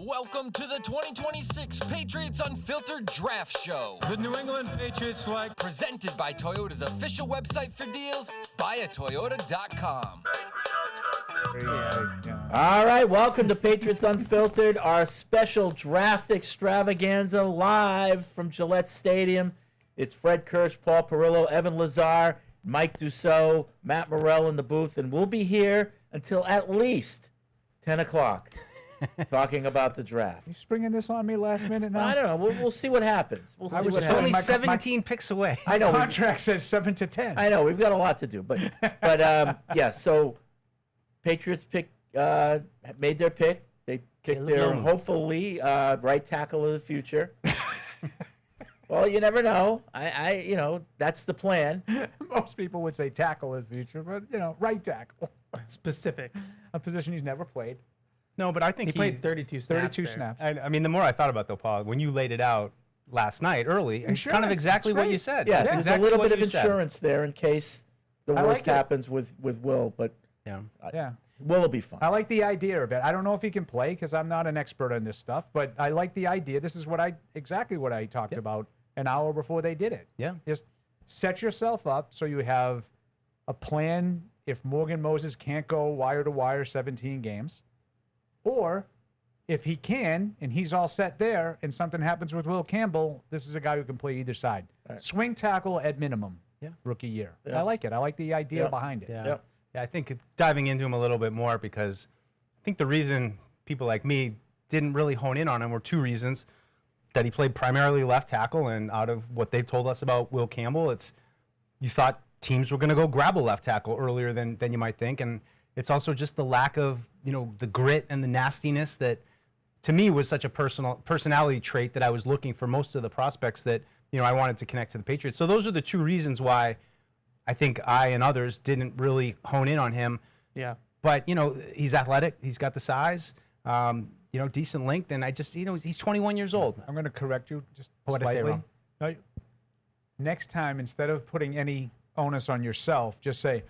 Welcome to the 2026 Patriots Unfiltered Draft Show. The New England Patriots like. Presented by Toyota's official website for deals, buyatoyota.com. All right, welcome to Patriots Unfiltered, our special draft extravaganza live from Gillette Stadium. It's Fred Kirsch, Paul Perillo, Evan Lazar, Mike Dussault, Matt Morrell in the booth, and we'll be here until at least 10 o'clock talking about the draft. You springing this on me last minute now? I don't know. We'll see what happens. We'll see what happens. Only 17 picks away. I know. Contract says 7 to 10. I know. We've got a lot to do. But yeah, so Patriots made their pick. They picked their, hopefully, right tackle of the future. Well, you never know. That's the plan. Most people would say tackle in the future, but, right tackle. Specific. A position he's never played. No, but I think He played 32 snaps. 32 there. snaps. I mean, the more I thought about though, Paul, when you laid it out last night early, it's kind of exactly what you said. Yeah, It's there's exactly a little what bit of you said. insurance there in case the I worst like it. happens with Will, but Yeah. Will will be fine. I like the idea of it. I don't know if he can play because I'm not an expert on this stuff, but I like the idea. This is exactly what I talked about an hour before they did it. Yeah. Just set yourself up so you have a plan if Morgan Moses can't go wire to wire 17 games, or if he can and he's all set there and something happens with Will Campbell, this is a guy who can play either side. Right. Swing tackle at minimum. Yeah. Rookie year. Yeah. I like it. I like the idea Yeah. behind it. Yeah. Yep. Yeah, I think diving into him a little bit more because I think the reason people like me didn't really hone in on him were two reasons. That he played primarily left tackle, and out of what they've told us about Will Campbell, you thought teams were going to go grab a left tackle earlier than you might think, and it's also just the lack of the grit and the nastiness that to me was such a personality trait that I was looking for most of the prospects that I wanted to connect to the Patriots. So those are the two reasons why I think I and others didn't really hone in on him. Yeah. But he's athletic, he's got the size. Decent length, and I just, he's 21 years old. I'm going to correct you just What did I say slightly. wrong? No, next time, instead of putting any onus on yourself, just say,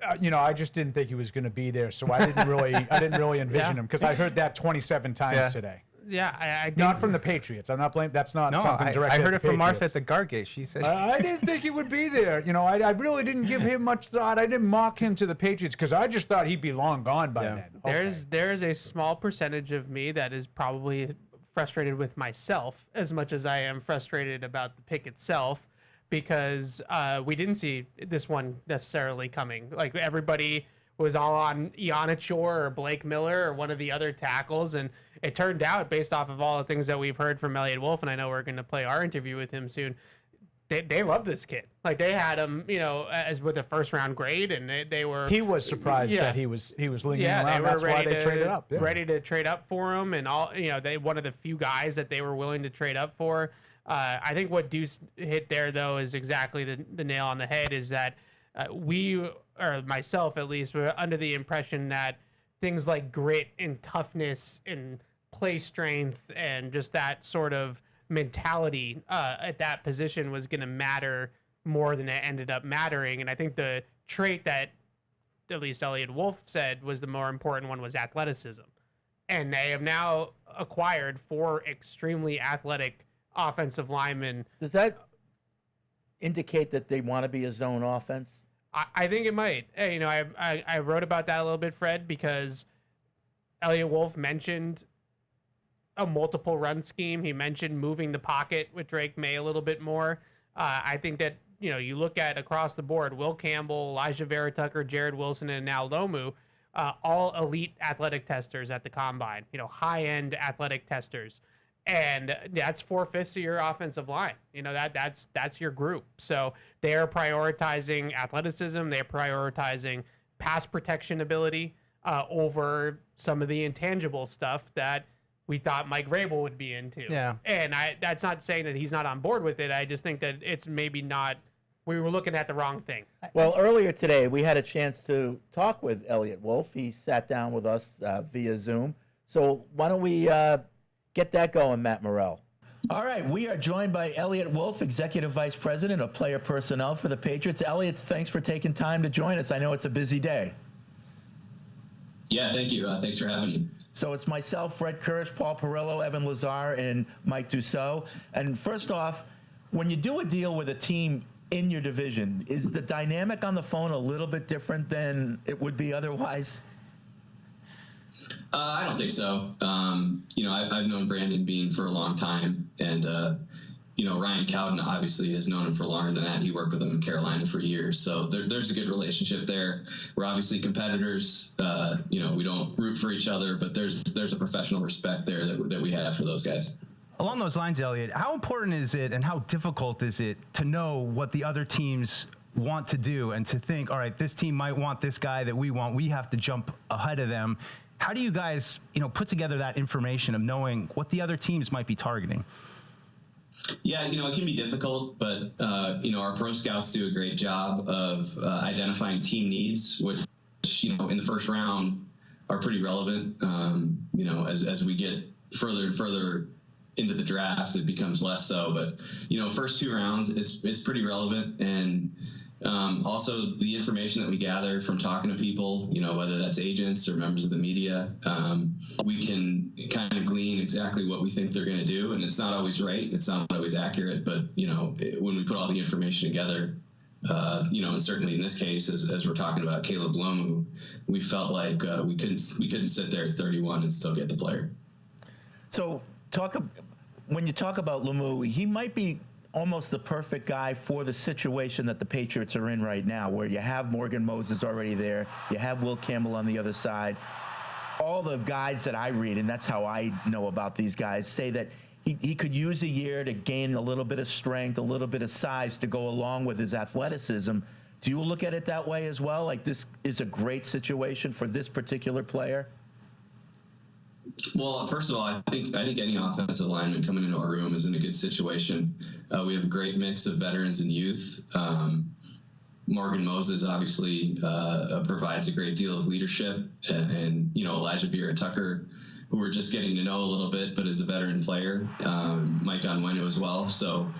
I just didn't think he was going to be there, so I didn't really envision him because I heard that 27 times today. Yeah, I Not from the Patriots. I'm not blaming. That's not No, something I directed. heard at it the from Martha Patriots. at the guard gate. She said, I didn't think he would be there. I really didn't give him much thought. I didn't mock him to the Patriots because I just thought he'd be long gone by then. Okay. there's a small percentage of me that is probably frustrated with myself as much as I am frustrated about the pick itself because we didn't see this one necessarily coming. Like everybody was all on Ionichor or Blake Miller or one of the other tackles, and it turned out, based off of all the things that we've heard from Elliot Wolf, and I know we're going to play our interview with him soon, they love this kid. Like they had him, as with a first round grade, and they were. He was surprised that he was leaning around. They were That's why they traded up. Yeah. Ready to trade up for him, and all. They one of the few guys that they were willing to trade up for. I think what Deuce hit there though is exactly the nail on the head. Is that we, or myself at least, were under the impression that things like grit and toughness and play strength and just that sort of mentality at that position was going to matter more than it ended up mattering. And I think the trait that at least Elliot Wolf said was the more important one was athleticism. And they have now acquired 4 extremely athletic offensive linemen. Does that indicate that they want to be a zone offense? I think it might. Hey, I wrote about that a little bit, Fred, because Elliot Wolf mentioned a multiple run scheme. He mentioned moving the pocket with Drake May a little bit more. I think that, you look at across the board, Will Campbell, Elijah Vera Tucker, Jared Wilson, and now Lomu, all elite athletic testers at the combine, high-end athletic testers. And that's 4/5 of your offensive line. That's your group. So they are prioritizing athleticism. They're prioritizing pass protection ability over some of the intangible stuff that we thought Mike Vrabel would be into. Yeah. And that's not saying that he's not on board with it. I just think that it's maybe not. We were looking at the wrong thing. Well, earlier today, we had a chance to talk with Elliot Wolf. He sat down with us via Zoom. So why don't we get that going, Matt Morrell? All right, we are joined by Elliot Wolf, Executive Vice President of Player Personnel for the Patriots. Elliot, thanks for taking time to join us. I know it's a busy day. Yeah, thank you. Thanks for having me. So it's myself, Fred Kirsch, Paul Perillo, Evan Lazar, and Mike Dussault. And first off, when you do a deal with a team in your division, is the dynamic on the phone a little bit different than it would be otherwise? I don't think so. I've known Brandon Bean for a long time, and Ryan Cowden obviously has known him for longer than that. He worked with him in Carolina for years, so there's a good relationship there. We're obviously competitors. We don't root for each other, but there's a professional respect there that we have for those guys. Along those lines, Elliot, how important is it and how difficult is it to know what the other teams want to do and to think, all right, this team might want this guy that we want. We have to jump ahead of them. How do you guys, put together that information of knowing what the other teams might be targeting? Yeah, it can be difficult, but, our pro scouts do a great job of identifying team needs, which, in the first round are pretty relevant. As we get further and further into the draft, it becomes less so. But, first 2 rounds, it's pretty relevant. And also the information that we gather from talking to people, whether that's agents or members of the media, we can kind of glean exactly what we think they're going to do. And it's not always right. It's not always accurate. But, when we put all the information together, and certainly in this case, as we're talking about Caleb Lomu, we felt like we couldn't sit there at 31 and still get the player. So when you talk about Lomu, he might be almost the perfect guy for the situation that the Patriots are in right now, where you have Morgan Moses already there, you have Will Campbell on the other side. All the guys that I read, and that's how I know about these guys, say that he could use a year to gain a little bit of strength, a little bit of size to go along with his athleticism. Do you look at it that way as well? Like, this is a great situation for this particular player? Well, first of all, I think any offensive lineman coming into our room is in a good situation. We have a great mix of veterans and youth. Morgan Moses obviously provides a great deal of leadership, and Elijah Vera-Tucker, who we're just getting to know a little bit, but is a veteran player. Mike Onwenu as well. So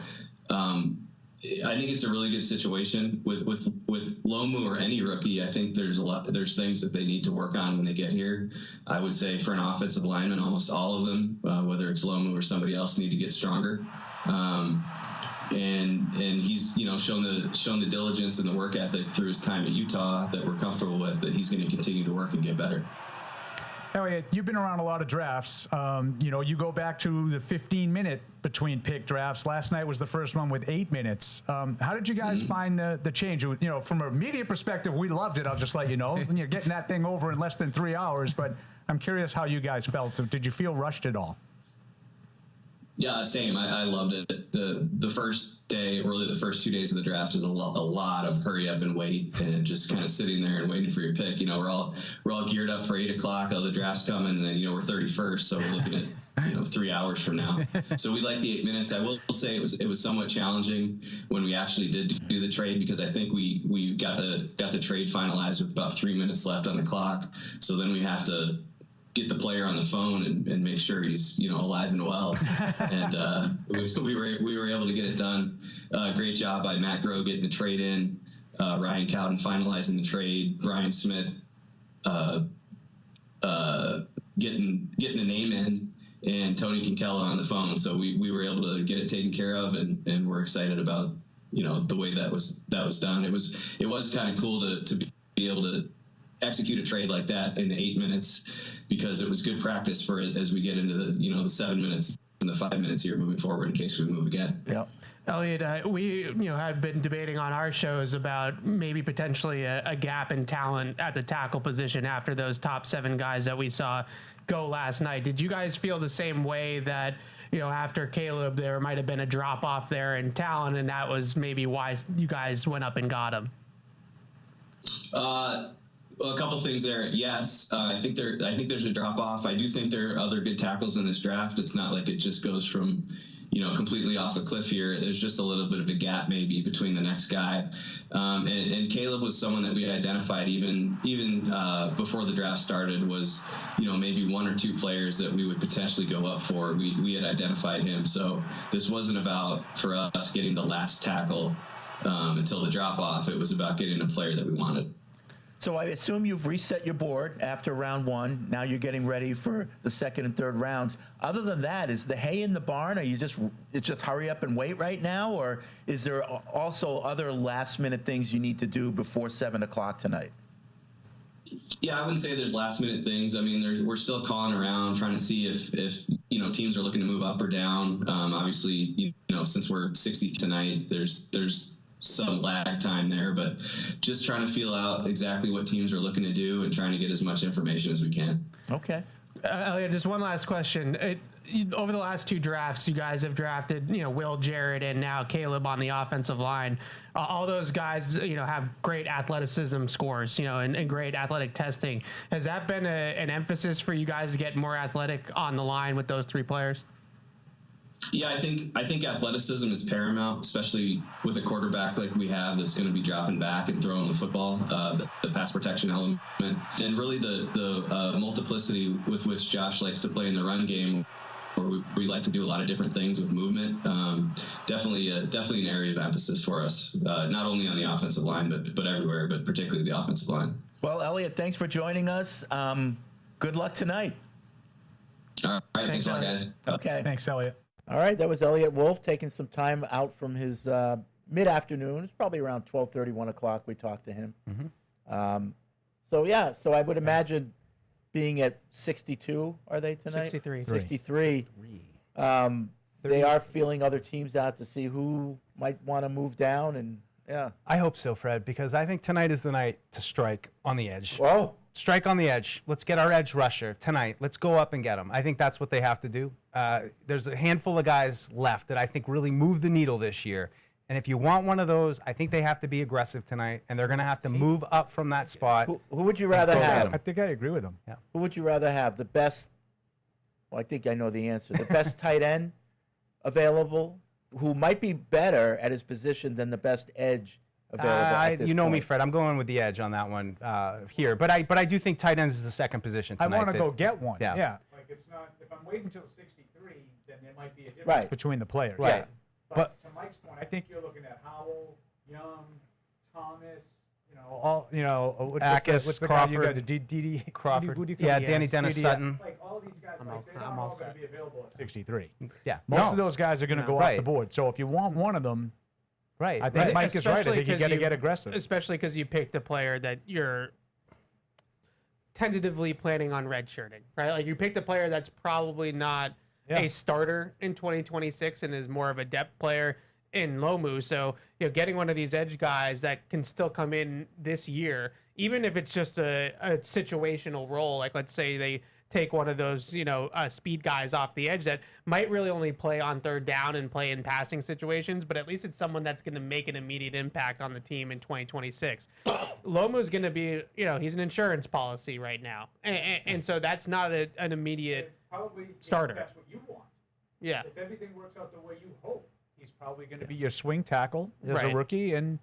I think it's a really good situation with Lomu or any rookie. I think there's things that they need to work on when they get here. I would say for an offensive lineman, almost all of them, whether it's Lomu or somebody else, need to get stronger. And he's shown the diligence and the work ethic through his time at Utah that we're comfortable with, that he's going to continue to work and get better. Elliot, you've been around a lot of drafts. You go back to the 15-minute between pick drafts. Last night was the first one with 8 minutes. How did you guys find the change? From a media perspective, we loved it. I'll just let you know. You're getting that thing over in less than 3 hours, but I'm curious how you guys felt. Did you feel rushed at all? Yeah, same. I loved it. The first day, really the first 2 days of the draft, is a lot of hurry up and wait, and just kind of sitting there and waiting for your pick. We're all geared up for 8 o'clock. Oh, the draft's coming, and then we're 31st, so we're looking at 3 hours from now. So we like the 8 minutes. I will say it was somewhat challenging when we actually did do the trade, because I think we got the trade finalized with about 3 minutes left on the clock. So then we have to get the player on the phone and make sure he's alive and well, and we were able to get it done. Great job by Matt Groh getting the trade in, Ryan Cowden finalizing the trade, Brian Smith getting a name in, and Tony Kinkella on the phone. So we were able to get it taken care of, and we're excited about the way that was done. It was kind of cool to be able to execute a trade like that in 8 minutes, because it was good practice for it as we get into the 7 minutes and the 5 minutes here moving forward in case we move again. Yeah. Elliot, we had been debating on our shows about maybe potentially a gap in talent at the tackle position after those top 7 guys that we saw go last night. Did you guys feel the same way, that after Caleb there might have been a drop off there in talent, and that was maybe why you guys went up and got him? Well, a couple things there. Yes, I think there's a drop off. I do think there are other good tackles in this draft. It's not like it just goes from completely off a cliff here. There's just a little bit of a gap maybe between the next guy. And Caleb was someone that we identified even before the draft started, was maybe 1 or 2 players that we would potentially go up for. We had identified him. So this wasn't about, for us, getting the last tackle until the drop off. It was about getting a player that we wanted. So I assume you've reset your board after round one. Now you're getting ready for the second and third rounds. Other than that, is the hay in the barn? Are you just hurry up and wait right now, or is there also other last minute things you need to do before 7 o'clock tonight? Yeah, I wouldn't say there's last minute things. I mean, we're still calling around, trying to see if teams are looking to move up or down. Obviously, since we're 60 tonight, there's some lag time there, but just trying to feel out exactly what teams are looking to do and trying to get as much information as we can. Okay. Elliot, just one last question. Over the last 2 drafts, you guys have drafted, Will, Jared, and now Caleb on the offensive line. All those guys, have great athleticism scores, and great athletic testing. Has that been an emphasis for you guys to get more athletic on the line with those 3 players? Yeah, I think athleticism is paramount, especially with a quarterback like we have that's going to be dropping back and throwing the football, the pass protection element, and really the multiplicity with which Josh likes to play in the run game, where we like to do a lot of different things with movement. Definitely an area of emphasis for us, not only on the offensive line, but everywhere, but particularly the offensive line. Well, Elliot, thanks for joining us. Good luck tonight. All right, thanks a lot, guys. Okay. Thanks, Elliot. All right, that was Elliot Wolf taking some time out from his mid-afternoon. It's probably around 12:30, 1 o'clock we talked to him. Mm-hmm. So I would imagine being at 62, are they tonight? 63. 63. They are feeling other teams out to see who might want to move down, and yeah. I hope so, Fred, because I think tonight is the night to strike on the edge. Whoa. Strike on the edge. Let's get our edge rusher tonight. Let's go up and get them. I think that's what they have to do. There's a handful of guys left that I think really move the needle this year. And if you want one of those, I think they have to be aggressive tonight, and they're going to have to move up from that spot. Who would you rather have? I think I agree with him. Yeah. Who would you rather have? The best, well, I think I know the answer. The best tight end available, who might be better at his position than the best edge available at this You know me, point. Fred. I'm going with the edge on that one here. But I do think tight ends is the second position I tonight. want to go get one. Yeah. Like it's not. If I'm waiting until 63, then there might be a difference Right. between the players. Right. Yeah. But to Mike's point, I think you're looking at Howell, Young, Thomas. Atkins, what's the guy you Crawford, got? The D. Crawford. Who do you Yeah, call Danny it? Dennis DD. Sutton. Like all these guys, I'm they're all not all going set. to be available at 63. Yeah. Most of those guys are going to go off Right. the board. So if you want one of them, Right. I think right. Mike is right. I Especially think you 'cause got to you- get aggressive. Especially because you picked a player that you're tentatively planning on redshirting, right? Like you picked a player that's probably not a starter in 2026 and is more of a depth player in Lomu. So, getting one of these edge guys that can still come in this year, even if it's just a situational role, like let's say they take one of those, speed guys off the edge that might really only play on third down and play in passing situations, but at least it's someone that's going to make an immediate impact on the team in 2026. Lomu's going to be, he's an insurance policy right now. And so that's not an immediate Probably starter. That's what you want. Yeah. If everything works out the way you hope, he's probably going to be your swing tackle as Right. a rookie, and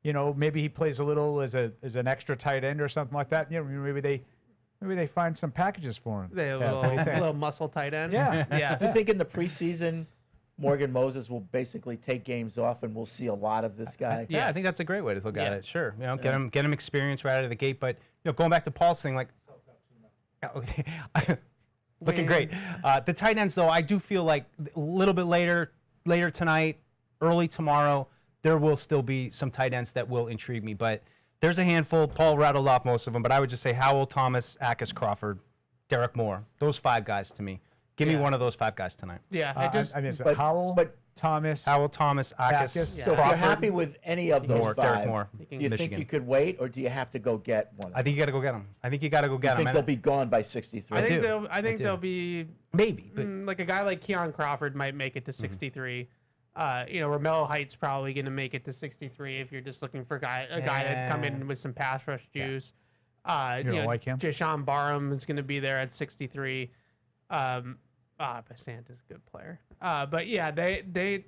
maybe he plays a little as an extra tight end or something like that. Maybe they find some packages for him. They have Yeah, a what do you think? little muscle tight end. Yeah. Yeah. You think in the preseason, Morgan Moses will basically take games off, and we'll see a lot of this guy? Yeah, I Yes. think that's a great way to look at Yeah. it. Sure, get him experience right out of the gate. But going back to Paul's thing, like looking great. The tight ends, though, I do feel like a little bit later tonight, early tomorrow, there will still be some tight ends that will intrigue me. But there's a handful. Paul rattled off most of them, but I would just say Howell, Thomas, Atkins, Crawford, Derek Moore. Those 5 guys to me. Give me one of those 5 guys tonight. Yeah. It's but- Howell, but- Thomas. Howell, Thomas, Atkins, Yeah. So if you're Crawford. happy with any of those Moore, Derek 5, Moore, do you think Michigan. you could wait, or do you have to go get one? I think you got to go get them. I think you got to go get I think them. they'll be gone by 63. I think do. they'll be maybe, but like a guy like Keon Crawford might make it to 63. Romello Heights probably going to make it to 63 if you're just looking for a guy to come in with some pass rush juice. You don't like him? Jashawn Barham is going to be there at 63. Basanta's a good player. But yeah, they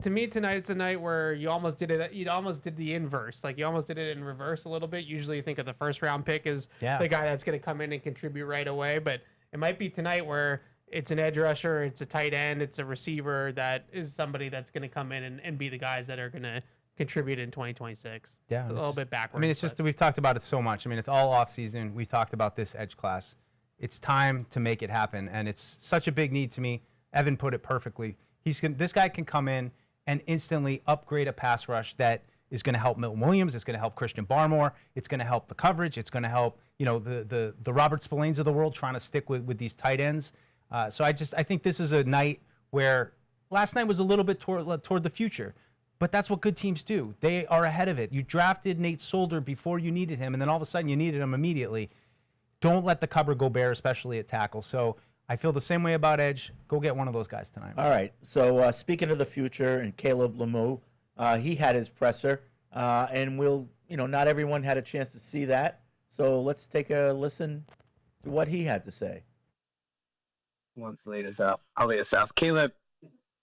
to me tonight it's a night where you almost did it. You almost did the inverse. Like you almost did it in reverse a little bit. Usually you think of the first round pick as the guy that's going to come in and contribute right away. But it might be tonight where it's an edge rusher, it's a tight end, it's a receiver that is somebody that's going to come in and be the guys that are going to contribute in 2026. Yeah, a it's little just- bit backwards. I mean, it's just that we've talked about it so much. I mean, it's all off season. We've talked about this edge class. It's time to make it happen, and it's such a big need to me. Evan put it perfectly. This guy can come in and instantly upgrade a pass rush that is going to help Milton Williams. It's going to help Christian Barmore. It's going to help the coverage. It's going to help the Robert Spillanes of the world trying to stick with these tight ends. So I think this is a night where last night was a little bit toward the future. But that's what good teams do. They are ahead of it. You drafted Nate Solder before you needed him, and then all of a sudden you needed him immediately. Don't let the cupboard go bare, especially at tackle. So I feel the same way about edge. Go get one of those guys tonight. All right. So speaking of the future and Caleb Lomu, he had his presser, and not everyone had a chance to see that. So let's take a listen to what he had to say. Once later, I'll lay this off. Caleb,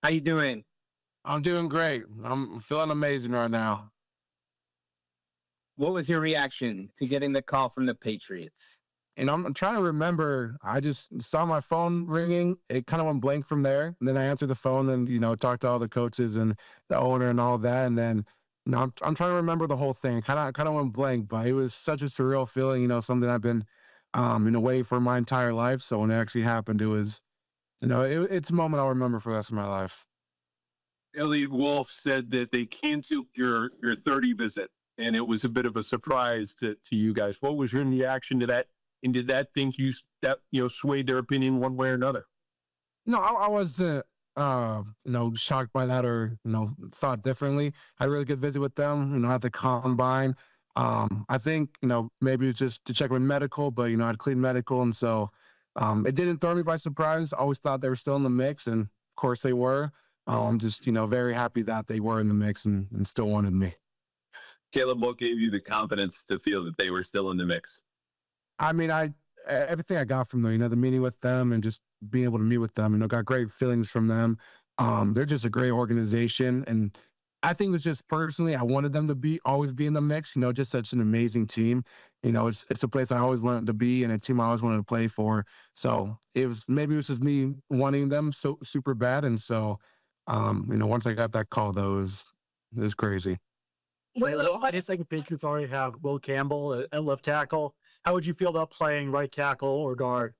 how you doing? I'm doing great. I'm feeling amazing right now. What was your reaction to getting the call from the Patriots? And I'm trying to remember. I just saw my phone ringing. It kind of went blank from there. And then I answered the phone and, talked to all the coaches and the owner and all that. And then, I'm trying to remember the whole thing. Kind of went blank, but it was such a surreal feeling, something I've been, waiting for my entire life. So when it actually happened, it was, it's a moment I'll remember for the rest of my life. Elliot Wolf said that they canceled your 30 visit, and it was a bit of a surprise to you guys. What was your reaction to that? And did that think swayed their opinion one way or another? No, I wasn't, shocked by that or, thought differently. I had a really good visit with them, at the combine. I think, maybe it was just to check with medical, but, I had clean medical. And so it didn't throw me by surprise. I always thought they were still in the mix, and of course they were. I'm just, very happy that they were in the mix and still wanted me. Caleb, what gave you the confidence to feel that they were still in the mix? I mean, everything I got from them, the meeting with them and just being able to meet with them, got great feelings from them. They're just a great organization. And I think it was just personally, I wanted them to always be in the mix, just such an amazing team. It's a place I always wanted to be and a team I always wanted to play for. So it was just me wanting them so super bad. And so, once I got that call, though, it was crazy. I just think the Patriots already have Will Campbell at left tackle. How would you feel about playing right tackle or guard?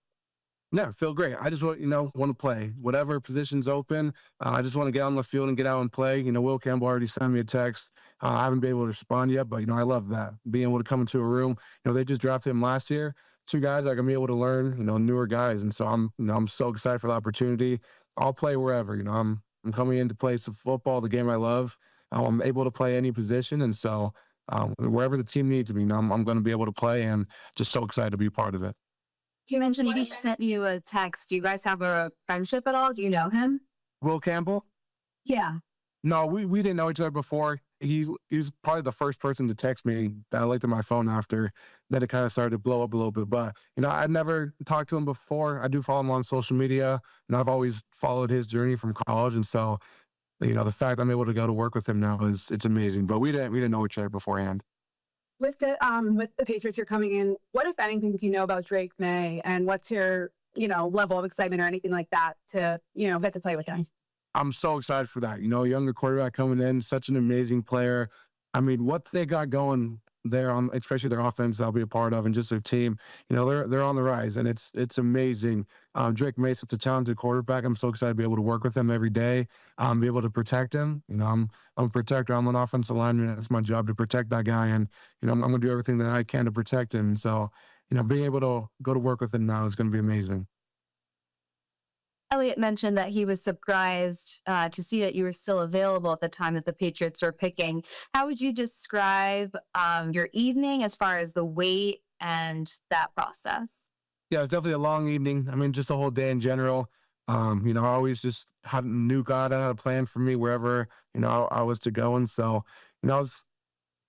Yeah, I feel great. I just want to play. Whatever position's open, I just want to get on the field and get out and play. Will Campbell already sent me a text. I haven't been able to respond yet, but, I love that. Being able to come into a room. They just drafted him last year. 2 guys I can be able to learn, newer guys. And so I'm so excited for the opportunity. I'll play wherever. I'm coming in to play some football, the game I love. I'm able to play any position. And so wherever the team needs me, I'm going to be able to play, and just so excited to be part of it. You mentioned he sent you a text. Do you guys have a friendship at all? Do you know him? Will Campbell? Yeah. No, we didn't know each other before. He was probably the first person to text me that I looked at my phone after. Then it kind of started to blow up a little bit. But, I'd never talked to him before. I do follow him on social media, and I've always followed his journey from college. And so, the fact I'm able to go to work with him now it's amazing. But we didn't know each other beforehand. With the Patriots, you're coming in. What, if anything, do you know about Drake May, and what's your level of excitement or anything like that to get to play with him? I'm so excited for that. Younger quarterback coming in, such an amazing player. I mean, what they got going there on, especially their offense, I'll be a part of, and just their team. They're on the rise, and it's amazing. Drake May, such a talented quarterback. I'm so excited to be able to work with him every day. Be able to protect him. I'm a protector. I'm an offensive lineman. It's my job to protect that guy, and I'm going to do everything that I can to protect him. So, being able to go to work with him now is going to be amazing. Elliot mentioned that he was surprised to see that you were still available at the time that the Patriots were picking. How would you describe your evening as far as the wait and that process? Yeah, it's definitely a long evening. I mean, just the whole day in general. I always just knew God had a plan for me wherever, I was to go. And so, it was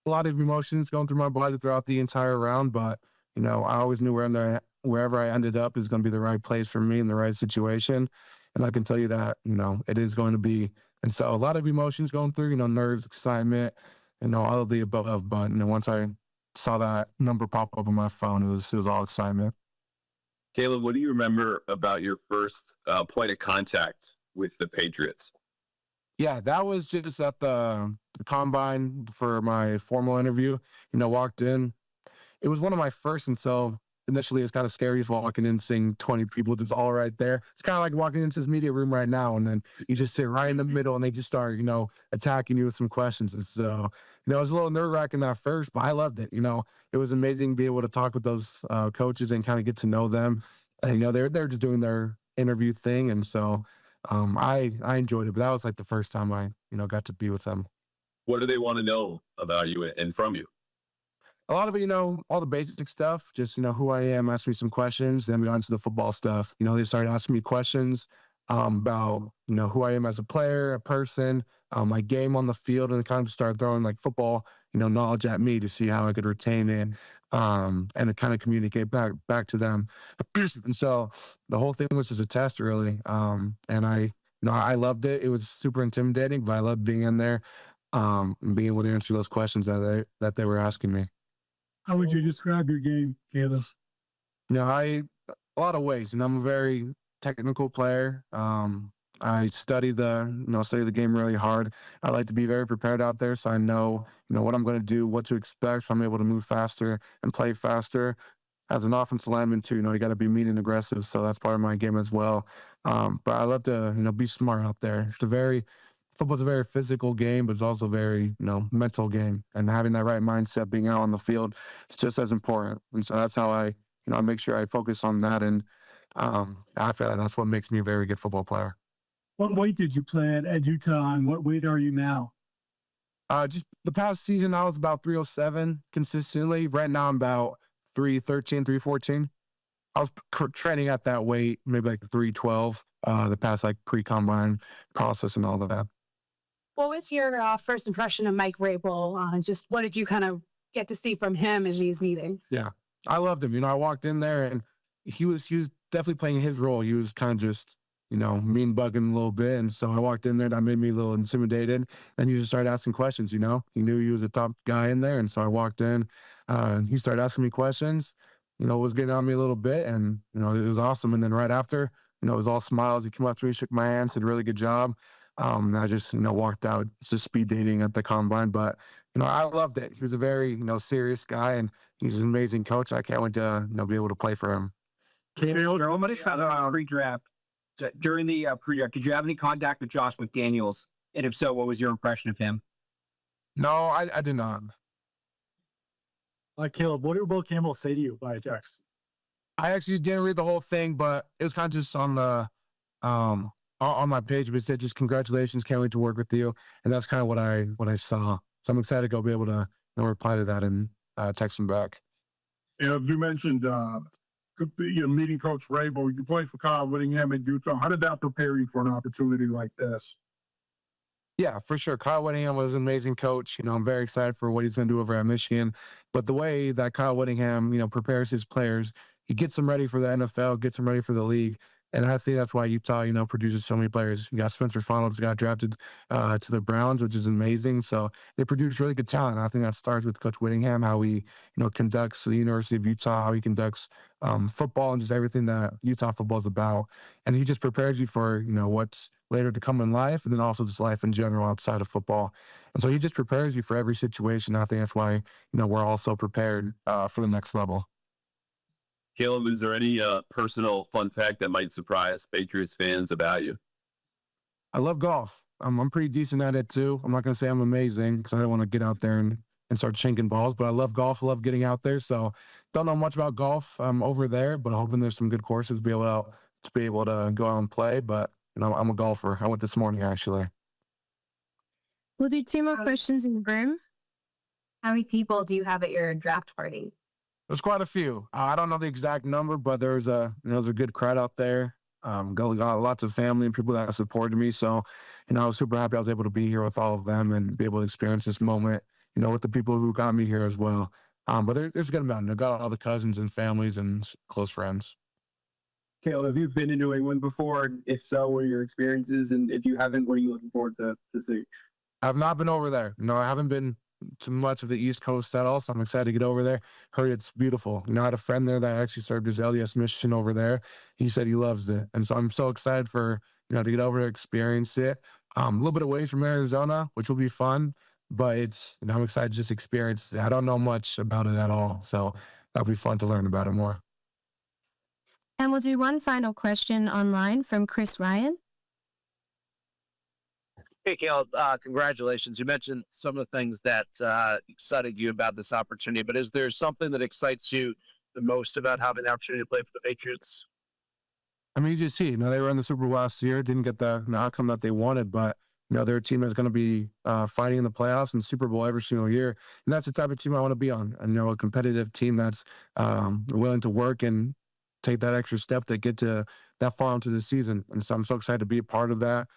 a lot of emotions going through my body throughout the entire round. But, I always knew wherever I ended up is going to be the right place for me in the right situation. And I can tell you that, it is going to be. And so a lot of emotions going through, nerves, excitement, all of the above. But, once I saw that number pop up on my phone, it was all excitement. Caleb, what do you remember about your first point of contact with the Patriots? Yeah, that was just at the combine for my formal interview. Walked in. It was one of my first, and so initially it's kind of scary as walking in, seeing 20 people just all right there. It's kind of like walking into this media room right now, and then you just sit right in the middle, and they just start, attacking you with some questions. And so, it was a little nerve wracking at first, but I loved it. It was amazing to be able to talk with those coaches and kind of get to know them. And, they're just doing their interview thing, and so I enjoyed it. But that was like the first time I got to be with them. What do they want to know about you and from you? A lot of it, all the basic stuff, just, who I am, ask me some questions, then we got into the football stuff. They started asking me questions about, who I am as a player, a person, my game on the field, and they kind of started throwing like football, knowledge at me to see how I could retain it and to kind of communicate back to them. And so the whole thing was just a test, really. And I loved it. It was super intimidating, but I loved being in there and being able to answer those questions that they were asking me. How would you describe your game, Caleb? A lot of ways. I'm a very technical player. I study the game really hard. I like to be very prepared out there, so I know, what I'm going to do, what to expect. So I'm able to move faster and play faster. As an offensive lineman too, you got to be mean and aggressive. So that's part of my game as well. But I love to, be smart out there. Football's a very physical game, but it's also a very, mental game. And having that right mindset, being out on the field, it's just as important. And so that's how I make sure I focus on that. And I feel like that's what makes me a very good football player. What weight did you play at Utah, and what weight are you now? Just the past season, I was about 307 consistently. Right now, I'm about 313, 314. I was training at that weight, maybe like 312, the past like pre-combine process and all of that. What was your first impression of Mike Rabel? Just what did you kind of get to see from him in these meetings? Yeah, I loved him. I walked in there and he was definitely playing his role. He was kind of just, mean bugging a little bit. And so I walked in there, that made me a little intimidated. Then he just started asking questions, He knew he was a top guy in there. And so I walked in, he started asking me questions, was getting on me a little bit, and, it was awesome. And then right after, it was all smiles. He came up to me, shook my hand, said, really good job. And I just, walked out. It's just speed dating at the combine. But, I loved it. He was a very, serious guy, and he's an amazing coach. I can't wait to, be able to play for him. Pre-draft. During the pre-draft, did you have any contact with Josh McDaniels? And if so, what was your impression of him? No, I did not. Caleb, what did Will Campbell say to you by text? I actually didn't read the whole thing, but it was kind of just on the on my page. But it said just congratulations, can't wait to work with you, and that's kind of what I saw. So I'm excited to go be able to reply to that and text him back. Yeah, you mentioned meeting Coach Rabel. You played for Kyle Whittingham at Utah. How did that prepare you for an opportunity like this? Yeah, for sure. Kyle Whittingham was an amazing coach. I'm very excited for what he's going to do over at Michigan. But the way that Kyle Whittingham, prepares his players, he gets them ready for the NFL, gets them ready for the league. And I think that's why Utah, produces so many players. You got Spencer Fonals got drafted to the Browns, which is amazing. So they produce really good talent. I think that starts with Coach Whittingham, how he, conducts the University of Utah, how he conducts football and just everything that Utah football is about. And he just prepares you for, what's later to come in life, and then also just life in general outside of football. And so he just prepares you for every situation. I think that's why, we're all so prepared for the next level. Caleb, is there any personal fun fact that might surprise Patriots fans about you? I love golf. I'm pretty decent at it too. I'm not going to say I'm amazing because I don't want to get out there and start shinking balls, but I love golf. I love getting out there. So don't know much about golf over there, but hoping there's some good courses to be able to go out and play. But I'm a golfer. I went this morning actually. We'll do 2 more questions in the room. How many people do you have at your draft party? There's quite a few. I don't know the exact number, but there's a good crowd out there. Got lots of family and people that supported me. So, I was super happy I was able to be here with all of them and be able to experience this moment, with the people who got me here as well. But there's a good amount. I got all the cousins and families and close friends. Caleb, have you been to New England before? If so, what are your experiences? And if you haven't, what are you looking forward to see? I've not been over there. I haven't been to much of the East Coast at all, so I'm excited to get over there. Heard it's beautiful. I had a friend there that actually served his LDS mission over there. He said he loves it, and so I'm so excited for to get over to experience it. A little bit away from Arizona, which will be fun, but it's, I'm excited to just experience it. I don't know much about it at all, so that'll be fun to learn about it more. And we'll do one final question online from Chris Ryan. Hey, Caleb, congratulations. You mentioned some of the things that excited you about this opportunity, but is there something that excites you the most about having the opportunity to play for the Patriots? I mean, you just see, they were in the Super Bowl last year, didn't get the outcome that they wanted, but, they're a team that's going to be fighting in the playoffs and Super Bowl every single year. And that's the type of team I want to be on. And, a competitive team that's willing to work and take that extra step to get to that far into the season. And so I'm so excited to be a part of that.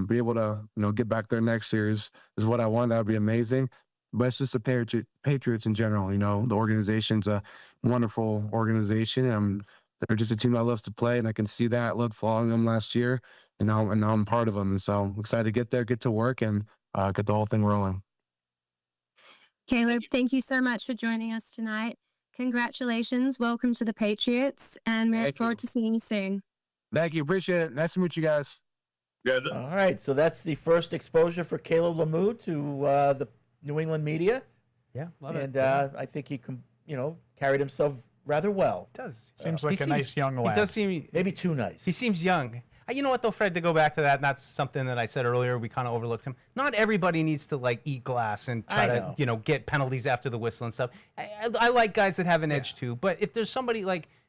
Be able to, get back there next year is what I want. That would be amazing. But it's just the Patriots in general. The organization's a wonderful organization. And they're just a team that loves to play, and I can see that. I loved following them last year, and now I'm part of them. And so I'm excited to get there, get to work, and get the whole thing rolling. Caleb, thank you so much for joining us tonight. Congratulations. Welcome to the Patriots, and we look forward to seeing you soon. Thank you. Appreciate it. Nice to meet you guys. Good. All right, so that's the first exposure for Caleb Lomu to the New England media. Yeah, love and it. I think he, carried himself rather well. Does. Seems like a nice young lad. He does seem maybe too nice. He seems young. You know what though, Fred? To go back to that, and that's something that I said earlier. We kind of overlooked him. Not everybody needs to eat glass and try to get penalties after the whistle and stuff. I like guys that have an edge too. But if there's somebody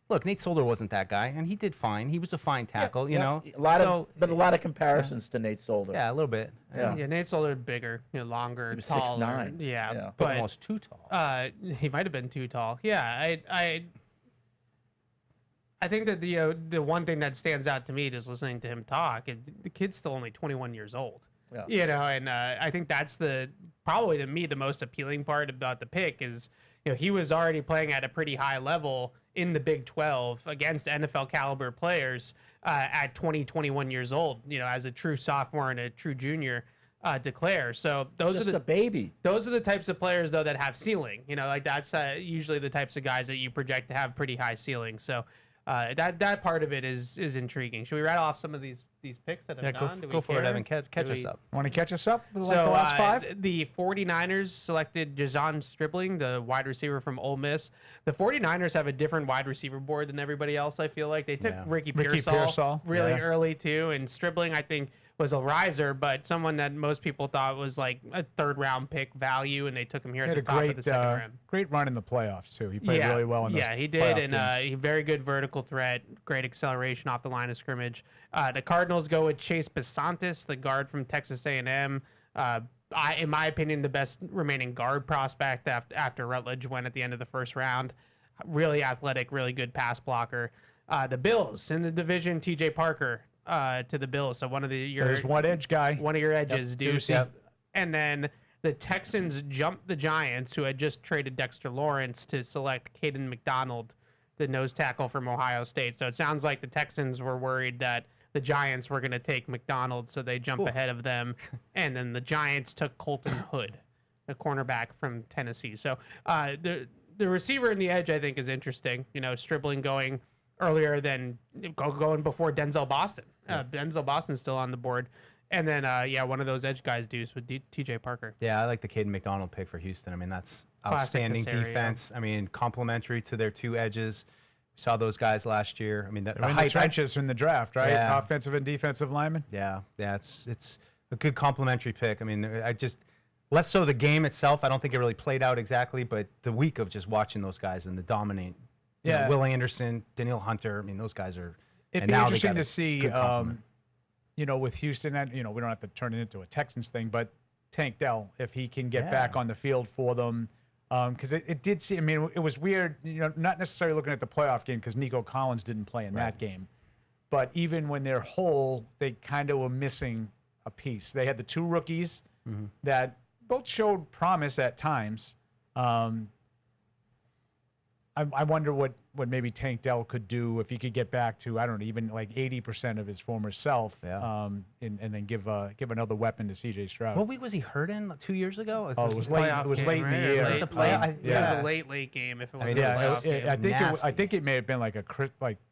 look, Nate Solder wasn't that guy, and he did fine. He was a fine tackle, you know. A lot of comparisons to Nate Solder. Yeah, a little bit. Yeah, Nate Solder bigger, longer, he was taller. 6'9". Yeah, but almost too tall. He might have been too tall. Yeah, I think that the one thing that stands out to me just listening to him talk, the kid's still only 21 years old. Yeah. And I think that's probably to me the most appealing part about the pick is he was already playing at a pretty high level in the Big 12 against NFL caliber players at 21 years old, as a true sophomore and a true junior declare. So those are a baby. Those are the types of players though that have ceiling, that's usually the types of guys that you project to have pretty high ceiling. So that part of it is intriguing. Should we rattle off some of these picks that have gone? Go for it, Evan. Catch us up. Want to catch us up with So the last five? The 49ers selected Jason Stribling, the wide receiver from Ole Miss. The 49ers have a different wide receiver board than everybody else, I feel like. They took Ricky Pearsall really early, too. And Stribling, I think, was a riser, but someone that most people thought was like a third-round pick value, and they took him here at the top of the second round. Great run in the playoffs, too. He played really well in those he did, and games. he very good vertical threat, great acceleration off the line of scrimmage. The Cardinals go with Chase Besantis, the guard from Texas A&M. In my opinion, the best remaining guard prospect after Rutledge went at the end of the first round. Really athletic, really good pass blocker. The Bills in the division, TJ Parker to the Bills. So there's one edge guy. One of your edges, Yep. Deuce. Yep. And then the Texans jumped the Giants, who had just traded Dexter Lawrence to select Caden McDonald, the nose tackle from Ohio State. So it sounds like the Texans were worried that the Giants were going to take McDonald, so they jump ahead of them. And then the Giants took Colton Hood, a cornerback from Tennessee. So the receiver and the edge, I think, is interesting. Stribling going earlier than going before Denzel Boston. Denzel Boston's still on the board. And then, one of those edge guys, Deuce, with TJ Parker. Yeah, I like the Caden McDonald pick for Houston. I mean, that's Classic outstanding Casario. Defense. I mean, complementary to their two edges. We saw those guys last year. I mean, the They're in the trenches in the draft, right? Yeah. Offensive and defensive linemen. Yeah, it's a good complementary pick. I mean, less so the game itself. I don't think it really played out exactly, but the week of just watching those guys and the dominate. Will Anderson, Daniil Hunter. I mean, those guys are. It'd be interesting to see, with Houston, and we don't have to turn it into a Texans thing, but Tank Dell, if he can get back on the field for them, because it did seem. I mean, it was weird. Not necessarily looking at the playoff game because Nico Collins didn't play in that game, but even when they're whole, they kind of were missing a piece. They had the two rookies that both showed promise at times. I wonder what maybe Tank Dell could do if he could get back to, I don't know, even like 80% of his former self, and then give another weapon to C.J. Stroud. What week was he hurt in 2 years ago? It was late. It was late in the year. It was a late game. If it was, I think it may have been like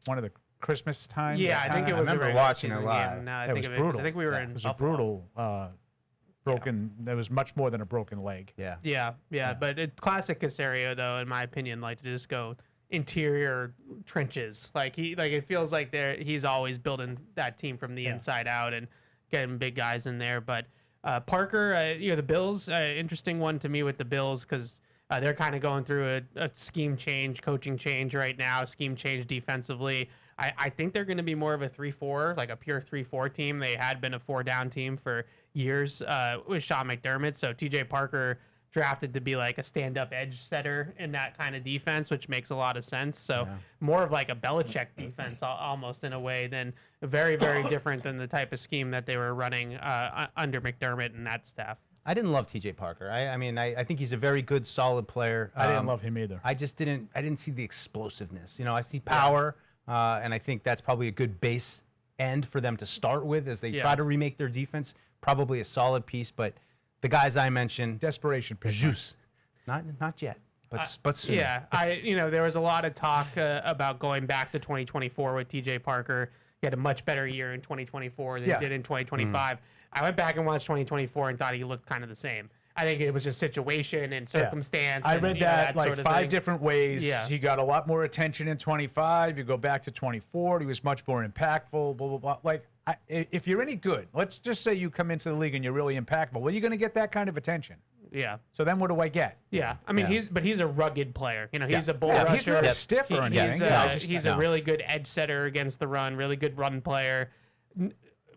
one of the Christmas time. Yeah, I think it I was a remember regular watching it season live. game. No, I It think was of it, 'cause brutal. I think we were Yeah, in it was Buffalo. a brutal broken. There was much more than a broken leg. Yeah. But classic Casario, though, in my opinion, like to just go interior trenches. Like it feels like he's always building that team from the inside out and getting big guys in there. But Parker, the Bills, interesting one to me with the Bills because they're kind of going through a scheme change, coaching change right now, scheme change defensively. I think they're going to be more of a 3-4, like a pure 3-4 team. They had been a 4-down team for years with Sean McDermott. So TJ Parker drafted to be like a stand-up edge setter in that kind of defense, which makes a lot of sense. So more of like a Belichick defense almost in a way than very, very different than the type of scheme that they were running under McDermott and that staff. I didn't love TJ Parker. I think he's a very good, solid player. I didn't love him either. I didn't see the explosiveness. I see power, and I think that's probably a good base end for them to start with as they try to remake their defense. Probably a solid piece, but the guys I mentioned, desperation pick. Juice, not yet, but soon. Yeah, there was a lot of talk about going back to 2024 with TJ Parker. He had a much better year in 2024 than he did in 2025. I went back and watched 2024 and thought he looked kind of the same. I think it was just situation and circumstance. I read that like sort of 5 thing. different ways. Yeah. He got a lot more attention in 25. You go back to 24, he was much more impactful, blah, blah, blah. Like, if you're any good, let's just say you come into the league and you're really impactful. Well, you're going to get that kind of attention. Yeah. So then what do I get? Yeah. I mean, he's a rugged player. He's a bull Yeah, rusher. he's not stiff or anything. He's a really good edge setter against the run, really good run player.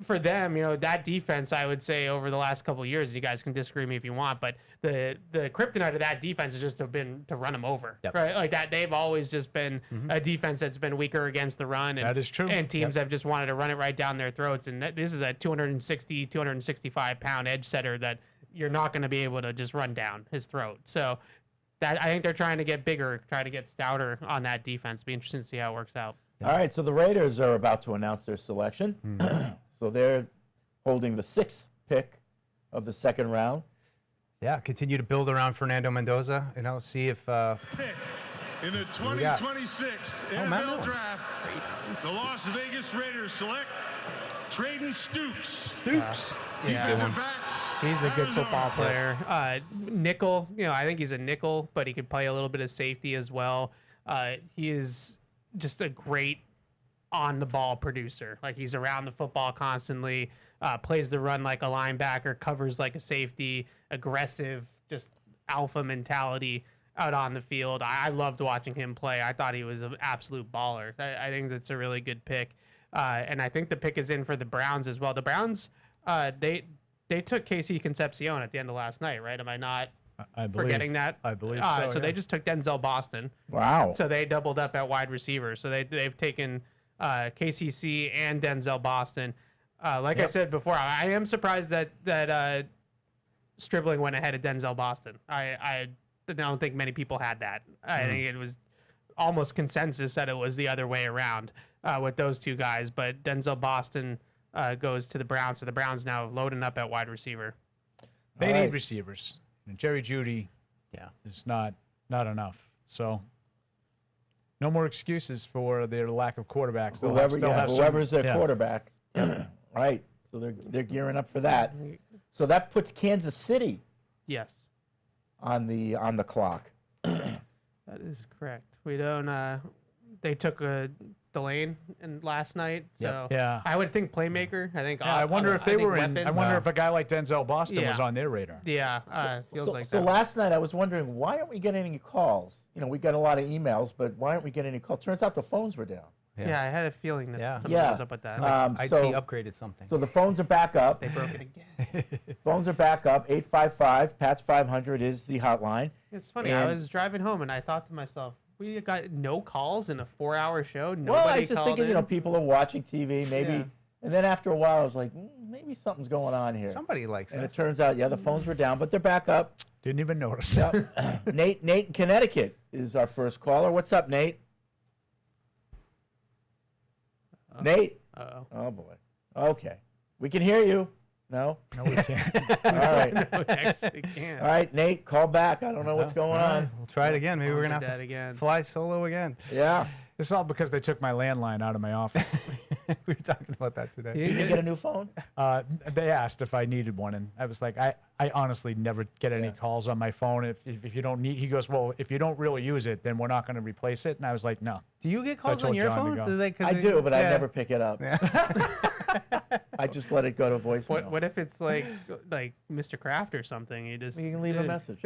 For them, that defense, I would say over the last couple of years, you guys can disagree with me if you want, but the kryptonite of that defense has just been to run them over, right? Like that, they've always just been a defense that's been weaker against the run. And, that is true. And teams have just wanted to run it right down their throats. And this is a 265 pound edge setter that you're not going to be able to just run down his throat. So that I think they're trying to get bigger, try to get stouter on that defense. Be interesting to see how it works out. All right, so the Raiders are about to announce their selection. So they're holding the 6th pick of the second round. Yeah, continue to build around Fernando Mendoza. See if pick in the 2026 NFL Draft, the Las Vegas Raiders select Traden Stukes. Defensive back. He's a good football player. Nickel, I think he's a nickel, but he could play a little bit of safety as well. He is just a great on-the-ball producer. Like, he's around the football constantly, plays the run like a linebacker, covers like a safety, aggressive, just alpha mentality out on the field. I loved watching him play. I thought he was an absolute baller. I think that's a really good pick. And I think the pick is in for the Browns as well. The Browns, they took Casey Concepcion at the end of last night, right? Am I not forgetting that? I believe so. They just took Denzel Boston. Wow. So they doubled up at wide receiver. So they've taken KCC and Denzel Boston. I said before, I am surprised that Stribling went ahead of Denzel Boston. I don't think many people had that. I think it was almost consensus that it was the other way around with those two guys. But Denzel Boston goes to the Browns, so the Browns now loading up at wide receiver. They need receivers. And Jerry Jeudy is not enough. So no more excuses for their lack of quarterbacks. Whoever's their quarterback. Right. So they're gearing up for that. So that puts Kansas City on the clock. That is correct. We don't they took Delane last night, so I would think playmaker. I think I wonder if they were in. I wonder if a guy like Denzel Boston was on their radar. Yeah, feels like so that. last night I was wondering, why aren't we getting any calls? We got a lot of emails, but why aren't we getting any calls? Turns out the phones were down. Yeah, I had a feeling that something was up with that. IT upgraded something. So the phones are back up. They broke it again. Phones are back up. 855 PATS500 is the hotline. It's funny. I was driving home and I thought to myself, we got no calls in a 4-hour show. Nobody Well, I was just called thinking, in. people are watching TV, maybe. Yeah. And then after a while, I was like, maybe something's going on here. Somebody likes And us. it turns out, the phones were down, but they're back up. Didn't even notice. Yep. Nate in Connecticut is our first caller. What's up, Nate? Nate? Uh-oh. Oh, boy. Okay. We can hear you. No? No, we can't. All right. No, we actually can't. All right, Nate, call back. I don't know what's going on. We'll try it again. Maybe we're Phones going are to have dead to again. fly solo again. Yeah. It's all because they took my landline out of my office. We were talking about that today. Did you get a new phone? They asked if I needed one, and I was like, I honestly never get any calls on my phone. If you don't need, he goes, well, if you don't really use it, then we're not going to replace it. And I was like, no. Do you get So I calls told on your John to phone? go. I do, but I never pick it up. I just let it go to voicemail. What if it's like Mr. Kraft or something? You can leave a message.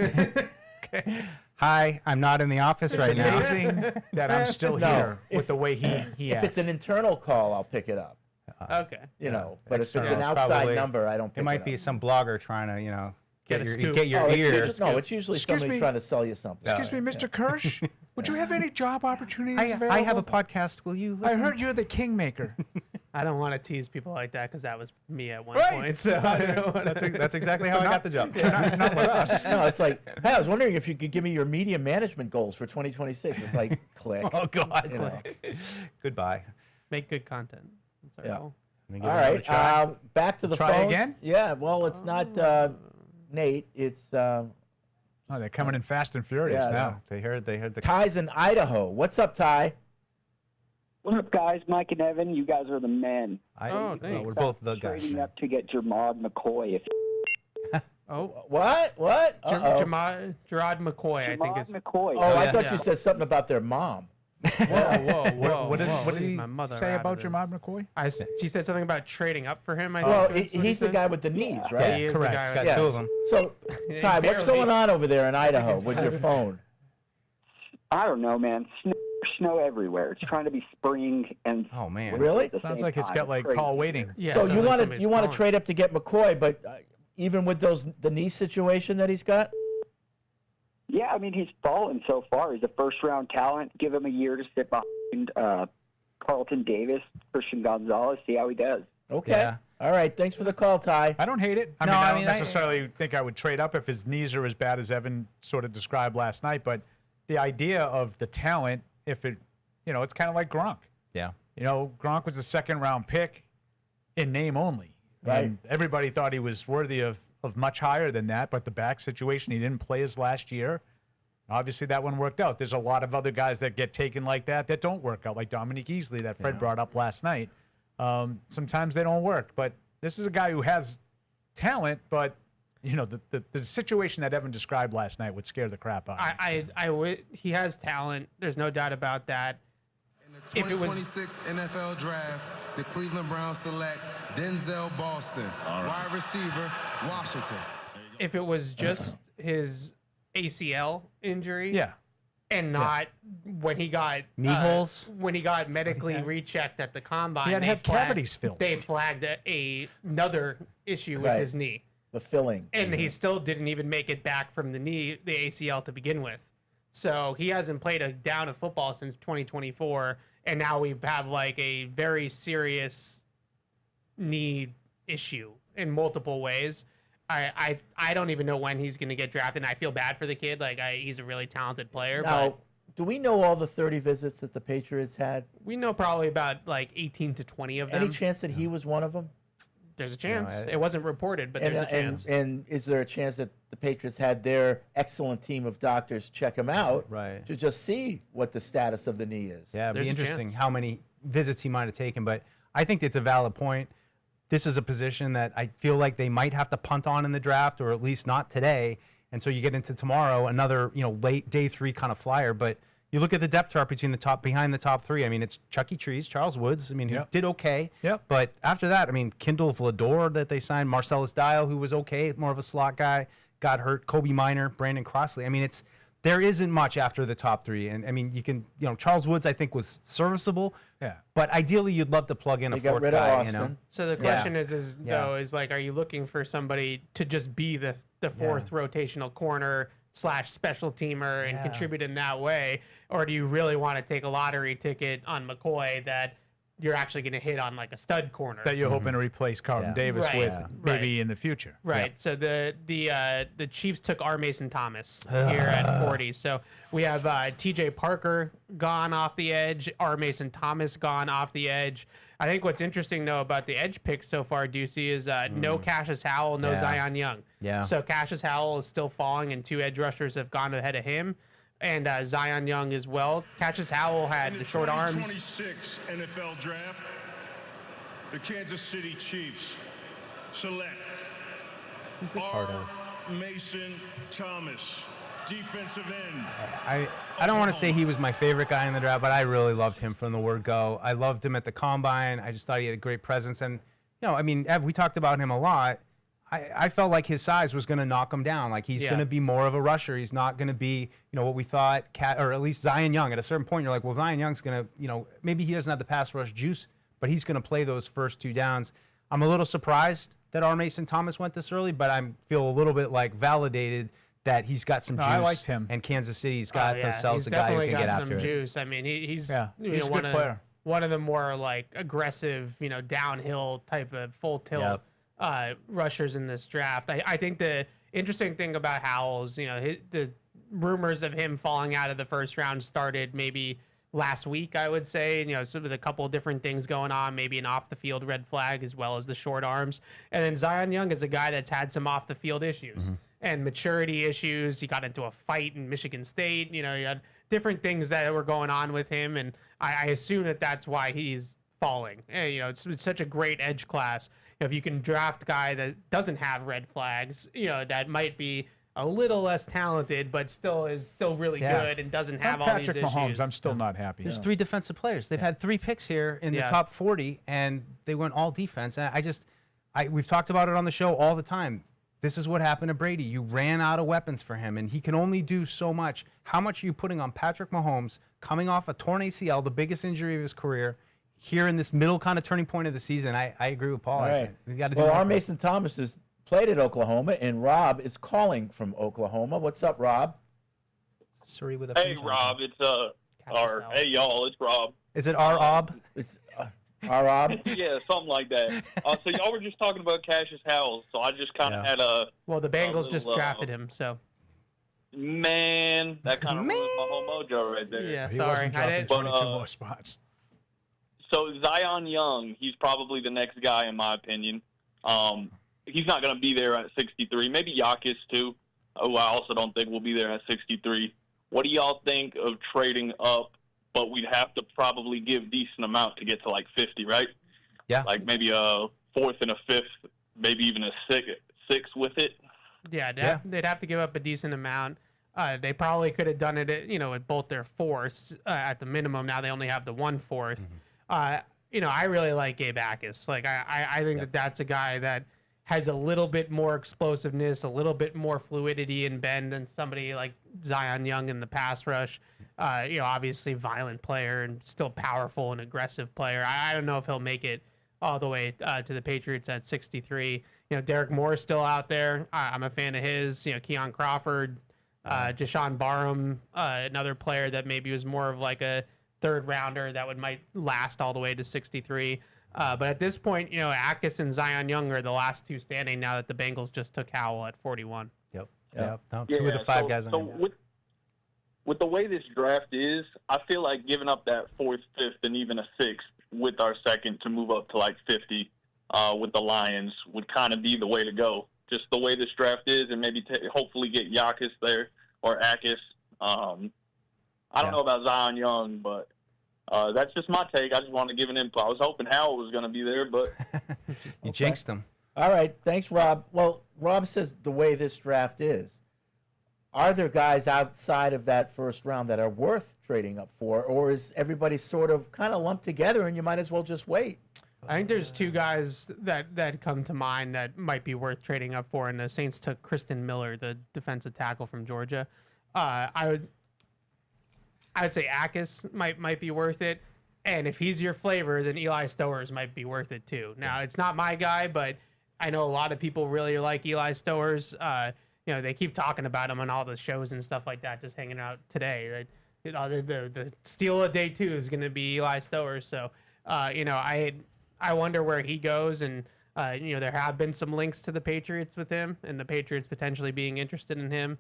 Okay. Hi, I'm not in the office right now. It's amazing that I'm still here with the way he If acts. it's an internal call, I'll pick it up. Okay. You know, but if it's External, an outside probably- number, I don't pick It might up. be some blogger trying to, Get a scoop. get your Oh, it's ear. usually, no, it's usually Excuse somebody me. trying to sell you something. Excuse me, Mr. Kirsch, would you have any job opportunities available? I have a podcast. Will you I listen? heard you're the kingmaker. I don't want to tease people like that because that was me at one Right. point. So I don't wanna- That's exactly how I got the job. not with us. No, it's like, hey, I was wondering if you could give me your media management goals for 2026. It's like, click. Oh God. You know. Goodbye. Make good content. That's our Yeah. goal. All right, back to the Try phones. again? Yeah, well, it's not Nate. It's Oh, they're coming in fast and furious Yeah, now. They heard the Ty's in Idaho. What's up, Ty? What up, guys? Mike and Evan, you guys are the men. Oh, thanks. we're both the guys. Trading man. up to get Jermod McCoy. Oh, What? Uh-oh. Gerard McCoy, I think Jermod is. McCoy. Oh, I yeah. thought Yeah. you said something about their mom. Whoa. What did he my mother say out of about this. your mom, McCoy? She said something about trading up for him. I Well, think that's what he he's the said. guy with the knees, Yeah, right? he is the correct. guy He's with- got two of them. So, Ty, what's Barely. going on over there in Idaho with your phone? I don't know, man. Snow everywhere. It's trying to be spring and Oh man. Really? at the Sounds same like it's time. got like Crazy. call waiting. Yeah, So it sounds you like want to somebody's you want to calling. trade up to get McCoy, but even with the knee situation that he's got, Yeah, I mean, he's fallen so far. He's a first-round talent. Give him a year to sit behind Carlton Davis, Christian Gonzalez, see how he does. okay. Yeah. All right, thanks for the call, Ty. I don't hate it. I No, mean, I I don't mean, necessarily think I would trade up if his knees are as bad as Evan sort of described last night. But the idea of the talent, if it, it's kind of like Gronk. Yeah. Gronk was a second-round pick in name only. Right. And everybody thought he was worthy of much higher than that, but the back situation, he didn't play his last year. Obviously, that one worked out. There's a lot of other guys that get taken like that don't work out, like Dominique Easley that Fred brought up last night. Sometimes they don't work, but this is a guy who has talent, but the situation that Evan described last night would scare the crap out of me. He has talent. There's no doubt about that. In the 2026 NFL Draft, the Cleveland Browns select Denzel Boston, wide receiver, Washington. If it was just his ACL injury, Yeah. and not when he got Knee holes? when he got medically rechecked at the combine. He had to they have flagged- cavities filled. They flagged another issue with Right. his knee, The filling. and he still didn't even make it back from the ACL to begin with. So he hasn't played a down of football since 2024, and now we have like a very serious knee issue in multiple ways. I don't even know when he's going to get drafted, and I feel bad for the kid. He's a really talented player, Now, but do we know all the 30 visits that the Patriots had? we know probably about 18 to 20 of them. Any chance that he was one of them? There's a chance. It wasn't reported, but And, there's a chance. and is there a chance that the Patriots had their excellent team of doctors check him out Right. to just see what the status of the knee is? Yeah, it'd There's be a interesting chance. how many visits he might have taken, but I think it's a valid point. This is a position that I feel like they might have to punt on in the draft, or at least not today. And so you get into tomorrow, another late day 3 kind of flyer. But you look at the depth chart behind the top 3. I mean, it's Chucky Trees, Charles Woods. I mean, who did okay. Yep. But after that, I mean, Kindle Vlador that they signed, Marcellus Dial, who was okay, more of a slot guy, got hurt. Kobe Minor, Brandon Crossley. I mean, there isn't much after the top 3. And I mean, you can, Charles Woods, I think, was serviceable. Yeah. But ideally, you'd love to plug in They a got fourth rid of guy. Austin. So the question is are you looking for somebody to just be the fourth rotational corner / special teamer and contribute in that way, or do you really want to take a lottery ticket on McCoy that you're actually going to hit on like a stud corner that you're hoping to replace Carlton Davis Right. with Yeah. maybe in the future. Right. So the Chiefs took R. Mason Thomas here at 40. So we have T.J. Parker gone off the edge, R. Mason Thomas gone off the edge. I think what's interesting though about the edge picks so far, Ducey, is no Cassius Howell, no Yeah. Zion Young. Yeah. So Cassius Howell is still falling, and 2 edge rushers have gone ahead of him. and Zion Young as well. Cassius Howell had the short arms. 2026 NFL Draft, the Kansas City Chiefs select Mason Thomas, defensive end. I don't want to say he was my favorite guy in the draft, but I really loved him from the word go. I loved him at the combine. I just thought he had a great presence. And, I mean, Ev, we talked about him a lot. I felt like his size was going to knock him down. Like, he's going to be more of a rusher. He's not going to be, what we thought, or at least Zion Young. At a certain point, you're like, well, Zion Young's going to, maybe he doesn't have the pass rush juice, but he's going to play those first 2 downs. I'm a little surprised that our Mason Thomas went this early, but I feel a little bit like validated that he's got some juice. I liked him. And Kansas City's got themselves a guy who can get after it. He's definitely got some juice. I mean, he's a good player. One of the more like aggressive, downhill type of full tilt rushers in this draft. I think the interesting thing about Howell is, the rumors of him falling out of the first round started maybe last week, I would say, sort of a couple of different things going on, maybe an off the field red flag as well as the short arms. And then Zion Young is a guy that's had some off the field issues and maturity issues. He got into a fight in Michigan State. He had different things that were going on with him. And I assume that that's why he's falling. It's such a great edge class. If you can draft a guy that doesn't have red flags, that might be a little less talented, but still really good and doesn't have all these issues. Patrick Mahomes, I'm still not happy. There's 3 defensive players. They've had 3 picks here in the top 40, and they went all defense. And we've talked about it on the show all the time. This is what happened to Brady. You ran out of weapons for him, and he can only do so much. How much are you putting on Patrick Mahomes coming off a torn ACL, the biggest injury of his career, here in this middle kind of turning point of the season? I agree with Paul. All right. We got to do well, more our for Mason Thomas is played at Oklahoma, and Rob is calling from Oklahoma. What's up, Rob? Sorry with a Hey, Rob. It's hey y'all. It's Rob. Is it Rob? It's Rob. Yeah, something like that. So y'all were just talking about Cassius Howell, so I just kind of had a. Well, the Bengals just drafted him, so. Man, that kind of ruins my whole mojo right there. Yeah, He sorry. wasn't dropping 22 more spots. So Zion Young, he's probably the next guy in my opinion. He's not going to be there at 63. Maybe Yakis too, who I also don't think will be there at 63. What do y'all think of trading up? But we'd have to probably give decent amount to get to like 50, right? Yeah. Like maybe a 4th and a 5th, maybe even a 6 with it. Yeah, they'd have to give up a decent amount. They probably could have done it, at both their 4ths at the minimum. Now they only have the 1/4. I really like Gabe Atis. Like I think that's a guy that has a little bit more explosiveness, a little bit more fluidity and bend than somebody like Zion Young in the pass rush. Obviously violent player and still powerful and aggressive player. I don't know if he'll make it all the way to the Patriots at 63. Derek Moore is still out there. I'm a fan of his. Keon Crawford, Jashawn Barham, another player that maybe was more of like a 3rd rounder that might last all the way to 63. But at this point, Atkins and Zion Young are the last 2 standing now that the Bengals just took Howell at 41. Yep. No, 2 of the 5 guys on so with the way this draft is, I feel like giving up that 4th, 5th, and even a 6th with our 2nd to move up to like 50 with the Lions would kind of be the way to go. Just the way this draft is, and maybe hopefully get Yakis there or Akis. I don't know about Zion Young, but that's just my take. I just wanted to give an input. I was hoping Howell was going to be there, but you jinxed him. All right, thanks, Rob. Well, Rob says the way this draft is. Are there guys outside of that first round that are worth trading up for, or is everybody sort of kind of lumped together and you might as well just wait? I think there's 2 guys that come to mind that might be worth trading up for, and the Saints took Kristen Miller, the defensive tackle from Georgia. I would say Akis might be worth it, and if he's your flavor, then Eli Stowers might be worth it too. Now, it's not my guy, but I know a lot of people really like Eli Stowers. They keep talking about him on all the shows and stuff like that, just hanging out today. The steal of day 2 is going to be Eli Stowers. So, I wonder where he goes. And, there have been some links to the Patriots with him and the Patriots potentially being interested in him.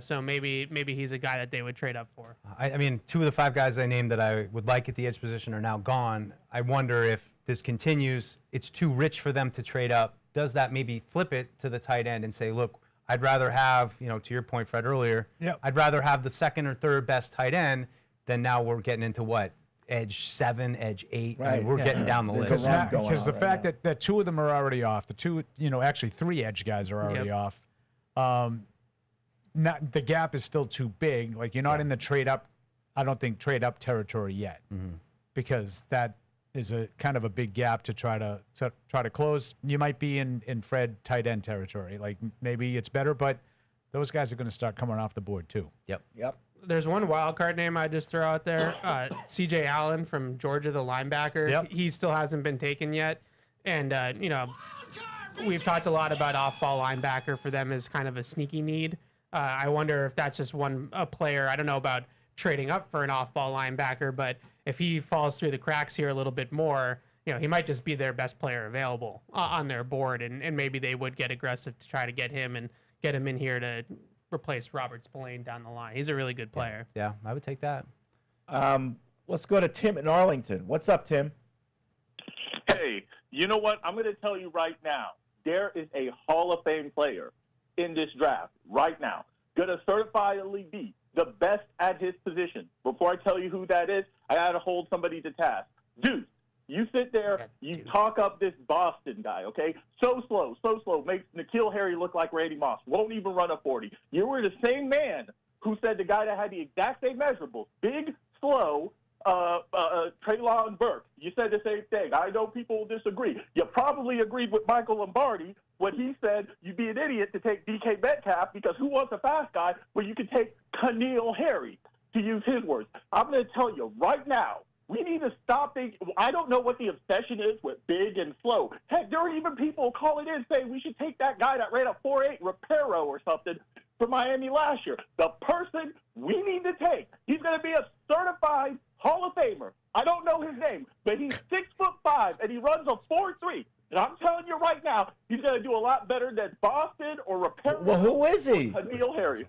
So maybe he's a guy that they would trade up for. I mean, 2 of the 5 guys I named that I would like at the edge position are now gone. I wonder if this continues, it's too rich for them to trade up. Does that maybe flip it to the tight end and say, look, I'd rather have, to your point, Fred, earlier, I'd rather have the second or third best tight end than now we're getting into what? Edge 7, edge 8. I mean, we're getting down the list. Because the fact that two of them are already off, the two, actually 3 edge guys are already off. The gap is still too big. Like, you're not in the trade up, I don't think, trade up territory yet, because that is a kind of a big gap to try to close. You might be in Fred tight end territory. Like, maybe it's better, but those guys are going to start coming off the board too. Yep. There's one wild card name I just throw out there. C.J. Allen from Georgia, the linebacker. Yep. He still hasn't been taken yet. And, we've talked a lot about off-ball linebacker for them as kind of a sneaky need. I wonder if that's just a player. I don't know about trading up for an off-ball linebacker, but if he falls through the cracks here a little bit more, he might just be their best player available on their board, and maybe they would get aggressive to try to get him and get him in here to replace Robert Spillane down the line. He's a really good player. Yeah, I would take that. Let's go to Tim in Arlington. What's up, Tim? Hey, you know what? I'm going to tell you right now. There is a Hall of Fame player in this draft right now. Going to certifiably be the best at his position. Before I tell you who that is, I got to hold somebody to task. Deuce, you sit there, you talk up this Boston guy, okay? So slow, makes N'Keal Harry look like Randy Moss. Won't even run a 40. You were the same man who said the guy that had the exact same measurables, big, slow, Treylon Burke. You said the same thing. I know people will disagree. You probably agreed with Michael Lombardi when he said you'd be an idiot to take DK Metcalf because who wants a fast guy when you can take N'Keal Harry, to use his words. I'm going to tell you right now, we need to stop thinking. I don't know what the obsession is with big and slow. Heck, there are even people calling in saying we should take that guy that ran a 4.8 Reparo or something for Miami last year. The person we need to take, he's going to be a certified Hall of Famer. I don't know his name, but he's 6'5" and he runs a 4.3. And I'm telling you right now, he's going to do a lot better than Boston or Reparo. Well, who is he? N'Keal Harry.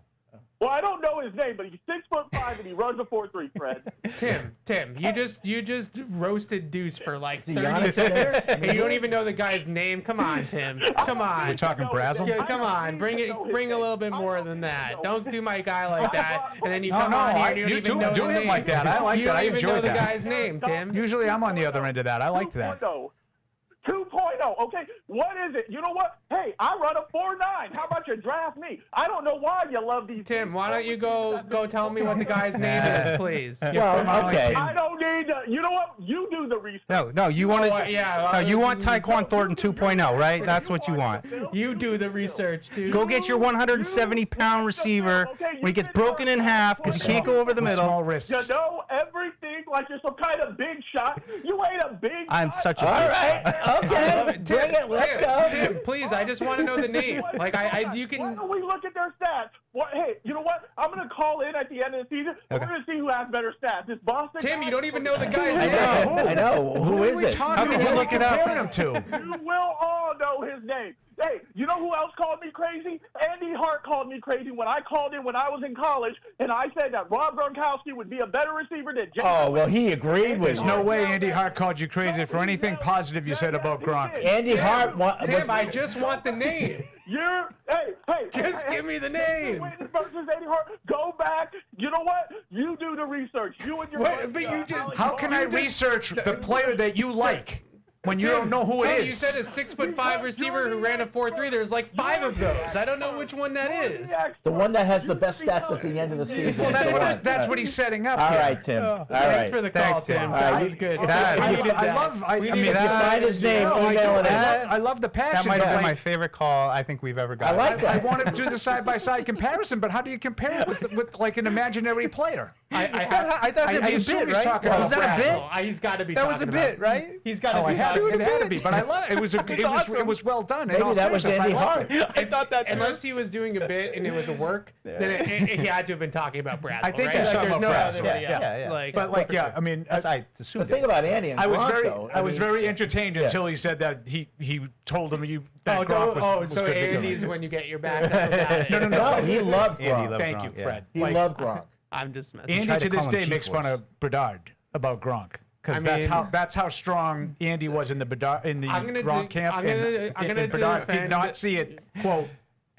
Well, I don't know his name, but he's 6'5" and he runs a 4.3. Fred. Tim, you just roasted Deuce for like 30 Giannis seconds, there? and you don't even know the guy's name. Come on, Tim. Come on. We're talking Brazel? Yeah, come on, bring a little bit more than that. Don't do my guy like that, and then you come on here and you don't even know do the him name. like that. I like that. I You don't even know enjoyed the that. guy's name, Tim. Usually I'm on the other end of that. I liked that. 2.0. Okay, what is it? You know what? Hey, I run a 4.9. How about you draft me? I don't know why you love these. Tim, why don't you go tell me what the guy's name is, please? Well, okay. I don't need to. You know what? You do the research. No, you want what? Yeah, you want Tyquan Thornton 2.0, right? That's what you want. You do the research, dude. Go get your 170-pound receiver when he gets broken in half because he can't go over the middle. Small wrists. You know everything like you're some kind of big shot. You ain't a big I'm shot. such a All big right. Okay. Bring it. Let's go. Tim, please, I just want to know the name. Like, you Why can. don't we look at their stats? Hey, you know what? I'm going to call in at the end of the season. We're going to see who has better stats. This Boston Tim, guy? you don't even know the guy's I name. know. I know. Who is it? How can you look it up? Him to? You will all know his name. Hey, you know who else called me crazy? Andy Hart called me crazy when I called in when I was in college, and I said that Rob Gronkowski would be a better receiver than James. Oh, well, he agreed with There's you. no way Andy Hart called you crazy for anything positive you said about Gronk. Andy Hart Tim, I just want the name. Hey, Just give me the name. Versus Andy Hart. Go back. You know what? You do the research. You and your. But you just. How can I research the player that you like when you don't know who it You is? said a 6'5" receiver who ran a 4.3. There's like 5 of those. I don't know which one that is. The one that has the best stats at the end of the season. Well, is the one. that's what he's setting up. All here. right, Tim. All Thanks right. for the call, Tim. All That right, was good. I If you find his name, email it in. I love the passion. That might but have been like, my favorite call I think we've ever got. I like that. I want to do the side-by-side comparison, but how do you compare it with like an imaginary player? I thought it I was a assume bit, he's right? talking about Was that a Brazel. bit? He's got to be. That was a talking bit, about- right? He's got to Oh, be. it had talking- to be, but I love it. It was well done. Maybe that was Andy Hart. I thought that. Unless he was doing a bit and it was a work, then he had to have been talking about Brazel. I think right? there's Like, something there's no about Brazel. other else. Yeah. Like, But like, yeah, I mean, That's I The assumed. thing about Andy and I was Gronk, very, though, I was very entertained until he said that he told him that Gronk was so good to go. Andy's when you get your back. That was about it. No, he loved Andy Gronk. loved Thank you, Gronk, yeah. Fred. He Like, loved Gronk. I'm just messing. Andy tried to to this call him day makes fun G-Force. of Bedard about Gronk because I that's how strong Andy was in the I'm gonna Gronk do- camp. I'm gonna and defend- Bedard did not see it quote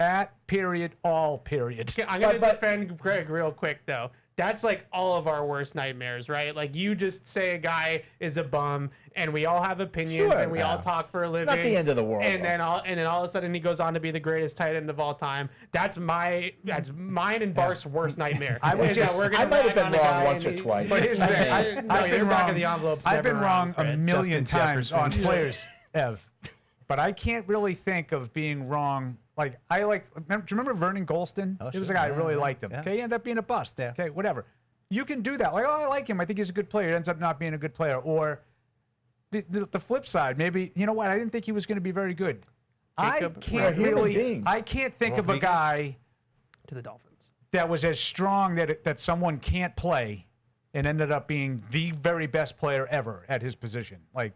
All period. I'm going to defend Greg real quick, though. That's like all of our worst nightmares, right? Like you just say a guy is a bum, and we all have opinions, Sure, and we all talk for a living. It's not the end of the world. And then all of a sudden he goes on to be the greatest tight end of all time. That's mine and Bart's worst nightmare. I might have been wrong once or twice. But here's the thing. I've been back wrong. of the envelope's I've never been wrong wrong, a Fred. million Justin times on Jefferson. players, Ev. But I can't really think of being wrong. Like do you remember Vernon Golston? He was a guy I really liked him. Yeah. Okay, he ended up being a bust. Okay, whatever. You can do that. Like, I like him. I think he's a good player. He ends up not being a good player. Or the flip side, maybe, you know what? I didn't think he was going to be very good. I can't think of a guy to the Dolphins that was as strong that someone can't play and ended up being the very best player ever at his position. Like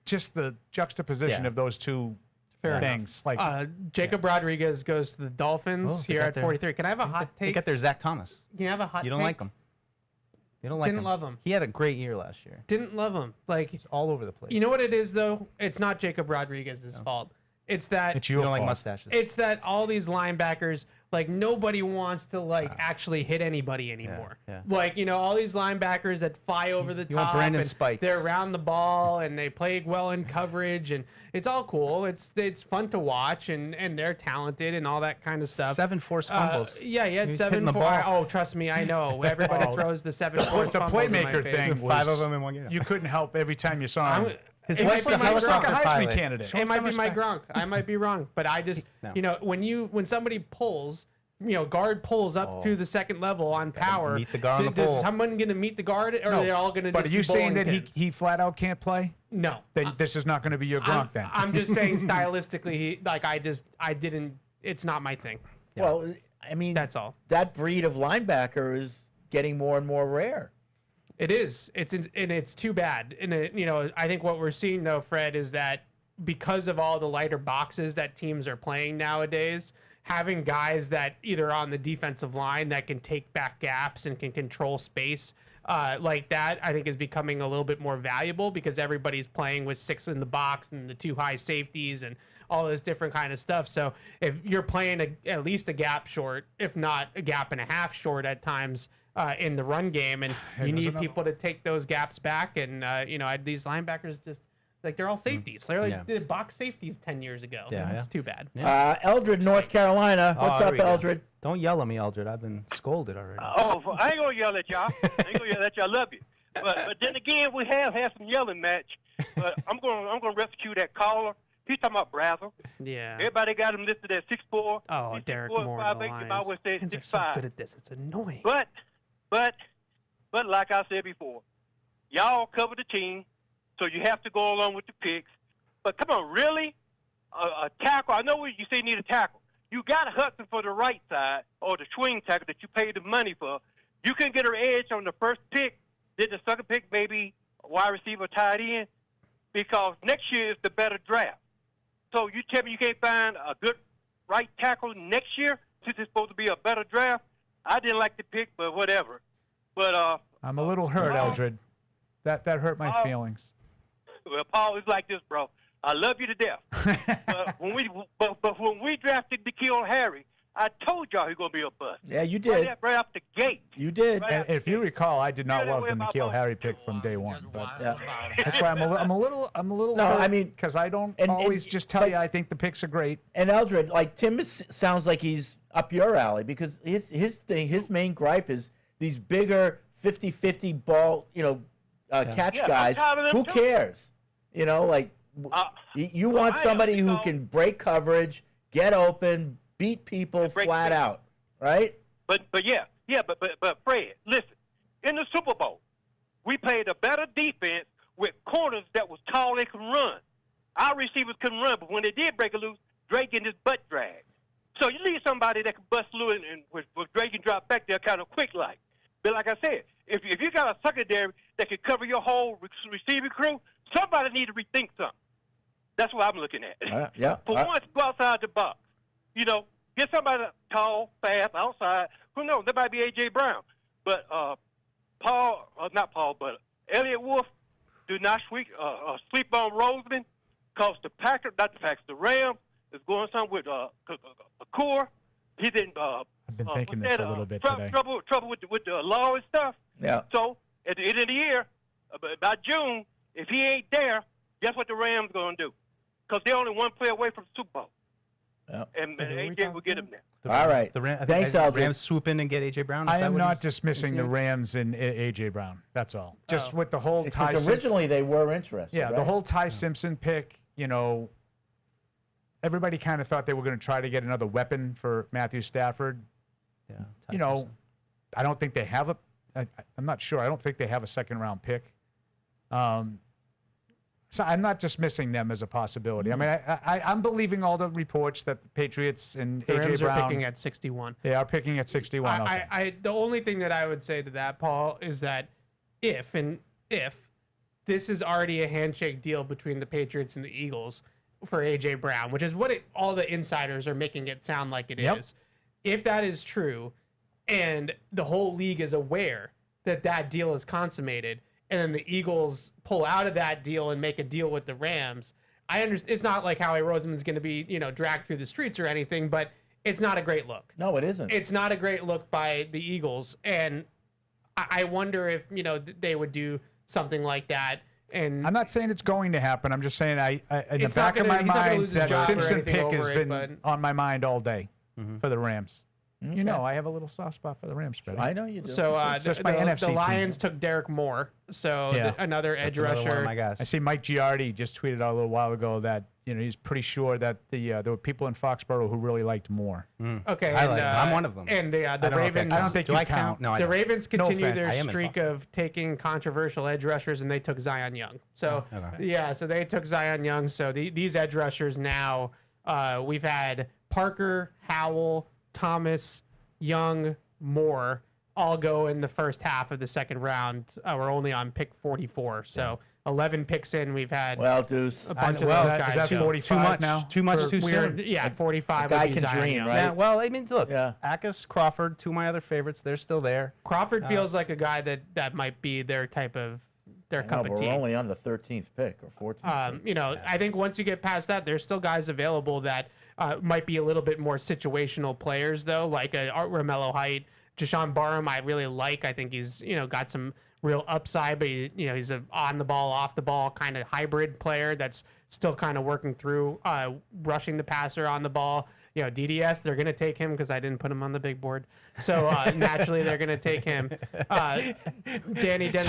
just the juxtaposition of those two things. Like Jacob Rodriguez goes to the Dolphins here at 43. Can I have a hot take? They got their Zach Thomas. Can I have a hot take? You don't like him. You don't like him. Didn't love him. He had a great year last year. Didn't love him. Like He's all over the place. You know what it is though? It's not Jacob Rodriguez's fault. It's that it's your don't like fault. mustaches. It's that all these linebackers, like nobody wants to actually hit anybody anymore. Yeah. Like, all these linebackers that fly over the top. You want Brandon and Spikes. They're around the ball and they play well in coverage and it's all cool. It's fun to watch and they're talented and all that kind of stuff. 7 forced fumbles. Yeah, he had He's 7 hitting the forced. ball. Oh, trust me, I know. Everybody throws the 7 forced The fumbles in my playmaker face. thing was 5 of them in 1 game. you couldn't help every time you saw him. His It wife's might a be my helicopter like a Heisman pilot. candidate. It might be some my respect. Gronk. I might be wrong, but I just when somebody pulls, guard pulls up through the second level on power. meet the guard on the Does pole. someone going to meet the guard, or are they all going to? But are you saying that he flat out can't play? No. Then this is not going to be your Gronk then. I'm just saying stylistically, I didn't. It's not my thing. Well, I mean, that's all. That breed of linebacker is getting more and more rare. It is. It's too bad. And I think what we're seeing though, Fred, is that because of all the lighter boxes that teams are playing nowadays, having guys that either on the defensive line that can take back gaps and can control space like that, I think is becoming a little bit more valuable because everybody's playing with 6 in the box and the 2 high safeties and all this different kind of stuff. So if you're playing at least a gap short, if not a gap and a half short at times in the run game, and you need people to take those gaps back, and these linebackers just like they're all safeties. They're like the box safeties 10 years ago. It's too bad. Eldred, North Carolina. What's up, Eldred? Don't yell at me, Eldred. I've been scolded already. Oh, I ain't gonna yell at y'all. I ain't gonna yell at y'all. I love you. But then again, we have had some yelling match. But I'm gonna rescue that caller. He's talking about Brazzle. Yeah. Everybody got him listed at 6'4". Oh, Derek 6'4", Moore. 5'8", I would say Fans are 6'5". so good at this. It's annoying. But like I said before, y'all cover the team, so you have to go along with the picks. But come on, really? A tackle? I know you say you need a tackle. You got Hudson for the right side, or the swing tackle that you paid the money for. You can get her edge on the first pick, then the second pick maybe a wide receiver tied in, because next year is the better draft. So you tell me you can't find a good right tackle next year since it's supposed to be a better draft? I didn't like the pick, but whatever. But I'm a little hurt, Eldred. That hurt my feelings. Well, Paul, it's like this, bro. I love you to death. but when we drafted N'Keal Harry, I told y'all he's gonna be a bust. Yeah, you did. Right off the gate. You did. And if you recall, I did not love the N'Keal Harry pick from day one. But that's why I'm a little. No, I mean, because I don't always just tell you I think the picks are great. And Eldred, like Tim sounds like he's up your alley because his main gripe is these bigger 50-50 ball, catch guys. Who cares? You want somebody who can break coverage, get open, beat people flat out, right? But Fred, listen. In the Super Bowl, we played a better defense with corners that was tall and could run. Our receivers couldn't run, but when they did break it loose, Drake getting his butt dragged. So you need somebody that can bust loose and with Drake and drop back there kind of quick like. But like I said, if you got a secondary that can cover your whole receiving crew, somebody need to rethink something. That's what I'm looking at. For once, go outside the box. Get somebody tall, fast, outside. Who knows? That might be A.J. Brown. But Elliot Wolf, do not sleep on Roseman, because the Rams, is going something with Core. He's in. I've been thinking what's this that, a little bit trouble, today. trouble with the law and stuff. Yeah. So at the end of the year, by June, if he ain't there, guess what the Rams gonna do? Because they're only one play away from the Super Bowl. Yep. And AJ will get him there. All right. Thanks, Aldridge. Rams swoop in and get AJ Brown. Is I that am what not he's dismissing the saying? Rams and AJ Brown. That's all. Just with the whole Ty Because Simpson. originally they were interested. Yeah, the right? whole Ty Simpson pick, everybody kind of thought they were going to try to get another weapon for Matthew Stafford. Yeah. I don't think they have I'm not sure. I don't think they have a second-round pick. So I'm not dismissing them as a possibility. I mean, I'm believing all the reports that the Patriots and The AJ Rams Brown are picking at 61. They are picking at 61. Okay. The only thing that I would say to that, Paul, is that if this is already a handshake deal between the Patriots and the Eagles for AJ Brown, which is what all the insiders are making it sound like it is. If that is true, and the whole league is aware that that deal is consummated, and then the Eagles pull out of that deal and make a deal with the Rams, I understand it's not like Howie Roseman's going to be, dragged through the streets or anything, but it's not a great look. No, it isn't. It's not a great look by the Eagles, and I wonder if they would do something like that. And I'm not saying it's going to happen. I'm just saying in the It's back not of gonna- my he's not gonna mind, lose his that job or Simpson anything pick has over it, been but- on my mind all day for the Rams. Okay. You know, I have a little soft spot for the Rams. Freddie. I know you do. So It's just my NFC the team. Lions took Derek Moore, so another edge rusher. I see Mike Giardi just tweeted out a little while ago that he's pretty sure that there were people in Foxborough who really liked Moore. Okay, I and, like him. I'm one of them. And the I don't know if Ravens. that I don't think Do you I count. No, I The don't. Ravens No continue offense. their I am in streak of taking controversial edge rushers, and they took Zion Young. So Okay. so they took Zion Young. So these edge rushers now, we've had Parker, Howell, Thomas, Young, Moore all go in the first half of the second round. We're only on pick 44, so 11 picks in. We've had Deuce. a bunch of Well, those is guys. that go. 45 now? Too much too soon. Yeah, 45. A guy would be can Zion dream, Young. right? Yeah, well, I mean, look, Yeah. Ackes, Crawford, two of my other favorites, they're still there. Crawford feels like a guy that might be their type of No, cup but of tea. we're only on the 13th pick or 14th. pick. I think once you get past that, there's still guys available that might be a little bit more situational players, though, like Art Romello Height, Jashawn Barham. I really like. I think he's got some real upside, but he's a on the ball, off the ball kind of hybrid player that's still kind of working through rushing the passer on the ball. DDS, they're going to take him because I didn't put him on the big board. So naturally, they're going to take him. Danny Dennis.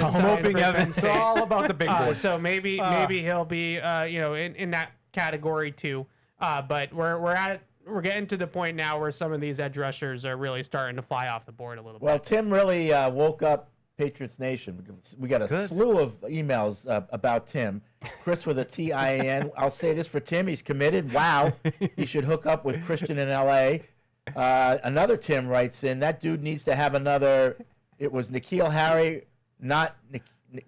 It's all about the big board. So maybe he'll be in that category too. But we're getting to the point now where some of these edge rushers are really starting to fly off the board a little bit. Well, Tim really woke up Patriots Nation. We got a slew of emails about Tim. Chris with a T-I-N. I'll say this for Tim. He's committed. Wow. He should hook up with Christian in L.A. Another Tim writes in, that dude needs to have another. It was N'Keal Harry, not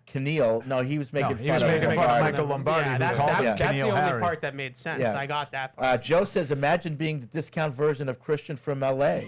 Keneal. No, he was making fun of Michael Lombardi. Yeah, who called him that's the Keneal only Harry. part that made sense. Yeah. I got that part. Joe says, imagine being the discount version of Christian from L.A.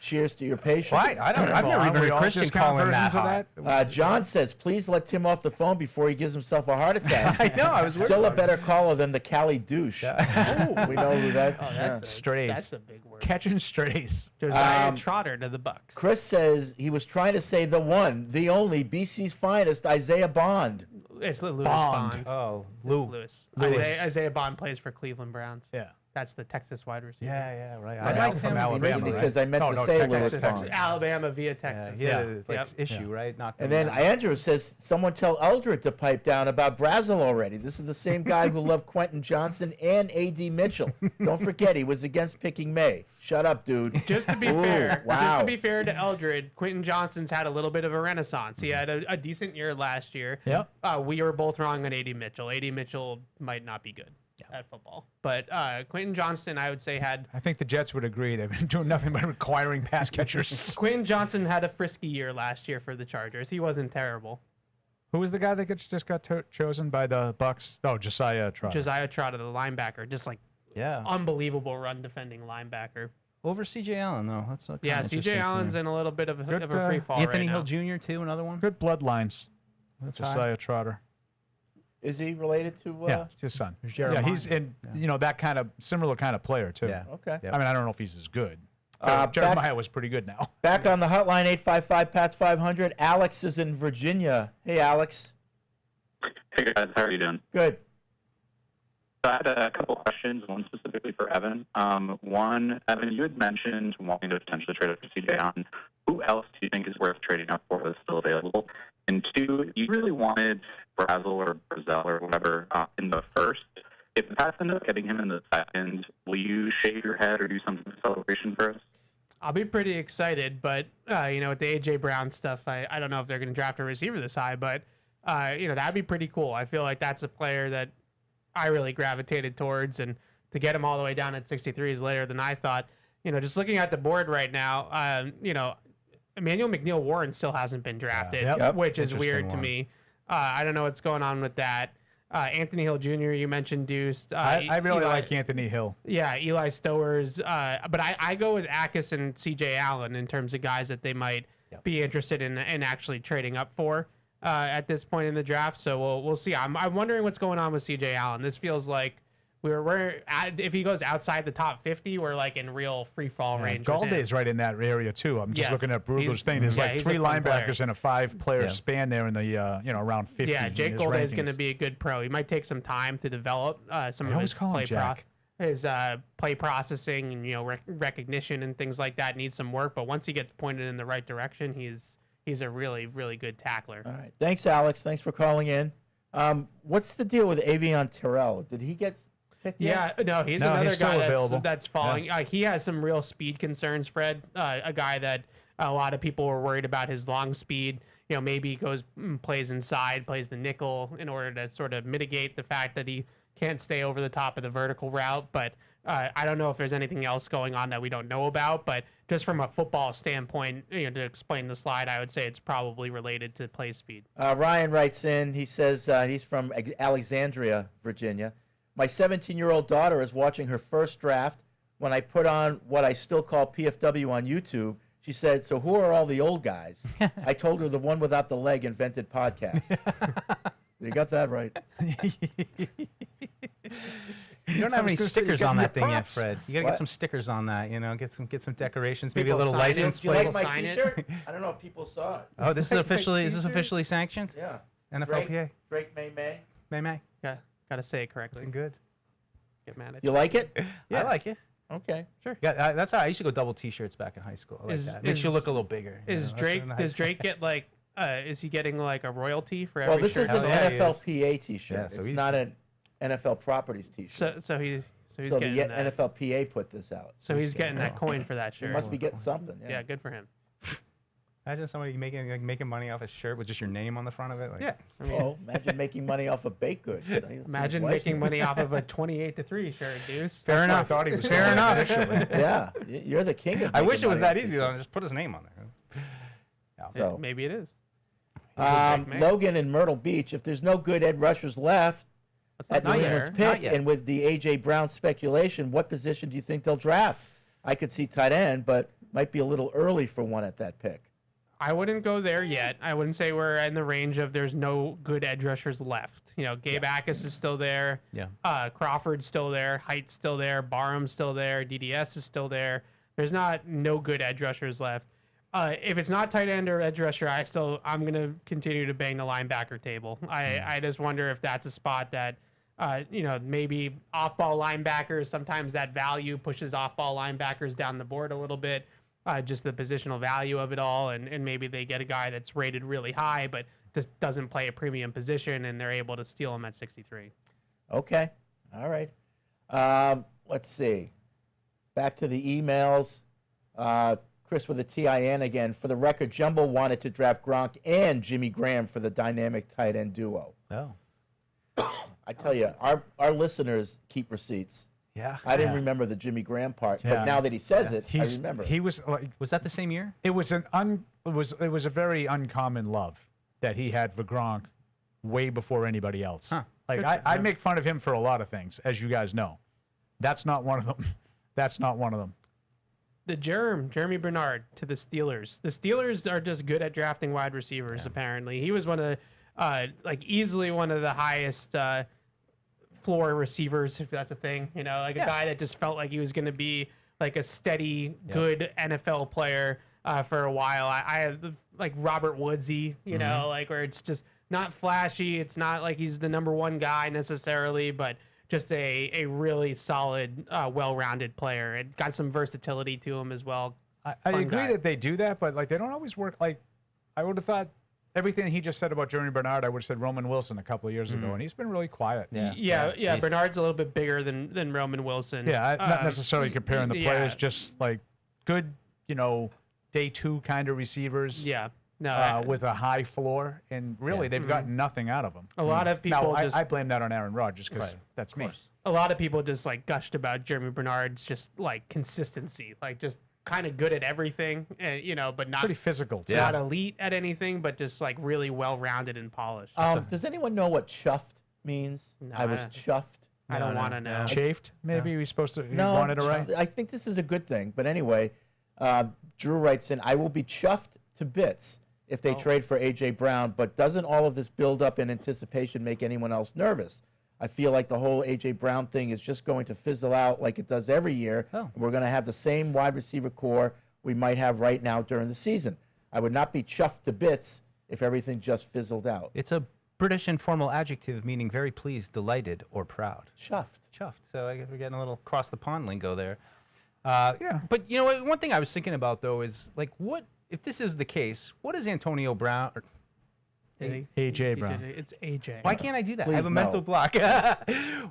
Cheers to your patience. I've never even heard Christian call him that hot. John says, please let Tim off the phone before he gives himself a heart attack. I know. I was Still a better caller than the Cali douche. Ooh, we know who that strays. That's a big word. Catching strays. Josiah Trotter to the Bucks. Chris says he was trying to say the one, the only, BC's finest, Isaiah Bond. It's Lewis Bond. Bond. Oh, Lewis. Isaiah Bond plays for Cleveland Browns. Yeah. That's the Texas wide receiver. Yeah, right. I like from him. Alabama. He right? says I meant to say Lewis Texas, Bond. Alabama via Texas. He had a issue, right? Knocked And him then down. Andrew says, someone tell Eldred to pipe down about Brazel already. This is the same guy who loved Quentin Johnson and A.D. Mitchell. Don't forget, he was against picking May. Shut up, dude. Just to be fair, to Eldred, Quentin Johnson's had a little bit of a renaissance. He had a decent year last year. Yep. We were both wrong on A.D. Mitchell. A.D. Mitchell might not be good at football, but Quentin Johnston, I would say, had. I think the Jets would agree. They've been doing nothing but acquiring pass catchers. Quentin Johnston had a frisky year last year for the Chargers. He wasn't terrible. Who was the guy that just got chosen by the Bucks? Oh, Josiah Trotter. Josiah Trotter, the linebacker, just like unbelievable run defending linebacker. Over C.J. Allen, though. That's Yeah, C.J. Allen's in a little bit of a free fall Anthony right Hill now. Jr. too, another one. Good bloodlines. That's Josiah Trotter. Is he related to? Yeah, it's his son. Jeremiah. Yeah, he's in that kind of similar kind of player too. Yeah. Okay. I mean, I don't know if he's as good. Back- Jeremiah was pretty good now. Back on the hotline, 855-PATS-500. Alex is in Virginia. Hey, Alex. Hey guys, how are you doing? Good. So I had a couple questions, one specifically for Evan. One, Evan, you had mentioned wanting to potentially trade up to CJ Allen. Who else do you think is worth trading up for that's still available? And two, you really wanted Brazel or Brazel or whatever in the first. If the Pats end up getting him in the second, will you shave your head or do something for celebration for us? I'll be pretty excited, but with the A.J. Brown stuff, I don't know if they're going to draft a receiver this high, but that'd be pretty cool. I feel like that's a player that I really gravitated towards, and to get him all the way down at 63 is later than I thought. Just looking at the board right now, Emmanuel McNeil-Warren still hasn't been drafted, which is weird to me. I don't know what's going on with that. Anthony Hill Jr., you mentioned Deuce. I really like Anthony Hill. Yeah, Eli Stowers. But I go with Atis and C.J. Allen in terms of guys that they might be interested in actually trading up for at this point in the draft. So we'll see. I'm wondering what's going on with C.J. Allen. This feels like if he goes outside the top 50, we're like in real free fall range. Galday's right in that area too. I'm just looking at Brugler's thing. There's like 3 linebackers and a 5-player span there in the around 50. Yeah, Jake Golday is going to be a good pro. He might take some time to develop some of his play processing and recognition and things like that needs some work. But once he gets pointed in the right direction, he's a really, really good tackler. All right. Thanks, Alex. Thanks for calling in. What's the deal with Avion Terrell? Did he get picked Yeah, yet? no, he's another guy that's falling. Yeah. He has some real speed concerns, Fred. A guy that a lot of people were worried about his long speed. Maybe he plays inside, plays the nickel in order to sort of mitigate the fact that he can't stay over the top of the vertical route. But I don't know if there's anything else going on that we don't know about. But just from a football standpoint, to explain the slide, I would say it's probably related to play speed. Ryan writes in. He says he's from Alexandria, Virginia. My 17-year-old daughter is watching her first draft. When I put on what I still call PFW on YouTube, she said, "So who are all the old guys?" I told her the one without the leg invented podcasts. You got that right. You don't have any stickers on that thing yet, Fred. You got to get some stickers on that. Get some decorations, maybe a little license plate. Do you like my T-shirt? I don't know if people saw it. Oh, this is officially sanctioned. Yeah. NFLPA. Drake May. Yeah, got to say it correctly. Good. Get mad at You like it? I like it. Okay. Sure. Yeah, that's how I used to go double T-shirts back in high school. I like that. Makes you look a little bigger. Does Drake get like? Is he getting like a royalty for every Well, this shirt? is an NFLPA T-shirt. Yeah, so it's he's- not an NFL Properties T-shirt. So he's the getting that. NFLPA put this out. So he's getting that coin for that shirt. He must be getting something. Yeah, good for him. Imagine somebody making money off a shirt with just your name on the front of it. Like, Yeah. I mean, Oh, imagine making money off of baked goods. imagine making money off of a 28-3 shirt, Deuce. Fair enough. I thought he was Fair enough. Yeah, you're the king of I wish it making was money that off easy these though. Just put his name on there. So- Maybe it is. Logan in Myrtle Beach. If there's no good edge rushers left at New England's pick, and with the A.J. Brown speculation, what position do you think they'll draft? I could see tight end, but might be a little early for one at that pick. I wouldn't go there yet. I wouldn't say we're in the range of there's no good edge rushers left. Gabe Atis is still there. Yeah. Crawford's still there. Height's still there. Barham's still there. DDS is still there. There's no good edge rushers left. If it's not tight end or edge rusher, I'm going to continue to bang the linebacker table. I just wonder if that's a spot that, maybe off-ball linebackers, sometimes that value pushes off-ball linebackers down the board a little bit, just the positional value of it all, and maybe they get a guy that's rated really high but just doesn't play a premium position, and they're able to steal him at 63. Okay. All right. Let's see. Back to the emails. Chris with a TIN again. For the record, Jumbo wanted to draft Gronk and Jimmy Graham for the dynamic tight end duo. Oh. I tell you, our listeners keep receipts. Yeah. I didn't remember the Jimmy Graham part, Yeah. but now that he says it, I He's- remember. He was like, Was that the same year? it was a very uncommon love that he had for Gronk way before anybody else. Huh. Like I make fun of him for a lot of things, as you guys know. That's not one of them. That's not one of them. The Jeremy Bernard to the Steelers. The Steelers are just good at drafting wide receivers, apparently. He was one of like easily one of the highest floor receivers, if that's a thing. You know, like a guy that just felt like he was going to be like a steady, good NFL player for a while. I have like Robert Woodsy, you know, like where it's just not flashy. It's not like he's the number one guy necessarily, but just a really solid, well-rounded player. It got some versatility to him as well. I Fun agree guy. that they do that, but like they don't always work. Like I would have thought everything he just said about Jeremy Bernard, I would have said Roman Wilson a couple of years ago, and he's been really quiet. Yeah. Bernard's a little bit bigger than Roman Wilson. Yeah, not necessarily comparing the players, just like good, you know, day two kind of receivers. Yeah. No, with a high floor, and really they've gotten nothing out of them. A lot of people Now, just I blame that on Aaron Rodgers because that's me. A lot of people just like gushed about Jeremy Bernard's just like consistency, like just kind of good at everything, you know, but not Pretty physical, too. not elite at anything, but just like really well-rounded and polished. Does anyone know what chuffed means? No, I was chuffed. I don't want to know. Chafed, maybe we supposed to. No, wanted to write. I think this is a good thing. But anyway, Drew writes in, I will be chuffed to bits if they trade for A.J. Brown, but doesn't all of this build-up in anticipation make anyone else nervous? I feel like the whole A.J. Brown thing is just going to fizzle out like it does every year. And we're going to have the same wide receiver core we might have right now during the season. I would not be chuffed to bits if everything just fizzled out. It's a British informal adjective meaning very pleased, delighted, or proud. Chuffed. Chuffed. So I guess we're getting a little cross the pond lingo there. But you know what? One thing I was thinking about though is like, what if this is the case? What is Antonio Brown? AJ Brown. It's AJ. Why can't I do that? I Please have a no. mental block.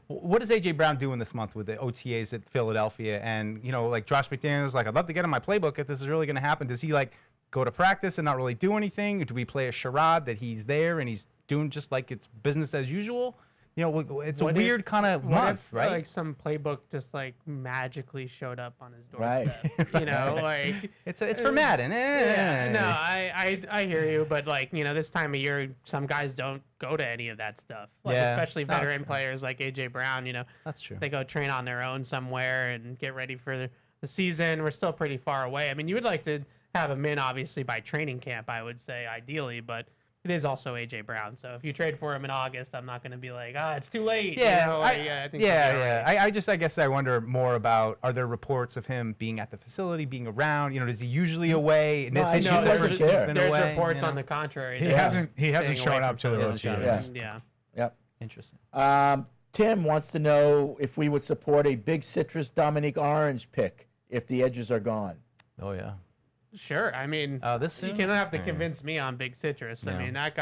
What is AJ Brown doing this month with the OTAs at Philadelphia? And you know, like Josh McDaniels, like I'd love to get in my playbook if this is really going to happen. Does he like go to practice and not really do anything? Or do we play a charade that he's there and he's doing just like it's business as usual? You know, it's a weird kind of month, right? Like some playbook just like magically showed up on his Right. doorstep. You know, like it's for Madden. Yeah, no, I hear you, but like you know, this time of year, some guys don't go to any of that stuff. Like, especially No, that's veteran fair. players like AJ Brown. You know, That's true. they go train on their own somewhere and get ready for the season. We're still pretty far away. I mean, you would like to have him in obviously by training camp, I would say ideally, but it is also AJ Brown. So if you trade for him in August, I'm not going to be like, it's too late. Yeah, you know, like, I think he'll be all right. I guess I wonder more about, are there reports of him being at the facility, being around? You know, is he usually away? No, I This know, year's there's- first there's he's been There's away, reports you know? on the contrary. He that hasn't he's shown staying away up to the from OTAs. Philadelphia. Yeah. Yep. Interesting. Tim wants to know if we would support a big citrus Dominique Orange pick if the edges are gone. Oh yeah. Sure. I mean, this you soon? cannot have to Yeah. convince me on Big Citrus. I No. mean, that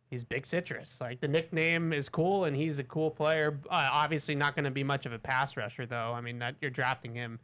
he's Big Citrus. Like the nickname is cool, and he's a cool player. Obviously, not going to be much of a pass rusher, though. I mean, that you're drafting him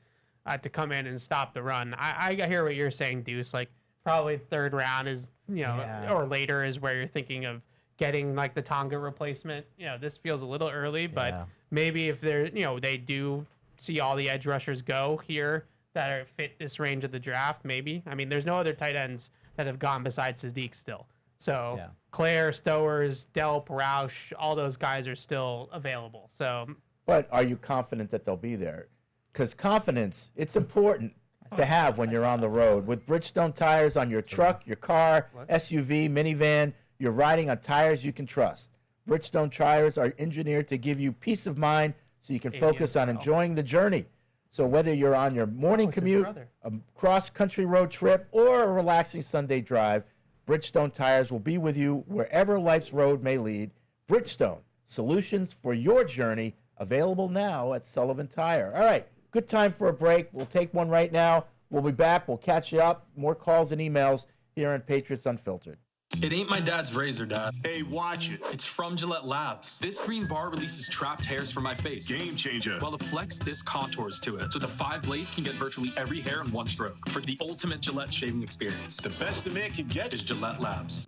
to come in and stop the run. I hear what you're saying, Deuce. Like probably third round is or later is where you're thinking of getting like the Tonga replacement. You know, this feels a little early, but maybe if they're they do see all the edge rushers go here that are fit this range of the draft, maybe. I mean, there's no other tight ends that have gone besides Sadiq still. So Claire, Stowers, Delp, Roush, all those guys are still available. So, But are you confident that they'll be there? Because confidence, it's important to have when you're on the road. With Bridgestone tires on your truck, your car, SUV, minivan, you're riding on tires you can trust. Bridgestone tires are engineered to give you peace of mind so you can focus on enjoying the journey. So whether you're on your morning commute, a cross-country road trip, or a relaxing Sunday drive, Bridgestone tires will be with you wherever life's road may lead. Bridgestone, solutions for your journey, available now at Sullivan Tire. All right, good time for a break. We'll take one right now. We'll be back. We'll catch you up. More calls and emails here on Patriots Unfiltered. It ain't my dad's razor, Dad. Hey, watch it. It's from Gillette Labs. This green bar releases trapped hairs from my face. Game changer. While the Flex, this contours to it. So the 5 blades can get virtually every hair in one stroke. For the ultimate Gillette shaving experience. The best a man can get is Gillette Labs.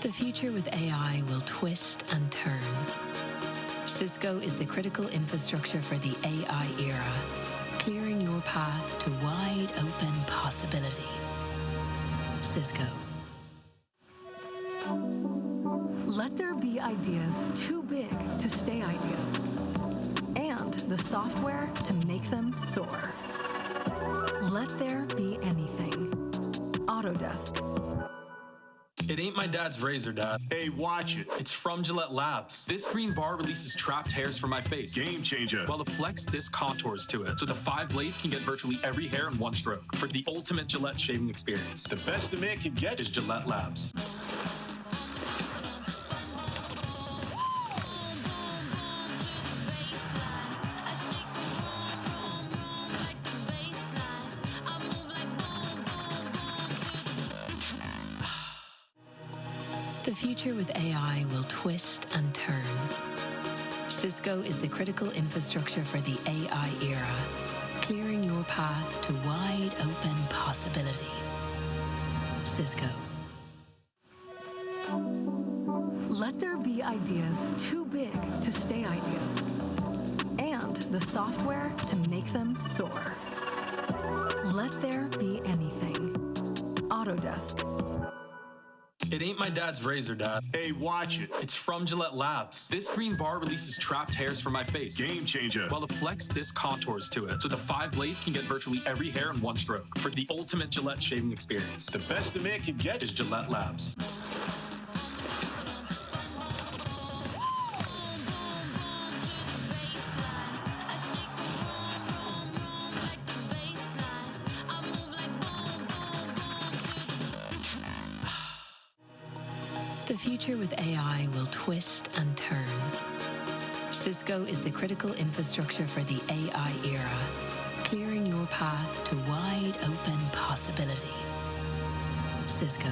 The future with AI will twist and turn. Cisco is the critical infrastructure for the AI era, clearing your path to wide open possibility. Cisco. Let there be ideas too big to stay ideas, and the software to make them soar. Let there be anything. Autodesk. It ain't my dad's razor, Dad. Hey, watch it. It's from Gillette Labs. This green bar releases trapped hairs from my face. Game changer. While the Flex, this contours to it. So the 5 blades can get virtually every hair in one stroke. For the ultimate Gillette shaving experience. The best a man can get is Gillette Labs. The future with AI will twist and turn. Cisco is the critical infrastructure for the AI era, clearing your path to wide open possibility. Cisco. Let there be ideas too big to stay ideas, and the software to make them soar. Let there be anything. Autodesk. It ain't my dad's razor, Dad. Hey, watch it. It's from Gillette Labs. This green bar releases trapped hairs from my face. Game changer. While the Flex, this contours to it. So the 5 blades can get virtually every hair in one stroke. For the ultimate Gillette shaving experience. The best a man can get is Gillette Labs. The future with AI will twist and turn. Cisco is the critical infrastructure for the AI era, clearing your path to wide open possibility. Cisco.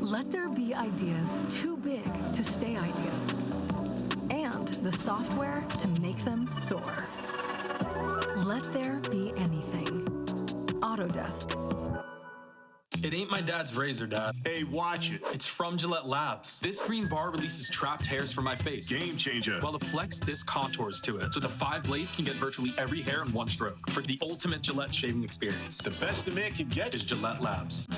Let there be ideas too big to stay ideas, and the software to make them soar. Let there be anything. Autodesk. It ain't my dad's razor, Dad. Hey, watch it. It's from Gillette Labs. This green bar releases trapped hairs from my face. Game changer. While the Flex, this contours to it. So the 5 blades can get virtually every hair in one stroke. For the ultimate Gillette shaving experience. The best a man can get is Gillette Labs.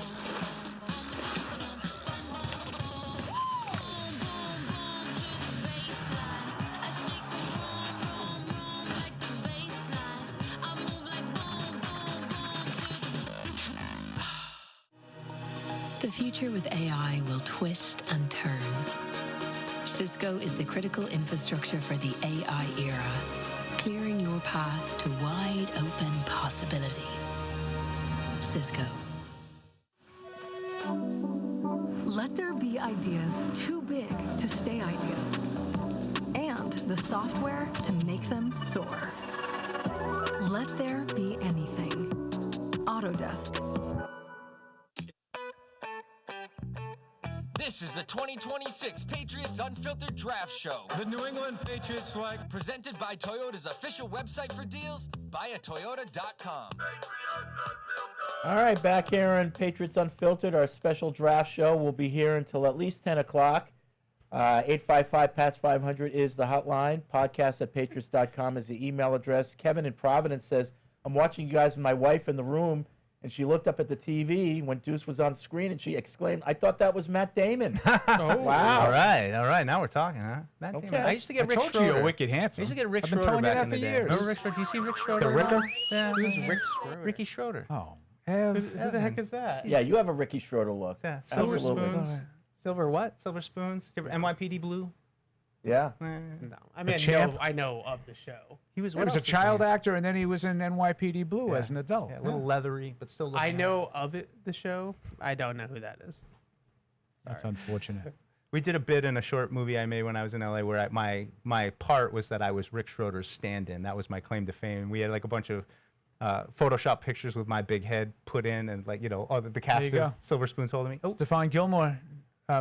The future with AI will twist and turn. Cisco is the critical infrastructure for the AI era, clearing your path to wide open possibility. Cisco. Let there be ideas too big to stay ideas, and the software to make them soar. Let there be anything. Autodesk. This is the 2026 Patriots Unfiltered Draft Show. The New England Patriots select. Presented by Toyota's official website for deals, buyatoyota.com. All right, back here on Patriots Unfiltered, our special draft show. We'll be here until at least 10 o'clock. 855-PATS-500 is the hotline. Podcast@patriots.com is the email address. Kevin in Providence says, I'm watching you guys with my wife in the room, and she looked up at the TV when Deuce was on screen, and she exclaimed, I thought that was Matt Damon. Oh, wow. All right. Now we're talking, huh? Matt Damon. I used to get Rick told Schroeder. you you're wicked handsome. I used to get Rick I've been Schroeder telling you back that in for the day. years. Remember Rick Schroeder? Do you see Rick Schroeder? The Ricker? Yeah. Who's Rick Schroeder? Ricky Schroeder. Oh. Who the heck is that? Yeah, you have a Ricky Schroeder look. Yeah. Silver Absolutely. spoons. Silver what? Silver spoons. NYPD Blue. Yeah. No, I mean, I know of the show. He was. He was a child actor, and then he was in NYPD Blue as an adult. Yeah, a little leathery, but still. I know of it, the show. I don't know who that is. That's unfortunate. We did a bit in a short movie I made when I was in LA where my part was that I was Rick Schroeder's stand-in. That was my claim to fame. We had like a bunch of Photoshop pictures with my big head put in, and all the cast of Silver Spoons holding me. Oh, Stephon Gilmore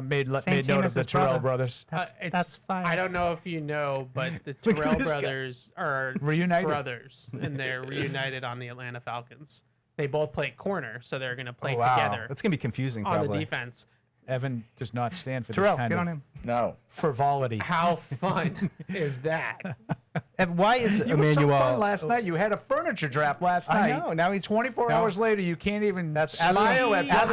made note team of as the his Terrell brother. brothers. That's fine. I don't know if you know, but the Look at Terrell this guy. brothers are Reunited. brothers, and they're reunited on the Atlanta Falcons. They both play corner, so they're going to play wow. together. That's gonna be confusing. on Probably. the defense. Evan does not stand for Terrell, this kind get of on him. No. frivolity. How fun is that? And why is You were so Emmanuel fun last night. You had a furniture draft last night. I know. Now he's 24 hours later. You can't even That's smile at ask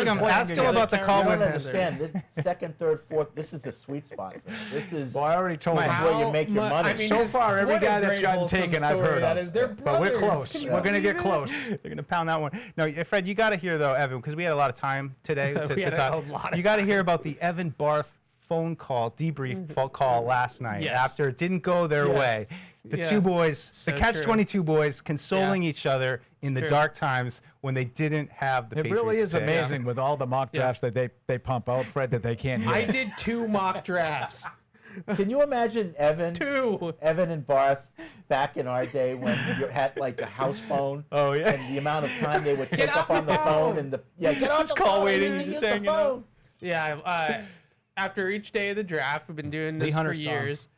him about the call You when don't understand. This second, third, fourth. This is the sweet spot. This is. Well, I already told this you is where you make your money. so far, every guy that's gotten taken, I've heard that of. is. They're But we're brothers. close. We're gonna get close. They're gonna pound that one. No, Fred, you got to hear though, Evan, because we had a lot of time today We to had talk. a lot of You got to hear about the Evan Barth phone call, debrief phone call last night Yes. after it didn't go their Yes. way. The Yeah. two boys, So the Catch-22 boys, consoling Yeah. each other in the true. dark times when they didn't have the It Patriots really is pick. amazing with all the mock Yeah. drafts that they pump out, Fred, that they can't hear. I did 2 mock drafts. Can you imagine Evan and Barth back in our day when you had like the house phone? Oh yeah. And the amount of time they would take up on the phone and get on Just the call phone. waiting, and just use the hanging out. phone. Yeah. After each day of the draft, we've been doing this for Hunter's years.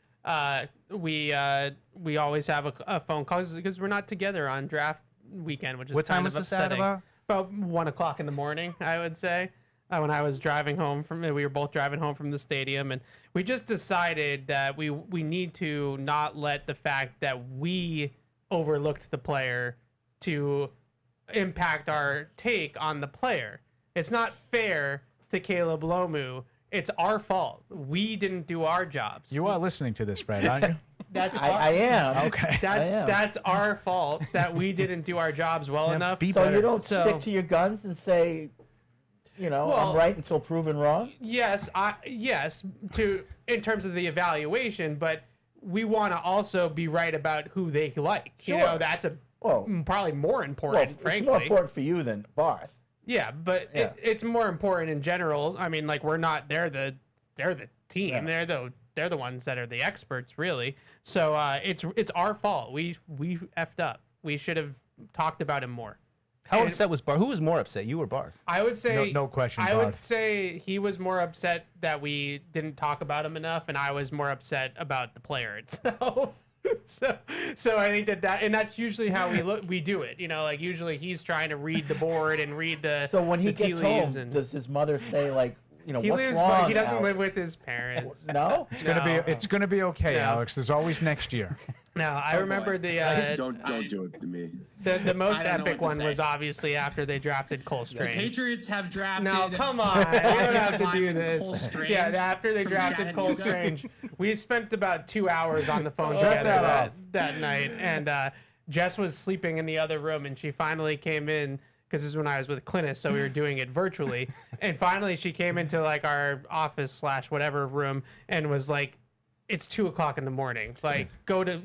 We always have a phone call because we're not together on draft weekend, which is What time kind was of this at upsetting. about? About 1 o'clock in the morning, I would say. When I was driving home we were both driving home from the stadium, and we just decided that we need to not let the fact that we overlooked the player to impact our take on the player. It's not fair to Caleb Lomu. It's our fault. We didn't do our jobs. You are listening to this, Fred, aren't you? That's I am. Okay. That's our fault that we didn't do our jobs well enough. So you don't stick to your guns and say, Well, I'm right until proven wrong? Yes, in terms of the evaluation, but we want to also be right about who they like. You know, Sure. that's Well, probably more important, it's frankly. more important for you than Barth. Yeah, but Yeah. it's more important in general. I mean, like, we're not. They're the team. Yeah. They're the ones that are the experts, really. So it's our fault. We effed up. We should have talked about him more. How And upset was Barth? Who was more upset, you or Barth? I would say No question, I would Barth. say he was more upset that we didn't talk about him enough, and I was more upset about the player itself. So I think that and that's usually how we do it. You know, like usually he's trying to read the board and read the. So when he the tea gets leaves home, and does his mother say, like, he what's lives, wrong, but he doesn't Alex? live with his parents. No? It's gonna be okay, No. Alex. There's always next year. No, I remember Don't do it to me. the most I don't know epic what to one was say. obviously after they drafted Cole The Strange. Patriots have drafted. No, come on. We don't have to do Cole this. Strange Yeah, after they from drafted Cole Chattanooga. Strange, we spent about 2 hours on the phone Shut together that that night. And Jess was sleeping in the other room, and she finally came in because this is when I was with Clintus, so we were doing it virtually. And finally, she came into like our office / whatever room and was like, "It's 2 o'clock in the morning. Like, go to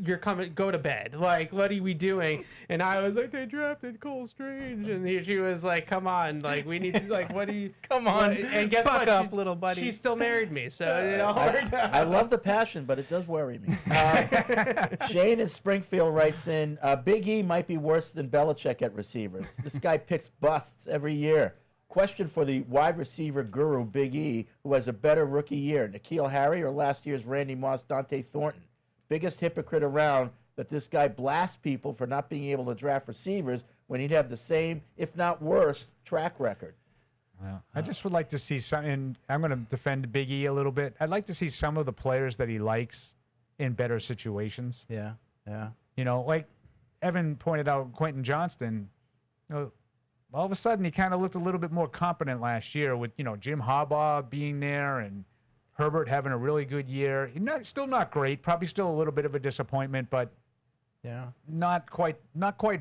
bed. Like, what are we doing?" And I was like, "They drafted Cole Strange," and she was like, "Come on, like, we need to, like, what do you? Come on, what?" And guess buck what? up, little buddy. She still married me, so it all worked out. I love the passion, but it does worry me. Shane in Springfield writes in, Big E might be worse than Belichick at receivers. This guy picks busts every year. Question for the wide receiver guru, Big E, who has a better rookie year, N'Keal Harry or last year's Randy Moss, Dante Thornton? Biggest hypocrite around that this guy blasts people for not being able to draft receivers when he'd have the same, if not worse, track record. Well, I just would like to see some, and I'm going to defend Big E a little bit. I'd like to see some of the players that he likes in better situations. Yeah. You know, like Evan pointed out, Quentin Johnston, all of a sudden he kind of looked a little bit more competent last year with, Jim Harbaugh being there and Herbert having a really good year. Still not great, probably still a little bit of a disappointment, but Yeah. not quite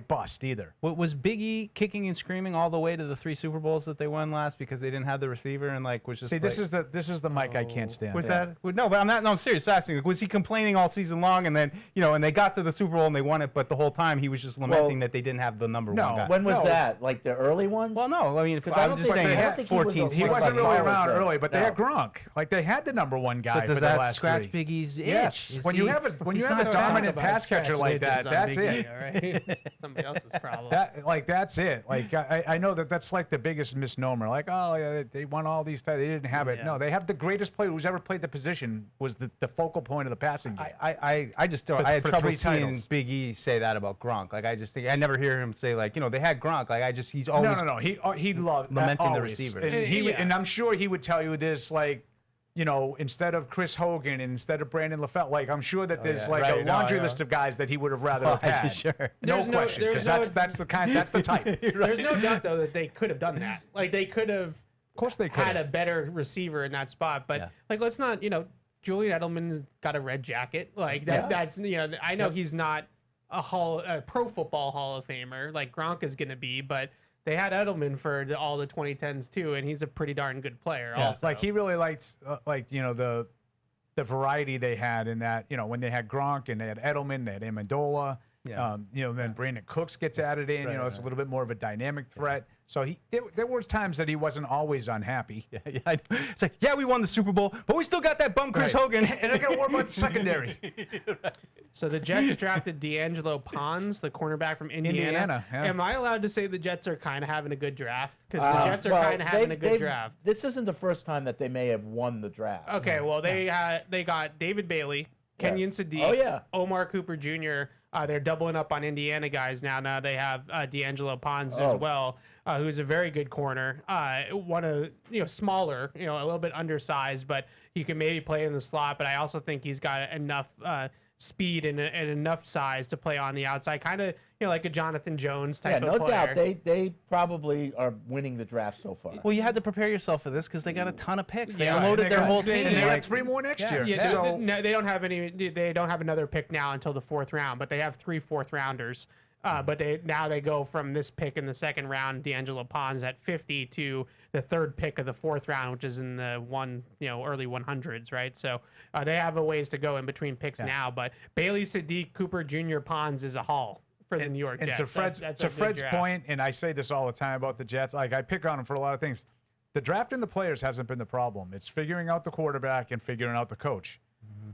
bust either. What was Big E kicking and screaming all the way to the 3 Super Bowls that they won last because they didn't have the receiver and was just See, this is the mic I can't stand. Was that no? But I'm not. No, I'm serious. Asking. Was he complaining all season long, and then and they got to the Super Bowl and they won it, but the whole time he was just lamenting that they didn't have the number one guy. When was that? Like the early ones? Well, no. I mean, I I'm don't just think- saying, I don't think he was 14. a- He wasn't really around early, but they No. had Gronk. Like they had the number one guy But for does the that last scratch 3. Big E's itch? Yes. Is When you he- have a he's dominant not pass catcher like that, that's it. All right? Somebody else's problem. That's it. Like I know that's like the biggest misnomer. Like, oh yeah, they won all these titles. They didn't have it. Yeah. No, they have the greatest player who's ever played the position was the focal point of the passing game. I just don't. For- I had for trouble 3 seeing titles. Big E say that about Gronk. Like I just think I never hear him say they had Gronk. Like he's always No. He loved lamenting the always. receivers. And Yeah. and I'm sure he would tell you this. Like instead of Chris Hogan and instead of Brandon LaFell, like I'm sure that there's like a Right, laundry list of guys that he would have rather have had. Sure. No question, because that's the type. There's no doubt though that they could have done that. Like they could have, of course, they could had a better receiver in that spot. But like, let's not, Julian Edelman's got a red jacket. Like that. That's I know he's not a pro football Hall of Famer like Gronk is going to be, but they had Edelman for all the 2010s too, and he's a pretty darn good player. Also, like he really likes the variety they had in that when they had Gronk and they had Edelman, they had Amendola. Then Brandon Cooks gets added in. It's a little bit more of a dynamic threat. So there were times that he wasn't always unhappy. It's like, we won the Super Bowl, but we still got that bum Chris Hogan. And they're going to worry about the secondary. So the Jets drafted D'Angelo Pons, the cornerback from Indiana. Am I allowed to say the Jets are kind of having a good draft? Because the Jets are kind of having a good draft. This isn't the first time that they may have won the draft. Okay, well, they got David Bailey, Kenyon Sadiq, Omar Cooper Jr., they're doubling up on Indiana guys now. Now they have D'Angelo Pons as well, who's a very good corner. One of smaller, a little bit undersized, but he can maybe play in the slot. But I also think he's got enough speed and enough size to play on the outside, kind of like a Jonathan Jones type of player. Yeah, no doubt. They probably are winning the draft so far. Well, you had to prepare yourself for this because they got a ton of picks. They unloaded their whole team. And they got 3 more next year. Yeah, So no, they don't have any. They don't have another pick now until the 4th round, but they have 3 4th-rounders. But they go from this pick in the 2nd round, D'Angelo Pons at 50 to the 3rd pick of the 4th round, which is in the early 100s, right? So they have a ways to go in between picks now. But Bailey, Sadiq, Cooper Jr., Pons is a haul for the New York Jets. And to Fred's point, and I say this all the time about the Jets, like I pick on them for a lot of things. The drafting the players hasn't been the problem. It's figuring out the quarterback and figuring out the coach.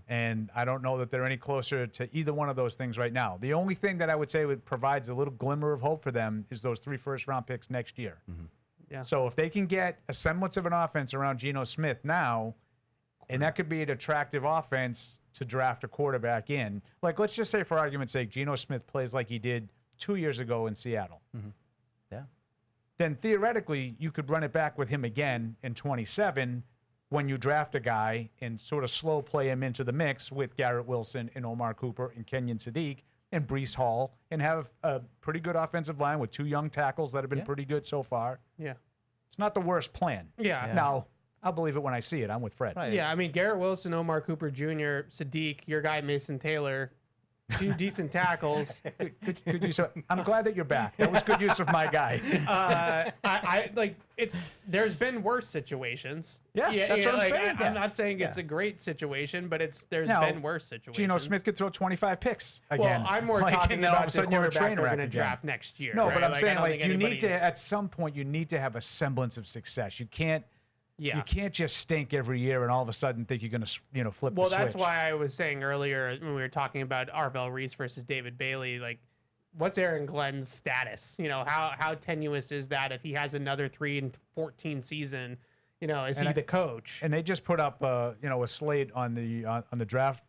And I don't know that they're any closer to either one of those things right now. The only thing that I would say provides a little glimmer of hope for them is those 3 first-round picks next year. Yeah. So if they can get a semblance of an offense around Geno Smith now, and that could be an attractive offense to draft a quarterback in. Like, let's just say, for argument's sake, Geno Smith plays like he did 2 years ago in Seattle. Yeah. Then theoretically, you could run it back with him again in 27 when you draft a guy and sort of slow play him into the mix with Garrett Wilson and Omar Cooper and Kenyon Sadiq and Breece Hall and have a pretty good offensive line with 2 young tackles that have been pretty good so far. Yeah. It's not the worst plan. Yeah. Now, I'll believe it when I see it. I'm with Fred. Yeah, I mean, Garrett Wilson, Omar Cooper Jr., Sadiq, your guy Mason Taylor, 2 decent tackles. Good use of, I'm glad that you're back. That was good use of my guy. I like there's been worse situations. Yeah, that's what I'm saying. I'm not saying it's a great situation, but there's Now, been worse situations. Geno Smith could throw 25 picks again. Well, I'm more Like, talking and then all of about a the sudden you're a quarterback train we're wreck going to again. draft next year. No, right? but I'm I saying don't like think you need to anybody's- at some point you need to have a semblance of success. You can't. Yeah. You can't just stink every year and all of a sudden think you're going to flip Well, the switch. that's why I was saying earlier when we were talking about Arvell Reese versus David Bailey, like, what's Aaron Glenn's status? How tenuous is that if he has another 3-14 season? Is he the coach? And they just put up a slate on the draft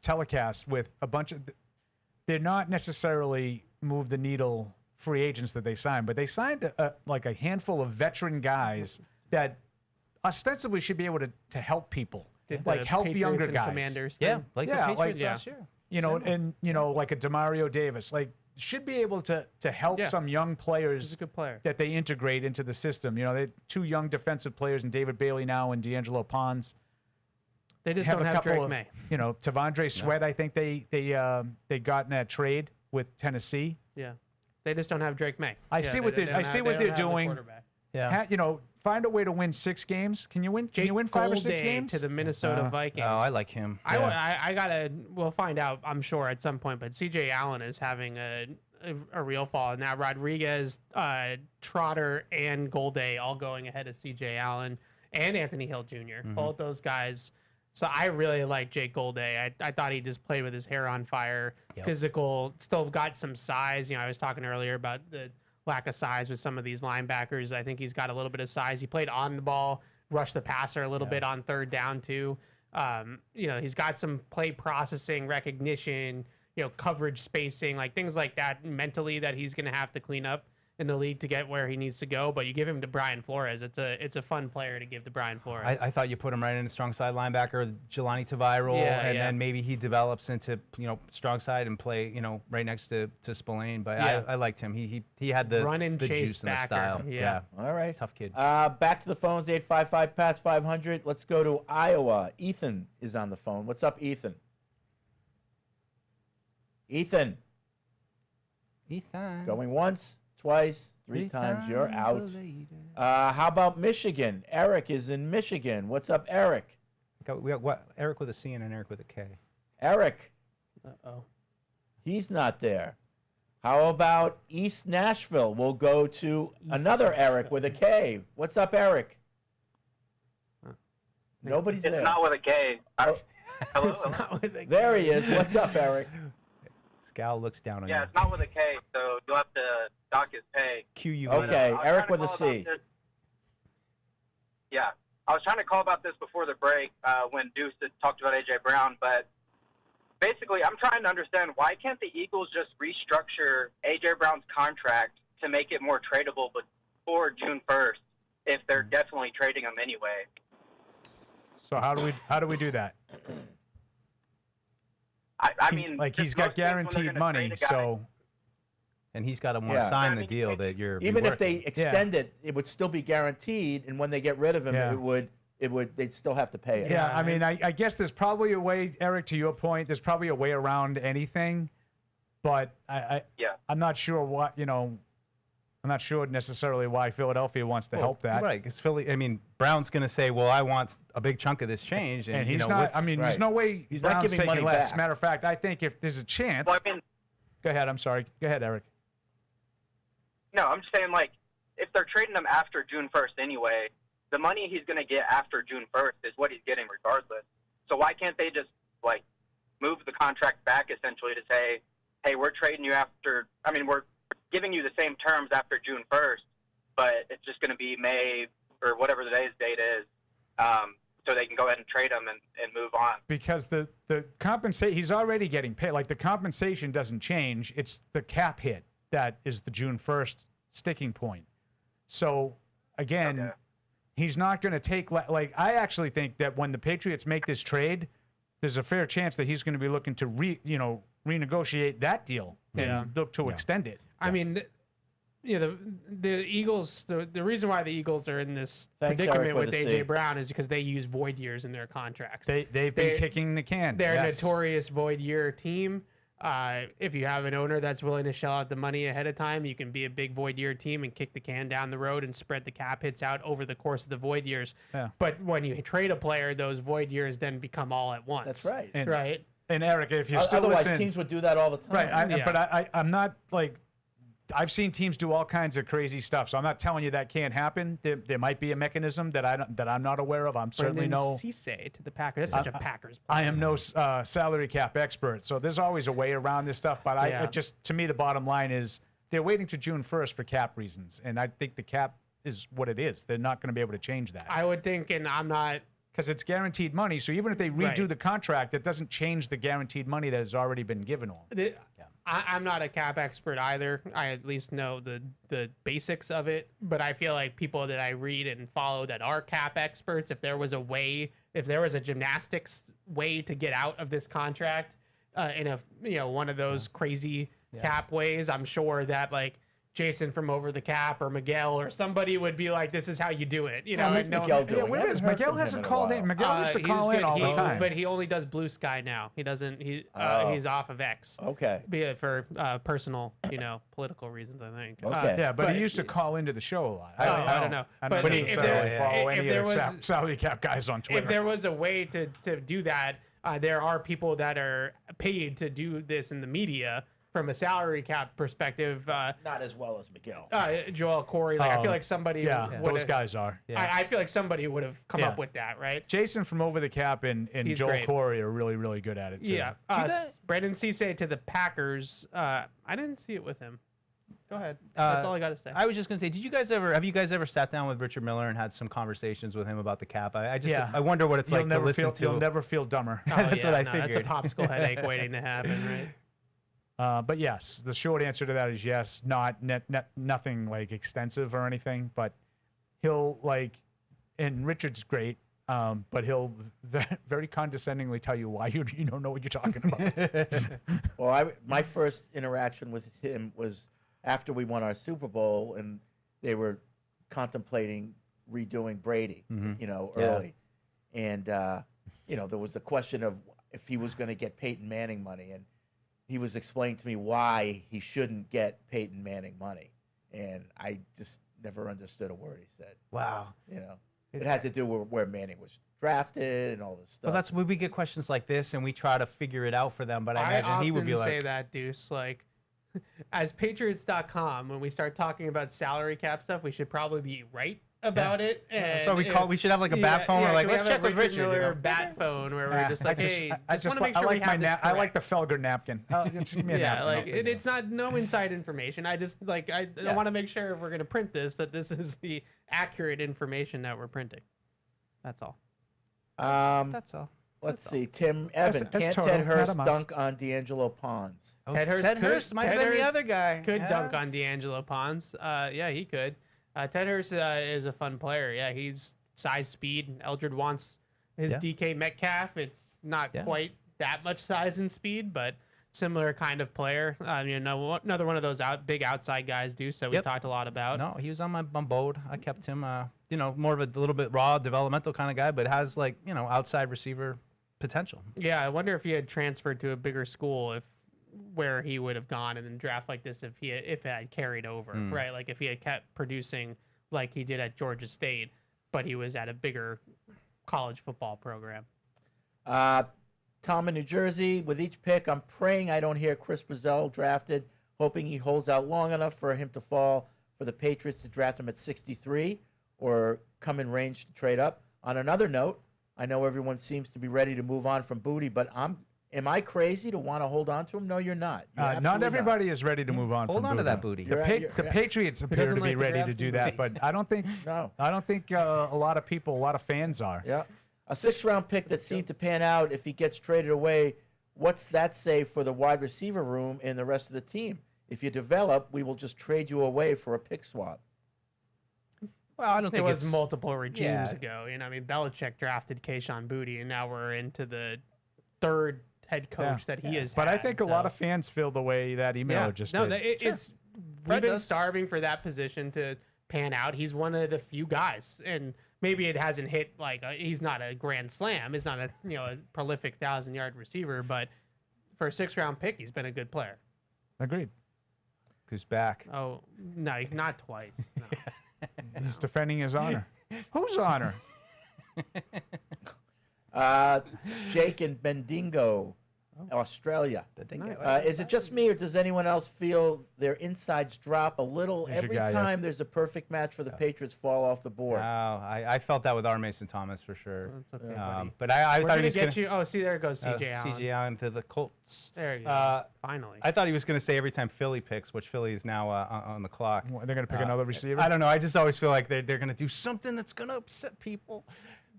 telecast with a bunch of. They're not necessarily move the needle free agents that they signed, but they signed like a handful of veteran guys that ostensibly should be able to help people, like help Patriots younger and guys. Commanders Yeah, thing? like the Patriots last year. Like a Demario Davis, like should be able to help some young players. He's a good player that they integrate into the system. They have 2 young defensive players in David Bailey now and D'Angelo Pons. They just don't have Drake May. Tavondre Sweat. I think they got in that trade with Tennessee. Yeah, they just don't have Drake May. I see what they're doing. Yeah. Find a way to win 6 games. Can you win? Can you win 5 or 6 games to the Minnesota Vikings? Oh, I like him. I gotta. We'll find out. I'm sure at some point. But C.J. Allen is having a real fall now. Rodriguez, Trotter, and Golday all going ahead of C.J. Allen and Anthony Hill Jr. Mm-hmm. Both those guys. So I really like Jake Golday. I thought he just played with his hair on fire. Yep. Physical, still got some size. I was talking earlier about the lack of size with some of these linebackers. I think he's got a little bit of size. He played on the ball, rushed the passer a little bit on 3rd down too. He's got some play processing, recognition, coverage spacing, like things like that mentally that he's going to have to clean up. in the league to get where he needs to go. But you give him to Brian Flores. It's a fun player to give to Brian Flores. I thought you put him right in the strong side linebacker, Jelani Tavai role, and then maybe he develops into strong side and play right next to Spillane. But I liked him. He had the run and the chase juice and the backer. style. Yeah. All right. Tough kid. Back to the phones, 855-PATS-500. Let's go to Iowa. Ethan is on the phone. What's up, Ethan? Ethan. Going once, twice, three times. You're out. How about Michigan? Eric is in Michigan. What's up, Eric? We got what? Eric with a C and an Eric with a K. Eric. Uh-oh. He's not there. How about East Nashville? We'll go to another Eric with a K. What's up, Eric? Nobody's there. It's not with a K. Hello? It's not with a K. There he is. What's up, Eric? Scal looks down on you. Yeah, it's not with a K, so you'll have to dock his pay. QU. Okay, I was Eric trying with to a call C. about this- Yeah, I was trying to call about this before the break when Deuce had talked about A.J. Brown, but basically I'm trying to understand why can't the Eagles just restructure A.J. Brown's contract to make it more tradable before June 1st if they're definitely trading him anyway? So how do we do that? I mean, like just he's got most teams, when they're guaranteed gonna money, trade a guy- so And he's got to want to sign the deal that you're. Even if they extend it, it would still be guaranteed. And when they get rid of him, they'd still have to pay it. Yeah, I mean, I guess there's probably a way, Eric, to your point, there's probably a way around anything, but I'm not sure I'm not sure necessarily why Philadelphia wants to help that. Right, because Brown's going to say, well, I want a big chunk of this change. And, he's not, there's no way He's not Brown's giving taking money less. back. Matter of fact, I think if there's a chance. Well, I mean, go ahead, I'm sorry. Go ahead, Eric. No, I'm just saying, like, if they're trading him after June 1st anyway, the money he's going to get after June 1st is what he's getting regardless. So why can't they just, like, move the contract back essentially to say, hey, we're trading you we're giving you the same terms after June 1st, but it's just going to be May or whatever today's date is, so they can go ahead and trade him and move on. Because the compensation, he's already getting paid. Like, the compensation doesn't change. It's the cap hit that is the June 1st sticking point. So, again, he's not going to take, like, I actually think that when the Patriots make this trade, there's a fair chance that he's going to be looking to renegotiate that deal and look to extend it. I mean, the Eagles. The reason why the Eagles are in this predicament with A.J. Brown is because they use void years in their contracts. They've been kicking the can. They're a notorious void year team. If you have an owner that's willing to shell out the money ahead of time, you can be a big void year team and kick the can down the road and spread the cap hits out over the course of the void years. Yeah. But when you trade a player, those void years then become all at once. That's right. Right. And Eric, if you're still Otherwise, listening, teams would do that all the time. right? But I'm not like. I've seen teams do all kinds of crazy stuff, so I'm not telling you that can't happen. There might be a mechanism that I'm not aware of. I'm certainly no Cisse to the Packers. That's such a Packers player. I am no salary cap expert, so there's always a way around this stuff. But I just, to me, the bottom line is they're waiting to June 1st for cap reasons, and I think the cap is what it is. They're not going to be able to change that. I would think, and I'm not. Because it's guaranteed money, so even if they redo the contract, it doesn't change the guaranteed money that has already been given them. I'm not a cap expert either. I at least know the basics of it, but I feel like people that I read and follow that are cap experts, if there was a gymnastics way to get out of this contract in one of those crazy cap ways, I'm sure that like Jason from Over the Cap or Miguel or somebody would be like, this is how you do it. How's Miguel doing? Yeah, where is Miguel? Hasn't called in. Miguel used to call in all the time. But he only does Blue Sky now. He doesn't. He's off of X. Okay. For personal, political reasons, I think. Yeah, but he used to call into the show a lot. I don't know. I don't necessarily follow any of the salary cap guys on Twitter. If there was a way to do that, there are people that are paid to do this in the media. From a salary cap perspective, not as well as Miguel. Joel Corey, I feel like somebody. Those guys are. I feel like somebody would have come up with that, right? Jason from Over the Cap and Joel great. Corey are really, really good at it too. Yeah. Brandon Cisse to the Packers. I didn't see it with him. Go ahead. That's all I got to say. I was just gonna say, have you guys ever sat down with Richard Miller and had some conversations with him about the cap? I wonder what it's like to listen to. You'll never feel dumber. That's what I figured. That's a popsicle headache waiting to happen, right? But yes, the short answer to that is yes. Nothing like extensive or anything, but he'll and Richard's great. But he'll very condescendingly tell you why you don't know what you're talking about. Well, my first interaction with him was after we won our Super Bowl, and they were contemplating redoing Brady, early. And, there was a question of if he was going to get Peyton Manning money, and he was explaining to me why he shouldn't get Peyton Manning money. And I just never understood a word he said. Wow. It had to do with where Manning was drafted and all this stuff. Well, that's when we get questions like this, and we try to figure it out for them. But I imagine he would be like, say that, Deuce, as Patriots.com, when we start talking about salary cap stuff, we should probably be right about it. And that's why we should have a bat phone. We're like, let's check with Richard. Miller bat phone where we're just like, hey, I just want to make sure we have this I like the Felger napkin. Just give me a napkin. It's not no inside information. I just I want to make sure if we're going to print this that this is the accurate information that we're printing. That's all. That's all. Let's see. Tim Evan, can't Ted Hurst dunk on D'Angelo Pons? Ted Hurst might have been the other guy. Could dunk on D'Angelo Pons. Yeah, he could. Ted Hurst is a fun player. Yeah, he's size, speed. Eldred wants his DK Metcalf. It's not quite that much size and speed, but similar kind of player. Another one of those big outside guys do. So we talked a lot about. No, he was on my boat. I kept him. More of a little bit raw, developmental kind of guy, but has outside receiver potential. Yeah, I wonder if he had transferred to a bigger school, where he would have gone in a draft like this if it had carried over, right? Like if he had kept producing like he did at Georgia State, but he was at a bigger college football program. Tom in New Jersey, with each pick, I'm praying I don't hear Chris Brazell drafted, hoping he holds out long enough for him to fall for the Patriots to draft him at 63 or come in range to trade up. On another note, I know everyone seems to be ready to move on from Booty, but am I crazy to want to hold on to him? No, you're not. Not everybody is ready to move on. Hold on to that Booty. The Patriots appear to be ready to do that, but I don't think a lot of fans are. Yeah, a 6th-round pick that seemed to pan out. If he gets traded away, what's that say for the wide receiver room and the rest of the team? If you develop, we will just trade you away for a pick swap. Well, I don't think it was multiple regimes ago. Belichick drafted Kayshon Boutte, and now we're into the third head coach that he is. But I think a lot of fans feel the way that email just did. It's we've been starving for that position to pan out. He's one of the few guys, and maybe it hasn't hit he's not a grand slam. It's not a prolific 1,000-yard receiver, but for a 6th-round pick, he's been a good player. Agreed. Who's back? Oh no, not twice. No. He's defending his honor. Whose honor? Jake in Bendigo, Australia. Is it just me, or does anyone else feel their insides drop a little every time there's a perfect match for the Patriots fall off the board? I felt that with R. Mason Thomas for sure. That's okay, but I thought he was going to get you. Oh, see, there goes CJ Allen. CJ Allen to the Colts. There you go. Finally. I thought he was going to say every time Philly picks, which Philly is now on the clock. They're going to pick another receiver? I don't know. I just always feel like they're going to do something that's going to upset people.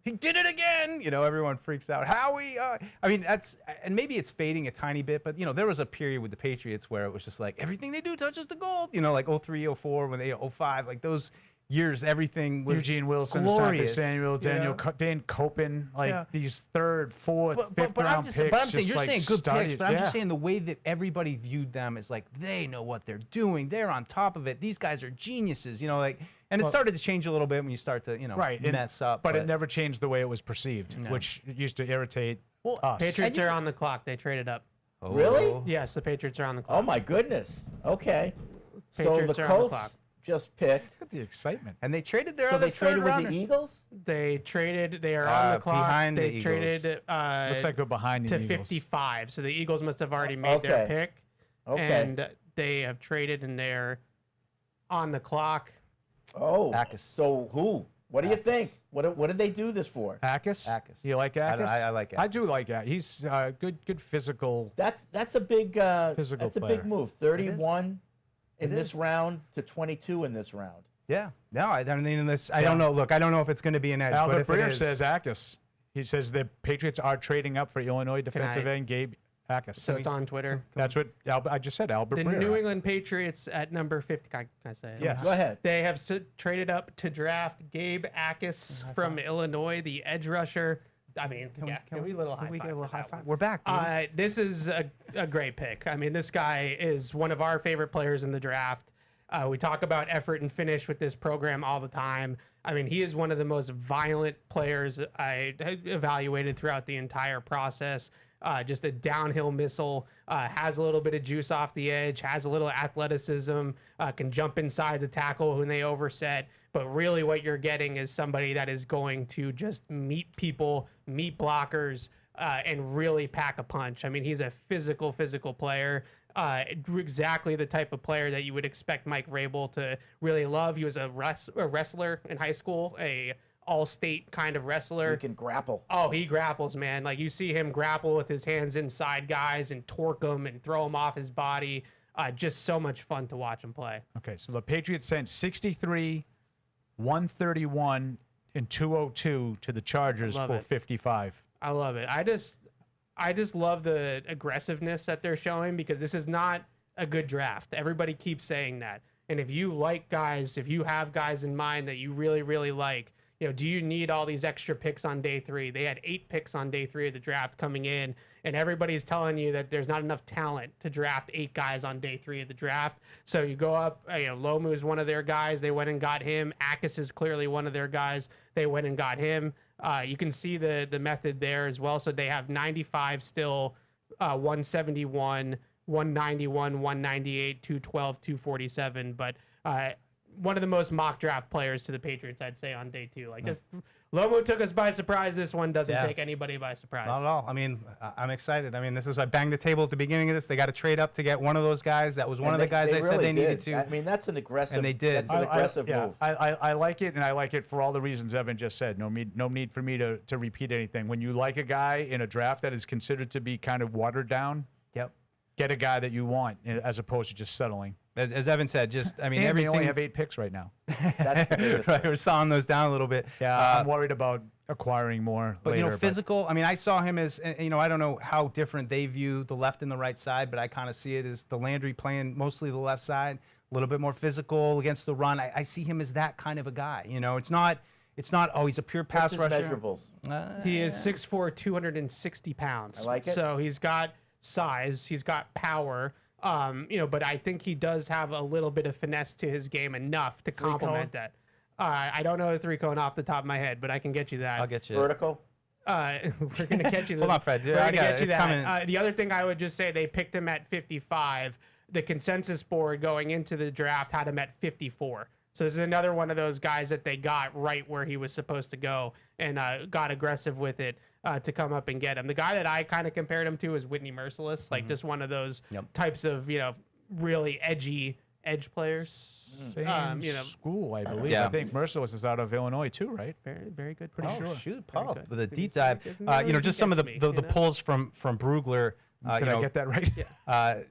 He did it again. Everyone freaks out. Howie. And maybe it's fading a tiny bit, but there was a period with the Patriots where it was just like everything they do touches the gold. Like 03, 04, when they 05, like those years, everything was Eugene Wilson, glorious, Samuel, Dan Copen, these 3rd, 4th, 5th round picks. But I'm saying you're saying good picks, but I'm just Yeah. saying the way that everybody viewed them is like they know what they're doing. They're on top of it. These guys are geniuses. And it started to change a little bit when you start to, mess up. But it never changed the way it was perceived, which used to irritate us. Patriots are on the clock. They traded up. Oh. Really? Yes, the Patriots are on the clock. Oh my goodness. Okay. Patriots So are the on the clock. Colts just picked. Look at the excitement. And they traded their So other they traded with rounder. the Eagles? They traded. They are on the clock. Behind the they Eagles. traded. Looks like we're behind the to Eagles. 55. So the Eagles must have already made their pick. Okay. And they have traded, and they're on the clock. Oh. Atis. So who? What do you think? What did they do this for? Atis? Atis. You like Atis? I like Atis. I do like Atis. He's good physical. That's a big Physical that's a player. big move. 31 in this round to 22 in this round. Yeah. No, I don't know. Look, I don't know if it's going to be an edge, Albert but if Breer it is, says Atis. He says the Patriots are trading up for Illinois defensive end Gabe Atis. So it's on Twitter. That's what I just said. Albert The Breer. New England Patriots at number 50. Can I say it? Yes. Go ahead. They have traded up to draft Gabe Atis from Illinois, the edge rusher. I mean, can we little high Can we five get a little for high that five? one? We're back. Dude. This is a great pick. I mean, this guy is one of our favorite players in the draft. We talk about effort and finish with this program all the time. I mean, he is one of the most violent players I evaluated throughout the entire process. Just a downhill missile, has a little bit of juice off the edge, has a little athleticism, can jump inside the tackle when they overset. But really what you're getting is somebody that is going to just meet people, meet blockers, and really pack a punch. I mean, he's a physical player. Exactly the type of player that you would expect Mike Vrabel to really love. He was a wrestler in high school, a all-state kind of wrestler. So he can grapple. Oh, he grapples, man. Like, you see him grapple with his hands inside guys and torque them and throw them off his body. Just so much fun to watch him play. Okay, so the Patriots sent 63, 131, and 202 to the Chargers Love for it. 55. I love it. I just love the aggressiveness that they're showing, because this is not a good draft. Everybody keeps saying that. And if you like guys, if you have guys in mind that you really, really like, do you need all these extra picks on day 3? They had 8 picks on day 3 of the draft coming in, and everybody's telling you that there's not enough talent to draft 8 guys on day 3 of the draft. So you go up, Lomu is one of their guys. They went and got him. Atis is clearly one of their guys. They went and got him. You can see the method there as well. So they have 95 still, 171, 191, 198, 212, 247. But one of the most mock draft players to the Patriots, I'd say, on day 2. Like, this, Lomu took us by surprise. This one doesn't take anybody by surprise. Not at all. I mean, I'm excited. I mean, this is why I banged the table at the beginning of this. They got to trade up to get one of those guys. That was one of the guys I said they needed to. I mean, that's an aggressive. And they did. That's an aggressive move. I like it, and I like it for all the reasons Evan just said. No need for me to repeat anything. When you like a guy in a draft that is considered to be kind of watered down, get a guy that you want as opposed to just settling. As Evan said, just, I mean, and everything. we only have 8 picks right now. That's the biggest right, we're sawing those down a little bit. Yeah, I'm worried about acquiring more But, later. physical, I mean, I saw him as, I don't know how different they view the left and the right side, but I kind of see it as the Landry playing mostly the left side, a little bit more physical against the run. I see him as that kind of a guy. It's not, oh, he's a pure pass What's his rusher. measurables? He is 6'4", 260 pounds. I like it. So he's got size, he's got power. But I think he does have a little bit of finesse to his game, enough to complement that. I don't know the 3-cone off the top of my head, but I can get you that. I'll get you. Vertical. We're gonna get you. Hold on, Fred. We're I gonna got get it. you It's that. coming. The other thing I would just say, they picked him at 55. The consensus board going into the draft had him at 54. So this is another one of those guys that they got right where he was supposed to go, and got aggressive with it to come up and get him. The guy that I kind of compared him to is Whitney Merciless, like just one of those types of really edgy edge players. Same school, I believe. Yeah. I think Merciless is out of Illinois too, right? Very, very good. Pretty sure. Shoot, Very Paul, good. with a Pretty deep good. dive. Doesn't really Just some of the gets me, pulls from Brugler. Did I get that right?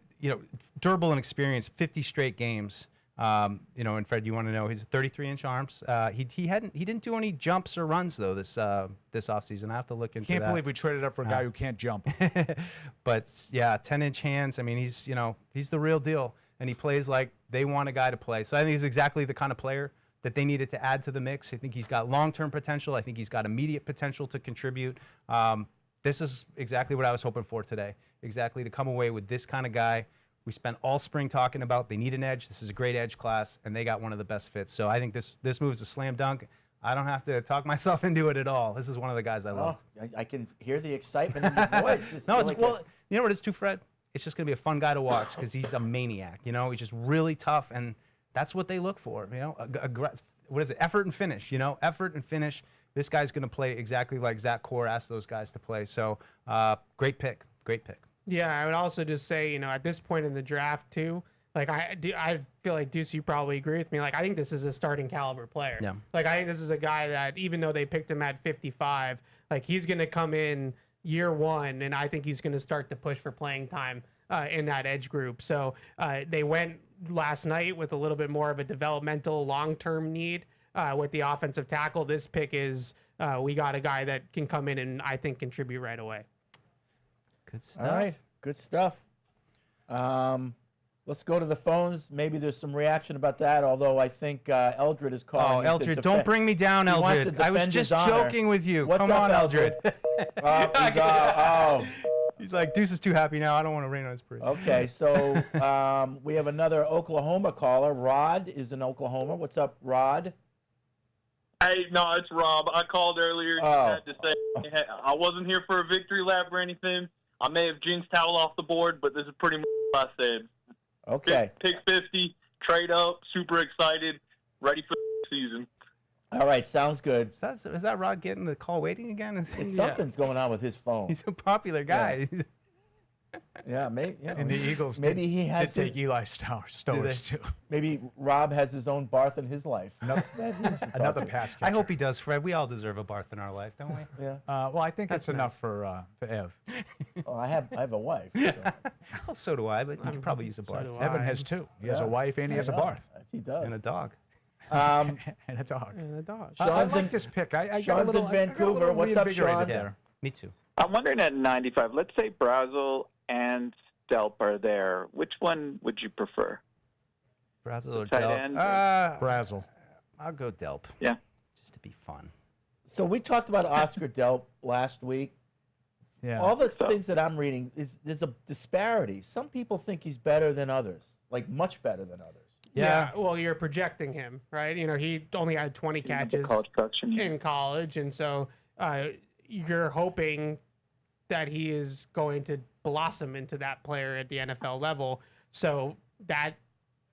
Durable and experienced, 50 straight games. And Fred, you want to know his 33-inch arms. He didn't do any jumps or runs though this offseason. I have to look into Can't that. believe we traded up for a guy who can't jump. But yeah, 10-inch hands. I mean, he's the real deal, and he plays like they want a guy to play. So I think he's exactly the kind of player that they needed to add to the mix. I think he's got long-term potential. I think he's got immediate potential to contribute. This is exactly what I was hoping for today. Exactly, to come away with this kind of guy. We spent all spring talking about they need an edge. This is a great edge class, and they got one of the best fits. So I think this move is a slam dunk. I don't have to talk myself into it at all. This is one of the guys I love. I can hear the excitement in your voice. No, it's you know what it's too, Fred? It's just gonna be a fun guy to watch because he's a maniac. He's just really tough, and that's what they look for. What is it? Effort and finish. Effort and finish. This guy's gonna play exactly like Zach Core asked those guys to play. So great pick. Great pick. Yeah, I would also just say, at this point in the draft too, like I feel like Deuce, you probably agree with me. Like, I think this is a starting caliber player. Yeah. Like, I think this is a guy that, even though they picked him at 55, like, he's going to come in year one, and I think he's going to start to push for playing time in that edge group. So they went last night with a little bit more of a developmental long-term need with the offensive tackle. This pick is we got a guy that can come in and I think contribute right away. Good stuff. All right. Good stuff. Let's go to the phones. Maybe there's some reaction about that, although I think Eldred is calling. Oh, Eldred, don't bring me down, He wants Eldred. to I was defend just his honor. joking with you. What's Come up, on, Eldred. He's He's like, Deuce is too happy now. I don't want to rain on his parade. okay, so we have another Oklahoma caller. Rod is in Oklahoma. What's up, Rod? Hey, no, it's Rob. I called earlier. Had to say I wasn't here for a victory lap or anything. I may have jinxed Towel off the board, but this is pretty much what I said. Okay. Pick 50, trade up, super excited, ready for the season. All right, sounds good. Is that Rod getting the call waiting again? Something's going on with his phone. He's a popular guy. Yeah, maybe. You know, And the Eagles maybe did, he has did take Eli Stowers too. Maybe Rob has his own Barth in his life. Another pass catcher. I hope he does, Fred. We all deserve a Barth in our life, don't we? Yeah. Well, I think that's enough for Ev. Oh, I have a wife. So. Well, so do I, but you could probably use a Barth. Evan has two. He has a wife and he has a Barth. He does. And a dog. And a dog. I like this pick. I got a Sean's little, in Vancouver. What's up, reinvigorated Sean? there. Me too. I'm wondering at 95, let's say Brazel and Delp are there. Which one would you prefer? Brazel or Tight Delp? end? Brazel. I'll go Delp. Yeah. Just to be fun. So we talked about Oscar Delp last week. Yeah. All the things that I'm reading is there's a disparity. Some people think he's better than others, like much better than others. Yeah. Well, you're projecting him, right? You know, he only had 20 catches in college, and so you're hoping that he is going to blossom into that player at the NFL level. So that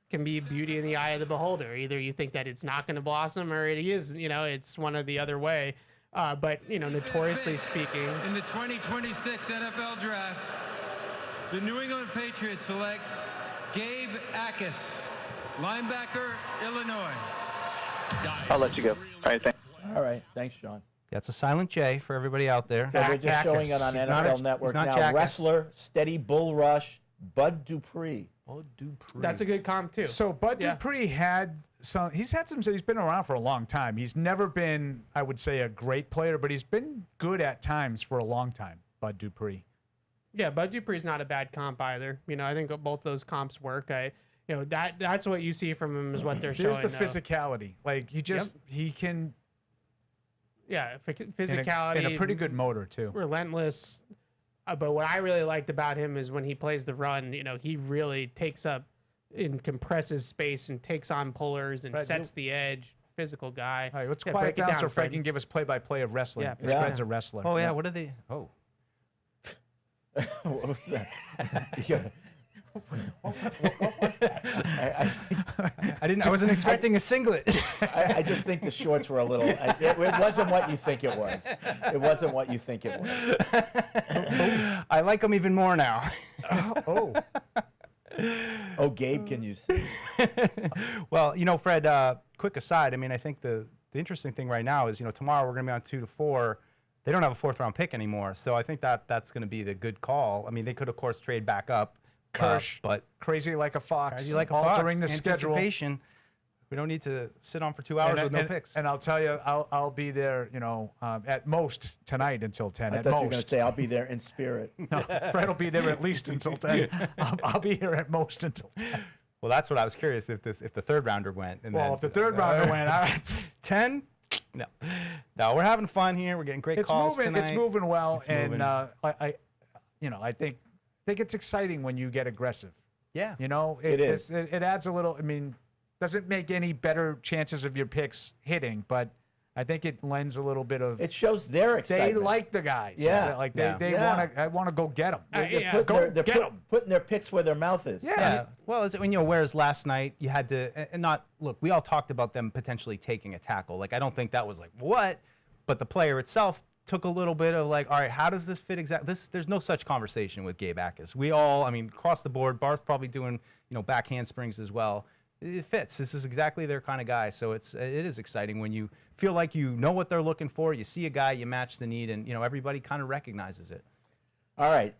can be beauty in the eye of the beholder. Either you think that it's not going to blossom, or it is. You know, it's one or the other way. But you know, notoriously speaking, In the 2026 NFL Draft, the New England Patriots select Gabe Atis, linebacker, Illinois. I'll let you go. All right, thanks. All right, thanks, Sean. That's a silent J for everybody out there. So they're just showing it on NFL Network now. Wrestler, steady bull rush, Bud Dupree. Bud Dupree. that's a good comp too. So Bud Dupree had some. He's been around for a long time. He's never been, I would say, a great player, but he's been good at times for a long time. Bud Dupree. Yeah, Bud Dupree's not a bad comp either. You know, I think both those comps work. That's what you see from him is what they're showing. There's the physicality. Like he can. Yeah, physicality and a pretty good motor too. Relentless. But what I really liked about him is when he plays the run, you know, he really takes up and compresses space and takes on pullers and sets the edge. Physical guy. All right, let's quiet down so Fred can give us play-by-play of wrestling. Yeah, because Fred's a wrestler. Oh yeah, what are they? Oh. What was that? What was that? I wasn't expecting a singlet. I just think the shorts were a little. It wasn't what you think it was. It wasn't what you think it was. I like them even more now. Oh, Gabe, can you see? Well, you know, Fred. Quick aside. I mean, I think the interesting thing right now is, you know, tomorrow we're going to be on 2 to 4. They don't have a 4th round pick anymore, so I think that's going to be the good call. I mean, they could of course trade back up. Kirsch, but crazy like a fox. Crazy like a altering fox. the schedule. Anticipation. We don't need to sit on for 2 hours with no picks. And I'll tell you, I'll be there, you know, at most tonight until 10. I at thought most. you were going to say I'll be there in spirit. No, Fred will be there at least until 10. I'll be here at most until 10. Well, that's what I was curious if the 3rd rounder went. And if the 3rd rounder went, all right. 10. No, we're having fun here. We're getting great calls tonight. It's moving well, It's moving. I think it's exciting when you get aggressive. Yeah, you know, it is. It adds a little. I mean, doesn't make any better chances of your picks hitting, but I think it lends a little bit of. It shows their excitement. They like the guys. Yeah, like they want to go get them. They're putting their picks where their mouth is. Yeah. Well, is it when whereas last night you had to and not look. We all talked about them potentially taking a tackle. Like I don't think that was like what, but the player itself took a little bit of like, all right, how does this fit exactly? There's no such conversation with Gabe Atis. We all, I mean, across the board. Barth's probably doing back handsprings as well. It fits. This is exactly their kind of guy. So it is exciting when you feel like you know what they're looking for. You see a guy, you match the need, and everybody kind of recognizes it. All right.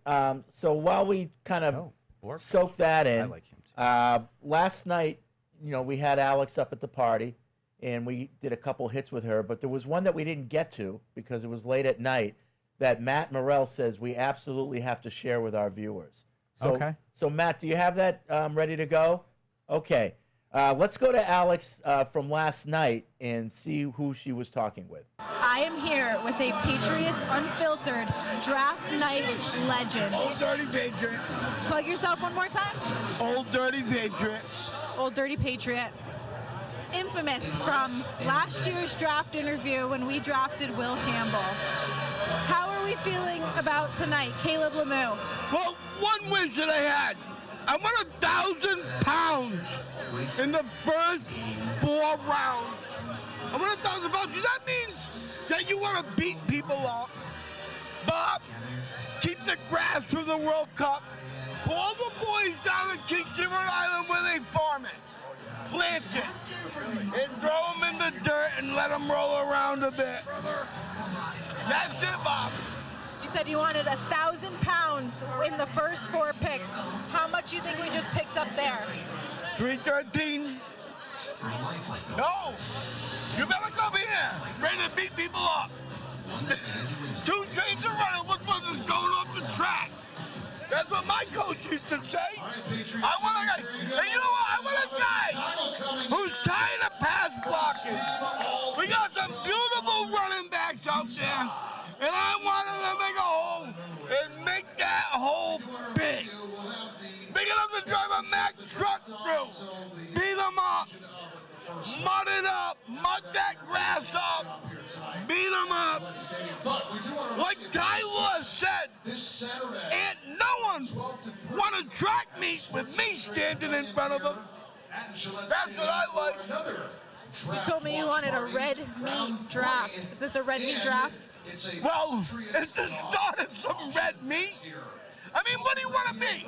So while we kind of soak that in, I like him too. Last night, we had Alex up at the party, and we did a couple hits with her, but there was one that we didn't get to because it was late at night. that Matt Morrell says we absolutely have to share with our viewers. So, Okay. So, Matt, do you have that ready to go? Okay. Let's go to Alex from last night and see who she was talking with. I am here with a Patriots Unfiltered draft night legend. Old Dirty Patriot. Plug yourself one more time. Old Dirty Patriot. Old Dirty Patriot. Infamous from last year's draft interview when we drafted Will Campbell. How are we feeling about tonight, Caleb Lomu? Well, one wish that I had. I want 1,000 pounds in the first 4 rounds. I want 1,000 pounds. That means that you want to beat people up. Bob, keep the grass from the World Cup. Call the boys down in Kingston, Rhode Island where they farm it. Plant it and throw them in the dirt and let them roll around a bit. That's it, Bob. You said you wanted 1,000 pounds in the first 4 picks. How much do you think we just picked up there? 313. No, you better come here, ready to beat people up. 2 trains are running, which one is going off the track? That's what my coach used to say. I want a guy, and you know what? I want a guy who's tired of pass blocking. We got some beautiful running backs out there, and I want them to make a hole and make that hole big. Big enough to drive a Mack truck through. Beat them up. Mud it up. Mud that grass up. Beat them up. Like Tyler said, and no one won a track meet with me standing in front of them. That's what I like. You told me you wanted a red meat draft. Is this a red meat draft? Well, it's the start of some red meat. I mean, what do you want to be?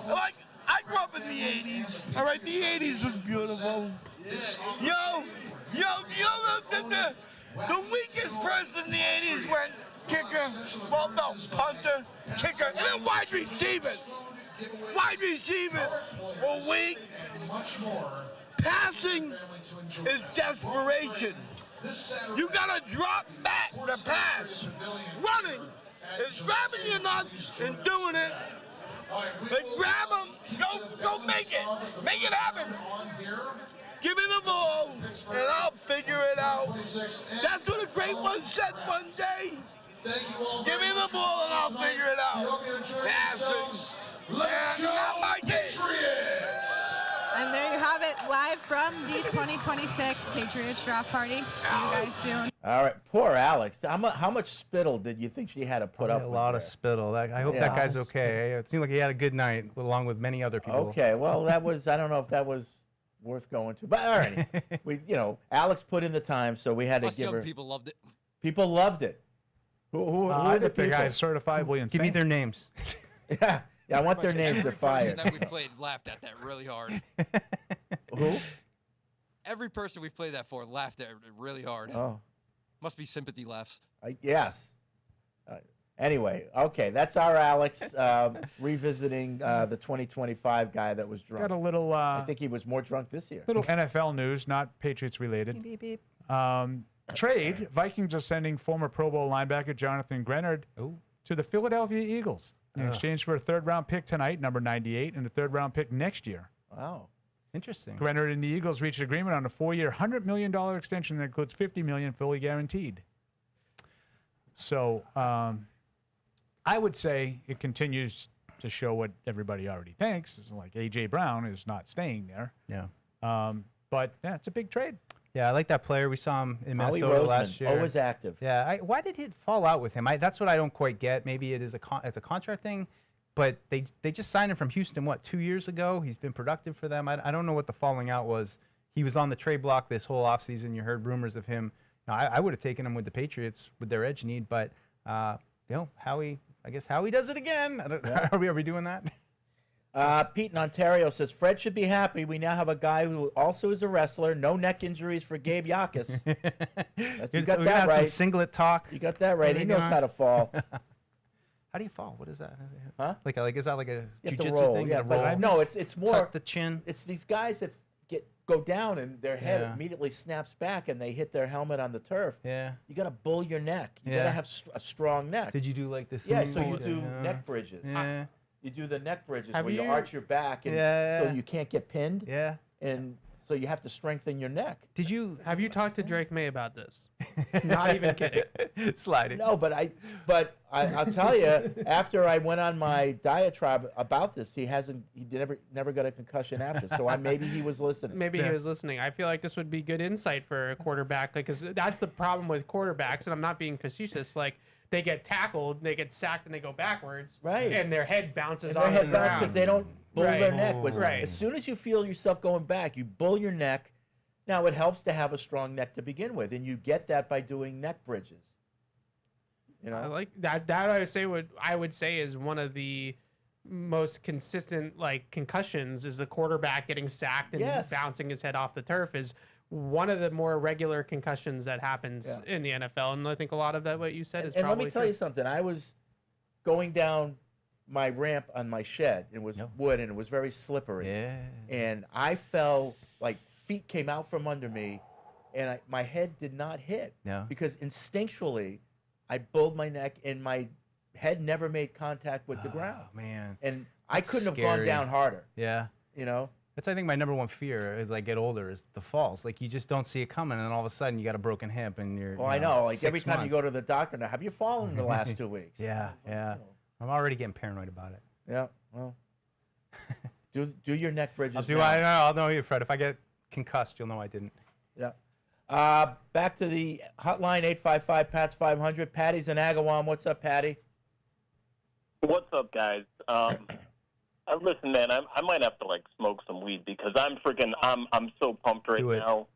Like, I grew up in the 80s. All right, the 80s was beautiful. The weakest person in the 80s went kicker, well, no, punter, kicker, and then wide receivers. Wide receivers were weak. Passing is desperation. You gotta drop back the pass. Running is grabbing your nuts and doing it. Like grab them, go make it. Make it happen. Give me the ball, and I'll figure it out. That's what a great one said one day. Give me the ball, and I'll figure it out. Passing. And not my game. And there you have it, live from the 2026 Patriots draft party. See you guys soon. All right, poor Alex. How much spittle did you think she had to put up A with lot there? of spittle. I hope that guy's okay. It seemed like he had a good night, along with many other people. Okay, well, that was, I don't know if that was worth going to. But all right, Alex put in the time, so we had to Us give young her. people loved it. People loved it. Who I are the think the people? guy's certifiably insane. Give me their names. Yeah, I want their names. Every They're fired. person that we played laughed at that really hard. Who? Every person we've played that for laughed at it really hard. Oh. Must be sympathy laughs. Yes. Anyway, okay, that's our Alex revisiting the 2025 guy that was drunk. Got a little. I think he was more drunk this year. Little NFL news, not Patriots related. Beep, beep. Trade: Vikings are sending former Pro Bowl linebacker Jonathan Grenard to the Philadelphia Eagles in exchange for a 3rd-round pick tonight, number 98, and a 3rd-round pick next year. Wow, interesting. Grenard and the Eagles reached agreement on a 4-year, $100 million extension that includes $50 million fully guaranteed. So I would say it continues to show what everybody already thinks. It's like A.J. Brown is not staying there. Yeah. But yeah, it's a big trade. Yeah, I like that player. We saw him in Howie Minnesota Roseman, last year. always active. Yeah. Why did it fall out with him? That's what I don't quite get. Maybe it is it's a contract thing, but they just signed him from Houston, 2 years ago? He's been productive for them. I don't know what the falling out was. He was on the trade block this whole offseason. You heard rumors of him. I would have taken him with the Patriots with their edge need, but Howie, I guess Howie does it again. Are we doing that? Pete in Ontario says, Fred should be happy. We now have a guy who also is a wrestler. No neck injuries for Gabe Atis. You got that right. Some singlet talk. You got that right. He knows how to fall. How do you fall? What is that? Huh? Is that like a You have to jiu-jitsu roll. thing? Yeah, You but roll? no, it's more Tuck the chin. It's these guys that get go down and their head immediately snaps back and they hit their helmet on the turf. Yeah. You got to bull your neck. You got to have a strong neck. Did you do like the Yeah, thing? so you do neck bridges. Yeah. You do the neck bridges Have where you you- arch your back and so you can't get pinned. Yeah. And so you have to strengthen your neck. Have you talked to Drake May about this? Not even kidding. Slide it. No, but I'll tell you, after I went on my diatribe about this, he never got a concussion after. So maybe he was listening. Maybe he was listening. I feel like this would be good insight for a quarterback, because that's the problem with quarterbacks, and I'm not being facetious. Like, they get tackled, they get sacked, and they go backwards, Right. and their head bounces And off their head the bounce ground because they don't bull their neck. Right. As soon as you feel yourself going back, you bull your neck. Now, it helps to have a strong neck to begin with, and you get that by doing neck bridges. You know, I like that. I would say is one of the most consistent concussions is the quarterback getting sacked and bouncing his head off the turf is one of the more regular concussions that happens in the NFL. And I think a lot of that what you said is and probably let me tell true. you something. I was going down my ramp on my shed. It was wood and it was very slippery. Yeah. And I fell, like feet came out from under me, and my head did not hit. Yeah. Because instinctually, I bulled my neck and my head never made contact with the ground. Oh, man. And I That's couldn't have gone scary. down harder. Yeah. You know? That's, I think, my number one fear as I get older is the falls. Like, you just don't see it coming, and then all of a sudden you got a broken hip and you're. Well, I know. Like every time you go to the doctor now, have you fallen in the last 2 weeks? Yeah, yeah. I'm already getting paranoid about it. Yeah. Well, do your neck bridges. I'll know you, Fred. If I get concussed, you'll know I didn't. Yeah. Back to the hotline, 855-PATS-500. Patty's in Agawam. What's up, Patty? What's up, guys? Listen, man, I might have to smoke some weed because I'm so pumped right now.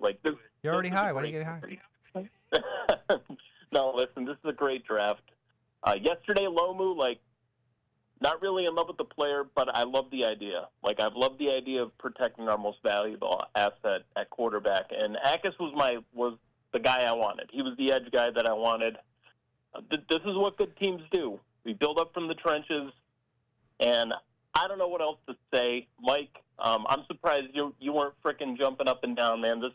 You're already high. Why don't you get high? No, listen, this is a great draft. Yesterday, Lomu, not really in love with the player, but I love the idea. I've loved the idea of protecting our most valuable asset at quarterback, and Atis was the guy I wanted. He was the edge guy that I wanted. This is what good teams do. We build up from the trenches, and I don't know what else to say, Mike. I'm surprised you weren't frickin' jumping up and down, man. This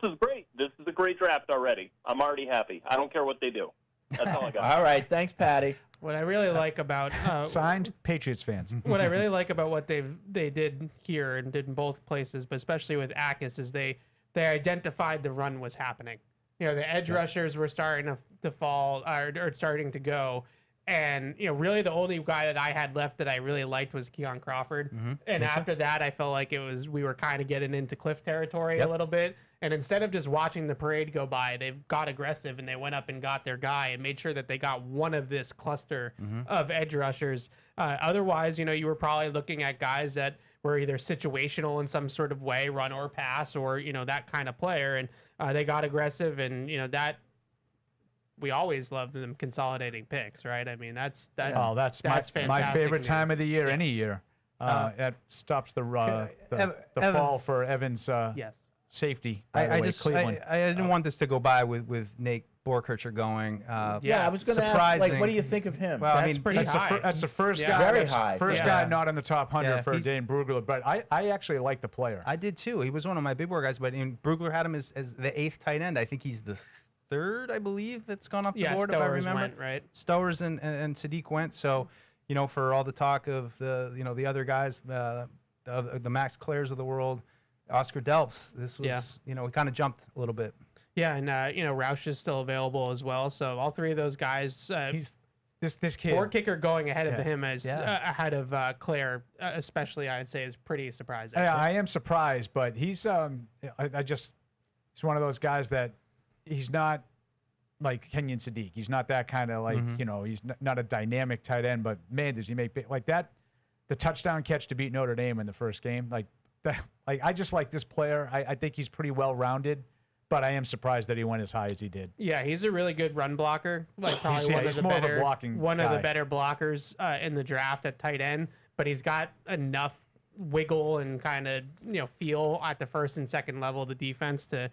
is great. This is a great draft already. I'm already happy. I don't care what they do. That's all I got. All right, thanks, Patty. What I really like about signed Patriots fans. What I really like about what they did here and did in both places, but especially with Atis, is they identified the run was happening. You know, the edge rushers were starting to fall or starting to go. And, really the only guy that I had left that I really liked was Keon Crawford. Mm-hmm. And after that, I felt like we were kind of getting into cliff territory a little bit. And instead of just watching the parade go by, they've got aggressive and they went up and got their guy and made sure that they got one of this cluster of edge rushers. Otherwise, you were probably looking at guys that were either situational in some sort of way, run or pass, or, that kind of player. And they got aggressive and, that we always love them consolidating picks, right? I mean, that's my fantastic favorite time of the year, any year. That stops the fall for Evans' safety. I didn't want this to go by with Nate Borkircher going. I was going to ask, what do you think of him? Well, that's pretty high. That's the first guy. Very high. First guy not in the top 100 for Dane Brugler, but I actually like the player. I did too. He was one of my big board guys, but Brugler had him as the 8th tight end. I think he's the 3rd, I believe, that's gone off the board, if I remember. Went, right? Stowers and Sadiq went. So, for all the talk of the other guys, the Max Clairs of the world, Oscar Delps, this was, we kind of jumped a little bit. Yeah, and Roush is still available as well. So all three of those guys, he's this kid or kicker going ahead of him as ahead of Claire, especially, I'd say, is pretty surprising. I am surprised, but he's he's one of those guys that he's not like Kenyon Sadiq. He's not that kind of he's not a dynamic tight end, but man, does he make like that? The touchdown catch to beat Notre Dame in the first game, like that. Like I just like this player. I think he's pretty well rounded. But I am surprised that he went as high as he did. Yeah, he's a really good run blocker. Like probably one of the better blockers in the draft at tight end. But he's got enough wiggle and kind of feel at the first and second level of the defense to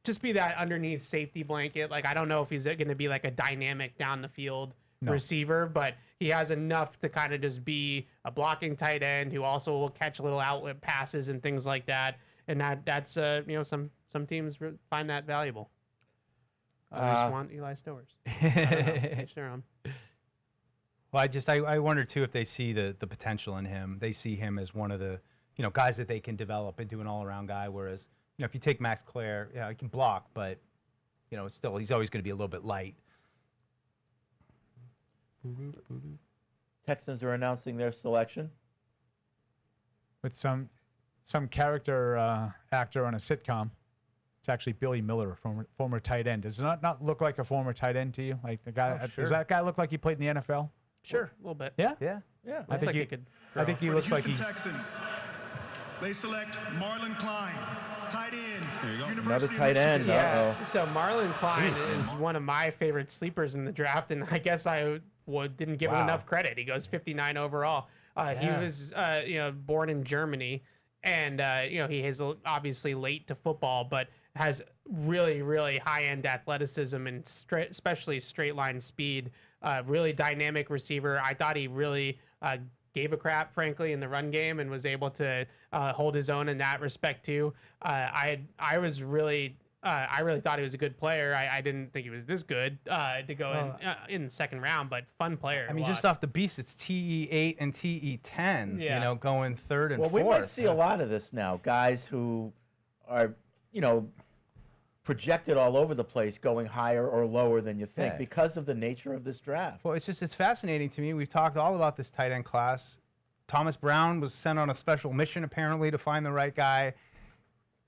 just be that underneath safety blanket. Like I don't know if he's going to be like a dynamic down the field receiver, but he has enough to kind of just be a blocking tight end who also will catch little outlet passes and things like that. and that's some teams find that valuable. Others want Eli Stowers. I don't know. Each their own. Well, I wonder too if they see the potential in him. They see him as one of the guys that they can develop into an all-around guy. Whereas if you take Max Clare, he can block, but still he's always going to be a little bit light. Texans are announcing their selection with some character actor on a sitcom. It's actually Billy Miller, former tight end. Does it not look like a former tight end to you? Like the guy? Oh, sure. Does that guy look like he played in the NFL? Sure, a little bit. Yeah, yeah. I think he looks like he. Texans. They select Marlon Klein, tight end. Another tight end. Yeah. So Marlon Klein is one of my favorite sleepers in the draft, and I guess I didn't give him enough credit. He goes 59 overall. He was born in Germany, and he is obviously late to football, but has really, really high-end athleticism and especially straight line speed. Really dynamic receiver. I thought he really gave a crap, frankly, in the run game and was able to hold his own in that respect too. I really thought he was a good player. I didn't think he was this good to go in the second round, but fun player. I mean, just off the beast, it's TE8 and TE10. Going third and fourth. Well, we might see a lot of this now. Guys who are projected all over the place, going higher or lower than you think because of the nature of this draft. Well, it's fascinating to me. We've talked all about this tight end class. Thomas Brown was sent on a special mission apparently to find the right guy.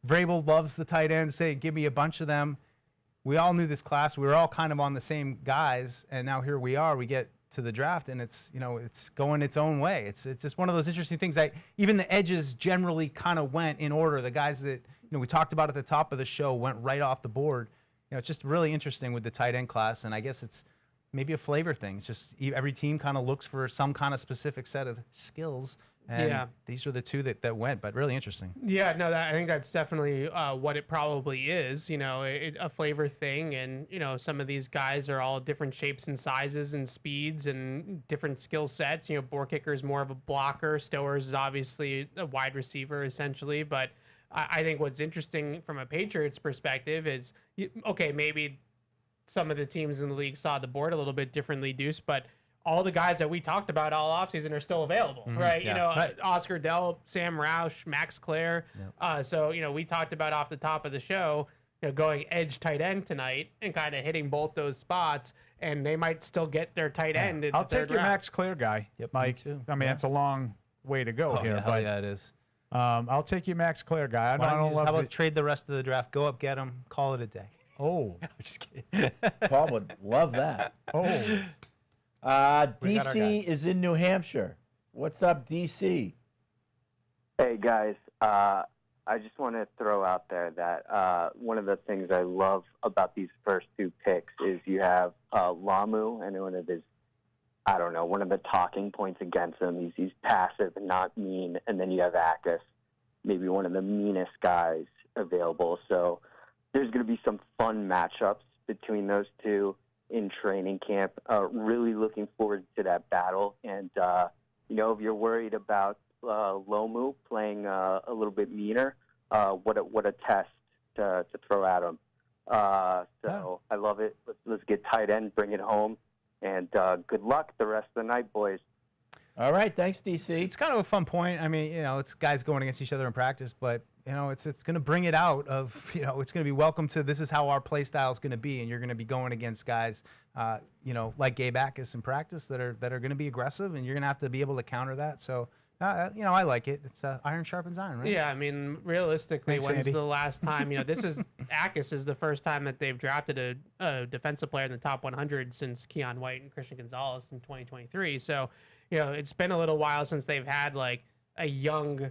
Vrabel loves the tight ends, saying, give me a bunch of them. We all knew this class. We were all kind of on the same guys, and now here we are. We get to the draft, and it's going its own way. It's just one of those interesting things. Even the edges generally kind of went in order. The guys that we talked about at the top of the show went right off the board. It's just really interesting with the tight end class, and I guess it's maybe a flavor thing. It's just every team kind of looks for some kind of specific set of skills. And these were the two that went, but really interesting. Yeah, no, I think that's definitely what it probably is, a flavor thing. And, some of these guys are all different shapes and sizes and speeds and different skill sets. Borkicker is more of a blocker. Stowers is obviously a wide receiver, essentially. But I think what's interesting from a Patriots perspective is, okay, maybe some of the teams in the league saw the board a little bit differently, Deuce, but all the guys that we talked about all offseason are still available, right? Yeah. Oscar Dell, Sam Roush, Max Clare. Yep. So, we talked about off the top of the show, going edge tight end tonight and kind of hitting both those spots, and they might still get their tight end. I'll take your Max Clare guy, Mike. I mean, it's a long way to go here. But it is. I'll take your Max Clare guy. How about trade the rest of the draft? Go up, get him, call it a day. Oh. I'm just kidding. Paul would love that. Oh. DC is in New Hampshire. What's up, DC? Hey, guys. I just want to throw out there that one of the things I love about these first two picks is you have Lomu, and one of the talking points against him, he's passive and not mean, and then you have Atis, maybe one of the meanest guys available. So there's going to be some fun matchups between those two in training camp. Really looking forward to that battle. And, if you're worried about Lomu playing a little bit meaner, what a test to throw at him. So I love it. Let's get tight end, bring it home, and good luck the rest of the night, boys. All right, thanks, DC. It's kind of a fun point. I mean, it's guys going against each other in practice, but it's going to bring it out of, it's going to be welcome to this is how our play style is going to be, and you're going to be going against guys, like Gabe Atis in practice that are going to be aggressive, and you're going to have to be able to counter that. So, I like it. It's iron sharpens iron, right? Yeah, I mean, realistically, Thanks, when's Andy. the last time? This is Atis is the first time that they've drafted a defensive player in the top 100 since Keon White and Christian Gonzalez in 2023. So, it's been a little while since they've had like a young,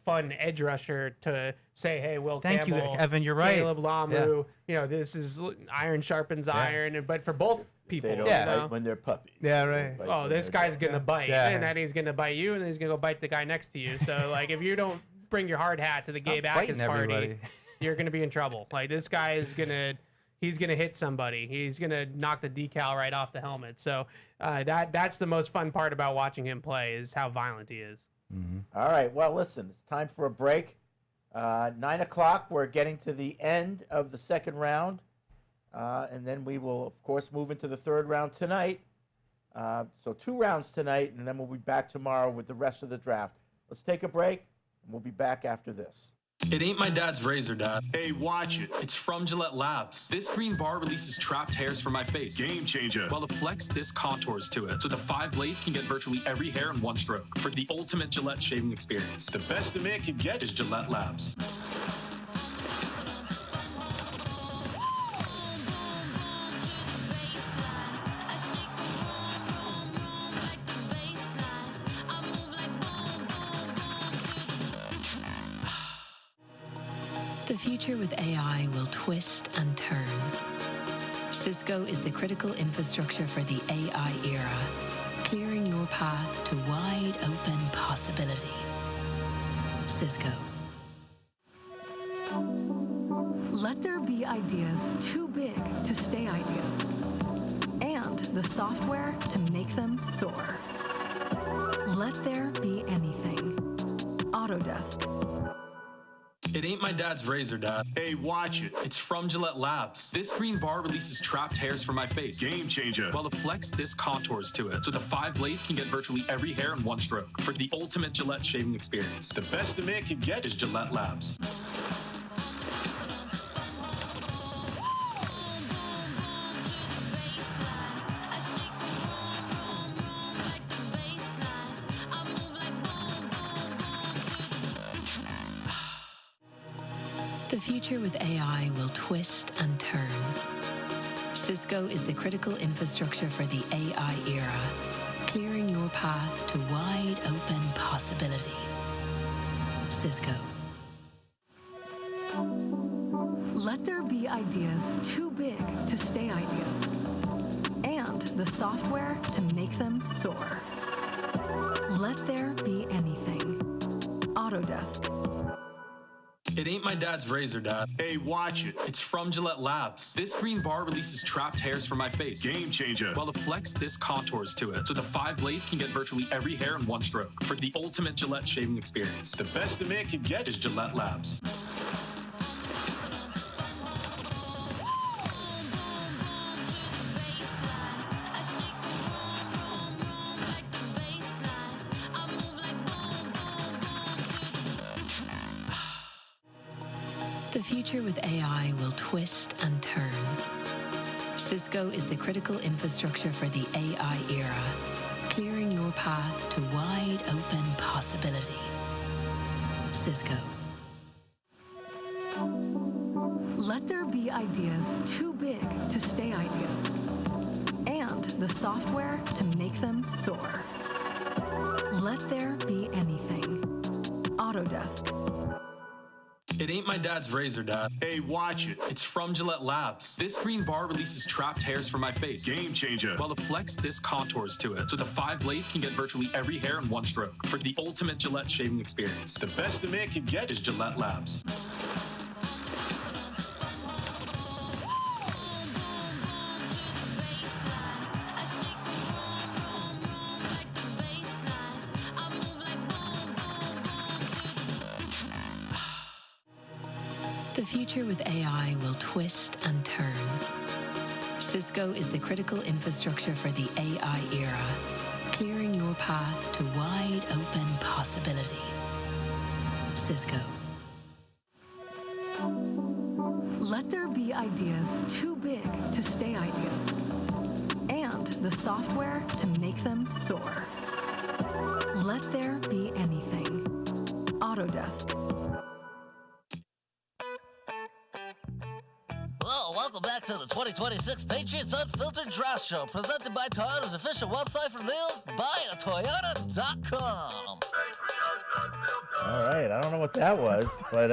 fun edge rusher to say, hey, Will Thank Campbell, you, Evan. You're right. Caleb Lomu. This is iron sharpens iron. But for both people, They don't bite when they're puppies. Yeah, right. Bite Oh, when this they're guy's dogs. gonna bite, Yeah. and then he's gonna bite you, and then he's gonna go bite the guy next to you. So, like, if you don't bring your hard hat to the Gabe Atis biting party, everybody. you're gonna be in trouble. Like, this guy is he's gonna hit somebody. He's gonna knock the decal right off the helmet. So, that's the most fun part about watching him play is how violent he is. All right, well, listen, it's time for a break. 9 o'clock, we're getting to the end of the second round. And then we will, of course, move into the third round tonight. So 2 rounds tonight, and then we'll be back tomorrow with the rest of the draft. Let's take a break, and we'll be back after this. It ain't my dad's razor, Dad. Hey, watch it. It's from Gillette Labs. This green bar releases trapped hairs from my face. Game changer. While the Flex, this contours to it. So the 5 blades can get virtually every hair in one stroke. For the ultimate Gillette shaving experience. The best a man can get is Gillette Labs. The future with AI will twist and turn. Cisco is the critical infrastructure for the AI era, clearing your path to wide open possibility. Cisco. Let there be ideas too big to stay ideas, and the software to make them soar. Let there be anything. Autodesk. It ain't my dad's razor, Dad. Hey, watch it. It's from Gillette Labs. This green bar releases trapped hairs from my face. Game changer. While the Flex, this contours to it. So the 5 blades can get virtually every hair in one stroke. For the ultimate Gillette shaving experience. The best a man can get is Gillette Labs. The future with AI will twist and turn. Cisco is the critical infrastructure for the AI era, clearing your path to wide open possibility. Cisco. Let there be ideas too big to stay ideas, and the software to make them soar. Let there be anything. Autodesk. It ain't my dad's razor, Dad. Hey, watch it. It's from Gillette Labs. This green bar releases trapped hairs from my face. Game changer. While the Flex, this contours to it. So the 5 blades can get virtually every hair in one stroke. For the ultimate Gillette shaving experience. The best a man can get is Gillette Labs. The future with AI will twist and turn. Cisco is the critical infrastructure for the AI era, clearing your path to wide open possibility. Cisco. Let there be ideas too big to stay ideas, and the software to make them soar. Let there be anything. Autodesk. It ain't my dad's razor, Dad. Hey, watch it. It's from Gillette Labs. This green bar releases trapped hairs from my face. Game changer. While the Flex, this contours to it. So the 5 blades can get virtually every hair in one stroke. For the ultimate Gillette shaving experience. The best a man can get is Gillette Labs. The future with AI will twist and turn. Cisco is the critical infrastructure for the AI era, clearing your path to wide open possibility. Cisco. Let there be ideas too big to stay ideas, and the software to make them soar. Let there be anything. Autodesk. Hello, welcome back to the 2026 Patriots Unfiltered Draft Show, presented by Toyota's official website for deals, buyatoyota.com. All right, I don't know what that was, but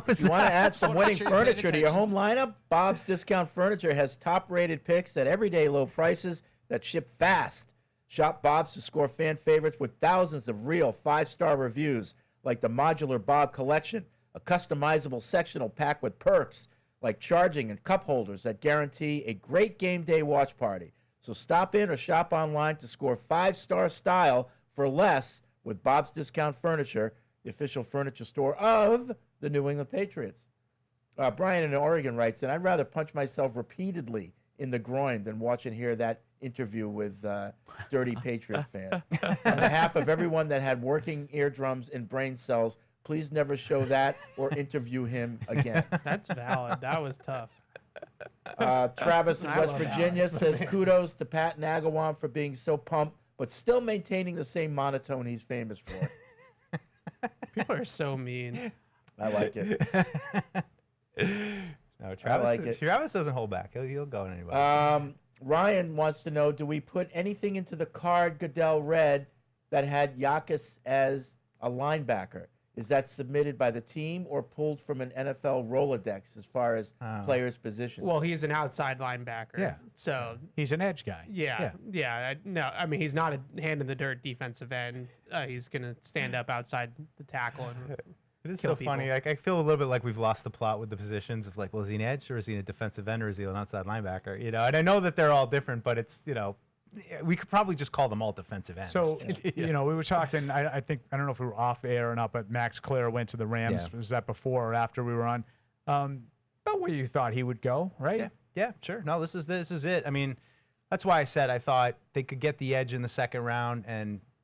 if you want to add some Someone winning actually paid furniture to your attention. home lineup, Bob's Discount Furniture has top-rated picks at everyday low prices that ship fast. Shop Bob's to score fan favorites with thousands of real 5-star reviews, like the modular Bob collection, a customizable sectional pack with perks like charging and cup holders that guarantee a great game day watch party. So stop in or shop online to score 5-star style for less with Bob's Discount Furniture. the official furniture store of the New England Patriots. Brian in Oregon writes, and I'd rather punch myself repeatedly in the groin than watch and hear that interview with Dirty Patriot fan. On behalf of everyone that had working eardrums and brain cells, please never show that or interview him again. That's valid. That was tough. Travis in I West love Virginia Alex. says, kudos to Pat Nagawan for being so pumped, but still maintaining the same monotone he's famous for. People are so mean. I like it. No, Travis, like it. Travis doesn't hold back. He'll go at anybody. Ryan wants to know, do we put anything into the card Goodell read that had Atis as a linebacker? Is that submitted by the team or pulled from an NFL Rolodex as far as players' positions? Well, he's an outside linebacker. Yeah. So He's an edge guy. No, I mean, he's not a hand in the dirt defensive end. He's going to stand up outside the tackle and It is kill so people. funny. Like, I feel a little bit like we've lost the plot with the positions of like, well, is he an edge or is he a defensive end or is he an outside linebacker? You know, and I know that they're all different, but it's, you know, we could probably just call them all defensive ends. So, Yeah. you know, we were talking, I think, I don't know if we were off air or not, but Max Clare went to the Rams. Yeah. Was that before or after we were on? About where you thought he would go, right? Yeah, sure. No, this is it. I mean, that's why I said I thought they could get the edge in the second round,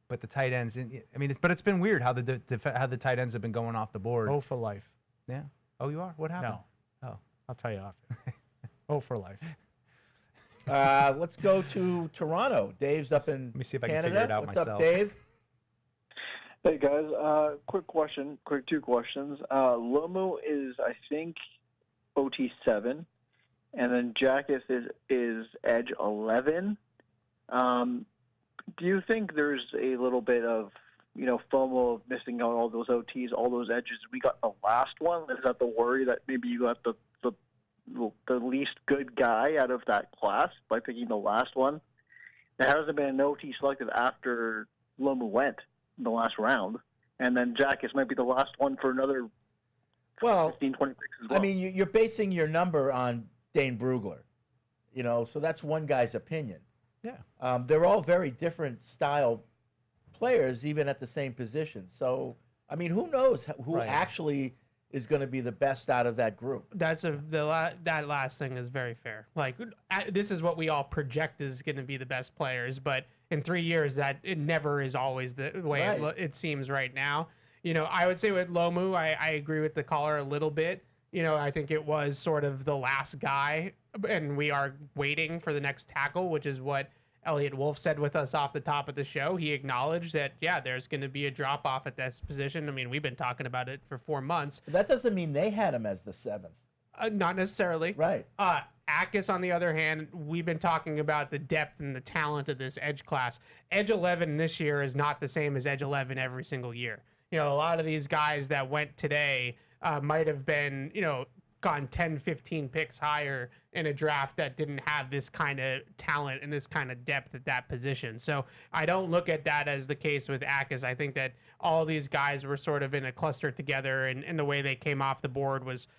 but the tight ends. I mean, but it's been weird how the tight ends have been going off the board. Oh, for life. Yeah. Oh, you are. What happened? No. Oh, I'll tell you off. Oh, for life. Let's go to Toronto. Dave's up in Let me see if I Canada. can figure it out What's myself. up, Dave? Hey guys, quick two questions. Lomu is, I think, OT 7, and then Jackus is Edge 11. Do you think there's a little bit of, FOMO of missing out all those OTs, all those edges? We got the last one. Is that the worry that maybe you got the least good guy out of that class by picking the last one? There hasn't been an OT selected after Lomu went in the last round, and then Jackus might be the last one for another 15, 26 as well. I mean, you're basing your number on Dane Brugler, so that's one guy's opinion. Yeah. They're all very different style players, even at the same position. So, I mean, who knows who Right. actually is going to be the best out of that group? That's that last thing is very fair. Like, this is what we all project is going to be the best players, but in 3 years, that it never is always the way Right. it seems right now. I would say with Lomu, I agree with the caller a little bit. I think it was sort of the last guy, and we are waiting for the next tackle, which is what Elliot Wolf said with us off the top of the show. He acknowledged that, there's going to be a drop off at this position. I mean, we've been talking about it for 4 months. But that doesn't mean they had him as the 7th. Not necessarily. Right. Atis, on the other hand, we've been talking about the depth and the talent of this edge class. Edge 11 this year is not the same as Edge 11 every single year. A lot of these guys that went today might have been, gone 10, 15 picks higher in a draft that didn't have this kind of talent and this kind of depth at that position. So I don't look at that as the case with Atis. I think that all these guys were sort of in a cluster together, and the way they came off the board was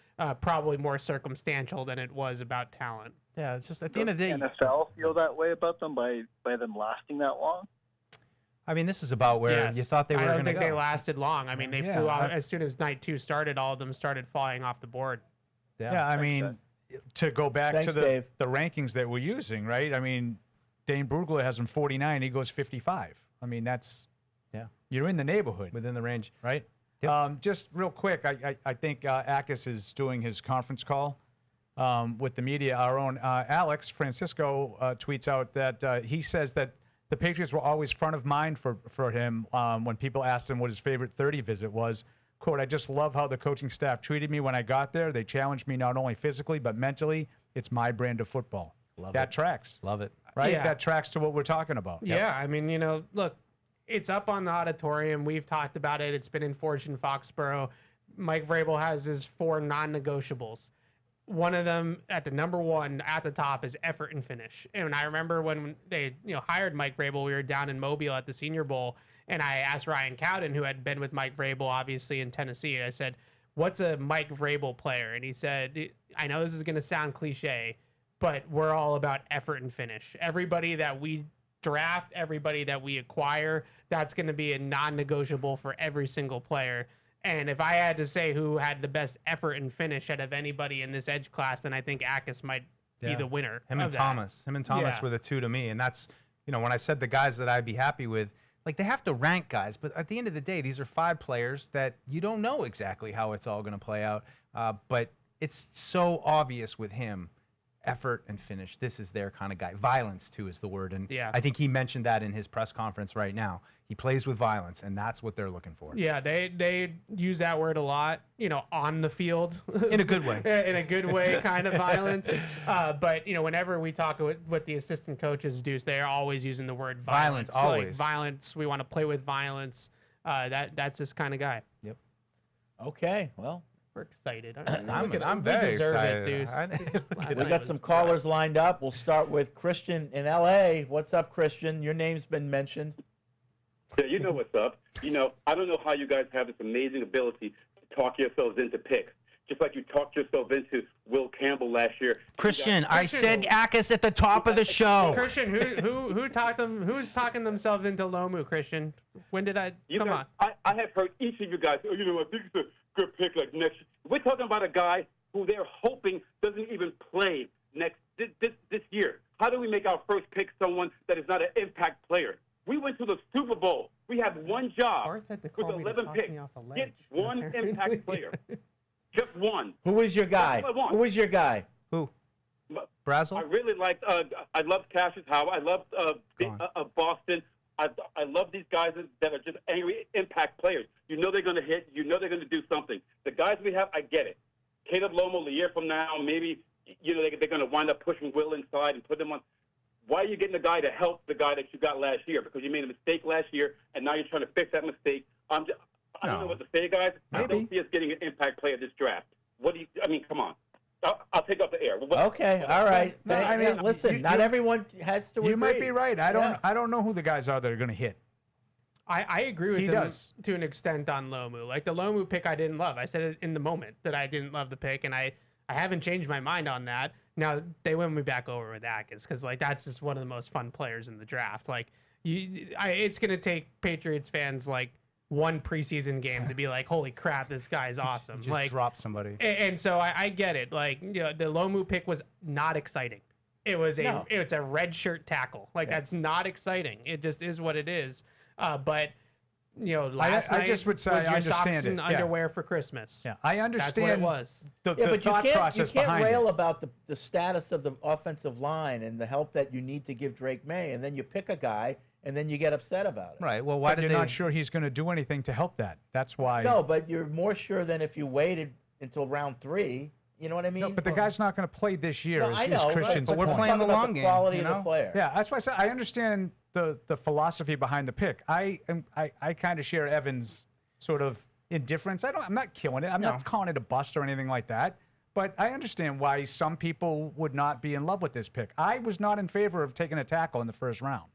probably more circumstantial than it was about talent. Yeah, it's just at the end of the day. NFL feel that way about them by them lasting that long? I mean, this is about where Yes. you thought they were I going don't to think go. they lasted long. I mean, they flew out as soon as night 2 started. All of them started flying off the board. Yeah, I mean, to go back Thanks, to Dave. the rankings that we're using, right? I mean, Dane Brugler has him 49. He goes 55. I mean, you're in the neighborhood. Within the range. Right? Just real quick, I think Atis is doing his conference call with the media. Our own Alex Francisco tweets out that he says that the Patriots were always front of mind for him when people asked him what his favorite 30 visit was. Quote, I just love how the coaching staff treated me when I got there. They challenged me not only physically, but mentally. It's my brand of football. That tracks. Love it. Right? Yeah. That tracks to what we're talking about. Yeah, I mean, look, it's up on the auditorium. We've talked about it. It's been in Forge and Foxborough. Mike Vrabel has his 4 non-negotiables. One of them at the number 1 at the top is effort and finish. And I remember when they hired Mike Vrabel, we were down in Mobile at the Senior Bowl, and I asked Ryan Cowden, who had been with Mike Vrabel, obviously, in Tennessee, I said, what's a Mike Vrabel player? And he said, I know this is going to sound cliche, but we're all about effort and finish. Everybody that we draft, everybody that we acquire, that's going to be a non-negotiable for every single player. And if I had to say who had the best effort and finish out of anybody in this edge class, then I think Atis might be the winner. Him and Thomas were the two to me. And that's, when I said the guys that I'd be happy with, like, they have to rank guys. But at the end of the day, these are 5 players that you don't know exactly how it's all going to play out. But it's so obvious with him. Effort and finish. This is their kind of guy. Violence, too, is the word. And I think he mentioned that in his press conference right now. He plays with violence, and that's what they're looking for. Yeah, they use that word a lot, on the field. In a good way. In a good way, kind of violence. But, whenever we talk with what the assistant coaches do, they're always using the word violence. Always. Like, violence, we want to play with violence. That's this kind of guy. Yep. Okay, well. We're excited. I'm very excited. We got some callers lined up. We'll start with Christian in L.A. What's up, Christian? Your name's been mentioned. Yeah, you know what's up. I don't know how you guys have this amazing ability to talk yourselves into picks, just like you talked yourself into Will Campbell last year. Christian, I said Atis at the top of the show. Christian, who's talking themselves into Lomu? Christian, when did I? Come on. I have heard each of you guys. I think it's a good pick like next. We're talking about a guy who they're hoping doesn't even play this year. How do we make our first pick someone that is not an impact player? We went to the Super Bowl. We have one job with 11 picks. Get one impact player. Just one. Who is your guy? Who is your guy? Who? Brazel? I really liked. I loved Cassius Howard. I loved Boston. I love these guys that are just angry impact players. They're going to hit. They're going to do something. The guys we have, I get it. Caleb Lomu, a year from now, maybe they're going to wind up pushing Will inside and put them on. Why are you getting a guy to help the guy that you got last year? Because you made a mistake last year, and now you're trying to fix that mistake. I don't know what to say, guys. I don't see us getting an impact player this draft. Come on. I'll take off the air. Okay, all right. Listen, not everyone has to agree. You might be right. I don't know who the guys are that are going to hit. I agree with him to an extent on Lomu. Like the Lomu pick I didn't love. I said it in the moment that I didn't love the pick, and I haven't changed my mind on that. Now, they win me back over with Atis because, that's just one of the most fun players in the draft. It's going to take Patriots fans, one preseason game to be like, holy crap, this guy's awesome. Just drop somebody. And so I get it. The Lomu pick was not exciting. It's a red shirt tackle. That's not exciting. It just is what it is. But last night just would say was I your understand socks and underwear for Christmas. Yeah, I understand. That's what it was. The but thought process you can't behind rail it. about the status of the offensive line and the help that you need to give Drake May, and then you pick a guy, and then you get upset about it. Right. Well, why But did you're not sure he's going to do anything to help that. That's why. No, but you're more sure than if you waited until round 3. You know what I mean? No, but the guy's not going to play this year. No, I know, Christian's but we're point. playing the long game. Quality of the player. Yeah, that's why I said I understand the philosophy behind the pick. I kind of share Evan's sort of indifference. I'm not killing it. I'm not calling it a bust or anything like that. But I understand why some people would not be in love with this pick. I was not in favor of taking a tackle in the first round.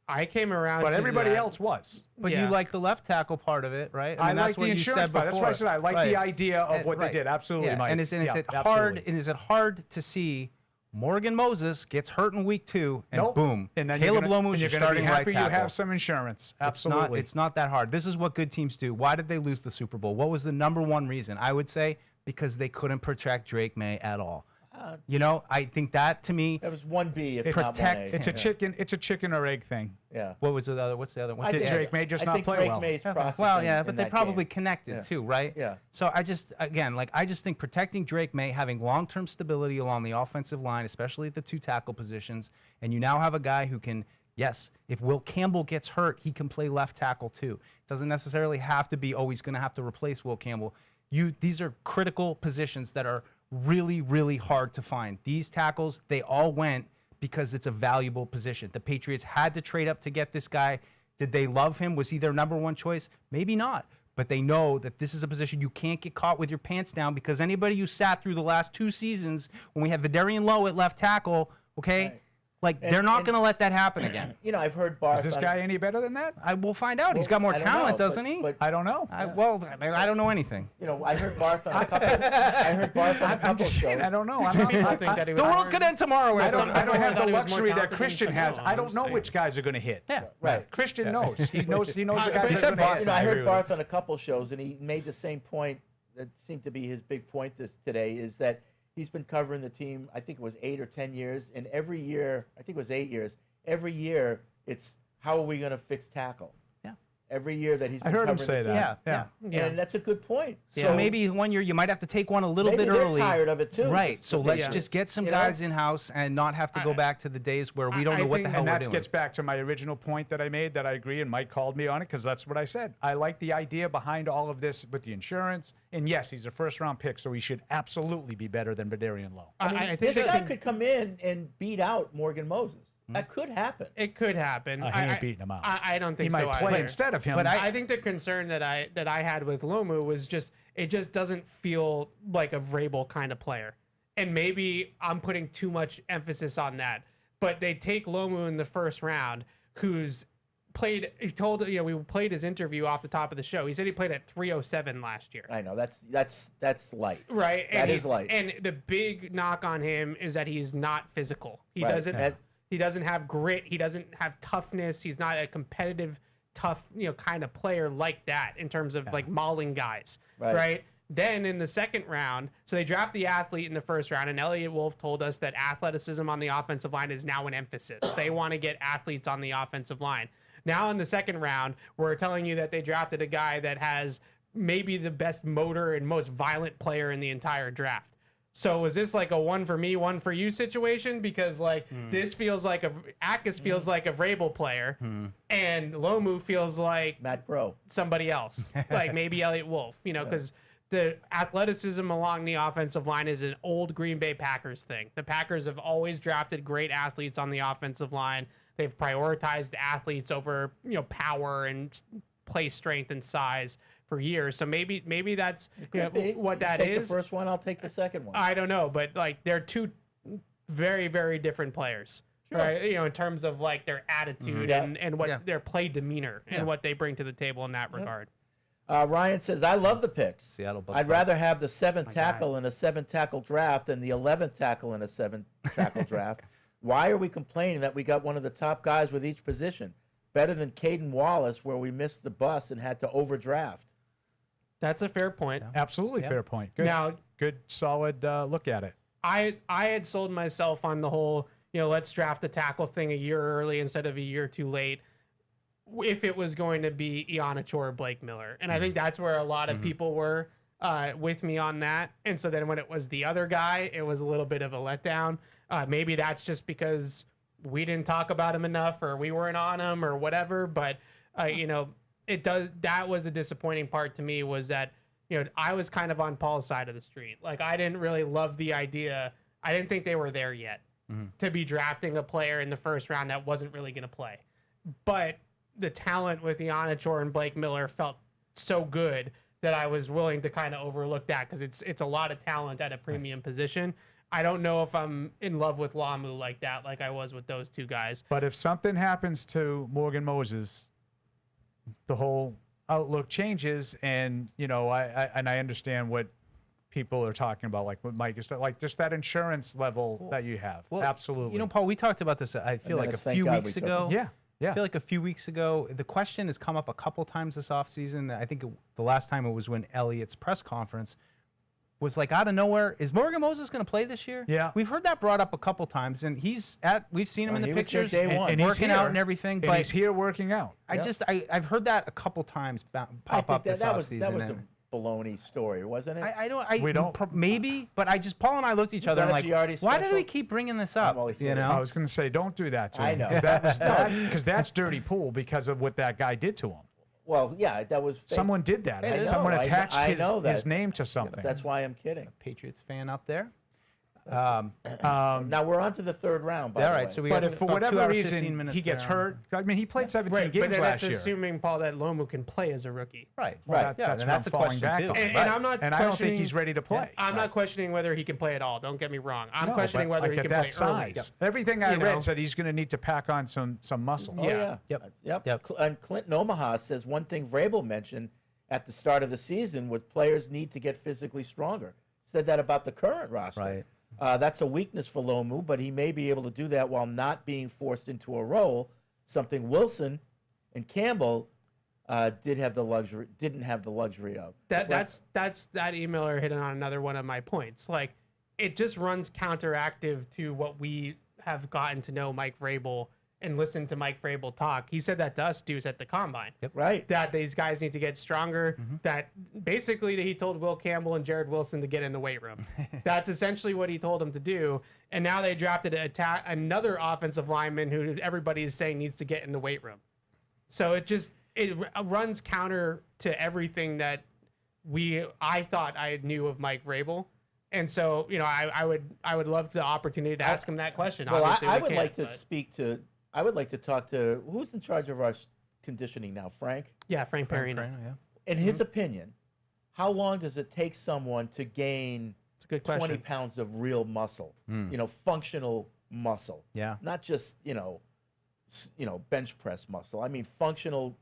I came around, but to everybody that. else was. But you like the left tackle part of it, right? I mean, like that's the what you insurance said part. before. That's why I said I like the idea of what right. they did. Absolutely, Yeah. Mike. And is it absolutely. hard? And is it hard to see Morgan Moses gets hurt in week 2 and Nope. boom, And then Caleb you're Lomu is going to be starting right happy tackle. you have some insurance. Absolutely. It's not that hard. This is what good teams do. Why did they lose the Super Bowl? What was the number one reason? I would say because they couldn't protect Drake May at all. I think that to me. That was 1B, if it's not 1A. It's a chicken. It's a chicken or egg thing. Yeah. What's the other one? Did Drake May just not play Drake well? May's processing Well, yeah, but in they that probably game. connected Yeah. too, right? Yeah. So I just think protecting Drake May, having long-term stability along the offensive line, especially at the 2 tackle positions, and you now have a guy who can. Yes, if Will Campbell gets hurt, he can play left tackle too. It doesn't necessarily have to be, he's going to have to replace Will Campbell. These are critical positions that are really, really hard to find. These tackles, they all went because it's a valuable position. The Patriots had to trade up to get this guy. Did they love him? Was he their number one choice? Maybe not. But they know that this is a position you can't get caught with your pants down because anybody who sat through the last 2 seasons when we had Vidarian Lowe at left tackle, okay, Like, they're not going to let that happen again. You know, I've heard Barth. Is this guy any better than that? I will find out. He's got more I don't talent, know, doesn't he? but- I don't know. I don't know anything. You know, I heard Barth on a couple. I heard Barth on a couple I'm just saying, shows. I don't know. I'm not, People think that he was The world more- could end tomorrow. I don't have the thought he was more luxury that talented than Christian has. Canelo, I don't I'm know saying. which guys are going to hit. Yeah. Right. Christian knows. He knows the guys he that said are going to Boston. hit. You know, I I agree heard with Barth on a couple shows, and he made the same point that seemed to be his big point today, is that he's been covering the team, I think it was 8 or 10 years, and every year, I think it was 8 years, every year it's how are we going to fix tackle? Yeah. Every year that he's been I heard him covering say the team. that. Yeah. And that's a good point. So maybe one year you might have to take one a little Maybe bit they're early. tired of it too. Right. So let's Yeah. just get some You know? guys in house and not have to go back to the days where we don't know what the hell And we're that doing. gets back to my original point that I made that I agree, and Mike called me on it because that's what I said. I like the idea behind all of this with the insurance. And yes, he's a first-round pick, so he should absolutely be better than Badarian Lowe. I mean, I think this they guy can- could come in and beat out Morgan Moses. That could happen. It could happen. He ain't beating him out. I don't think He so might play either. instead of him. But I think the concern that I had with Lomu was just it just doesn't feel like a Vrabel kind of player. And maybe I'm putting too much emphasis on that. But they take Lomu in the first round, who's played. He told we played his interview off the top of the show. He said he played at 307 last year. I know that's light. Right. That is light. And the big knock on him is that he's not physical. He Right. doesn't. He doesn't have grit. He doesn't have toughness. He's not a competitive, tough, kind of player like that in terms of like mauling guys. Right. Then in the second round, so they draft the athlete in the first round, and Elliot Wolf told us that athleticism on the offensive line is now an emphasis. They want to get athletes on the offensive line. Now in the second round, we're telling you that they drafted a guy that has maybe the best motor and most violent player in the entire draft. So is this like a one for me, one for you situation? Because this feels like Atkins feels like a Vrabel player, and Lomu feels like Matt Groh, somebody else, like maybe Elliot Wolf. Because the athleticism along the offensive line is an old Green Bay Packers thing. The Packers have always drafted great athletes on the offensive line. They've prioritized athletes over power and play strength and size for years. So maybe that's what that Take is. the first one, I'll take the second one. I don't know, but they're two very, very different players, right? In terms of their attitude and what their play demeanor and what they bring to the table in that regard. Ryan says, I love the picks. Seattle Bucks. I'd rather have the 7th tackle in a 7-tackle draft than the 11th tackle in a 7-tackle draft. Why are we complaining that we got one of the top guys with each position? Better than Caden Wallace, where we missed the bus and had to overdraft. That's a fair point. Absolutely fair point. Good, good, solid look at it. I had sold myself on the whole, let's draft the tackle thing a year early instead of a year too late, if it was going to be Ionichor or Blake Miller. And I think that's where a lot of people were with me on that. And so then when it was the other guy, it was a little bit of a letdown. Maybe that's just because we didn't talk about him enough or we weren't on him or whatever. But, that was the disappointing part to me, was that, I was kind of on Paul's side of the street. I didn't really love the idea. I didn't think they were there yet to be drafting a player in the first round that wasn't really going to play. But the talent with Ionichor and Blake Miller felt so good that I was willing to kind of overlook that, because it's a lot of talent at a premium position. I don't know if I'm in love with Lomu like that, like I was with those two guys. But if something happens to Morgan Moses, the whole outlook changes, and I understand what people are talking about, like what Mike is like, just that insurance level that you have. Absolutely. Paul, we talked about this. I feel like a few weeks ago. Yeah. I feel like a few weeks ago, the question has come up a couple times this offseason. I think the last time it was when Elliot's press conference was out of nowhere, is Morgan Moses going to play this year? Yeah. We've heard that brought up a couple times, and we've seen him in the pictures, and working out and everything. And he's here working out. I've heard that a couple times pop up this offseason. That was a baloney story, wasn't it? We don't. Maybe, but Paul and I looked at each other and why did we keep bringing this up? I was going to say, don't do that to him. I know. Because that's dirty pool because of what that guy did to him. Well, yeah, that was fake. Someone did that. I know, Someone attached I know his name to something. That's why I'm kidding. Patriots fan up there. Now we're on to the third round. By All the right, way. so we But got if for about 2 whatever hours, reason 15 minutes he gets there. hurt, I mean, he played 17 Right, games but then last that's year. assuming, Paul, that Lomu can play as a rookie. Right, Well, right. that's and what that's I'm a falling question back too. on. And Right. I'm not And I don't think questioning- he's ready to play. I'm not questioning whether he can play at all. Don't get me wrong. I'm No, questioning but whether like he at can that play early. size. Everything I You know? read said he's going to need to pack on some muscle. Oh, yeah. Yep. And Clinton Omaha says one thing Vrabel mentioned at the start of the season was players need to get physically stronger. Said that about the current roster. Right. That's a weakness for Lomu, but he may be able to do that while not being forced into a role, something Wilson and Campbell didn't have the luxury of. That's that emailer hitting on another one of my points. Like, it just runs counteractive to what we have gotten to know Mike Vrabel and listen to Mike Vrabel talk. He said that to us, Deuce, at the combine. Yep. Right. That these guys need to get stronger. That basically he told Will Campbell and Jared Wilson to get in the weight room. That's essentially what he told them to do. And now they drafted another offensive lineman who everybody is saying needs to get in the weight room. So it runs counter to everything that I thought I knew of Mike Vrabel. And so, I would love the opportunity to ask him that question. Well, Obviously, I we would can't, like to but- speak to. I would like to talk to who's in charge of our conditioning now, Frank. Yeah, Frank Perino. Yeah. In his opinion, how long does it take someone to gain It's a good 20 question. pounds of real muscle? Mm. Functional muscle. Yeah. Not just bench press muscle. I mean functional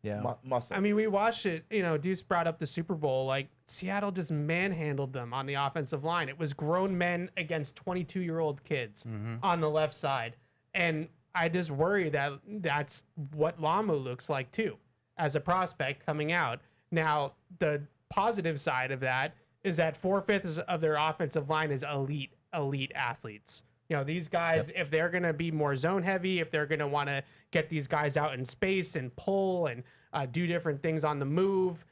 Yeah. muscle. I mean, we watched it. Deuce brought up the Super Bowl. Like, Seattle just manhandled them on the offensive line. It was grown men against 22-year-old kids on the left side. And I just worry that that's what Lomu looks like, too, as a prospect coming out. Now, the positive side of that is that 4/5 of their offensive line is elite athletes. These guys, if they're going to be more zone heavy, if they're going to want to get these guys out in space and pull and do different things on the move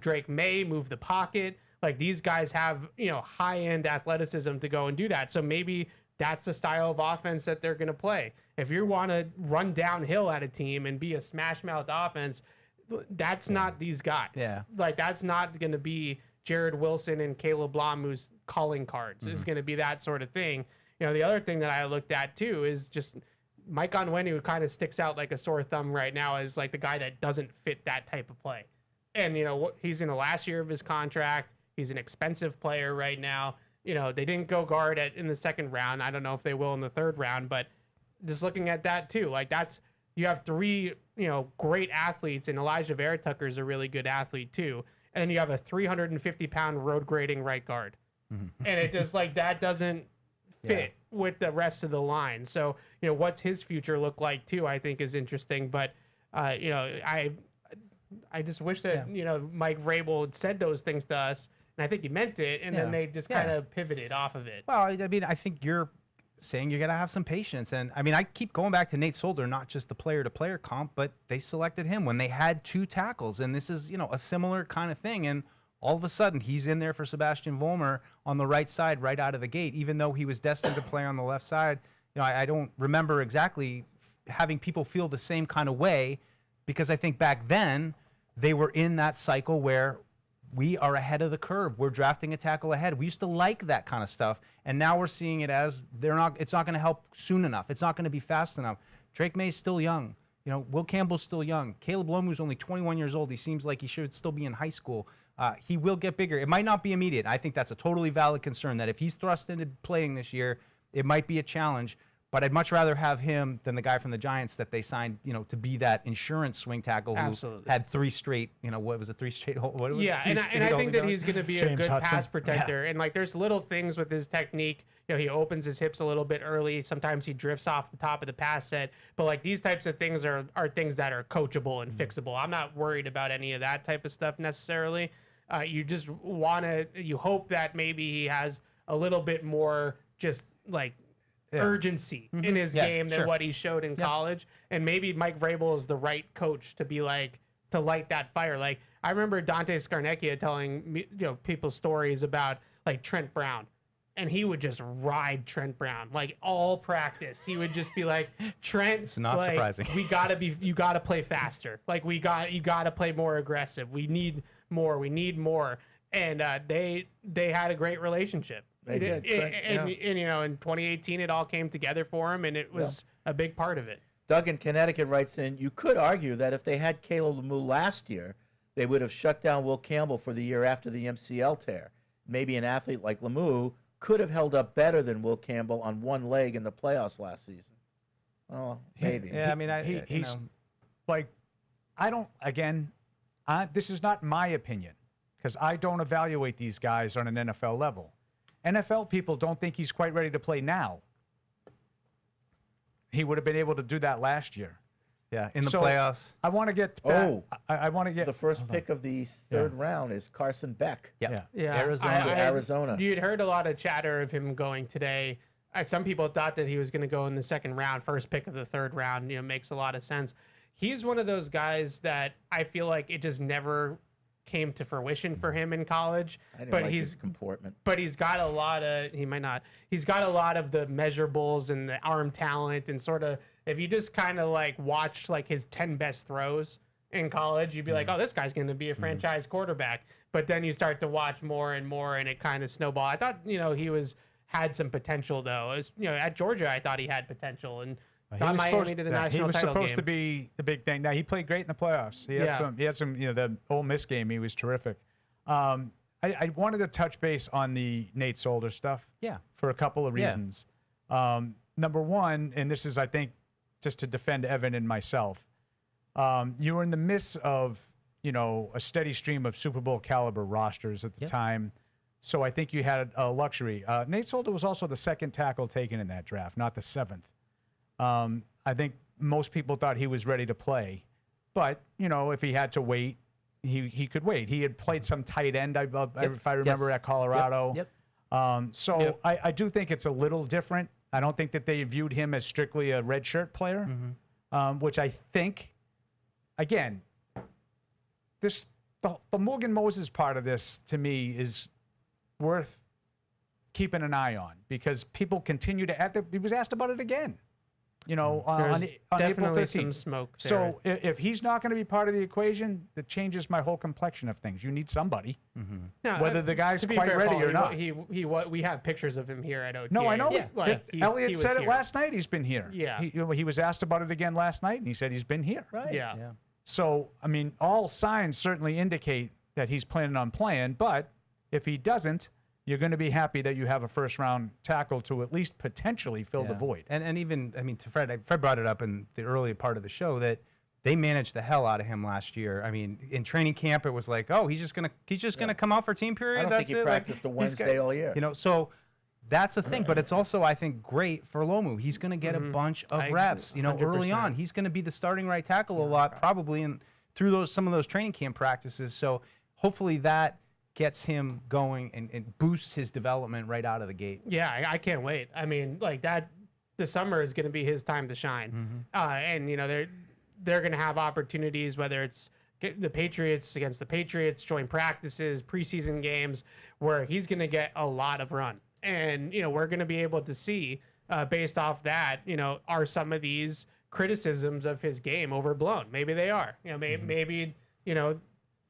Drake May, move the pocket, like these guys have, high end athleticism to go and do that. So maybe that's the style of offense that they're going to play. If you want to run downhill at a team and be a smash mouth offense, that's not these guys. Yeah. Like, that's not going to be Jared Wilson and Caleb Lomu's calling cards. It's going to be that sort of thing. The other thing that I looked at too is just Mike Onwenu kind of sticks out like a sore thumb right now as like the guy that doesn't fit that type of play. And he's in the last year of his contract. He's an expensive player right now. They didn't go guard in the second round. I don't know if they will in the third round, but just looking at that too, like you have three, great athletes, and Elijah Vera Tucker's a really good athlete too. And then you have a 350-pound road grading right guard. And it just that doesn't fit with the rest of the line. So, what's his future look like too, I think is interesting. But, I just wish that, Mike Vrabel had said those things to us, and I think he meant it, and then they just kind of pivoted off of it. Well, I mean, I think you're saying you're going to have some patience. And I mean, I keep going back to Nate Solder, not just the player-to-player comp, but they selected him when they had 2 tackles. And this is, a similar kind of thing. And all of a sudden, he's in there for Sebastian Vollmer on the right side right out of the gate, even though he was destined to play on the left side. I don't remember exactly having people feel the same kind of way, because I think back then they were in that cycle where we are ahead of the curve. We're drafting a tackle ahead. We used to like that kind of stuff, and now we're seeing it as it's not going to help soon enough. It's not going to be fast enough. Drake May's still young. Will Campbell's still young. Caleb Lomu's only 21 years old. He seems like he should still be in high school. He will get bigger. It might not be immediate. I think that's a totally valid concern, that if he's thrust into playing this year, it might be a challenge. But I'd much rather have him than the guy from the Giants that they signed, to be that insurance swing tackle who had 3 straight, what was it, 3 straight? What was Yeah, and I think that he's going to be a good pass protector. Yeah. And there's little things with his technique. He opens his hips a little bit early. Sometimes he drifts off the top of the pass set. But these types of things are things that are coachable and fixable. I'm not worried about any of that type of stuff necessarily. You just you hope that maybe he has a little bit more just urgency in his game than what he showed in college. And maybe Mike Vrabel is the right coach to be to light that fire. I remember Dante Scarnecchia telling me, people stories about Trent Brown, and he would just ride Trent Brown all practice. He would just be like, Trent, it's not surprising. you gotta play faster. You gotta play more aggressive. We need more. And they had a great relationship. They did. And, you know, in 2018, it all came together for him, and it was a big part of it. Doug in Connecticut writes in, you could argue that if they had Caleb Lomu last year, they would have shut down Will Campbell for the year after the MCL tear. Maybe an athlete like Lomu could have held up better than Will Campbell on one leg in the playoffs last season. Oh, maybe. Yeah, I mean, he's like, I don't, again, this is not my opinion because I don't evaluate these guys on an NFL level. NFL people don't think he's quite ready to play now. He would have been able to do that last year. Yeah, in the playoffs. I want to get back. I want to get the first pick of the third round is Carson Beck. Yeah. Arizona. You'd heard a lot of chatter of him going today. Some people thought that he was going to go in the second round, first pick of the third round. You know, makes a lot of sense. He's one of those guys that I feel like it just never came to fruition for him in college. I didn't like his comportment. But he's got a lot of, he might not, he's got a lot of the measurables and the arm talent and sort of, if you just kind of like watch like his 10 best throws in college, you'd be like, oh, this guy's going to be a franchise quarterback. But then you start to watch more and more and it kind of snowballed. I thought, you know, he had some potential though. It was, you know, at Georgia, I thought he had potential and got Miami to the national title game. He was supposed to be the big thing. Now he played great in the playoffs. He had some, you know, the Ole Miss game. He was terrific. I wanted to touch base on the Nate Solder stuff. Yeah. For a couple of reasons. Number one, and this is, I think, just to defend Evan and myself. You were in the midst of, you know, a steady stream of Super Bowl caliber rosters at the time. So I think you had a luxury. Nate Solder was also the second tackle taken in that draft, not the seventh. I think most people thought he was ready to play. But, you know, if he had to wait, he could wait. He had played some tight end, if I remember, at Colorado. I do think it's a little different. I don't think that they viewed him as strictly a redshirt player, which I think, again, the Morgan Moses part of this, to me, is worth keeping an eye on because people continue to he was asked about it again. You know, on April 15th. Some smoke there. So if he's not going to be part of the equation, that changes my whole complexion of things. You need somebody, Now, whether the guy's to be quite fair, ready Paul, or not. We have pictures of him here at OTA. No, I know. Elliot he was said it here. last night. He's been here. Yeah. He was asked about it again last night, and he said he's been here. Right. Yeah. So, I mean, all signs certainly indicate that he's planning on playing, but if he doesn't, you're going to be happy that you have a first-round tackle to at least potentially fill the void. And even, I mean, to Fred brought it up in the early part of the show that they managed the hell out of him last year. I mean, in training camp, it was like, oh, he's just gonna come out for team period. I don't think he practiced the Wednesday all year. You know, so that's the thing. But it's also, I think, great for Lomu. He's going to get a bunch of reps. You know, early on, he's going to be the starting right tackle a lot, probably, and through some of those training camp practices. So hopefully that gets him going and boosts his development right out of the gate. Yeah, I can't wait. I mean, like that, the summer is going to be his time to shine. And, you know, they're going to have opportunities, whether it's the Patriots against the Patriots, joint practices, preseason games, where he's going to get a lot of run. And, you know, we're going to be able to see, based off that, you know, are some of these criticisms of his game overblown? Maybe they are. You know, maybe you know,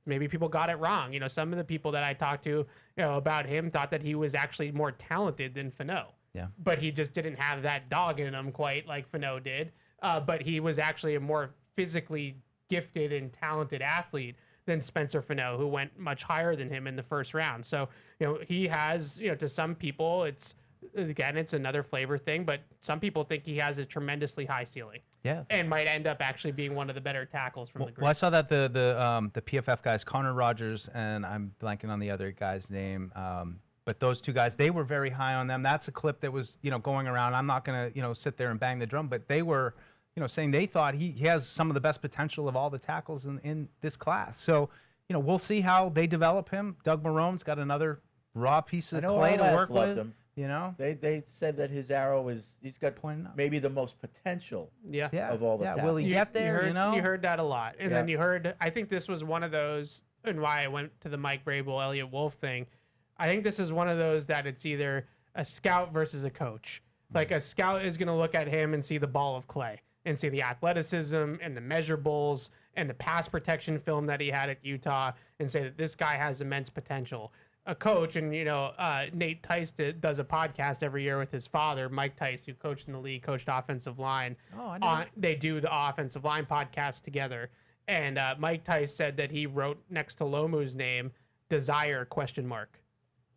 maybe people got it wrong. You know, some of the people that I talked to, you know, about him thought that he was actually more talented than Fano. Yeah. But he just didn't have that dog in him quite like Fano did. But he was actually a more physically gifted and talented athlete than Spencer Fano, who went much higher than him in the first round. So, you know, he has, you know, to some people, it's another flavor thing, but some people think he has a tremendously high ceiling. Yeah. And might end up actually being one of the better tackles from the group. Well, I saw that the PFF guys, Connor Rogers, and I'm blanking on the other guy's name, but those two guys, they were very high on them. That's a clip that was, you know, going around. I'm not going to, you know, sit there and bang the drum, but they were, you know, saying they thought he has some of the best potential of all the tackles in this class. So, you know, we'll see how they develop him. Doug Marone's got another raw piece of clay to work with. Him. You know, they said that his arrow he's got maybe the most potential of all the tackles. Will he get there? You heard that a lot. And then you heard, I think this was one of those, and why I went to the Mike Vrabel, Elliot Wolf thing. I think this is one of those that it's either a scout versus a coach. Like a scout is going to look at him and see the ball of clay and see the athleticism and the measurables and the pass protection film that he had at Utah and say that this guy has immense potential. a coach, and Nate Tice does a podcast every year with his father, Mike Tice, who coached in the league, coached offensive line. Oh, I know. They do the offensive line podcast together, and Mike Tice said that he wrote next to Lomu's name "desire?"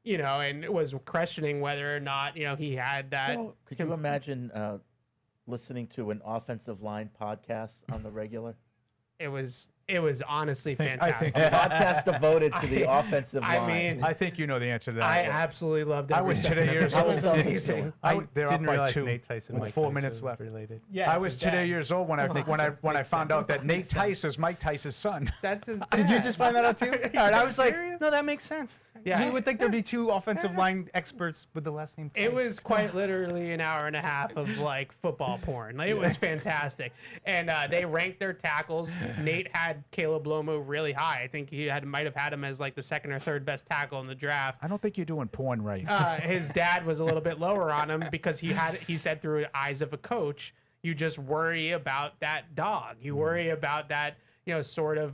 And was questioning whether or not he had that. Well, could you imagine listening to an offensive line podcast on the regular? It was honestly fantastic. A podcast devoted to the offensive line. I mean, I think you know the answer to that. I absolutely loved it. I was today years old. Amazing. They're up didn't by realize 2 Nate Tyson and with Mike 4 Tyson minutes were left. related. Yeah, I was today years old when I found out that Nate Tice was Mike Tice's son. That's his. Did you just find that out too? All right, I was like, no, that makes sense. Yeah. You would think there'd be 2 offensive line experts with the last name Tice. It was quite literally an hour and a half of football porn. It was fantastic, and they ranked their tackles. Nate had Caleb Lomu really high. I think he might have had him as the second or third best tackle in the draft. I don't think you're doing porn right. His dad was a little bit lower on him because he said through the eyes of a coach, you just worry about that dog. You worry about that. Sort of,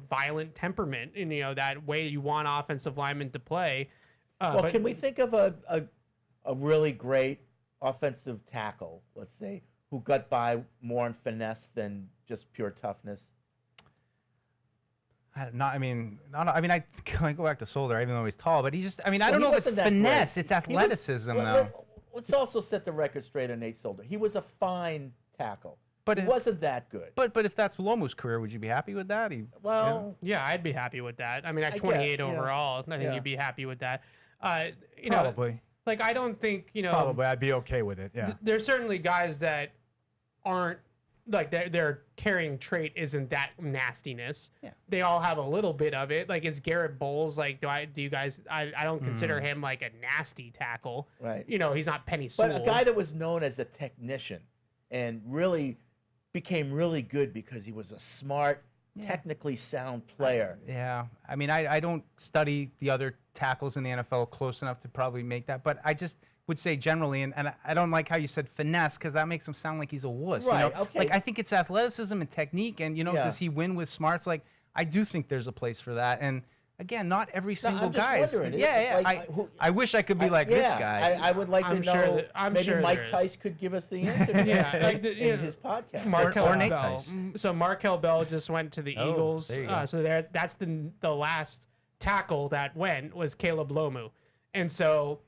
violent temperament, and that way you want offensive linemen to play. Well, can we think of a really great offensive tackle, let's say, who got by more in finesse than just pure toughness? I go back to Solder, even though he's tall, but he just, I don't know if it's wasn't that finesse, great. it's athleticism, though. Let's also set the record straight on Nate Solder. He was a fine tackle. But he wasn't that good. But if that's Lomu's career, would you be happy with that? Yeah, I'd be happy with that. I mean, at 28 overall, I think you'd be happy with that. Probably. I don't think Probably, I'd be okay with it. Yeah. There's certainly guys that aren't their carrying trait isn't that nastiness. Yeah. They all have a little bit of it. Is Garrett Bowles I don't consider him a nasty tackle. Right. He's not Penny Sewell. But a guy that was known as a technician and really became really good because he was a smart, technically sound player. I don't study the other tackles in the NFL close enough to probably make that, but I just would say generally, and I don't like how you said finesse because that makes him sound like he's a wuss. Right, okay. I think it's athleticism and technique, and does he win with smarts? I do think there's a place for that, and again, not every single guy is. I wish I could be this guy. I would like to know. Maybe Mike Tice could give us the answer. In his podcast. Markel Bell. So Markel Bell just went to the Eagles. There you go. So that's the last tackle that went was Caleb Lomu, and so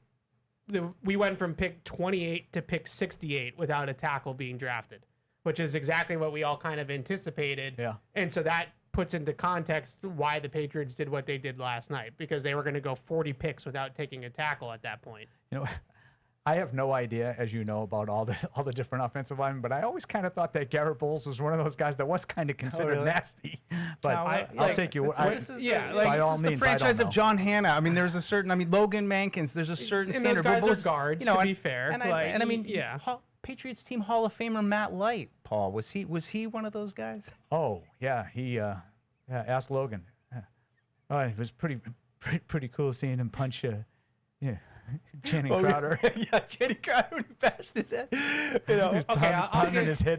we went from pick 28 to pick 68 without a tackle being drafted, which is exactly what we all kind of anticipated. Yeah. And so that puts into context why the Patriots did what they did last night, because they were going to go 40 picks without taking a tackle at that point. I have no idea, as you know, about all the different offensive linemen, but I always kind of thought that Garrett Bowles was one of those guys that was kind of considered nasty. But I'll take you. This is by all means, the franchise I don't of John Hanna. There's a certain. Logan Mankins. There's a certain and standard. Those guys are guards, to be fair. Patriots team Hall of Famer Matt Light. Paul, was he one of those guys? Oh yeah, he asked Logan. Oh, it was pretty cool seeing him punch. Channing Crowder. Channing Crowder when he bashed his head.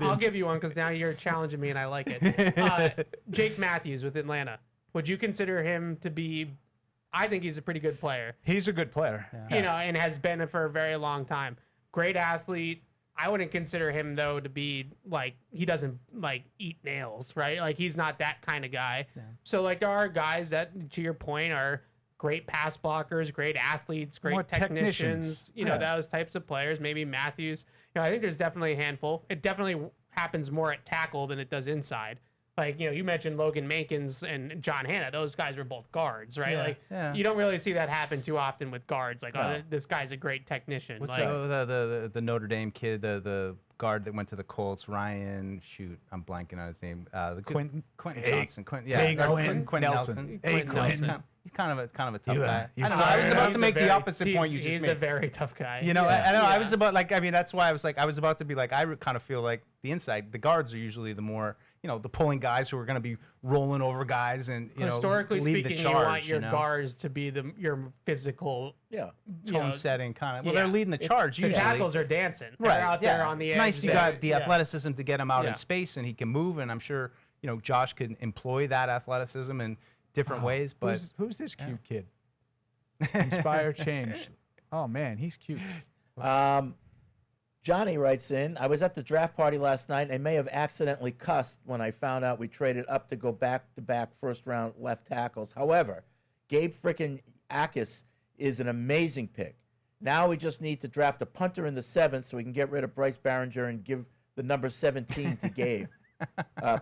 I'll give you one because now you're challenging me and I like it. Jake Matthews with Atlanta. Would you consider him to be? I think he's a pretty good player. He's a good player. And has been for a very long time. Great athlete. I wouldn't consider him though to be he doesn't eat nails, right? He's not that kind of guy. Yeah. So there are guys that, to your point, are great pass blockers, great athletes, great technicians, those types of players. Maybe Matthews. I think there's definitely a handful. It definitely happens more at tackle than it does inside. You mentioned Logan Mankins and John Hanna. Those guys were both guards, right? You don't really see that happen too often with guards. This guy's a great technician. What's the Notre Dame kid, the guard that went to the Colts, Ryan? Shoot, I'm blanking on his name. Quentin Johnson. Quentin Nelson. Nelson. He's kind of a tough guy. I was about to make the opposite point you just made. He's a very tough guy. I know. I was about that's why I was about to be I kind of feel like the inside, the guards are usually the more, the pulling guys who are going to be rolling over guys and, historically lead speaking, the charge, you want your guards to be your physical tone setting kind of. Well, they're leading the charge usually. The tackles are dancing. Right. They're out there on the edge. It's nice you got the athleticism to get him out in space and he can move, and I'm sure, Josh could employ that athleticism in different ways. But who's this cute kid? Inspire change. Oh man, he's cute. Johnny writes in, I was at the draft party last night. I may have accidentally cussed when I found out we traded up to go back-to-back first-round left tackles. However, Gabe frickin' Atis is an amazing pick. Now we just need to draft a punter in the 7th so we can get rid of Bryce Behringer and give the number 17 to Gabe.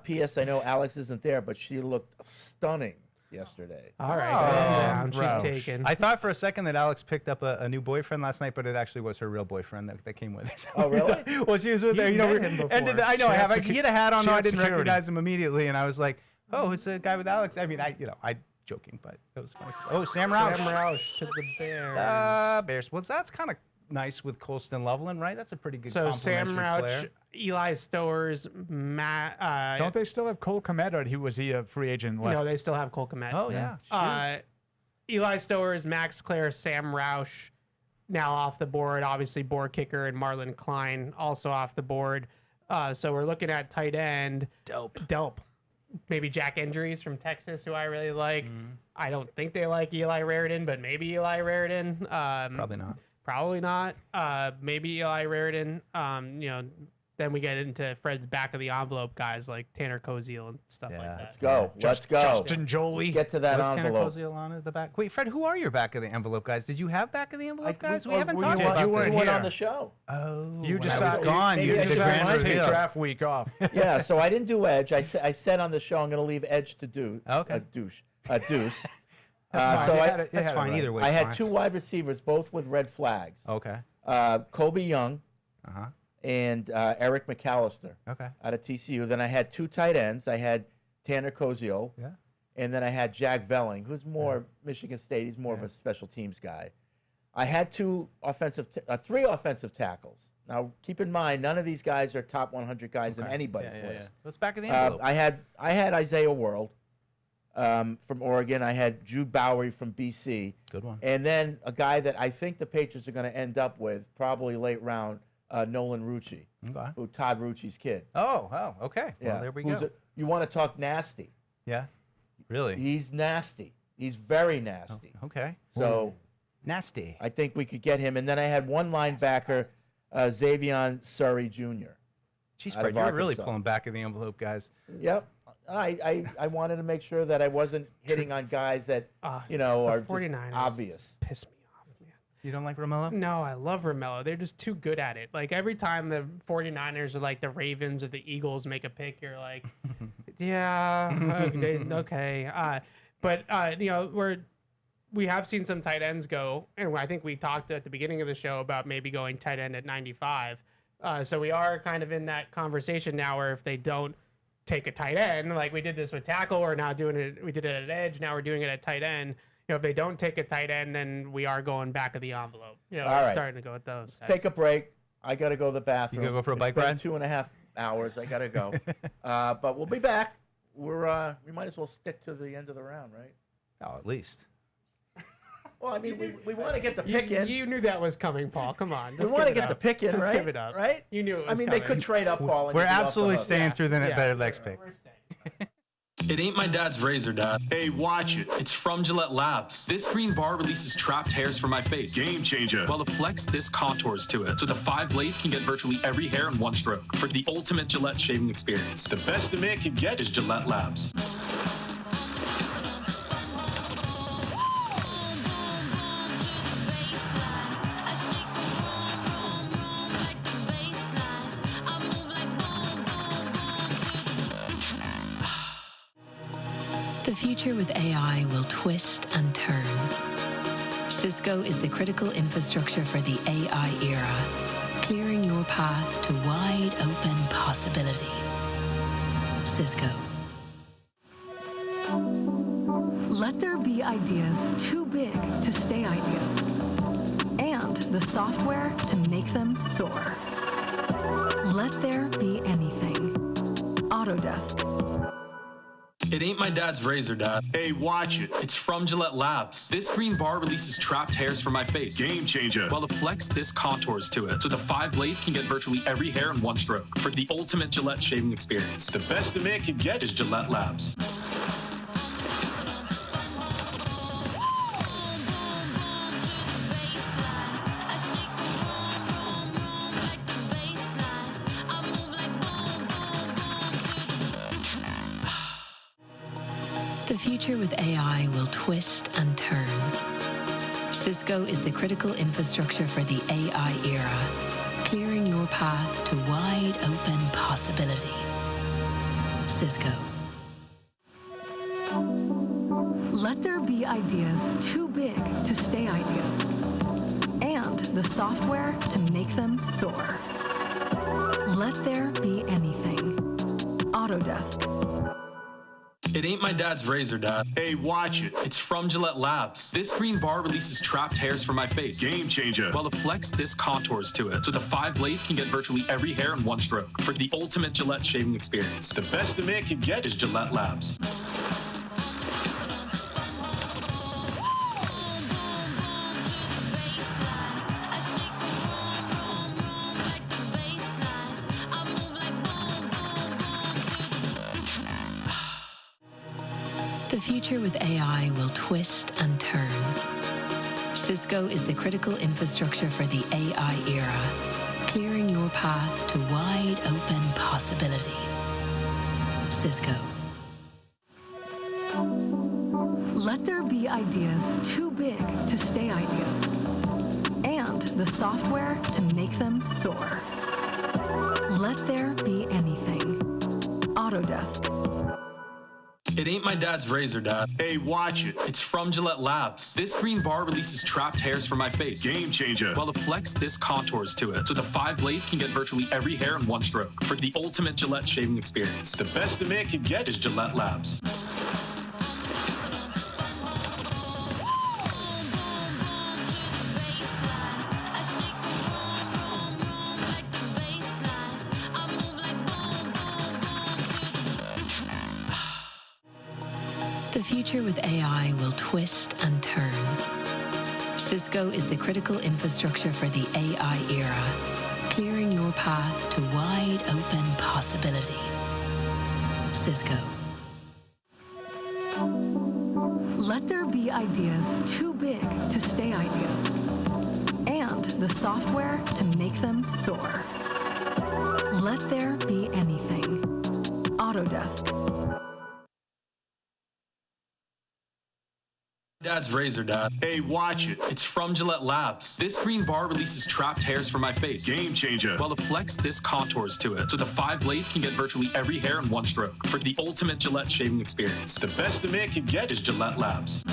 P.S. I know Alex isn't there, but she looked stunning yesterday. All right, she's taken. I thought for a second that Alex picked up a new boyfriend last night, but it actually was her real boyfriend that came with her. Oh, really? Well, she was with her. You know, I know. He had a hat on. I didn't recognize him immediately, and I was like, "Oh, it's a guy with Alex." I mean, I joking, but it was funny. Oh, Sam Roush. Sam Roush to the Bears. Bears. Well, that's kind of nice with Colston Loveland, right? That's a pretty good. So Sam Roush, player. Eli Stowers, Matt. Don't they still have Cole Kmet, or was he a free agent left? No, they still have Cole Kmet. Oh yeah. Eli Stowers, Max Clare, Sam Roush, now off the board. Obviously, Boar Kicker and Marlon Klein also off the board. So we're looking at tight end. Dope. Maybe Jack Injuries from Texas, who I really like. I don't think they like Eli Raridan, but maybe Eli Raridan. Probably not. Probably not. Maybe Eli Raridan. Then we get into Fred's back of the envelope guys like Tanner Koziel and stuff like that. Let's go. Let's go. Justin Jolie. Let's get to that envelope. Tanner Koziel on the back. Wait, Fred, who are your back of the envelope guys? Did you have back of the envelope guys? We haven't talked about this. You weren't on the show. Oh, you just decided gone. You did the grand take reveal. draft week off. Yeah, so I didn't do Edge. I said on the show I'm going to leave Edge to do a deuce. That's fine. Either way, I had two wide receivers, both with red flags. Okay. Kobe Young. And Eric McAllister out of TCU. Then I had two tight ends. I had Tanner Koziel. Yeah. And then I had Jack Velling, who's more Michigan State. He's more of a special teams guy. I had three offensive tackles. Now, keep in mind, none of these guys are top 100 guys in anybody's list. Let's back of the envelope. I had Isaiah World from Oregon. I had Jude Bowery from BC. Good one. And then a guy that I think the Patriots are going to end up with, probably late round, Nolan Rucci, who Todd Rucci's kid. Oh, okay. Yeah. Well, there we go. You want to talk nasty? Yeah, really. He's nasty. He's very nasty. Oh, okay. So nasty. I think we could get him. And then I had one linebacker, Xavion Surrey Jr. Jeez, Fred, you're really pulling back of the envelope, guys. Yep. I wanted to make sure that I wasn't hitting on guys that are just 49ers obvious. Piss me. You don't like Romello? No, I love Romello. They're just too good at it. Like every time the 49ers or like the Ravens or the Eagles make a pick, you're like, yeah, okay. But we have seen some tight ends go, and I think we talked at the beginning of the show about maybe going tight end at 95. So we are kind of in that conversation now where if they don't take a tight end, like we did this with tackle, we're now doing it. We did it at edge. Now we're doing it at tight end. If they don't take a tight end, then we are going back of the envelope. We're starting to go with those. Take a break. I got to go to the bathroom. You got to go for a bike ride? ride? 2.5 hours. I got to go. But we'll be back. We might as well stick to the end of the round, right? Oh, at least. Well, I mean, we want to get the pick in. You knew that was coming, Paul. Come on. We want to get the pick in, just right? Give it up. Right? You knew it was I mean, coming. they could trade up, Paul. And We're get you off the absolutely hook. staying through the better legs pick. We're staying. It ain't my dad's razor, Dad. Hey, watch it. It's from Gillette Labs. This green bar releases trapped hairs from my face. Game changer. While the Flex, this contours to it. So the 5 blades can get virtually every hair in one stroke. For the ultimate Gillette shaving experience. The best a man can get is Gillette Labs. The future with AI will twist and turn. Cisco is the critical infrastructure for the AI era, clearing your path to wide open possibility. Cisco. Let there be ideas too big to stay ideas, and the software to make them soar. Let there be anything. Autodesk. It ain't my dad's razor, Dad. Hey, watch it. It's from Gillette Labs. This green bar releases trapped hairs from my face. Game changer. While the Flex, this contours to it. So the 5 blades can get virtually every hair in one stroke. For the ultimate Gillette shaving experience. The best a man can get is Gillette Labs. The future with AI will twist and turn. Cisco is the critical infrastructure for the AI era, clearing your path to wide open possibility. Cisco. Let there be ideas too big to stay ideas, and the software to make them soar. Let there be anything. Autodesk. It ain't my dad's razor, Dad. Hey, watch it. It's from Gillette Labs. This green bar releases trapped hairs from my face. Game changer. While the Flex, this contours to it. So the 5 blades can get virtually every hair in one stroke. For the ultimate Gillette shaving experience. The best a man can get is Gillette Labs. The future with AI will twist and turn. Cisco is the critical infrastructure for the AI era, clearing your path to wide open possibility. Cisco. Let there be ideas too big to stay ideas, and the software to make them soar. Let there be anything. Autodesk. It ain't my dad's razor, Dad. Hey, watch it. It's from Gillette Labs. This green bar releases trapped hairs from my face. Game changer. While the Flex, this contours to it. So the 5 blades can get virtually every hair in one stroke. For the ultimate Gillette shaving experience. The best a man can get is Gillette Labs. The future with AI will twist and turn. Cisco is the critical infrastructure for the AI era, clearing your path to wide open possibility. Cisco. Let there be ideas too big to stay ideas, and the software to make them soar. Let there be anything. Autodesk. Dad's razor, Dad. Hey, watch it. It's from Gillette Labs. This green bar releases trapped hairs from my face. Game changer. While the Flex, this contours to it. So the 5 blades can get virtually every hair in one stroke. For the ultimate Gillette shaving experience. The best a man can get is Gillette Labs.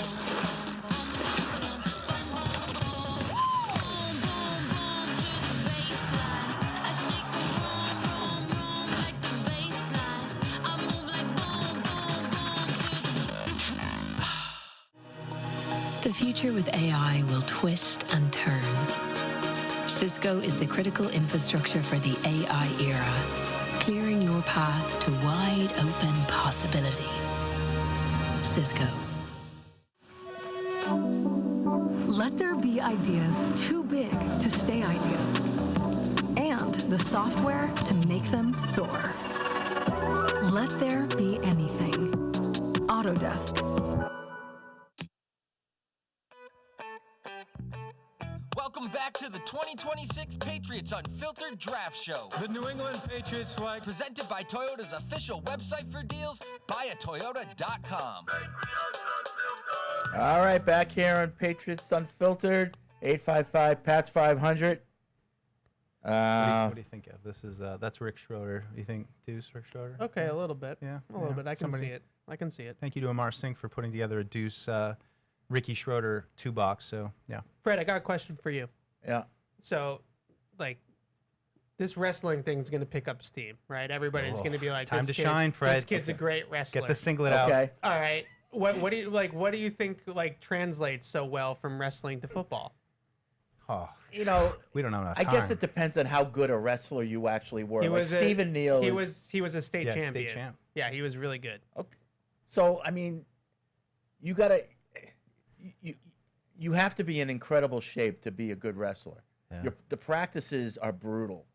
The future with AI will twist and turn. Cisco is the critical infrastructure for the AI era, clearing your path to wide open possibility. Cisco. Let there be ideas too big to stay ideas, and the software to make them soar. Let there be anything. Autodesk. Welcome back to the 2026 Patriots Unfiltered Draft Show. The New England Patriots select. Presented by Toyota's official website for deals, buyatoyota.com. All right, back here on Patriots Unfiltered, 855-PATS-500. What do you think of? This is that's Rick Schroeder. You think Deuce Rick Schroeder? Okay, a little bit. Yeah, a little bit. I can see it. I can see it. Thank you to Amar Singh for putting together a Deuce Ricky Schroeder 2-box. So yeah. Fred, I got a question for you. Yeah. So, like, this wrestling thing's going to pick up steam, right? Everybody's going to be like, time this to kid, shine, Fred. This kid's a great wrestler. Get the singlet out. Okay. All right. What do you like? What do you think like translates so well from wrestling to football? Oh, You know, we don't know enough I guess time. it depends on how good a wrestler you actually were. He Like was Stephen Neal. He was a state Yeah, champion. state champ. Yeah, he was really good. Okay. So I mean, you gotta you have to be in incredible shape to be a good wrestler. Yeah. The practices are brutal.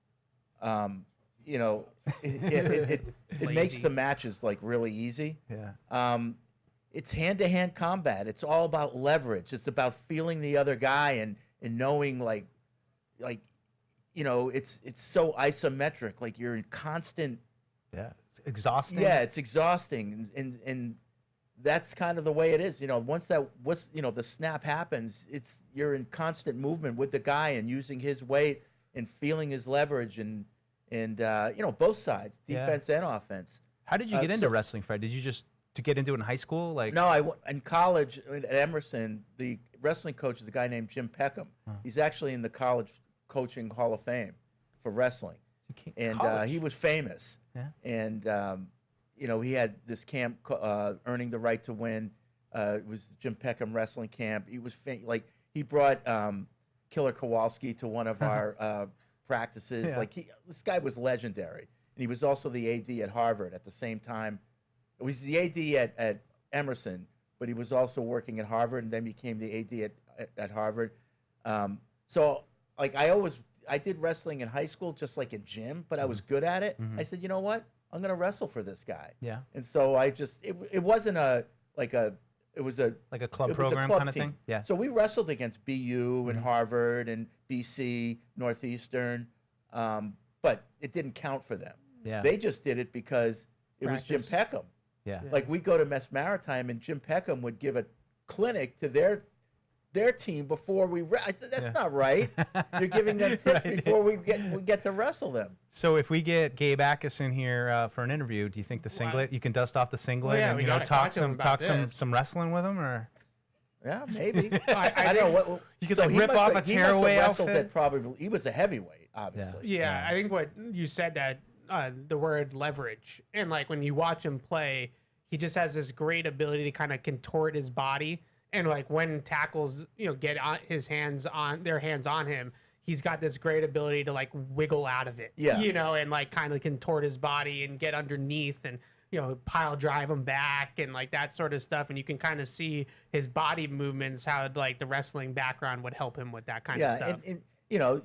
You know, it makes the matches like really easy. Yeah. It's hand-to-hand combat. It's all about leverage. It's about feeling the other guy and knowing like you know, it's so isometric. Like you're in constant. Yeah, it's exhausting. Yeah, it's exhausting, and that's kind of the way it is. Once that the snap happens, you're in constant movement with the guy and using his weight and feeling his leverage and both sides, Yeah. defense and offense. How did you get into wrestling, Fred? Did you just to get into it in high school? No, in college at Emerson, the wrestling coach is a guy named Jim Peckham. He's actually in the college coaching Hall of Fame for wrestling, and he was famous. Yeah. And he had this camp, Earning the Right to Win. It was Jim Peckham wrestling camp. He was he brought Killer Kowalski to one of our practices. Yeah. This guy was legendary, and he was also the AD at Harvard at the same time. He was the AD at Emerson, but he was also working at Harvard, and then became the AD at Harvard. I did wrestling in high school, just like in gym, but I was good at it. I said, you know what? I'm going to wrestle for this guy. Yeah. And so it wasn't it was a club it was program a club kind of team. thing? Yeah. So we wrestled against BU and Harvard and BC, Northeastern, but it didn't count for them. Yeah. They just did it because it was Jim Peckham. Yeah. Like we go to Mess Maritime and Jim Peckham would give a clinic to their team before I said, that's not right. You're giving them tips before we get to wrestle them. So if we get Gabe Atis in here for an interview, do you think the singlet, you can dust off the singlet and talk some wrestling with him, or? Yeah, maybe. I don't know what you could rip off a tearaway outfit. He was a heavyweight, obviously. Yeah, I think what you said that the word leverage, and when you watch him play, he just has this great ability to kind of contort his body. And when tackles, get on their hands on him, he's got this great ability to wiggle out of it. Yeah. And kind of contort his body and get underneath and pile drive him back and that sort of stuff. And you can kind of see his body movements, how the wrestling background would help him with that kind of stuff. And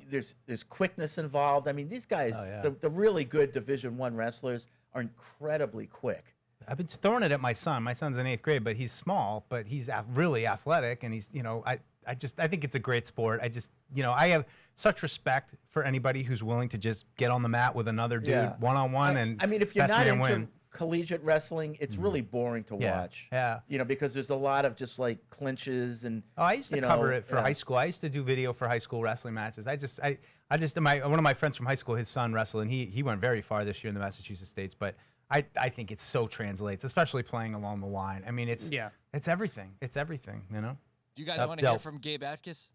there's quickness involved. I mean, these guys, the really good Division I wrestlers are incredibly quick. I've been throwing it at my son. My son's in 8th grade, but he's small, but he's really athletic, and he's, I think it's a great sport. I have such respect for anybody who's willing to just get on the mat with another dude one-on-one and I mean, if you're best not man into win. collegiate wrestling, it's really boring to watch. Yeah. Because there's a lot of just clinches and. Oh, I used to cover it for high school. I used to do video for high school wrestling matches. One of my friends from high school, his son wrestled, and he went very far this year in the Massachusetts States, but I think it so translates, especially playing along the line. I mean, it's everything. It's everything, Do you guys want to hear from Gabe Atis?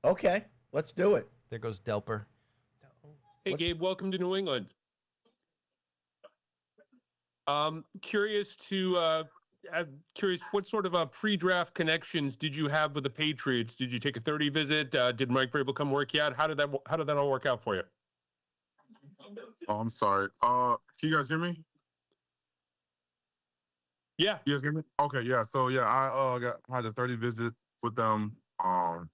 Okay, let's do it. There goes Delper. Hey, Gabe, welcome to New England. Curious what sort of pre-draft connections did you have with the Patriots? Did you take a 30 visit? Did Mike Vrabel come work you out? How did that all work out for you? Oh, I'm sorry. Can you guys hear me? Yeah. You guys hear me? Okay, yeah. So yeah, I had a 30 visit with them. I'll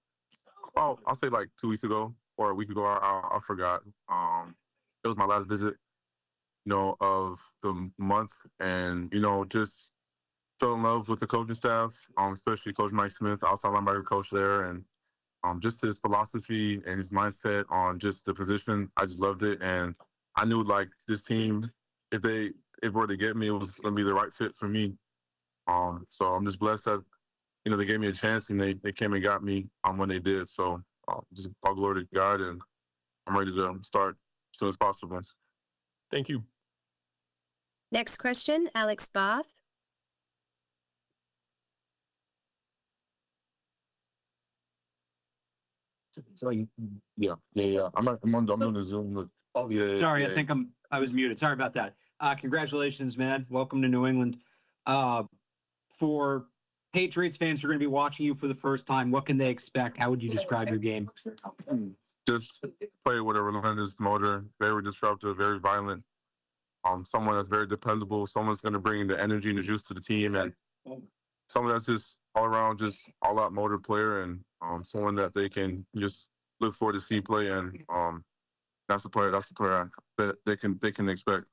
say 2 weeks ago or a week ago. I forgot. It was my last visit, of the month, and just fell in love with the coaching staff, especially Coach Mike Smith, outside linebacker coach there, and just his philosophy and his mindset on just the position. I just loved it, and I knew this team, if they were to get me, it was going to be the right fit for me. So I'm just blessed that they gave me a chance and they came and got me when they did. So just all glory to God, and I'm ready to start as soon as possible. Thank you. Next question, Alex Bath. Yeah. I'm on the Zoom. Oh yeah. Sorry, yeah. I think I was muted. Sorry about that. Congratulations, man. Welcome to New England. For Patriots fans who are going to be watching you for the first time, what can they expect? How would you describe your game? Just play with a relentless motor, very disruptive, very violent. Someone that's very dependable. Someone's going to bring the energy and the juice to the team, and someone that's just all around, just all out motor player, and someone that they can just look forward to see play, and that's the player that they can expect.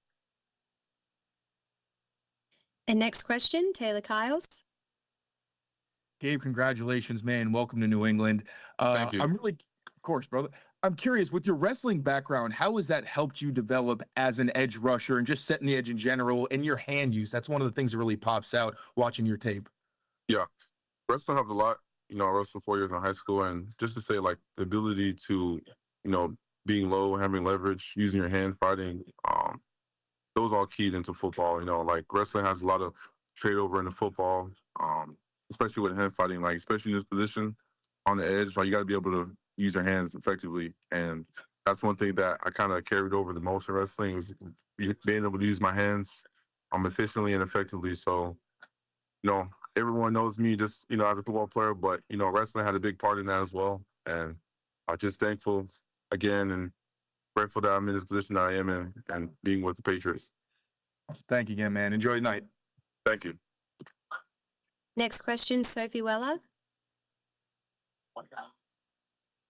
And next question, Taylor Kyles. Gabe, congratulations, man. Welcome to New England. Thank you. Of course, brother. I'm curious, with your wrestling background, how has that helped you develop as an edge rusher and just setting the edge in general and your hand use? That's one of the things that really pops out watching your tape. Yeah, wrestling helped a lot. I wrestled 4 years in high school, and just to say, like, the ability to, being low, having leverage, using your hand, fighting, those all keyed into football. Like, wrestling has a lot of trade over into football, especially with hand fighting, like, especially in this position on the edge, like, you got to be able to use your hands effectively. And that's one thing that I kind of carried over the most in wrestling, was being able to use my hands efficiently and effectively. So, everyone knows me just, as a football player, but, wrestling had a big part in that as well. And I'm just thankful again and grateful that I'm in this position that I am in and being with the Patriots. Thank you again, man. Enjoy the night. Thank you. Next question, Sophie Weller.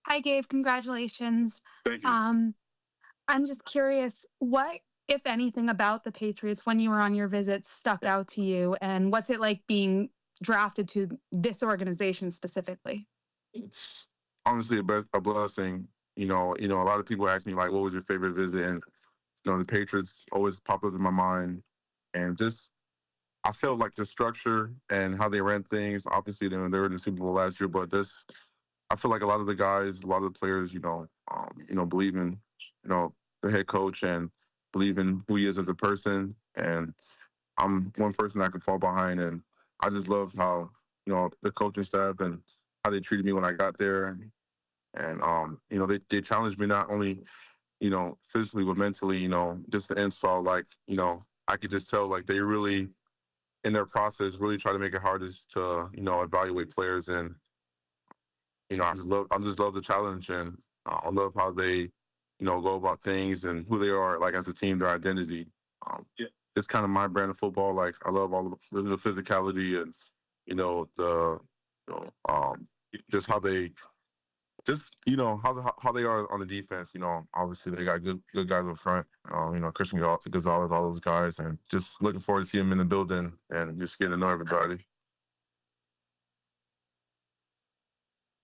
Hi, Gabe. Congratulations. Thank you. I'm just curious, what, if anything, about the Patriots when you were on your visit stuck out to you, and what's it like being drafted to this organization specifically? It's honestly a blessing. A lot of people ask me, like, what was your favorite visit? And, the Patriots always pop up in my mind. And just, I felt like the structure and how they ran things. Obviously, they were in the Super Bowl last year, but I feel like a lot of the guys, a lot of the players, believe in, the head coach and believe in who he is as a person. And I'm one person I can fall behind. And I just love how, the coaching staff and how they treated me when I got there. And, they challenged me not only, physically, but mentally, just the install, like, I could just tell, like, they really, in their process, really try to make it hardest to, evaluate players. And, I just love the challenge, and I love how they, go about things and who they are, like, as a team, their identity. It's kind of my brand of football. Like, I love all the physicality and, just how they, how they are on the defense. Obviously they got good guys up front. Christian Gonzalez, all those guys, and just looking forward to seeing them in the building and just getting to know everybody.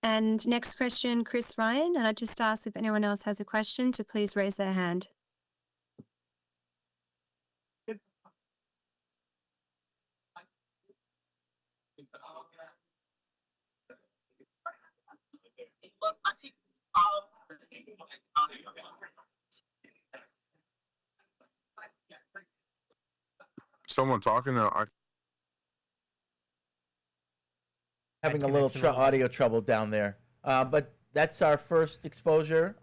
And next question, Chris Ryan. And I just ask if anyone else has a question to please raise their hand. Someone talking? Having a little audio trouble down there. But that's our first exposure.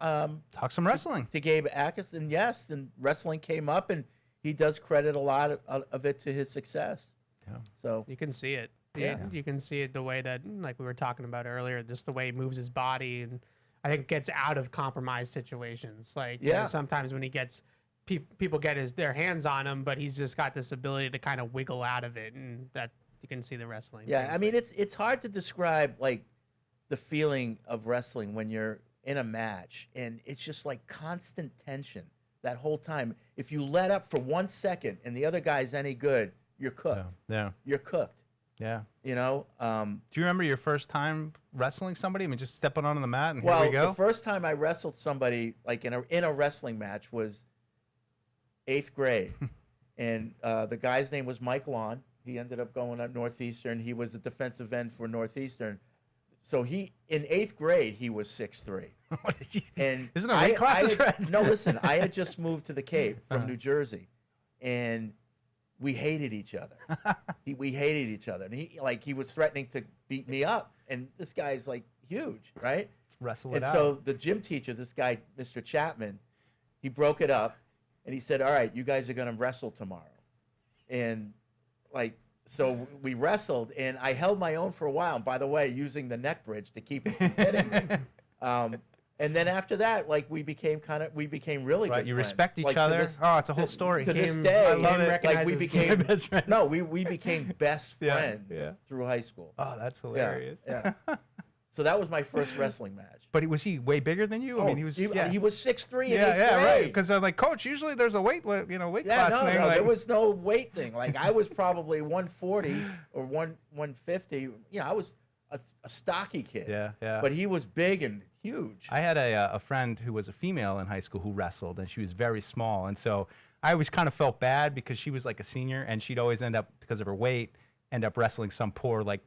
Talk some wrestling. To Gabe Atis. And yes, and wrestling came up, and he does credit a lot of it to his success. Yeah. So you can see it. Yeah. You can see it the way that, like we were talking about earlier, just the way he moves his body, and I think gets out of compromised situations. Like, sometimes when he gets people get their hands on him, but he's just got this ability to kind of wiggle out of it, and that you can see the wrestling. Yeah, I mean, it's hard to describe, like, the feeling of wrestling when you're in a match, and it's just like constant tension that whole time. If you let up for 1 second and the other guy's any good, you're cooked. Yeah. You're cooked. Yeah. Do you remember your first time wrestling somebody? I mean, just stepping on the mat and here we go? Well, the first time I wrestled somebody, like, in a wrestling match was 8th grade. And the guy's name was Mike Lawn. He ended up going at Northeastern. He was the defensive end for Northeastern. So in 8th grade, he was 6'3". And isn't there weight classes? No, listen, I had just moved to the Cape from New Jersey, and we hated each other. We hated each other. And he was threatening to beat me up. And this guy's, like, huge, right? Wrestle it out. And so the gym teacher, this guy, Mr. Chapman, he broke it up, and he said, all right, you guys are going to wrestle tomorrow. And, like, so we wrestled, and I held my own for a while. And by the way, using the neck bridge to keep it from hitting me. And then after that, like, we became really good you friends. respect each Like, other. It's a whole story. To this day, I love it. like, we became best friend. No, we became best friends through high school. Oh, that's hilarious. Yeah. So that was my first wrestling match. But was he way bigger than you? I mean, he was 6'3" in 8th grade. Right. Because I'm like, Coach, usually there's a weight class thing. No, there was no weight thing. Like, I was probably 140 or 150. I was a stocky kid. Yeah, yeah. But he was big and huge. I had a friend who was a female in high school who wrestled, and she was very small. And so I always kind of felt bad because she was like a senior, and she'd always end up, because of her weight, end up wrestling some poor, like,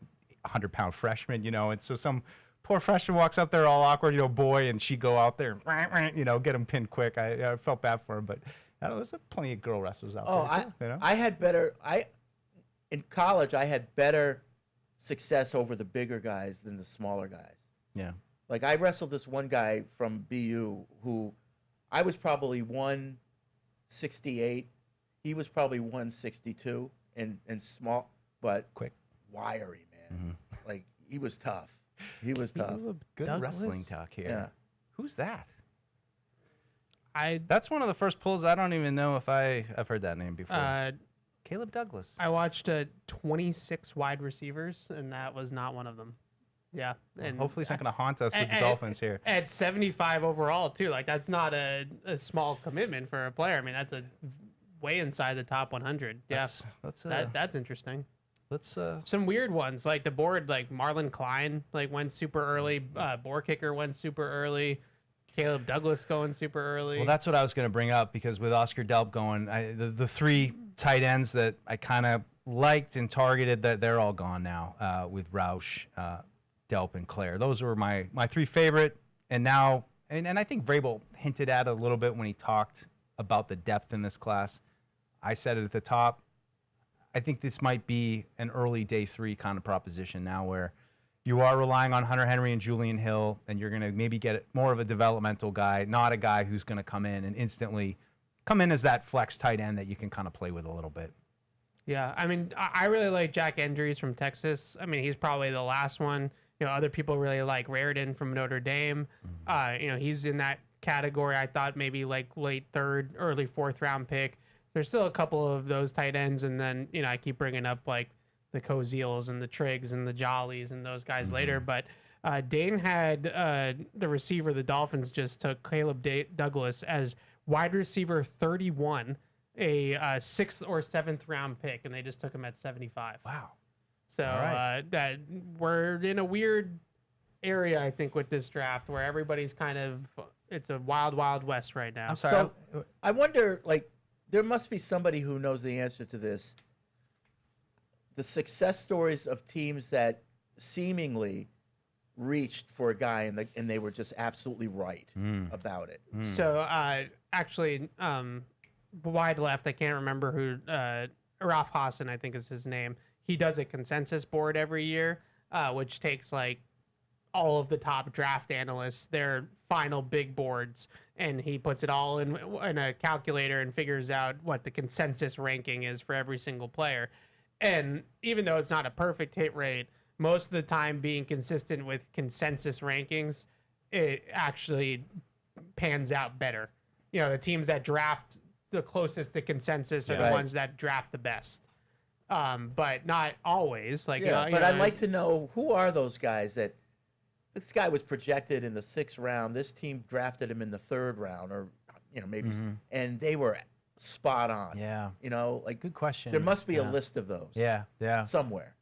100-pound freshman, you know. And so some poor freshman walks up there all awkward, you know, boy, and she'd go out there and, you know, get him pinned quick. I felt bad for him, but I don't know, there's plenty of girl wrestlers out there. Too, you know? I had better. In college, I had better success over the bigger guys than the smaller guys. Yeah. Like I wrestled this one guy from BU who I was probably 168. He was probably 162 and small, but quick, wiry, man. Like he was tough. He was tough. Good Douglas? wrestling talk here. Yeah. Who's that? I That's one of the first pulls. I don't even know if I've heard that name before. Caleb Douglas. I watched 26 wide receivers, and that was not one of them. Yeah, and hopefully it's not going to haunt us with the Dolphins here. At 75 overall, too. Like that's not a small commitment for a player. I mean, that's a way inside the top 100. Yeah, that's interesting. Let's some weird ones like the board, like Marlon Klein, like went super early. Boar kicker went super early. Caleb Douglas going super early. Well, that's what I was going to bring up because with Oscar Delp going, the three tight ends that I kind of liked and targeted, that they're all gone now with Roush, Delp, and Claire. Those were my three favorite. And now, and I think Vrabel hinted at it a little bit when he talked about the depth in this class. I said it at the top. I think this might be an early day 3 kind of proposition now where you are relying on Hunter Henry and Julian Hill, and you're going to maybe get more of a developmental guy, not a guy who's going to come in and instantly come in as that flex tight end that you can kind of play with a little bit. Yeah, I mean, I really like Jack Endries from Texas. I mean, he's probably the last one. You know, other people really like Raridan from Notre Dame. You know, he's in that category. I thought maybe like late 3rd, early 4th round pick. There's still a couple of those tight ends, and then, you know, I keep bringing up like the Koziels and the Triggs and the Jollies and those guys later. But Dane had the receiver the Dolphins just took, Caleb Douglas, as wide receiver 31, a 6th or 7th round pick, and they just took him at 75. Wow. So that we're in a weird area, I think, with this draft where everybody's kind of, it's a wild, wild west right now. I'm sorry. So I wonder, like, there must be somebody who knows the answer to this. The success stories of teams that seemingly reached for a guy and they were just absolutely right about it. So actually, wide left, I can't remember who, Ralph Hassan, I think is his name. He does a consensus board every year, which takes like all of the top draft analysts, their final big boards, and he puts it all in a calculator and figures out what the consensus ranking is for every single player. And even though it's not a perfect hit rate, most of the time being consistent with consensus rankings, it actually pans out better. You know, the teams that draft the closest to consensus are the ones that draft the best. But not always. Like, but I'd like to know, who are those guys that this guy was projected in the 6th round, this team drafted him in the 3rd round, or, you know, maybe, and they were spot on. Yeah. You know, like, good question. There must be a list of those. Yeah, yeah. Somewhere.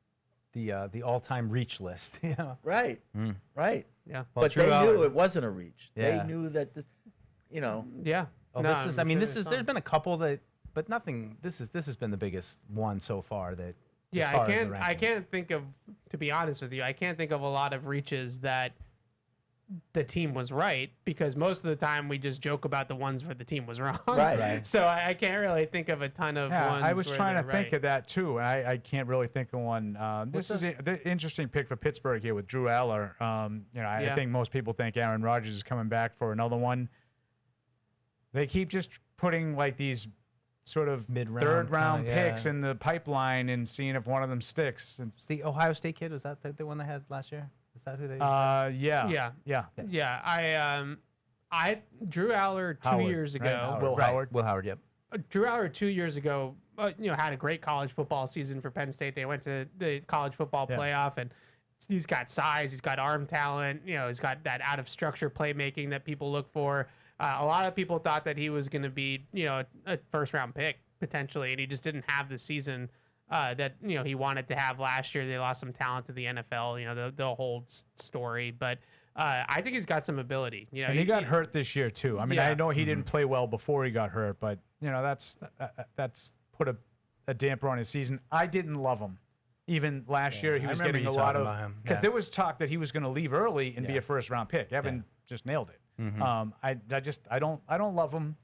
The all-time reach list. Yeah. Right. Right. Yeah. Well, but they knew it wasn't a reach. Yeah. They knew that this, you know. Yeah. Oh, No, this is. I'm I mean, sure this it's is. fun. There's been a couple that, but nothing. This has been the biggest one so far. That. Yeah, as far as the I rankings. can't think of, to be honest with you, I can't think of a lot of reaches that the team was right, because most of the time we just joke about the ones where the team was wrong. Right. So I can't really think of a ton of ones. I was where trying to they're think right. of that too. I can't really think of one. This is the interesting pick for Pittsburgh here with Drew Aller. You know, I think most people think Aaron Rodgers is coming back for another one. They keep just putting like these sort of Mid-round 3rd round kinda, picks in the pipeline and seeing if one of them sticks. And, It's the Ohio State kid. Was that the one they had last year? Is that who they? yeah. I Drew Aller 2 Howard, years right? ago. Will Howard. Will Howard. Yep. Drew Aller 2 years ago, you know, had a great college football season for Penn State. They went to the college football playoff, and he's got size, he's got arm talent, you know, he's got that out of structure playmaking that people look for. A lot of people thought that he was going to be, you know, a 1st round pick potentially, and he just didn't have the season that he wanted to have last year. They lost some talent to the NFL. The whole story, but I think he's got some ability. And he got hurt this year too. I mean, I know he didn't play well before he got hurt, but that's put a damper on his season. I didn't love him. Even last year, he was getting a lot of because there was talk that he was going to leave early and be a first-round pick. Evan just nailed it. I don't love him.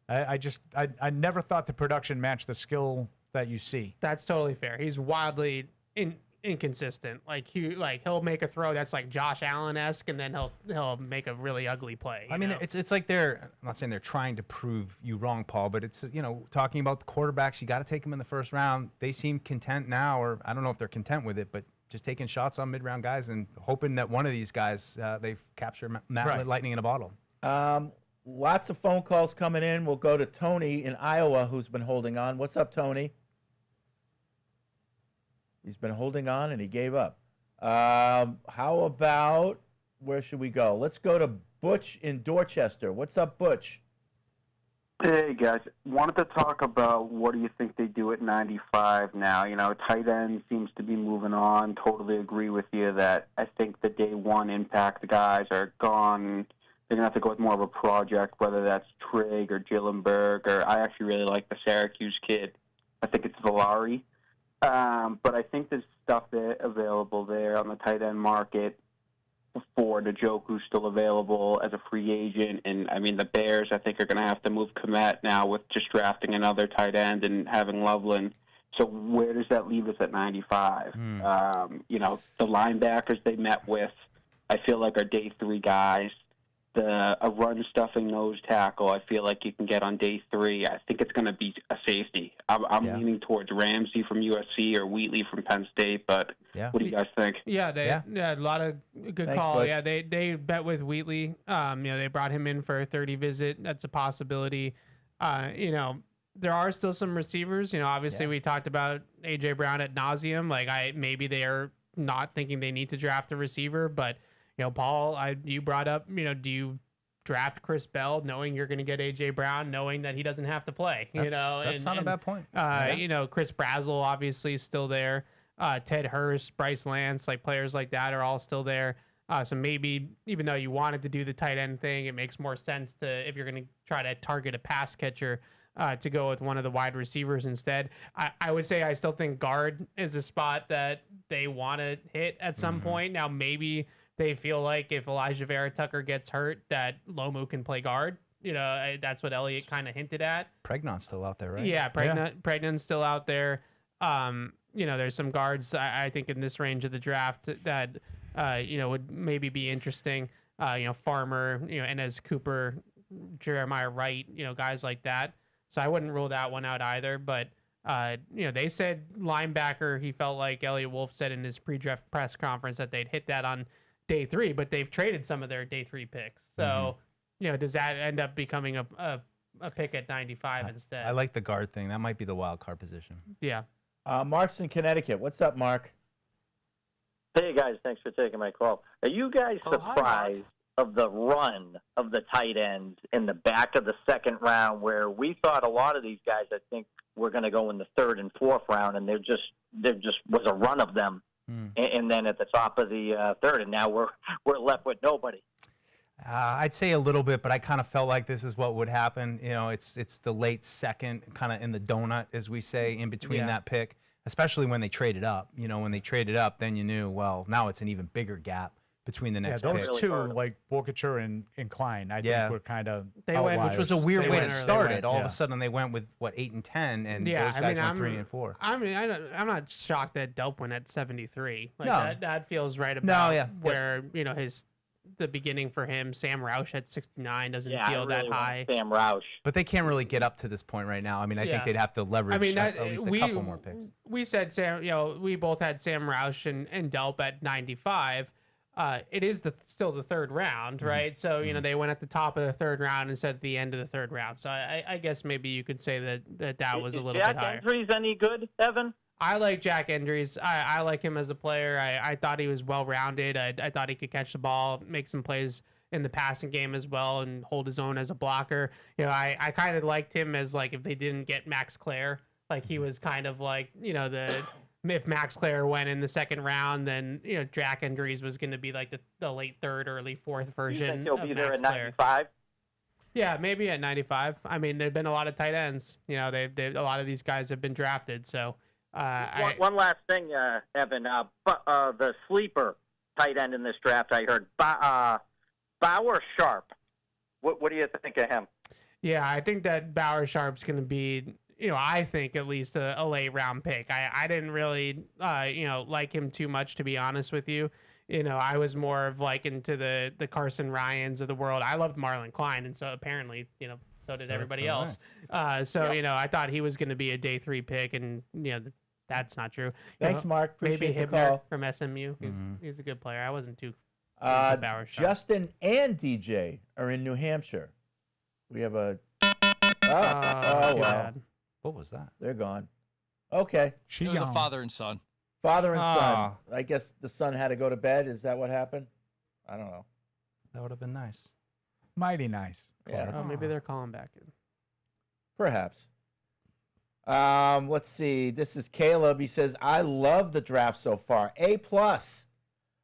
I never thought the production matched the skill that you see. That's totally fair. He's wildly inconsistent. He'll make a throw that's like Josh Allen-esque, and then he'll make a really ugly play. I mean, it's like I'm not saying they're trying to prove you wrong, Paul, but it's talking about the quarterbacks. You got to take them in the first round. They seem content now, or I don't know if they're content with it, but just taking shots on mid-round guys and hoping that one of these guys they capture lightning in a bottle. Lots of phone calls coming in. We'll go to Tony in Iowa, who's been holding on. What's up, Tony? He's been holding on, and he gave up. How about, where should we go? Let's go to Butch in Dorchester. What's up, Butch? Hey, guys. Wanted to talk about what do you think they do at 95 now? Tight end seems to be moving on. Totally agree with you that I think the day one impact guys are gone. They're going to have to go with more of a project, whether that's Trigg or Gillenberg, or I actually really like the Syracuse kid. I think it's Valari. But I think there's stuff available there on the tight end market for Njoku's still available as a free agent. And, I mean, the Bears, I think, are going to have to move Komet now with just drafting another tight end and having Loveland. So where does that leave us at 95? The linebackers they met with, I feel like, are day three guys. A run-stuffing nose tackle, I feel like you can get on day three. I think it's going to be a safety. I'm leaning towards Ramsey from USC or Wheatley from Penn State, but what do you guys think? Yeah, a lot of good call. Butch. Yeah, they bet with Wheatley. They brought him in for a 30 visit. That's a possibility. There are still some receivers. Obviously we talked about AJ Brown ad nauseum. Maybe they are not thinking they need to draft a receiver, but Paul, you brought up, do you draft Chris Bell knowing you're going to get A.J. Brown, knowing that he doesn't have to play? That's not a bad point. Chris Brazzell obviously is still there. Ted Hurst, Bryce Lance, players like that are all still there. So maybe even though you wanted to do the tight end thing, it makes more sense if you're going to try to target a pass catcher, to go with one of the wide receivers instead. I would say I still think guard is a spot that they want to hit at some point. Now, maybe they feel like if Elijah Vera Tucker gets hurt, that Lomu can play guard. That's what Elliot kind of hinted at. Pregnant's still out there, right? Yeah, Pregnant's still out there. There's some guards I think in this range of the draft that would maybe be interesting. Farmer, Enes Cooper, Jeremiah Wright, guys like that. So I wouldn't rule that one out either. But they said linebacker. He felt like Elliot Wolf said in his pre-draft press conference that they'd hit that on day three, but they've traded some of their day three picks. So, does that end up becoming a pick at 95 instead? I like the guard thing. That might be the wild card position. Yeah. Mark's in Connecticut. What's up, Mark? Hey, guys. Thanks for taking my call. Are you guys surprised of the run of the tight ends in the back of the second round, where we thought a lot of these guys, I think, were going to go in the third and fourth round, and there just was a run of them. And then at the top of the third, and now we're left with nobody. I'd say a little bit, but I kind of felt like this is what would happen. It's the late second, kind of in the donut, as we say, in between that pick, especially when they traded up. When they traded up, then you knew, well, now it's an even bigger gap between the next those pick. two, like Bocature and Klein, I think were kind of which was a weird way to start it. All of of a sudden, they went with 8 and 10, and those guys went 3 and 4. I'm not shocked that Delp went at 73. No. That feels right about where the beginning for him. Sam Roush at 69 doesn't feel that high. Sam Roush, but they can't really get up to this point right now. I mean, I think they'd have to leverage at least a couple more picks. We said Sam. We both had Sam Roush and Delp at 95. It is still the third round, right? So, they went at the top of the third round instead of the end of the third round. So I guess maybe you could say that was a little bit higher. Jack Endry's any good, Evan? I like Jack Endries. I like him as a player. I thought he was well-rounded. I thought he could catch the ball, make some plays in the passing game as well, and hold his own as a blocker. I kind of liked him as, if they didn't get Max Clare, Like he was kind of like, if Max Clare went in the second round, then Jack Andrews was going to be like the late third, early fourth version. You think he'll be there at Max Clare. 95? Yeah, maybe at 95. I mean, there've been a lot of tight ends. They've a lot of these guys have been drafted. So One last thing, Evan. The sleeper tight end in this draft, I heard Bauer Sharp. What do you think of him? Yeah, I think that Bauer Sharp's going to be, I think at least a late round pick. I didn't really, like him too much, to be honest with you. I was more of like into the Carson Ryans of the world. I loved Marlon Klein, and so apparently, so did everybody else. I thought he was going to be a day 3 pick, and that's not true. Thanks, Mark. Appreciate maybe the Hibner call. from SMU. He's a good player. I wasn't too. Bauer Sharp. Justin and DJ are in New Hampshire. We have a. too wow. bad. What was that? They're gone. Okay. It was a father and son. Father and son. I guess the son had to go to bed. Is that what happened? I don't know. That would have been nice. Mighty nice. Yeah. Oh, maybe they're calling back in. Perhaps. Let's see. This is Caleb. He says, I love the draft so far. A+.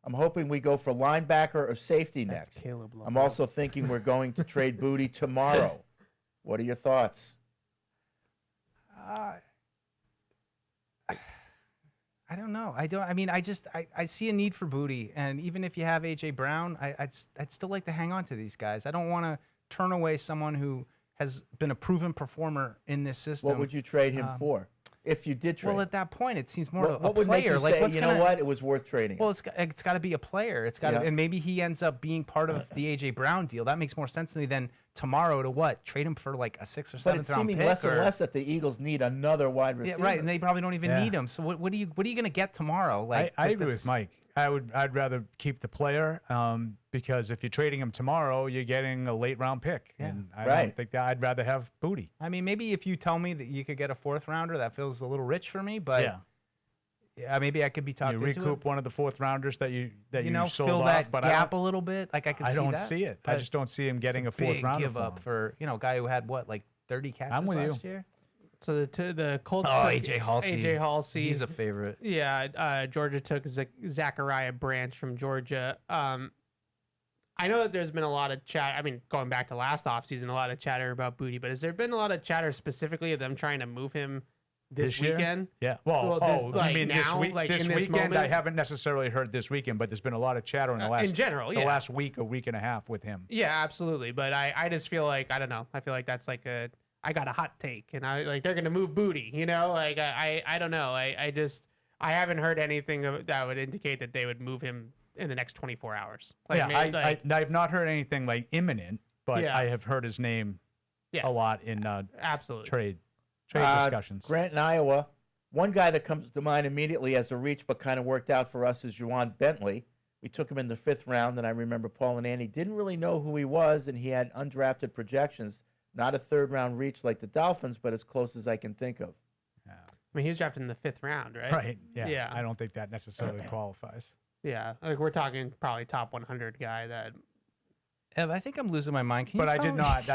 I'm hoping we go for linebacker or safety next. Caleb Love. I'm also thinking we're going to trade Booty tomorrow. What are your thoughts? I don't know. I see a need for Booty, and even if you have AJ Brown, I'd still like to hang on to these guys. I don't want to turn away someone who has been a proven performer in this system. What would you trade him for? If you did trade, well, at that point, it seems more what a would make player. you Like, say, you know what, it was worth trading? Well, it's got to be a player. It's got to, and maybe he ends up being part of the AJ Brown deal. That makes more sense to me than tomorrow to what? Trade him for like a 6th or 7th But it's round seeming pick. less and less that the Eagles need another wide receiver. Yeah, right, and they probably don't even need him. So what are you going to get tomorrow? Like I agree with Mike. I'd rather keep the player because if you're trading him tomorrow, you're getting a late round pick. Yeah. And I don't think that I'd rather have Booty. I mean, maybe if you tell me that you could get a 4th rounder, that feels a little rich for me. But yeah, maybe I could be talked you into recoup it. one of the 4th rounders that you sold fill off, that but gap a little bit. Like I could. I see don't that, see it. I but just don't see him getting a it's 4th big rounder. give up for a guy who had what, like 30 catches I'm with last you. year. So the Colts Oh, took AJ Halsey. AJ Halsey. He's a favorite. Yeah, Georgia took Zachariah Branch from Georgia. I know that there's been a lot of chat. I mean, going back to last offseason, a lot of chatter about Booty, but has there been a lot of chatter specifically of them trying to move him this year? weekend? Yeah. Well, like you mean this now, week? like this in this weekend, I moment? haven't necessarily heard this weekend, but there's been a lot of chatter in the last in general, the yeah. last week, a week and a half with him. Yeah, absolutely. But I just feel like, I don't know. I feel like that's like I got a hot take, and they're gonna move Booty. Like I don't know. I haven't heard anything that would indicate that they would move him in the next 24 hours. I've not heard anything like imminent, but Yeah. I have heard his name a lot in absolutely trade discussions. Grant in Iowa. One guy that comes to mind immediately as a reach, but kind of worked out for us, is Juwan Bentley. We took him in the 5th round, and I remember Paul and Andy didn't really know who he was, and he had undrafted projections. Not a 3rd round reach like the Dolphins, but as close as I can think of. I mean, he was drafted in the 5th round, right? Right. Yeah. Yeah. I don't think that necessarily qualifies. Yeah. Like we're talking probably top 100 guy that. Ev, I think I'm losing my mind. Can But you I tell did me- not.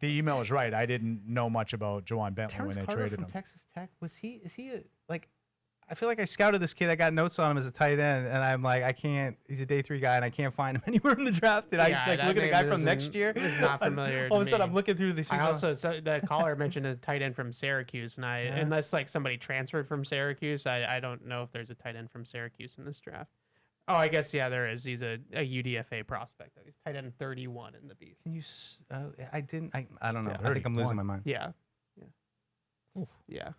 The email is right. I didn't know much about Juwan Bentley Terrence when they Carter traded from him. Texas Tech, is he like? I feel like I scouted this kid. I got notes on him as a tight end, and I'm like, I can't. He's a day 3 guy, and I can't find him anywhere in the draft. Did I Yeah, that look at a name guy from isn't- next year? is not familiar. All of to a sudden, me. I'm looking through this. I also the caller mentioned a tight end from Syracuse, and unless like somebody transferred from Syracuse, I don't know if there's a tight end from Syracuse in this draft. Oh, I guess there is. He's a UDFA prospect. He's tight end 31 in the Beast. Can you? I didn't. I don't know. I think I'm losing my mind. Yeah. Yeah.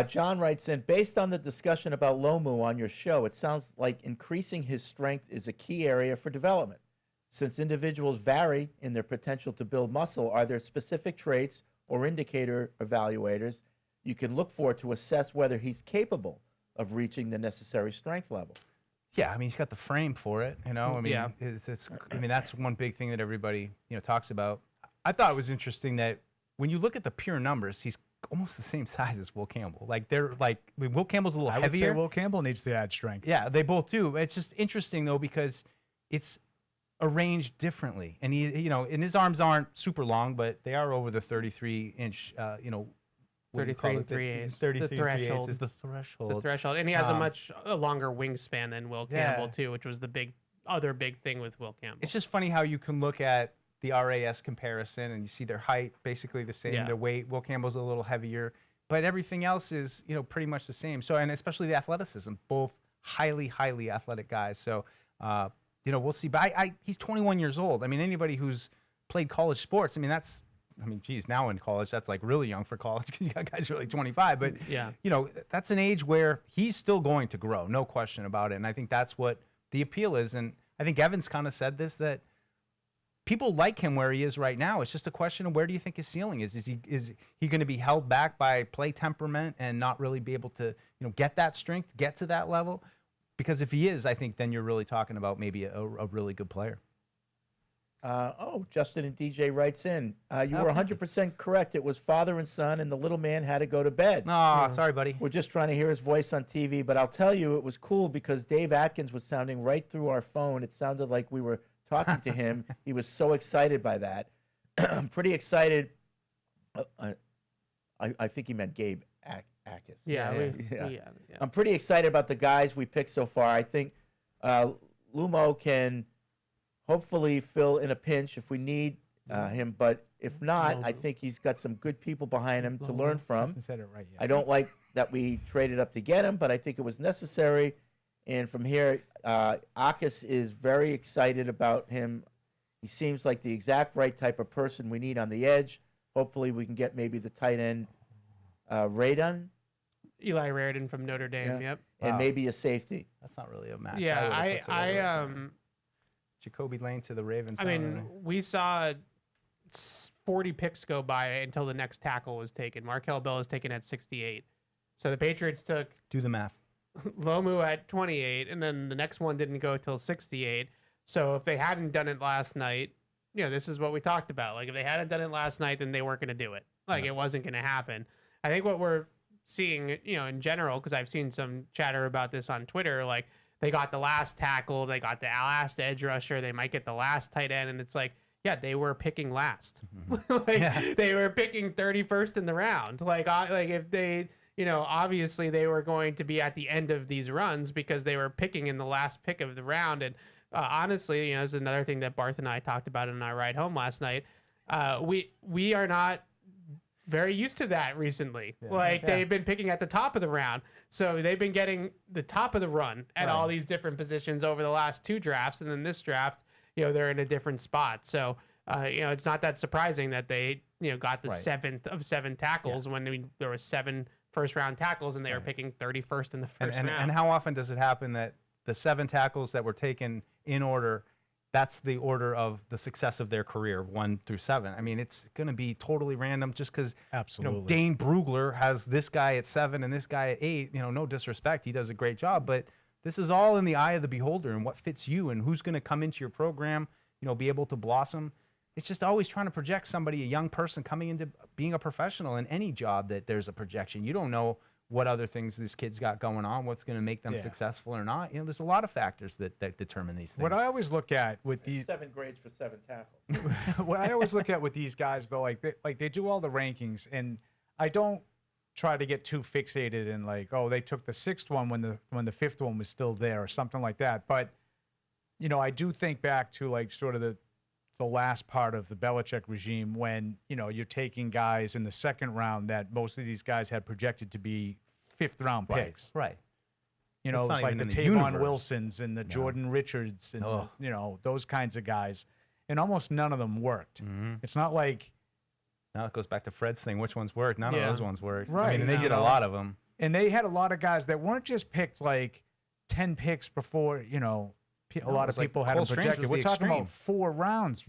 John writes in, based on the discussion about Lomu on your show, it sounds like increasing his strength is a key area for development. Since individuals vary in their potential to build muscle, are there specific traits or indicator evaluators you can look for to assess whether he's capable of reaching the necessary strength level? Yeah, I mean, he's got the frame for it. I mean, Yeah. I mean, that's one big thing that everybody talks about. I thought it was interesting that when you look at the pure numbers, he's almost the same size as Will Campbell. Like Will Campbell's a little I would say heavier. Will Campbell needs to add strength. Yeah, they both do. It's just interesting though because it's arranged differently, and and his arms aren't super long, but they are over the 33-inch what do you call 33 it? and 3/8. 33 The 3/8 threshold. is the threshold. The threshold. And he has Um, a longer wingspan than Will Campbell, too, which was the other big thing with Will Campbell. It's just funny how you can look at the RAS comparison and you see their height basically the same, Yeah. their weight. Will Campbell's a little heavier, but everything else is, pretty much the same. So, and especially the athleticism, both highly, highly athletic guys. So, we'll see. But he's 21 years old. I mean, anybody who's played college sports, geez, now in college, that's like really young for college because you got guys really 25. But, Yeah. That's an age where he's still going to grow, no question about it. And I think that's what the appeal is. And I think Evans kind of said this, that people like him where he is right now. It's just a question of where do you think his ceiling is? Is he going to be held back by play temperament and not really be able to, get that strength, get to that level? Because if he is, I think then you're really talking about maybe a really good player. Justin and DJ writes in. You were 100% correct. It was father and son, and the little man had to go to bed. Oh, sorry, buddy. We're just trying to hear his voice on TV, but I'll tell you, it was cool because Dave Atkins was sounding right through our phone. It sounded like we were talking to him. He was so excited by that. I'm pretty excited. I think he meant Gabe Atis. Yeah. I'm pretty excited about the guys we picked so far. I think Lomu can hopefully fill in a pinch if we need him, but if not, I think he's got some good people behind him to learn from. Said it right, yeah. I don't like that we traded up to get him, but I think it was necessary. And from here, Atis is very excited about him. He seems like the exact right type of person we need on the edge. Hopefully, we can get maybe the tight end Radon. Eli Raridan from Notre Dame, yep. And maybe a safety. That's not really a match. Yeah, I Jacoby Lane to the Ravens. I mean, we saw 40 picks go by until the next tackle was taken. Markel Bell was taken at 68. So the Patriots took do the math. Lomu at 28, and then the next one didn't go till 68. So if they hadn't done it last night, this is what we talked about. Like if they hadn't done it last night, then they weren't going to do it. Like it wasn't going to happen. I think what we're seeing, in general, because I've seen some chatter about this on Twitter, like they got the last tackle, they got the last edge rusher, they might get the last tight end, and it's like, yeah, they were picking last. They were picking 31st in the round. Like if they, obviously they were going to be at the end of these runs because they were picking in the last pick of the round. And honestly, this is another thing that Barth and I talked about in our ride home last night. We are not very used to that recently. They've been picking at the top of the round. So they've been getting the top of the run at all these different positions over the last two drafts. And then this draft, they're in a different spot. So, it's not that surprising that they, got the seventh of 7 tackles when there were 7 first-round tackles and they were picking 31st in the first round. And how often does it happen that the 7 tackles that were taken in order, that's the order of the success of their career, 1 through 7? I mean, it's going to be totally random just because Dane Brugler has this guy at 7 and this guy at 8. No disrespect, he does a great job, but this is all in the eye of the beholder and what fits you and who's going to come into your program, be able to blossom. It's just always trying to project somebody, a young person coming into being a professional in any job that there's a projection. You don't know what other things this kid's got going on, what's going to make them successful or not. There's a lot of factors that determine these things. What I always look at with these 7 grades for 7 tackles. What I always look at with these guys, though, they do all the rankings, and I don't try to get too fixated in they took the 6th one when the 5th one was still there or something like that. But I do think back to sort of the last part of the Belichick regime when, you're taking guys in the 2nd round that most of these guys had projected to be 5th round picks. Right. It's like the Tavon Wilsons and the Jordan Richards and, those kinds of guys. And almost none of them worked. Mm-hmm. It's not like. Now it goes back to Fred's thing. Which ones worked? None of those ones worked. Right. And they did a lot of them. And they had a lot of guys that weren't just picked 10 picks before, a lot of people had them projected. We're talking about 4 rounds,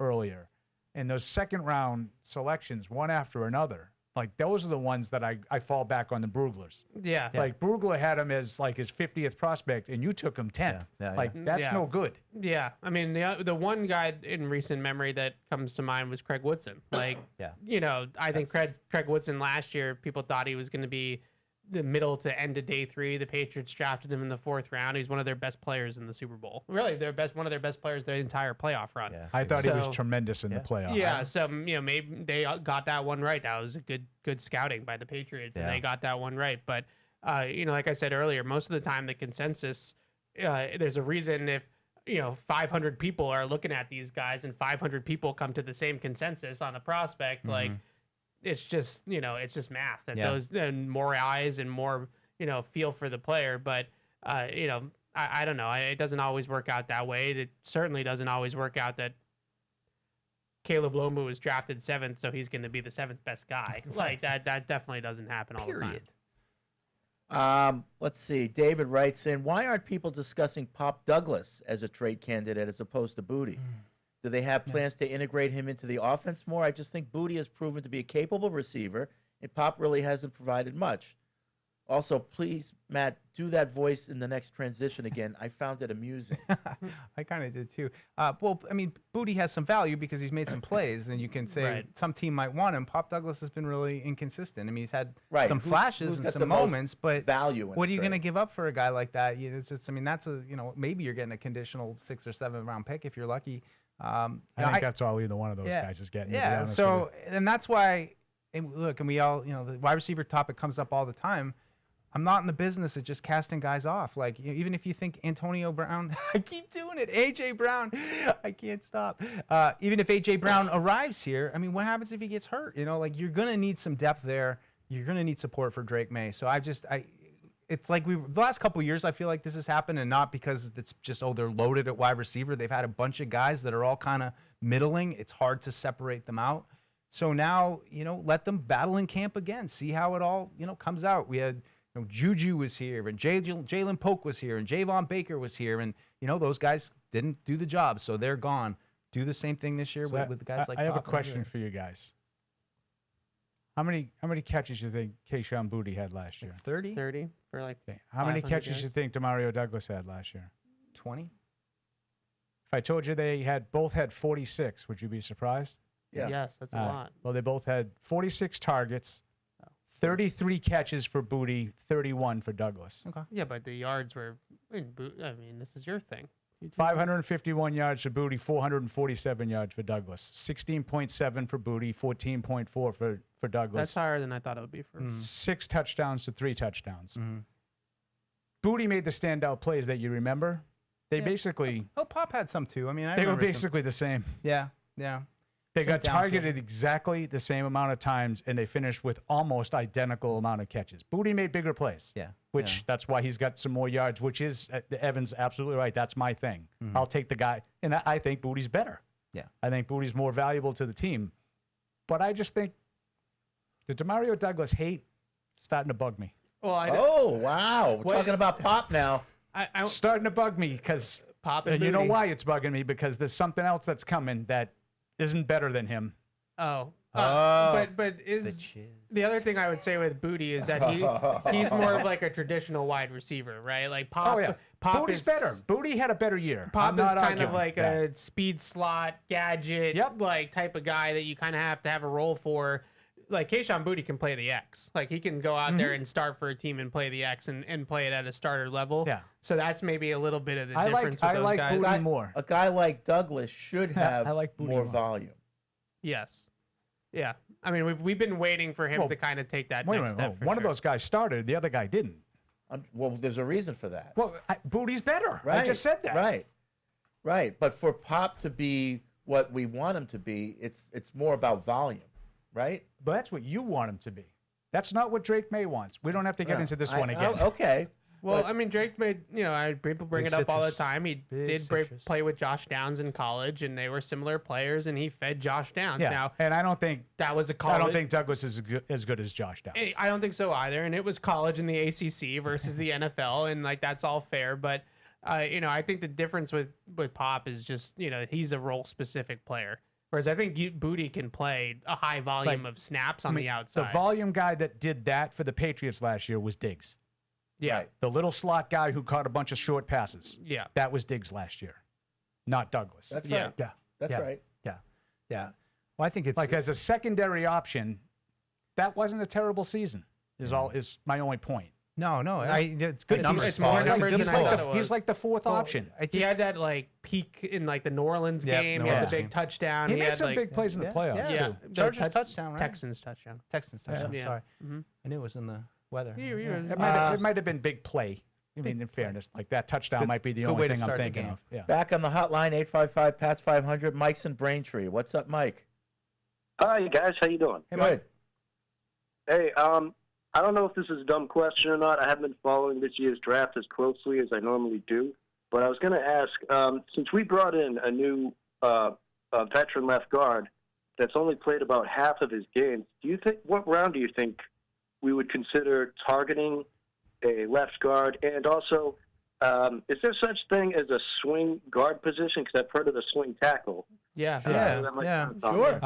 earlier. And those 2nd round selections, one after another, those are the ones that I fall back on the Bruglers. Yeah. Brugler had him as his 50th prospect, and you took him 10th. That's no good. Yeah. I mean, the one guy in recent memory that comes to mind was Craig Woodson. I think Craig Woodson last year, people thought he was going to be the middle to end of day 3, the Patriots drafted him in the 4th round. He's one of their best players in the Super Bowl. Really, one of their best players their entire playoff run. Yeah. I thought he was tremendous in the playoffs. Yeah, so maybe they got that one right. That was a good scouting by the Patriots, and they got that one right. But like I said earlier, most of the time the consensus, there's a reason if 500 people are looking at these guys and 500 people come to the same consensus on a prospect, like. It's just it's just math that those and more eyes and more feel for the player, but I don't know, it doesn't always work out that way. It certainly doesn't always work out that Caleb Lomu was drafted 7th, so he's going to be the 7th best guy. Like that definitely doesn't happen all the time. Let's see. David writes in, why aren't people discussing Pop Douglas as a trade candidate as opposed to Booty? Do they have plans to integrate him into the offense more? I just think Booty has proven to be a capable receiver, and Pop really hasn't provided much. Also, please, Matt, do that voice in the next transition again. I found it amusing. I kind of did too. Well, I mean, Booty has some value because he's made some plays, and you can say some team might want him. Pop Douglas has been really inconsistent. I mean, he's had some flashes and some moments, but value. What are you going to give up for a guy like that? It's just, I mean, that's maybe you're getting a conditional 6th or 7th round pick if you're lucky. I think that's all either one of those guys is getting. Yeah, so and that's why. And look, and we all, the wide receiver topic comes up all the time. I'm not in the business of just casting guys off. Like even if you think Antonio Brown, I keep doing it. AJ Brown, I can't stop. Even if AJ Brown arrives here, I mean, what happens if he gets hurt? Like you're gonna need some depth there. You're gonna need support for Drake May. So it's like the last couple of years, I feel like this has happened, and not because it's just, they're loaded at wide receiver. They've had a bunch of guys that are all kind of middling. It's hard to separate them out. So now, let them battle in camp again. See how it all, comes out. We had, Juju was here, and Jalen Polk was here, and Javon Baker was here, and, those guys didn't do the job, so they're gone. Do the same thing this year with guys like I have a Pop and question others. for you guys. How many catches do you think Keyshawn Booty had last year? 30? 30 for like. How many 500 catches do you yards? think Demario Douglas had last year? 20. If I told you they both had 46, would you be surprised? Yes, that's a lot. Well, they both had 46 targets, 33 catches for Booty, 31 for Douglas. Okay. Yeah, but the yards were. I mean, this is your thing. 551 yards for Booty, 447 yards for Douglas. 16.7 for Booty, 14.4 for Douglas. That's higher than I thought it would be for. 6 touchdowns to 3 touchdowns. Booty made the standout plays that you remember. They basically. Oh, Pop had some too. I mean, they were basically the same. Yeah. They Some got downfield. targeted exactly the same amount of times, and they finished with almost identical amount of catches. Booty made bigger plays. Which that's why he's got some more yards, which is, Evan's absolutely right. That's my thing. I'll take the guy. And I think Booty's better. Yeah. I think Booty's more valuable to the team. But I just think the Demario Douglas hate is starting to bug me. Well, wow. We're talking about Pop now. I'm starting to bug me because Pop and and you know Booty. why it's bugging me? Because there's something else that's coming that isn't better than him. But is the other thing I would say with Booty is that he's more of like a traditional wide receiver, right? Like Pop. Pop Booty's is better. Booty had a better year. Pop I'm is not kind of arguing like that. a speed slot gadget, like type of guy that you kind of have to have a role for. Like Keyshawn Booty can play the X. Like he can go out there and start for a team and play the X and play it at a starter level. Yeah. So that's maybe a little bit of the I difference like with those guys. Guy- more. A guy like Douglas should have I like Booty more more. volume. Yes. Yeah. I mean, we've been waiting for him Well, to kind of take that Wait a next minute. step. for One of sure. those guys started. The other guy didn't. Well, there's a reason for that. Well, Booty's better. Right. I just said that. Right. But for Pop to be what we want him to be, it's more about volume, right? But that's what you want him to be. That's not what Drake May wants. We don't have to get into this one again. Okay. Well, But- I mean, Drake made, people bring Big it up all the citrus. time. He Big did citrus. play with Josh Downs in college, and they were similar players, and he fed Josh Downs. Yeah. Now, And I don't think that was a college. I don't think Douglas is as good as Josh Downs. I don't think so either. And it was college in the ACC versus the NFL, and like that's all fair. But I think the difference with Pop is just he's a role specific player, whereas I think Booty can play a high volume Like, of snaps on I mean, the outside. The volume guy that did that for the Patriots last year was Diggs. Yeah. The little slot guy who caught a bunch of short passes. Yeah. That was Diggs last year, not Douglas. That's Yeah. right. Yeah. That's Yeah. right. Yeah. Well, I think it's Like as a secondary option, that wasn't a terrible season. Is my only point. No, it's good numbers. It's more numbers than I thought it was. He's like the fourth option. He had that like peak in like the New Orleans game. He had the big touchdown. He made had some like, big plays in the playoffs too. Chargers touchdown, right? Texans touchdown. Texans touchdown. Yeah. Sorry, I knew it was in the weather. It might have been big play. I mean, in fairness, like that touchdown might be the only thing I'm thinking of. Yeah. Back on the hotline, 855-PATS-500. Mike's in Braintree. What's up, Mike? Hi, guys. How you doing? Hey, Good. Hey, I don't know if this is a dumb question or not. I haven't been following this year's draft as closely as I normally do. But I was going to ask, since we brought in a new veteran left guard that's only played about half of his games, what round do you think we would consider targeting a left guard? And also, is there such thing as a swing guard position? Because I've heard of the swing tackle. Yeah, sure.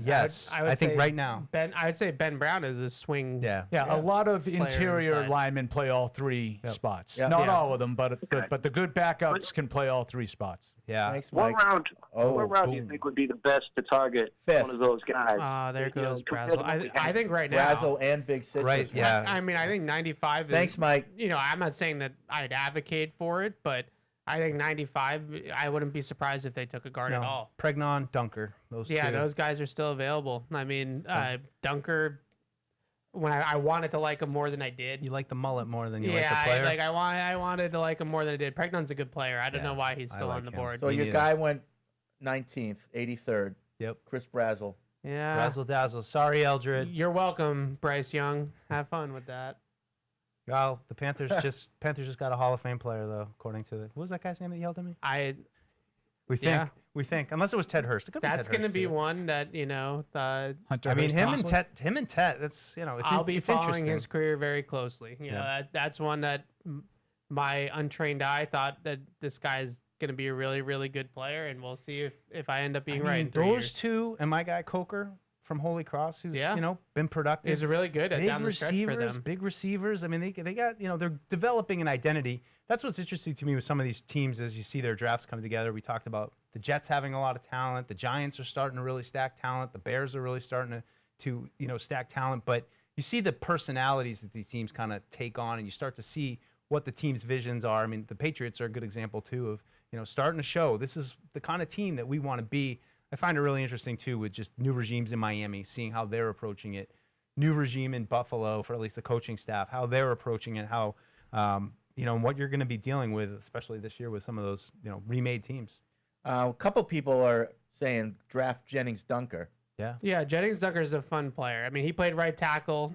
Yes, I think say right now. I would say Ben Brown is a swing. Yeah, a lot of interior linemen play all three spots. Not all of them, but the good backups can play all three spots. Yeah. Thanks, What Mike. round? What round do you think would be the best to target one of those guys? There You know, goes compared to Brazel. what we I have? think right now. Brazel and Big Citrus. Right, yeah. I mean, I think 95 is. Thanks, Mike. You know, I'm not saying that I'd advocate for it, but I think 95, I wouldn't be surprised if they took a guard at all. Pregnon, Dunker, those two. Those guys are still available. I mean, Dunker, when I wanted to like him more than I did. You like the mullet more than you like the player? I wanted to like him more than I did. Pregnon's a good player. I don't know why he's still on the board. So your guy went 19th, 83rd. Yep. Chris Brazel. Yeah. Razzle dazzle. Sorry, Eldred. You're welcome, Bryce Young. Have fun with that. Well, the Panthers just got a Hall of Fame player though, according to what was that guy's name that yelled at me? We think unless it was Ted Hurst. It could be That's Ted going to Hurst, be too. one that Hunter. I mean, him and Ted. That's I'll be following interesting. his career very closely. You know, that's one that my untrained eye thought that this guy's going to be a really, really good player, and we'll see if I end up being right. In 3 those years. two and my guy Coker from Holy Cross, who's been productive. He's really good at big down the stretch for receivers, them. big receivers. I mean, they got they're developing an identity. That's what's interesting to me with some of these teams as you see their drafts come together. We talked about the Jets having a lot of talent. The Giants are starting to really stack talent. The Bears are really starting to stack talent. But you see the personalities that these teams kind of take on, and you start to see what the team's visions are. I mean, the Patriots are a good example too of starting to show this is the kind of team that we want to be. I find it really interesting too with just new regimes in Miami, seeing how they're approaching it. New regime in Buffalo for at least the coaching staff, how they're approaching it, how and what you're going to be dealing with, especially this year with some of those remade teams. A couple people are saying draft Jennings Dunker. Yeah, Jennings Dunker is a fun player. I mean, he played right tackle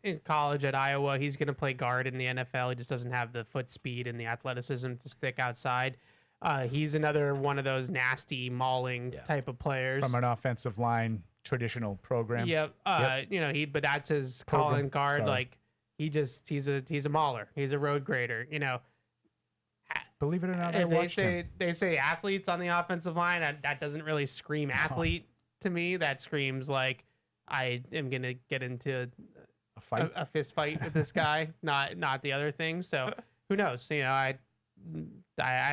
in college at Iowa. He's going to play guard in the NFL. He just doesn't have the foot speed and the athleticism to stick outside. He's another one of those nasty, mauling type of players. From an offensive line traditional program. Yep. But that's his calling card. Sorry. Like he's a mauler. He's a road grader. Believe it or not, they say athletes on the offensive line. That doesn't really scream athlete to me. That screams like I am gonna get into a fight, a fist fight with this guy. not the other thing. So who knows? I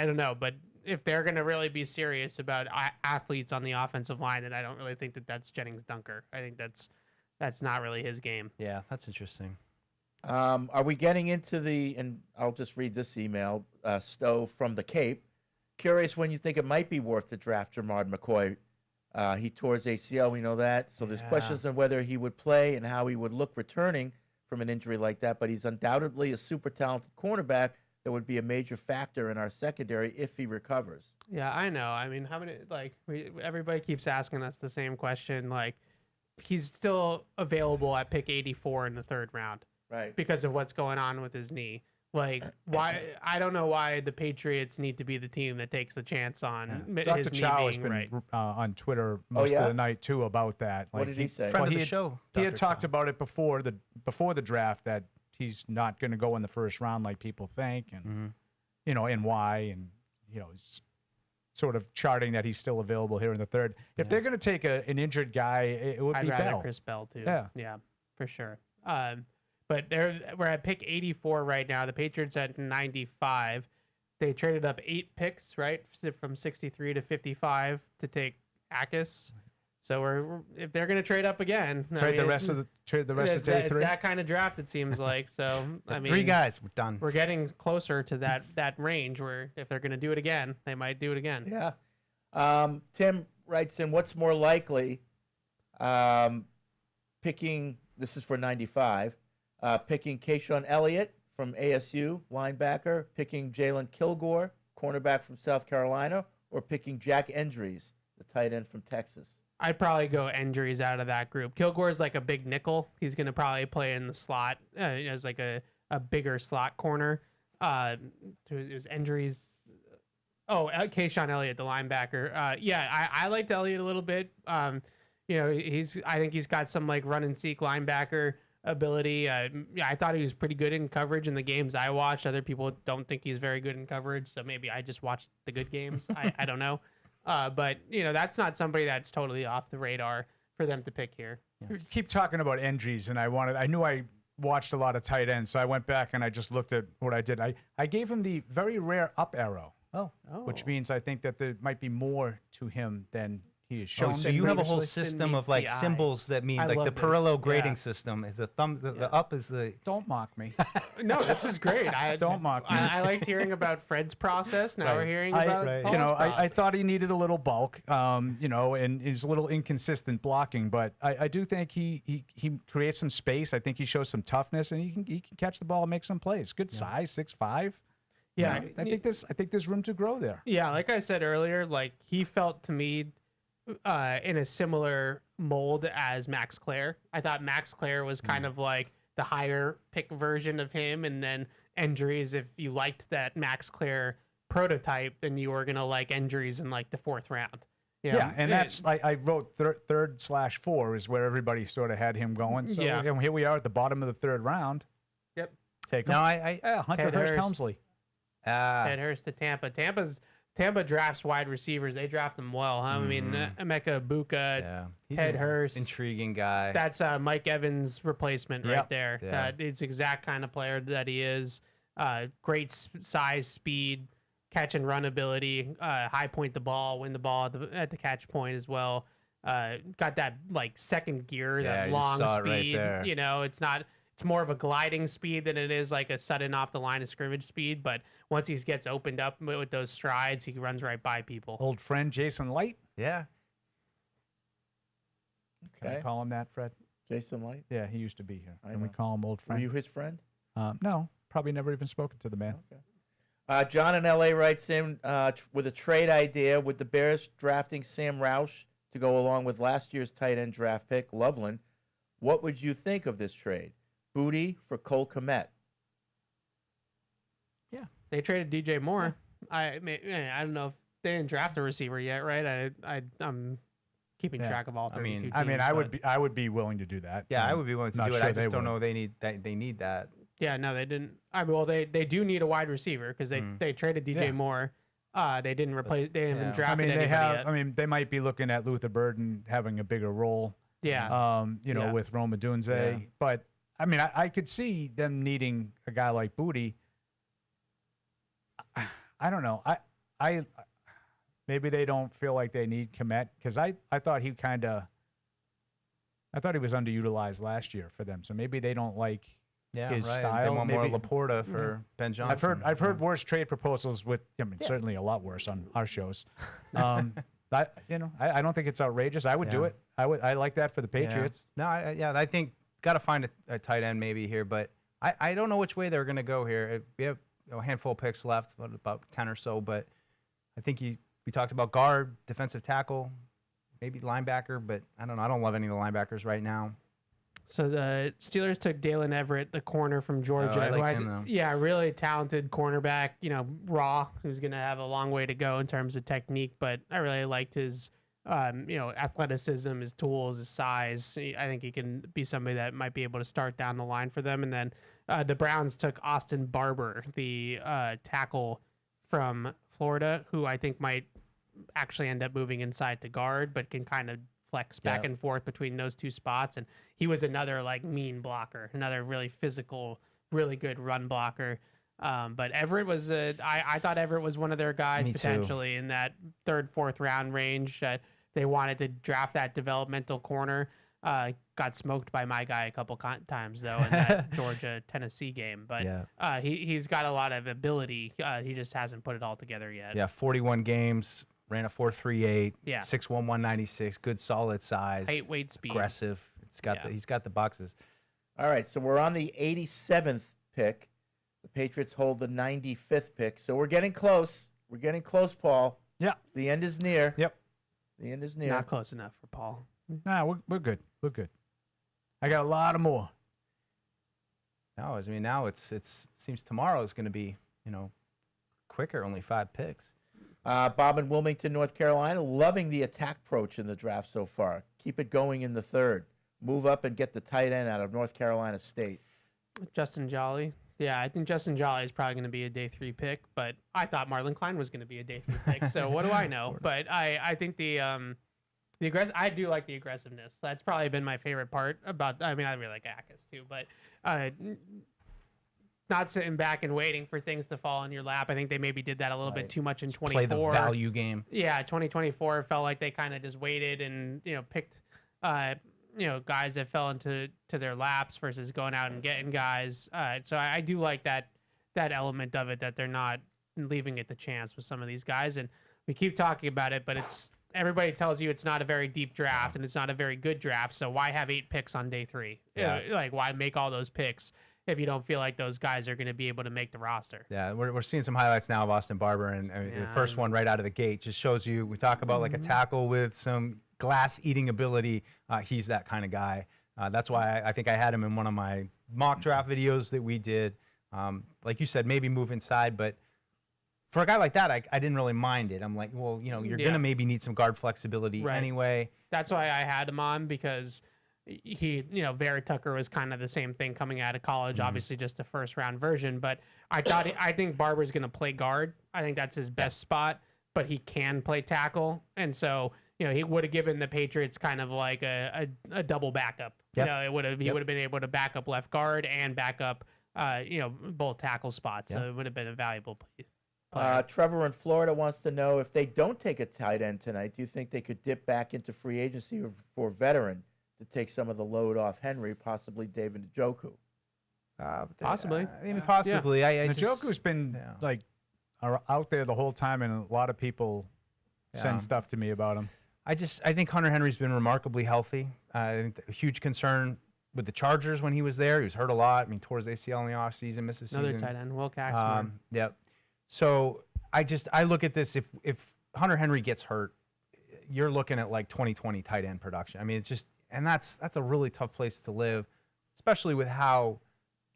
don't know. But if they're gonna really be serious about athletes on the offensive line, then I don't really think that's Jennings Dunker. I think that's not really his game. Yeah, that's interesting. Are we getting into and I'll just read this email, Stowe from the Cape. Curious when you think it might be worth to draft Jermard McCoy. He tore his ACL, we know that. So there's questions on whether he would play and how he would look returning from an injury like that. But he's undoubtedly a super talented cornerback that would be a major factor in our secondary if he recovers. Yeah, I know. I mean, how many, everybody keeps asking us the same question. Like, he's still available at pick 84 in the 3rd round. Right. Because of what's going on with his knee. Like, why? I don't know why the Patriots need to be the team that takes the chance on his Dr. knee Chow has being been right. On Twitter most of the night too about that. What did he say? Friend of the show. He had talked about it before the draft that he's not going to go in the 1st round like people think, and and why, and he's sort of charting that he's still available here in the 3rd. If they're going to take an injured guy, it would I'd be rather Bell. Chris Bell too. Yeah, for sure. But we're at pick 84 right now. The Patriots at 95. They traded up 8 picks, right, from 63 to 55 to take Atis. So if they're going to trade up again, Trade the rest of day it's three. that kind of draft. It seems like. So I mean, 3 guys, we're done. We're getting closer to that range where if they're going to do it again, they might do it again. Yeah. Tim writes in, what's more likely, picking, this is for 95, picking Kayshawn Elliott from ASU, linebacker, picking Jalen Kilgore, cornerback from South Carolina, or picking Jack Endries, the tight end from Texas? I'd probably go Endries out of that group. Kilgore's like a big nickel. He's going to probably play in the slot as like a bigger slot corner. It was Endries. Oh, Kayshawn Elliott, the linebacker. I liked Elliott a little bit. I think he's got some like run and seek linebacker ability. I thought he was pretty good in coverage in the games I watched. Other people don't think he's very good in coverage, so maybe I just watched the good games. I don't know. But that's not somebody that's totally off the radar for them to pick here. You keep talking about Endries, and I knew I watched a lot of tight ends, so I went back and I just looked at what I did. I gave him the very rare up arrow, which means I think that there might be more to him than he is shown. So you have a whole system of like symbols that mean like the Perillo grading system is the thumb. The up is the. Don't mock me. No, this is great. Don't mock me. I liked hearing about Fred's process. Now we're hearing about Paul's I thought he needed a little bulk, and he's a little inconsistent blocking, but I do think he creates some space. I think he shows some toughness, and he can catch the ball and make some plays. Good size, 6'5". Yeah, I think there's room to grow there. Yeah, like I said earlier, like he felt to me in a similar mold as Max Clare. I thought Max Clare was kind of like the higher pick version of him, and then Endries, if you liked that Max Clare prototype, then you were gonna like Endries in like the 4th round. Yeah, and that's I wrote 3rd/4 is where everybody sort of had him going. So and here we are at the bottom of the 3rd round. Yep. Take him. No, Hunter Hurst Helmsley. Ted Hurst to Tampa. Tampa drafts wide receivers. They draft them well. Huh? I mean, Emeka Ibuka, Ted Hurst. Intriguing guy. That's Mike Evans' replacement right there. Yeah. It's the exact kind of player that he is. Great size, speed, catch and run ability, high point the ball, win the ball at the catch point as well. Got that like second gear, that long speed. Right there. It's more of a gliding speed than it is like a sudden off the line of scrimmage speed. But once he gets opened up with those strides, he runs right by people. Old friend Jason Light. Yeah. Can we call him that, Fred? Jason Light? Yeah, he used to be here. Can we call him old friend? Were you his friend? No, probably never even spoken to the man. Okay. John in LA writes in with a trade idea with the Bears drafting Sam Roush to go along with last year's tight end draft pick, Loveland. What would you think of this trade? Booty for Cole Kmet. Yeah, they traded DJ Moore. I don't know if they didn't draft a receiver yet, right? I'm keeping track of all 32 teams. I would be willing to do that. Yeah, I would be willing to do it. I just don't know they need that. Yeah, no, they didn't. They do need a wide receiver because they traded DJ Moore. They didn't replace. They didn't even draft anybody yet. They might be looking at Luther Burden having a bigger role. Yeah. With Roma Dunze. Yeah. But I could see them needing a guy like Booty. I don't know. I maybe they don't feel like they need Kmet because I thought he was underutilized last year for them. So maybe they don't like his style. They want more Maybe- Laporta for Ben Johnson. I've heard worse trade proposals with. Certainly a lot worse on our shows. I don't think it's outrageous. I would do it. I like that for the Patriots. Yeah. No, I think got to find a tight end maybe here, but I don't know which way they're going to go here. We have a handful of picks left, about 10 or so, but I think we talked about guard, defensive tackle, maybe linebacker, but I don't know. I don't love any of the linebackers right now. So the Steelers took Dalen Everett, the corner from Georgia. I liked him, though. Yeah, really talented cornerback, raw, who's going to have a long way to go in terms of technique, but I really liked his athleticism, his tools, his size. I think he can be somebody that might be able to start down the line for them. And then the Browns took Austin Barber, the tackle from Florida, who I think might actually end up moving inside to guard, but can kind of flex back and forth between those two spots. And he was another like mean blocker, another really physical, really good run blocker. But Everett was I thought Everett was one of their guys potentially in that 3rd, 4th round range. they wanted to draft that developmental corner. Got smoked by my guy a couple times though in that Georgia-Tennessee game. But he's got a lot of ability. He just hasn't put it all together yet. Yeah, 41 games, ran a 4.38, Yeah. 6'1", 196, good solid size, Height, weight, speed. aggressive. He's got the boxes. All right, so we're on the 87th pick. The Patriots hold the 95th pick, so we're getting close. We're getting close, Paul. Yeah. The end is near. Yep. The end is near. Not close enough for Paul. Nah, we're good. We're good. I got a lot of more. No, I mean now it seems tomorrow is going to be quicker. Only 5 picks. Bob in Wilmington, North Carolina, loving the attack approach in the draft so far. Keep it going in the 3rd. Move up and get the tight end out of North Carolina State. Justin Jolly. Yeah, I think Justin Jolly is probably going to be a day 3 pick, but I thought Marlon Klein was going to be a day 3 pick. So what do I know? But I think the I do like the aggressiveness. That's probably been my favorite part about. I mean, I really like Atkins too, but not sitting back and waiting for things to fall in your lap. I think they maybe did that a little bit too much in 24. Play the value game. Yeah, 2024 felt like they kind of just waited and picked guys that fell into their laps versus going out and getting guys. So I do like that element of it, that they're not leaving it to chance with some of these guys. And we keep talking about it, but everybody tells you it's not a very deep draft and it's not a very good draft. So why have 8 picks on day 3? Yeah. Like, why make all those picks if you don't feel like those guys are going to be able to make the roster? Yeah, we're seeing some highlights now of Austin Barber, and the first one right out of the gate just shows you. We talk about like a tackle with some glass-eating ability. He's that kind of guy. That's why I think I had him in one of my mock draft videos that we did. Like you said, maybe move inside, but for a guy like that, I didn't really mind it. I'm like, well, you're going to maybe need some guard flexibility anyway. That's why I had him on, because he, Vera Tucker was kind of the same thing coming out of college, obviously just a first-round version. But I think Barber's going to play guard. I think that's his best spot, but he can play tackle. And so, he would have given the Patriots kind of like a double backup. Yep. He would have been able to back up left guard and back up, both tackle spots. So it would have been a valuable play. Trevor in Florida wants to know, if they don't take a tight end tonight, do you think they could dip back into free agency for veteran to take some of the load off Henry, possibly David Njoku? Possibly. Possibly. Yeah. Njoku's been out there the whole time, and a lot of people send stuff to me about him. I think Hunter Henry's been remarkably healthy. I think a huge concern with the Chargers when he was there. He was hurt a lot. I mean, tore his ACL in the offseason, missed a season. Another tight end, Will Caxton. Yep. So I look at this. If Hunter Henry gets hurt, you're looking at like 2020 tight end production. I mean, it's just, and that's a really tough place to live, especially with how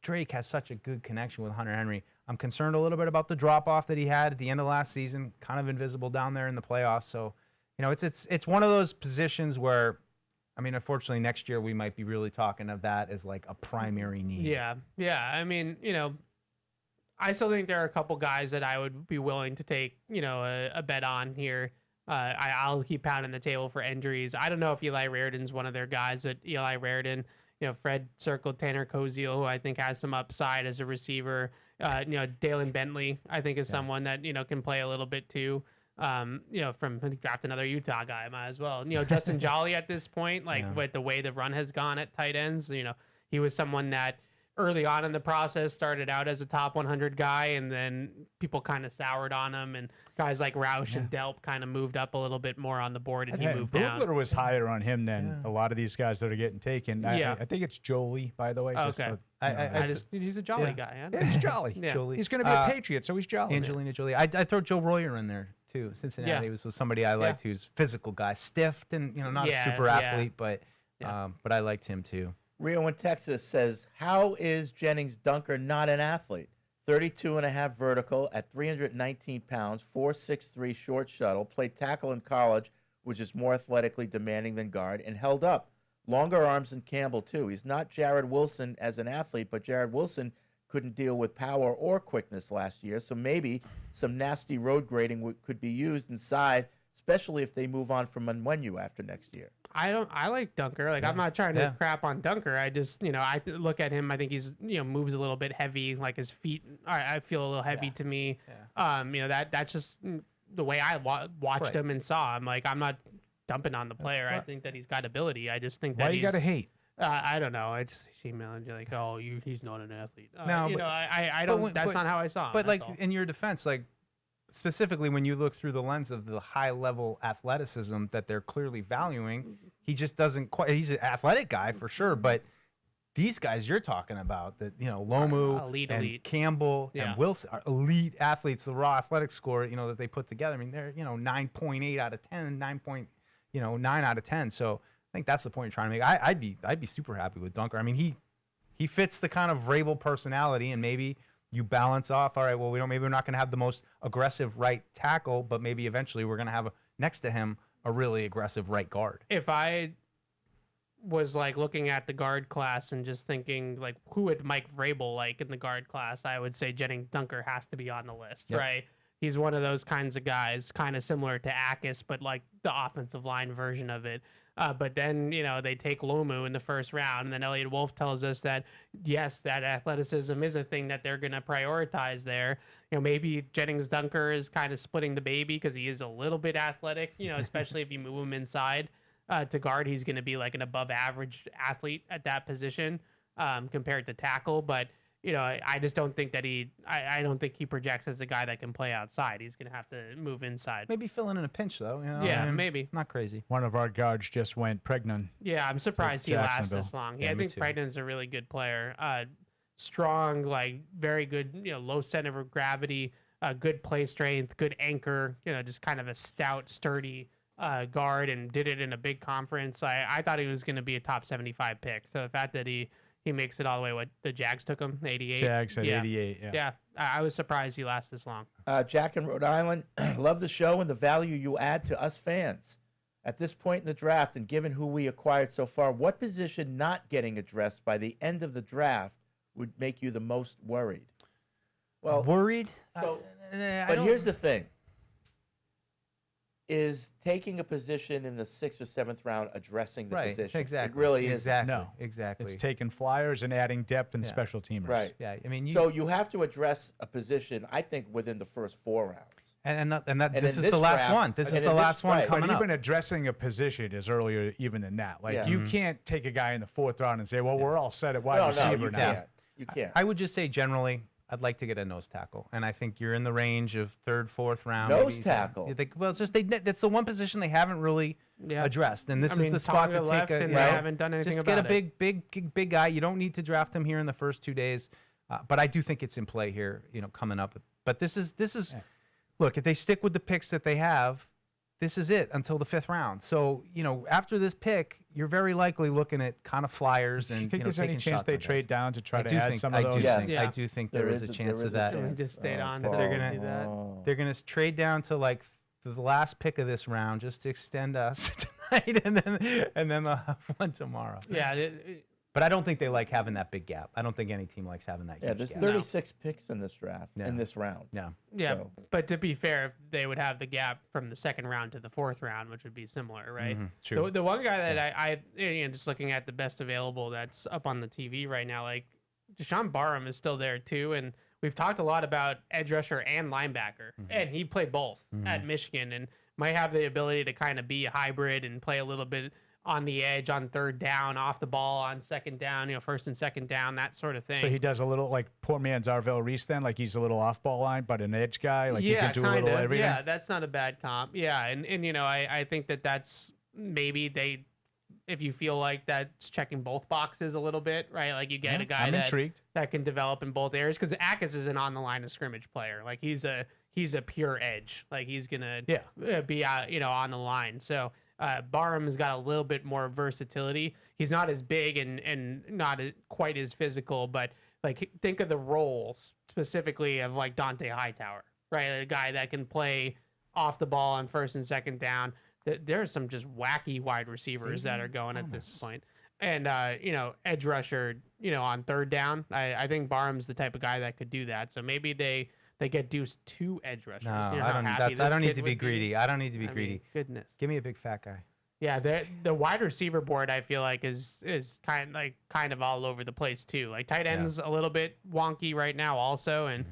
Drake has such a good connection with Hunter Henry. I'm concerned a little bit about the drop off that he had at the end of last season, kind of invisible down there in the playoffs. So, it's one of those positions where, I mean, unfortunately, next year we might be really talking of that as like a primary need. Yeah. I mean, I still think there are a couple guys that I would be willing to take, a bet on here. I'll keep pounding the table for injuries. I don't know if Eli Raridon's one of their guys, but Eli Raridon, Fred circled Tanner Koziel, who I think has some upside as a receiver. Dalen Bentley, I think, is someone that, can play a little bit too. From draft another Utah guy, might as well. Justin Jolly at this point, with the way the run has gone at tight ends, he was someone that early on in the process started out as a top 100 guy, and then people kind of soured on him, and guys like Roush and Delp kind of moved up a little bit more on the board, and he moved down. Brugler was higher on him than a lot of these guys that are getting taken. Yeah. I think it's Jolie, by the way. Okay. He's a jolly guy. Huh? It's Jolly. Yeah. Jolie. He's going to be a Patriot, so he's Jolly. Angelina Jolie. I throw Joe Royer in there too. Cincinnati was somebody I liked, who's physical guy, stiff, and not a super athlete, but I liked him too. Rio in Texas says, how is Jennings Dunker not an athlete? 32.5 vertical at 319 pounds, 4'6" short shuttle, played tackle in college, which is more athletically demanding than guard, and held up. Longer arms than Campbell, too. He's not Jared Wilson as an athlete, but Jared Wilson couldn't deal with power or quickness last year, so maybe some nasty road grading could be used inside, especially if they move on from Onwenu after next year. I like Dunker. I'm not trying to crap on Dunker. I just, I look at him. I think he's, moves a little bit heavy. Like his feet, I feel a little heavy to me. That's just the way I watched him and saw him. I'm not dumping on the player. I think that he's got ability. I just think that Why you gotta hate? I don't know. I just see him like, oh, he's not an athlete. No, you but- know, I but don't. when- That's but- not how I saw him. But that's like all. in your defense, like specifically when you look through the lens of the high level athleticism that they're clearly valuing, he just doesn't quite. He's an athletic guy for sure, but these guys you're talking about, that Lomu and Campbell and Wilson are elite athletes. The raw athletic score that they put together. I mean, they're 9.8 out of 10, 9 out of 10. So I think that's the point you're trying to make. I'd be super happy with Dunker. I mean, he fits the kind of Vrabel personality, and maybe you balance off. All right, well, maybe we're not going to have the most aggressive right tackle, but maybe eventually we're going to have next to him a really aggressive right guard. If I was like looking at the guard class and just thinking like who would Mike Vrabel like in the guard class, I would say Jennings Dunker has to be on the list, Yep. right? He's one of those kinds of guys, kind of similar to Ackes, but like the offensive line version of it. But then, they take Lomu in the first round, and then Elliot Wolf tells us that, yes, that athleticism is a thing that they're going to prioritize there. Maybe Jennings Dunker is kind of splitting the baby because he is a little bit athletic, especially if you move him inside to guard. He's going to be like an above average athlete at that position compared to tackle. But, I just don't think that I don't think he projects as a guy that can play outside. He's going to have to move inside. Maybe fill in a pinch, though. Yeah, maybe. Not crazy. One of our guards just went pregnant. Yeah, I'm surprised he lasts this long. Yeah, I me think too. Pregnant's a really good player. Strong, like very good, low center of gravity, good play strength, good anchor, just kind of a stout, sturdy guard, and did it in a big conference. I thought he was going to be a top 75 pick. So the fact that he makes it all the way, what the Jags took him, 88? Jags at 88, yeah. Yeah, I was surprised he lasts this long. Jack in Rhode Island, love the show and the value you add to us fans. At this point in the draft, and given who we acquired so far, what position not getting addressed by the end of the draft would make you the most worried? Well, worried? So, but here's the thing. Is taking a position in the 6th or 7th round addressing the position? Exactly. It really is. Exactly. No. Exactly. It's taking flyers and adding depth and Yeah. special teamers. Right. Yeah. I mean, So you have to address a position, I think, within the first 4 rounds. and this in is this the last draft- one. This and is in the this- last one right. coming But up. even addressing a position is earlier even than that. Like Yeah. you can't take a guy in the 4th round and say, well, we're all set at wide No, receiver you now. can't. You can't. I would just say generally, I'd like to get a nose tackle, and I think you're in the range of 3rd, 4th round. Nose maybe. tackle? Well, it's just that's the one position they haven't really addressed, and this is the spot to Tonga take left, a. and they haven't done anything just about get a it. big guy. You don't need to draft him here in the first 2 days, but I do think it's in play here. Coming up. But this is. Look, if they stick with the picks that they have, this is it until the 5th round. So, after this pick, you're very likely looking at kind of flyers Do and you think there's taking any chance shots they on guys. trade down to try I to do add think- some I of do those? think- I do think there is a chance of that. We just stayed on. That they're gonna do that. they're gonna trade down to like the last pick of this round just to extend us tonight, and then they'll have one tomorrow. Yeah. But I don't think they like having that big gap. I don't think any team likes having that Yeah, huge there's gap. 36 picks in this draft, Yeah. in this round. Yeah. Yeah, So- but to be fair, if they would have the gap from the 2nd round to the 4th round, which would be similar, right? True. The one guy that I just looking at the best available that's up on the TV right now, like Deshaun Barham is still there too, and we've talked a lot about edge rusher and linebacker, and he played both at Michigan, and might have the ability to kind of be a hybrid and play a little bit on the edge on 3rd down, off the ball on 2nd down, 1st and 2nd down, that sort of thing. So he does a little like poor man's Arvell Reese then, like he's a little off ball line, but an edge guy, like he can do a little everything. Yeah, that's not a bad comp. Yeah, and I think that's maybe if you feel like that's checking both boxes a little bit, right? Like you get a guy I'm intrigued. that can develop in both areas, because Ackes is an on the line of scrimmage player. Like he's a pure edge. Like he's gonna be on the line. So Barham's got a little bit more versatility. He's not as big and not quite as physical, but like think of the roles specifically of like Dante Hightower, right? A guy that can play off the ball on 1st and 2nd down. There's some just wacky wide receivers that are going at this point. And, edge rusher, on 3rd down. I think Barham's the type of guy that could do that. So maybe they get Deuce 2 edge rushers. No, You know I how don't. happy I this don't need kid to be would greedy. I don't need to be I mean, greedy. goodness. Give me a big fat guy. Yeah, the wide receiver board I feel like is kind of all over the place too. Like tight ends a little bit wonky right now also, and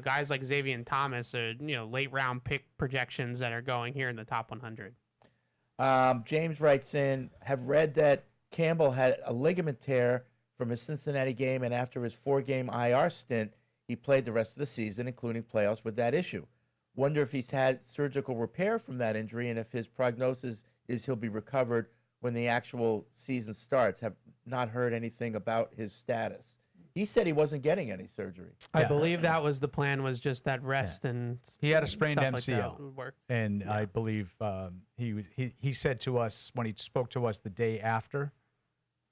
guys like Xavier Thomas are late round pick projections that are going here in the top 100. James writes in, have read that Campbell had a ligament tear from his Cincinnati game, and after his 4-game IR stint, he played the rest of the season, including playoffs, with that issue. Wonder if he's had surgical repair from that injury, and if his prognosis is he'll be recovered when the actual season starts. Have not heard anything about his status. He said he wasn't getting any surgery. I believe that was the plan, was just that rest and He had a sprained stuff like that MCL, would work. and I believe he said to us when he spoke to us the day after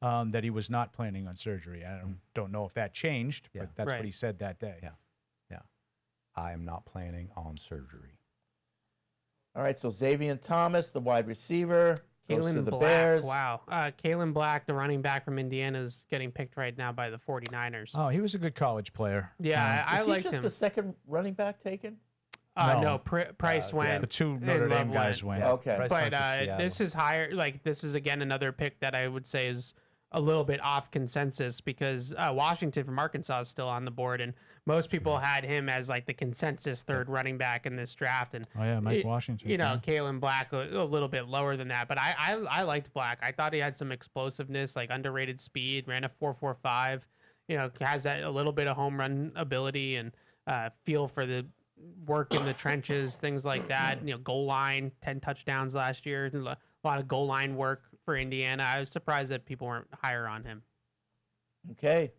that he was not planning on surgery. I don't know if that changed, but that's what he said that day. Yeah. I am not planning on surgery. All right, so Xavier Thomas, the wide receiver, goes to Kalen the Black, Bears. wow. Kalen Black, the running back from Indiana, is getting picked right now by the 49ers. Oh, he was a good college player. Yeah, I Is he liked just him. the second running back taken? No, Price went. The two and Notre Love Dame guys went. Okay. Price But went to Seattle. this is higher. Like, this is, again, another pick that I would say is a little bit off consensus, because Washington from Arkansas is still on the board, and most people had him as like the consensus third running back in this draft. And Oh yeah, Mike Washington. you know, Kalen Black a little bit lower than that, but I liked Black. I thought he had some explosiveness, like underrated speed, ran a 4.45. You know, has that a little bit of home run ability and feel for the work in the trenches, things like that. You know, goal line, 10 touchdowns last year, a lot of goal line work for Indiana. I was surprised that people weren't higher on him. Okay.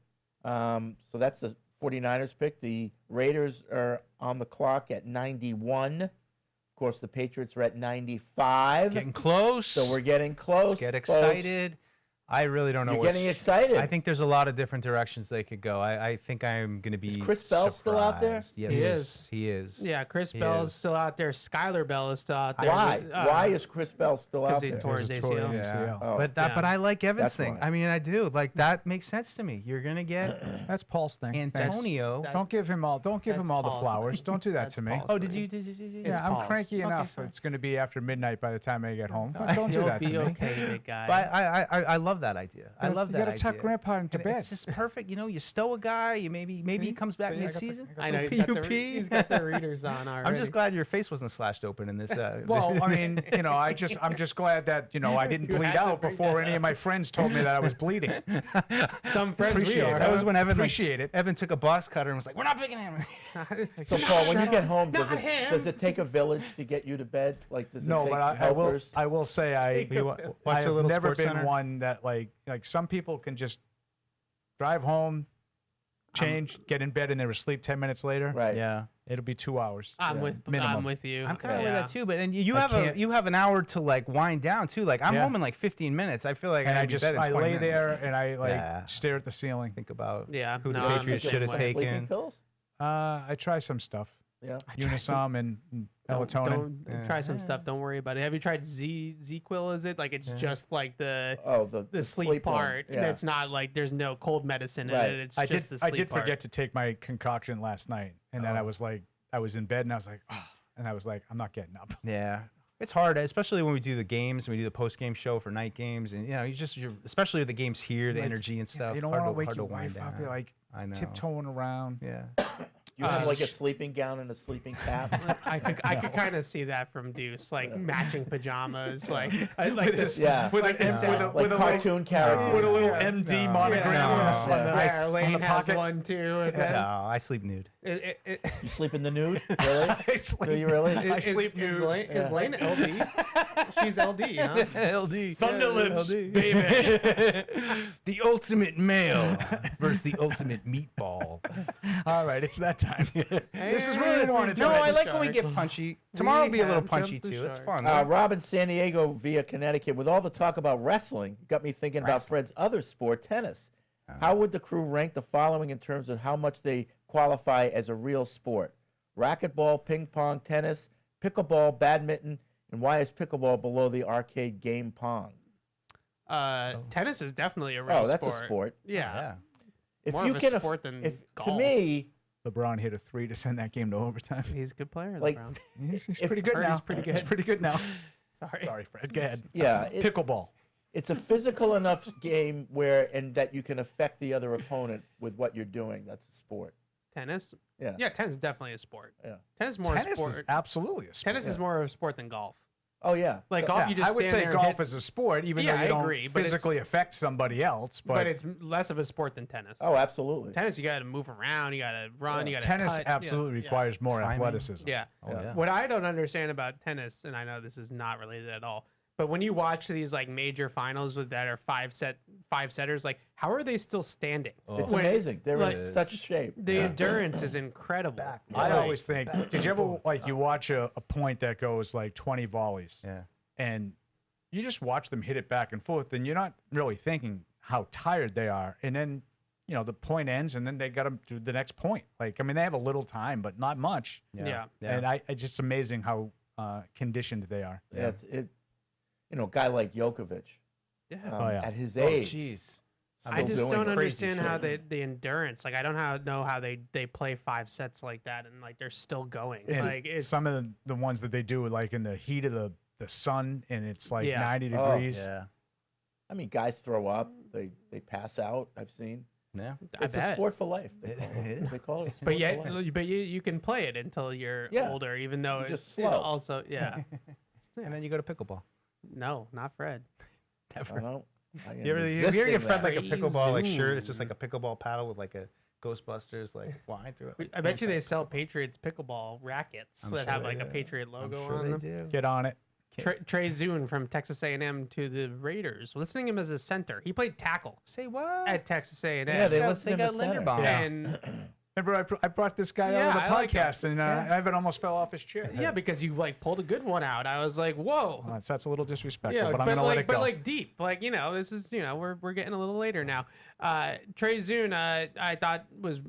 So that's the 49ers pick. The Raiders are on the clock at 91. Of course, the Patriots are at 95. Getting close. So we're getting close. Let's get folks. excited. I really don't know. You're getting excited. I think there's a lot of different directions they could go. I think I'm going to be. Is Chris Bell still out there? surprised. Yes, He is. He is. Yeah, Chris He Bell is is. still out there. Skylar Bell is still out there. Why? Why is Chris Bell still out Because he there? tore his ACL. Yeah. Oh. But I like Evan's That's thing. why. I mean, I do. Like, that makes sense to me. You're going to get That's Paul's thing. Antonio. That's- Don't give him all. Don't give that's him all the Paul's flowers. thing. Don't do that That's to me. Paul's Oh, thing. did you? Yeah, It's I'm Paul's. cranky Okay, enough. sorry. It's going to be after midnight by the time I get home. Don't do You'll that to be me. okay, big guy. But I love that idea. I love You that gotta idea. tuck Grandpa into And bed. It's just perfect. You know, you stow a guy. You maybe he comes back See, I got the- mid-season. I know he's got the readers on already. I'm just glad your face wasn't slashed open in this. Well, I mean, you know, I'm just glad that I didn't You bleed had to out bring before that any of my friends told me that I was bleeding. Some friends Appreciate we it. are. That was when Evan Appreciate it. Evan took a box cutter and was like, "We're not picking him." So, Paul, when you get home, Not does it take a village to get you to bed? Like, does it No, take but helpers? I will say I watch I your have little never Sports been Center? one that like some people can just drive home, change, get in bed, and they're asleep 10 minutes later. Right. Yeah, It'll be 2 hours. I'm minimum. with you. I'm kind of Yeah. with that too. But and you I have can't- you have an hour to like wind down too. Like I'm Yeah. home in like 15 minutes. I feel like And I I gotta be just bed in 20 lay minutes. there and I like Yeah. stare at the ceiling. Think about Yeah, who no, the I'm Patriots the should have same way. Sleeping taken. pills? I try some stuff. Yeah. Unisom and melatonin. Don't try some stuff. Don't worry about it. Have you tried Z-Quil? Is it like it's just like the the sleep one. part? Yeah. It's not like there's no cold medicine Right. in it. It's I just did. the I sleep did part. forget to take my concoction last night, and then I was like, I was in bed, and I was like, oh, and I was like, I'm not getting up. Yeah. It's hard, especially when we do the games, we do the post-game show for night games, and you're especially with the games here, the Like, energy and stuff. You don't hard want to to wake hard your to wind wife up. down. You're like I know. tiptoeing around. Yeah. You have like a sleeping gown and a sleeping cap. I could kind of see that from Deuce, like matching pajamas, like this. Yeah. With like an this, like with a cartoon characters. with a little Yeah. MD No. monogram Yeah. on No. the, on the, Yeah, on Lane the has pocket. one too. And then No, I sleep nude. You sleep in the nude? Really? I sleep, Do you really? I sleep is nude. Lane, is Lane LD? She's LD, huh? LD. Thunderlips, LD. baby. The ultimate male versus the ultimate meatball. All right, it's that time. This is Hey, really wanted. No, Jump I the like when we shark. get punchy. Tomorrow will be a little have punchy jumped the too. It's shark. fun. Rob in San Diego via Connecticut. With all the talk about wrestling, got me thinking about Fred's other sport, tennis. How would the crew rank the following in terms of how much they qualify as a real sport? Racquetball, ping pong, tennis, pickleball, badminton, and why is pickleball below the arcade game pong? Tennis is definitely a real Oh, sport. that's a sport. Yeah. If More you of a can, sport than to golf. me, LeBron hit a 3 to send that game to overtime. He's a good player, Like, LeBron. He's if- pretty good Heard now. he's pretty good. He's pretty good now. Sorry. Sorry, Fred. Go ahead. yeah, Pickleball. it's a physical enough game and that you can affect the other opponent with what you're doing. That's a sport. Tennis? Yeah. Yeah, tennis is definitely a sport. Yeah. Tennis is more a Tennis sport. is absolutely a sport. Tennis is more of a sport than golf. Oh yeah. Like golf, you just I would stand say there and golf hit- is a sport, even though Yeah, you I don't agree, but physically it's- affect somebody else. but it's less of a sport than tennis. Oh, absolutely. Tennis, you got to move around, you got to run, you got to tennis cut, absolutely requires more Timing. athleticism. Yeah. Oh, yeah. What I don't understand about tennis, and I know this is not related at all, but when you watch these like major finals that are five setters, like how are they still standing? It's When- amazing. They're like, in such shape. The endurance is incredible. I always think, did you ever like you watch a point that goes like 20 volleys? Yeah. And you just watch them hit it back and forth, and you're not really thinking how tired they are. And then, the point ends, and then they got to do the next point. Like, I mean, they have a little time, but not much. Yeah. And it's just amazing how conditioned they are. Yeah, a guy like Djokovic. Yeah. At his age. I just doing don't crazy understand how shit. the endurance. Like I don't know how they play 5 sets like that and like they're still going. And Like it's some of the ones that they do, like in the heat of the sun, and it's like Yeah. 90 Oh, degrees. Yeah. I mean, guys throw up. They pass out. I've seen. Yeah. It's a bet. sport for life. They call it. They call it a sport But for yet, life. but you can play it until you're Yeah. older, even though You're it's just slow. also yeah. And then you go to pickleball. No, not Fred. I don't. I am You ever resisting get Fred that. like a pickleball like shirt? It's Zoom. just like a pickleball paddle with like a Ghostbusters like line through it. Like, I bet you they sell Patriots pickleball rackets I'm that sure have they like a do. Patriot logo I'm sure on they them. do. Get on it. Trey Zune from Texas A&M to the Raiders. Listening to him as a center. He played tackle Say what? at Texas A&M. Yeah, they listen to him as center. Linderbaum. Yeah. And Remember, I brought this guy Yeah, out I on the like him. podcast, and Evan almost fell off his chair. yeah, because you like pulled a good one out. I was like, whoa. Well, that's a little disrespectful, Yeah, but I'm gonna like, let it go. But like deep, like this is we're getting a little later now. Trey Zune, I thought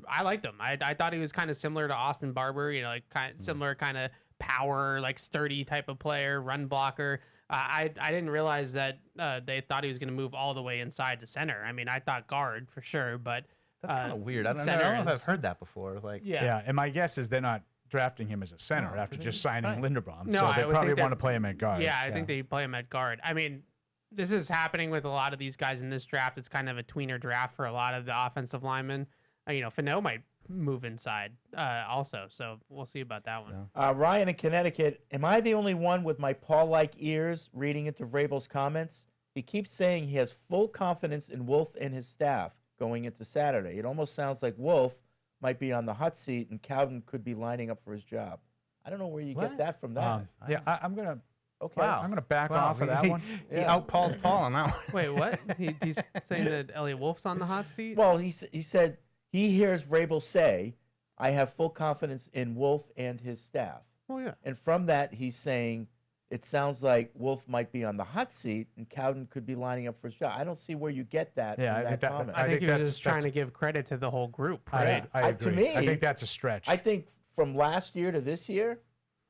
I liked him. I thought he was kind of similar to Austin Barber, like kind similar kind of power, like sturdy type of player, run blocker. I didn't realize that they thought he was going to move all the way inside to center. I mean, I thought guard for sure, but That's kind of weird. I don't center know if is- I've heard that before. Like, yeah. And my guess is they're not drafting him as a center No, after they just didn't. signing Linderbaum. No, so I they would probably think want to that- play him at guard. Yeah, I think they play him at guard. I mean, this is happening with a lot of these guys in this draft. It's kind of a tweener draft for a lot of the offensive linemen. Fano might move inside also, so we'll see about that one. Ryan in Connecticut, am I the only one with my Paul-like ears reading into Vrabel's comments? He keeps saying he has full confidence in Wolf and his staff going into Saturday. It almost sounds like Wolf might be on the hot seat and Cowden could be lining up for his job. I don't know where you get that from that. I'm gonna. Okay. I'm gonna back off of that one. He out Paul on that one. Wait, what? He's saying that Elliot Wolf's on the hot seat? Well, he said he hears Vrabel say, I have full confidence in Wolf and his staff. Oh, yeah. And from that, he's saying it sounds like Wolf might be on the hot seat and Cowden could be lining up for his job. I don't see where you get that Yeah, from I think that that- comment. I think he was that's- just trying to that's- give credit to the whole group, I right? agree. To me, I think that's a stretch. I think from last year to this year,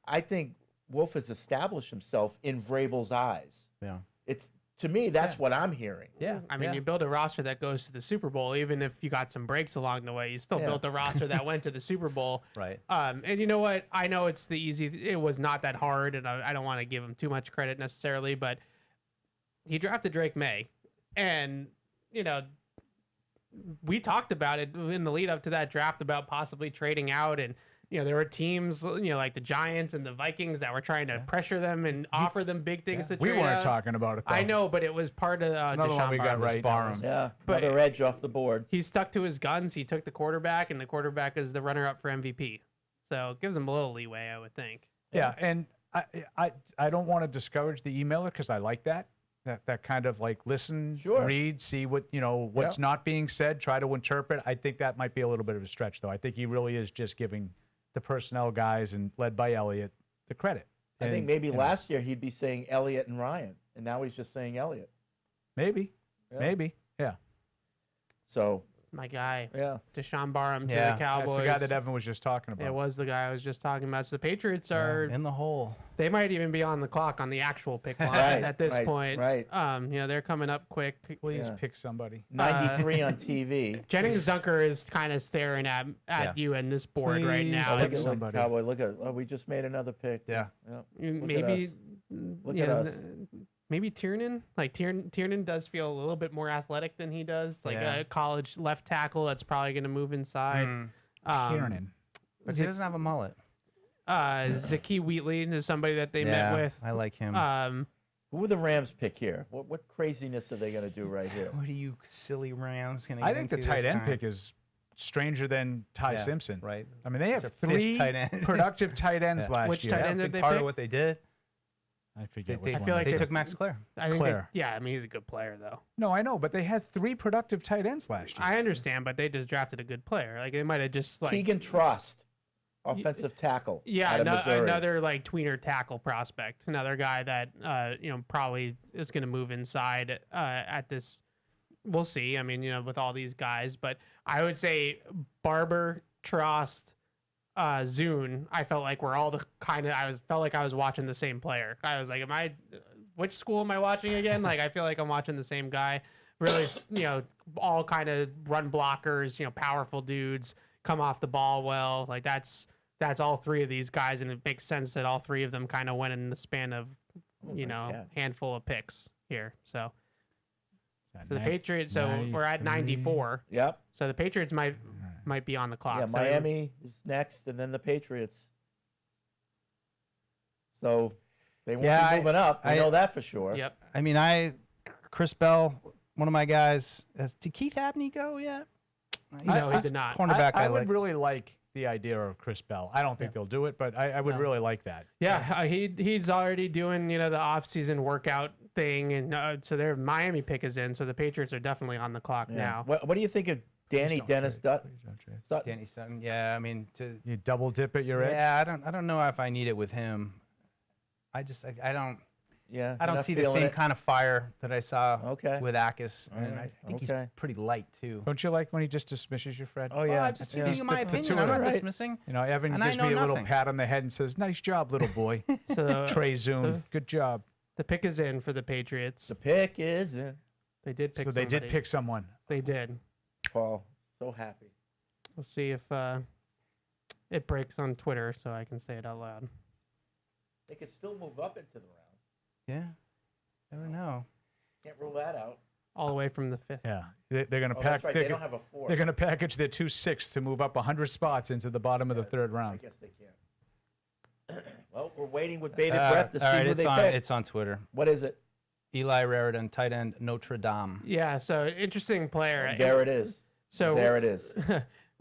I think Wolf has established himself in Vrabel's eyes. Yeah. It's to me, that's what I'm hearing. Yeah. I mean, you build a roster that goes to the Super Bowl, even if you got some breaks along the way. You still Yeah. built a roster that went to the Super Bowl. Right. And you know what? I know it's it was not that hard, and I don't want to give him too much credit necessarily, but he drafted Drake May, and we talked about it in the lead up to that draft about possibly trading out, and there were teams, like the Giants and the Vikings that were trying to pressure them and offer them big things to we trade weren't out. talking about it. Though. I know, but it was part of another one we got right. Barham. Yeah, But- another edge off the board. He stuck to his guns. He took the quarterback, and the quarterback is the runner-up for MVP. So it gives him a little leeway, I would think. Yeah, and I don't want to discourage the emailer because I like that kind of like listen, read, see what what's not being said, try to interpret. I think that might be a little bit of a stretch, though. I think he really is just giving the personnel guys and led by Elliot the credit. I think maybe last year he'd be saying Elliot and Ryan, and now he's just saying Elliot. Maybe, Yeah. yeah. So My guy, yeah, Deshaun Barham to Yeah, the Cowboys. that's the guy that Evan was just talking about. It was the guy I was just talking about. So the Patriots are in the hole. They might even be on the clock on the actual pick line Right, at this right, point. right. They're coming up quick. Please Yeah. pick somebody. 93 on TV. Jennings Dunker is kind of staring at you and this board right Please now. Look at Cowboy. Look at we just made another pick. Yeah. Look Maybe at us. Look you at know, us. Maybe Tiernan. Like Tiernan does feel a little bit more athletic than he does. Like Yeah. a college left tackle that's probably going to move inside. Tiernan. But he doesn't have a mullet. Zakee Wheatley is somebody that they met with. I like him. Who would the Rams pick here? What craziness are they going to do right here? What are you silly Rams going to I think the tight end pick is stranger than Ty Simpson. Right. I mean, they have It's their 3 fifth tight end. productive tight ends last Which year. tight end did Big they part pick? of what they did. I forget They, which they, one. feel like they they- took Max Clare. I think Claire. yeah, I mean he's a good player though. No, I know, but they had 3 productive tight ends last year. I understand, but they just drafted a good player. Like they might have just like Keegan Trust, offensive tackle. yeah, out of Missouri. another like tweener tackle prospect, another guy that probably is going to move inside at this. We'll see. I mean, with all these guys, but I would say Barber, Trost, Zune. I felt like we're all the felt like I was watching the same player. I was like, which school am I watching again? Like I feel like I'm watching the same guy. Really, all kind of run blockers. Powerful dudes, come off the ball well. Like that's all 3 of these guys, and it makes sense that all 3 of them kind of went in the span of handful of picks here. So the Patriots. So we're at 94. Yep. So the Patriots might be on the clock. Yeah, So Miami is next, and then the Patriots. So they won't be moving up. I know that for sure. Yep. I mean, Chris Bell, one of my guys. Did Keith Abney go yet? No, he did not. Cornerback I I would like. really like the idea of Chris Bell. I don't think they'll do it, but I would really like that. Yeah, he's already doing the off-season workout thing, and so their Miami pick is in. So the Patriots are definitely on the clock Yeah. now. What do you think of Danny Dennis Dutton? Danny Sutton. Yeah, I mean, You double dip at your edge. yeah, I don't know if I need it with him. I don't. Yeah, I you're don't not see the feeling same it? kind of fire that I saw Okay. with Akis, All and right. I think Okay. he's pretty light too. Don't you like when he just dismisses you, Fred? Oh, yeah. I'm just Yeah. giving you my opinion. I'm not dismissing. Evan And I gives know me a little nothing. pat on the head and says, "Nice job, little boy." So Trey Zune, good job. the pick is in for the Patriots. The pick is in. They did pick. So they did somebody. pick someone. They did. Paul, so happy. We'll see if it breaks on Twitter, so I can say it out loud. They could still move up into the round. Yeah, never know. Can't rule that out. All the way from the 5th. Yeah, they're going to Oh, pack. that's right. They're, They don't go- have a 4. they're going to package their 2-6 to move up 100 spots into the bottom of the 3rd I round. guess they can. Well, we're waiting with bated breath to see all right, who they on, pick. It's on Twitter. What is it? Eli Raridan, tight end, Notre Dame. Yeah, so interesting player. There it is. So there it is.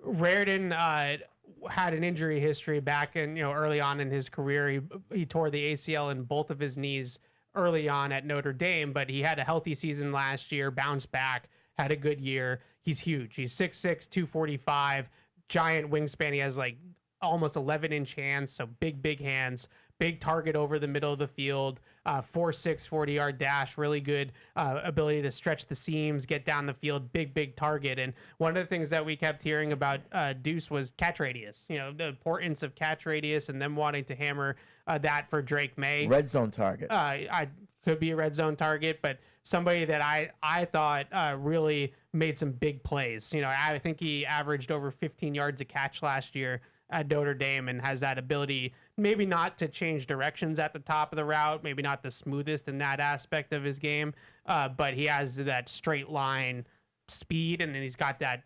Raridan had an injury history back in early on in his career. He tore the ACL in both of his knees early on at Notre Dame, but he had a healthy season last year, bounced back, had a good year. He's huge. He's 6'6", 245, giant wingspan. He has like almost 11-inch hands, so big hands. Big target over the middle of the field, 4.6 40-yard dash, really good ability to stretch the seams, get down the field, big target. And one of the things that we kept hearing about Deuce was catch radius, the importance of catch radius and them wanting to hammer that for Drake May. Red zone target. I could be a red zone target, but somebody that I thought really made some big plays. I think he averaged over 15 yards a catch last year at Notre Dame and has that ability, maybe not to change directions at the top of the route, maybe not the smoothest in that aspect of his game, but he has that straight line speed, and then he's got that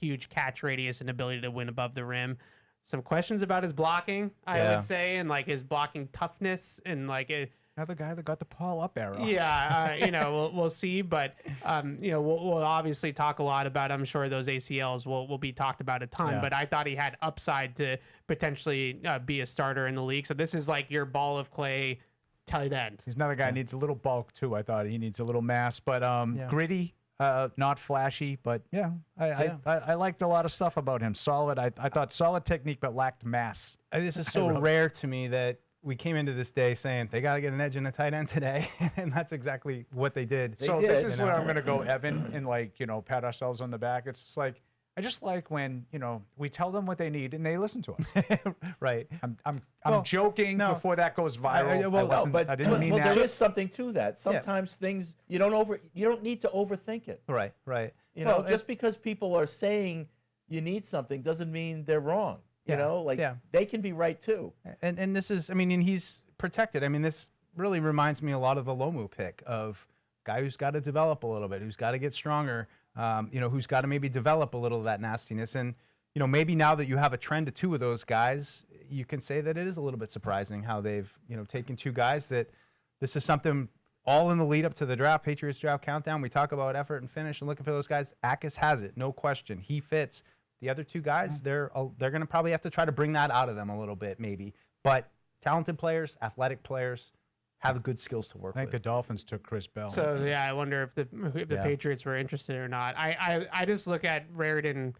huge catch radius and ability to win above the rim. Some questions about his blocking, I would say, and like his blocking toughness and like it. Another guy that got the Paul up arrow. Yeah, we'll see, but we'll obviously talk a lot about. I'm sure those ACLs will be talked about a ton. Yeah. But I thought he had upside to potentially be a starter in the league. So this is like your ball of clay tight end. He's another guy needs a little bulk too. I thought he needs a little mass, but gritty, not flashy. But I liked a lot of stuff about him. Solid. I thought solid technique, but lacked mass. This is so rare to me that we came into this day saying they got to get an edge in the tight end today, and that's exactly what they did. This is where I'm going to go, Evan, and pat ourselves on the back. It's just like I just like when we tell them what they need and they listen to us. Right. I'm joking before that goes viral. I didn't mean that. There is something to that. Sometimes things you don't need to overthink it. Right. Just because people are saying you need something doesn't mean they're wrong. They can be right too. And this is, and he's protected. This really reminds me a lot of the Lomu pick of guy who's got to develop a little bit, who's got to get stronger, who's got to maybe develop a little of that nastiness. And, maybe now that you have a trend of two of those guys, you can say that it is a little bit surprising how they've, taken two guys that this is something all in the lead up to the draft, Patriots draft countdown. We talk about effort and finish and looking for those guys. Atis has it, no question. He fits. The other two guys, they're going to probably have to try to bring that out of them a little bit, maybe. But talented players, athletic players, have good skills to work I think with. the Dolphins took Chris Bell. So yeah, I wonder if the Patriots were interested or not. I just look at Raritan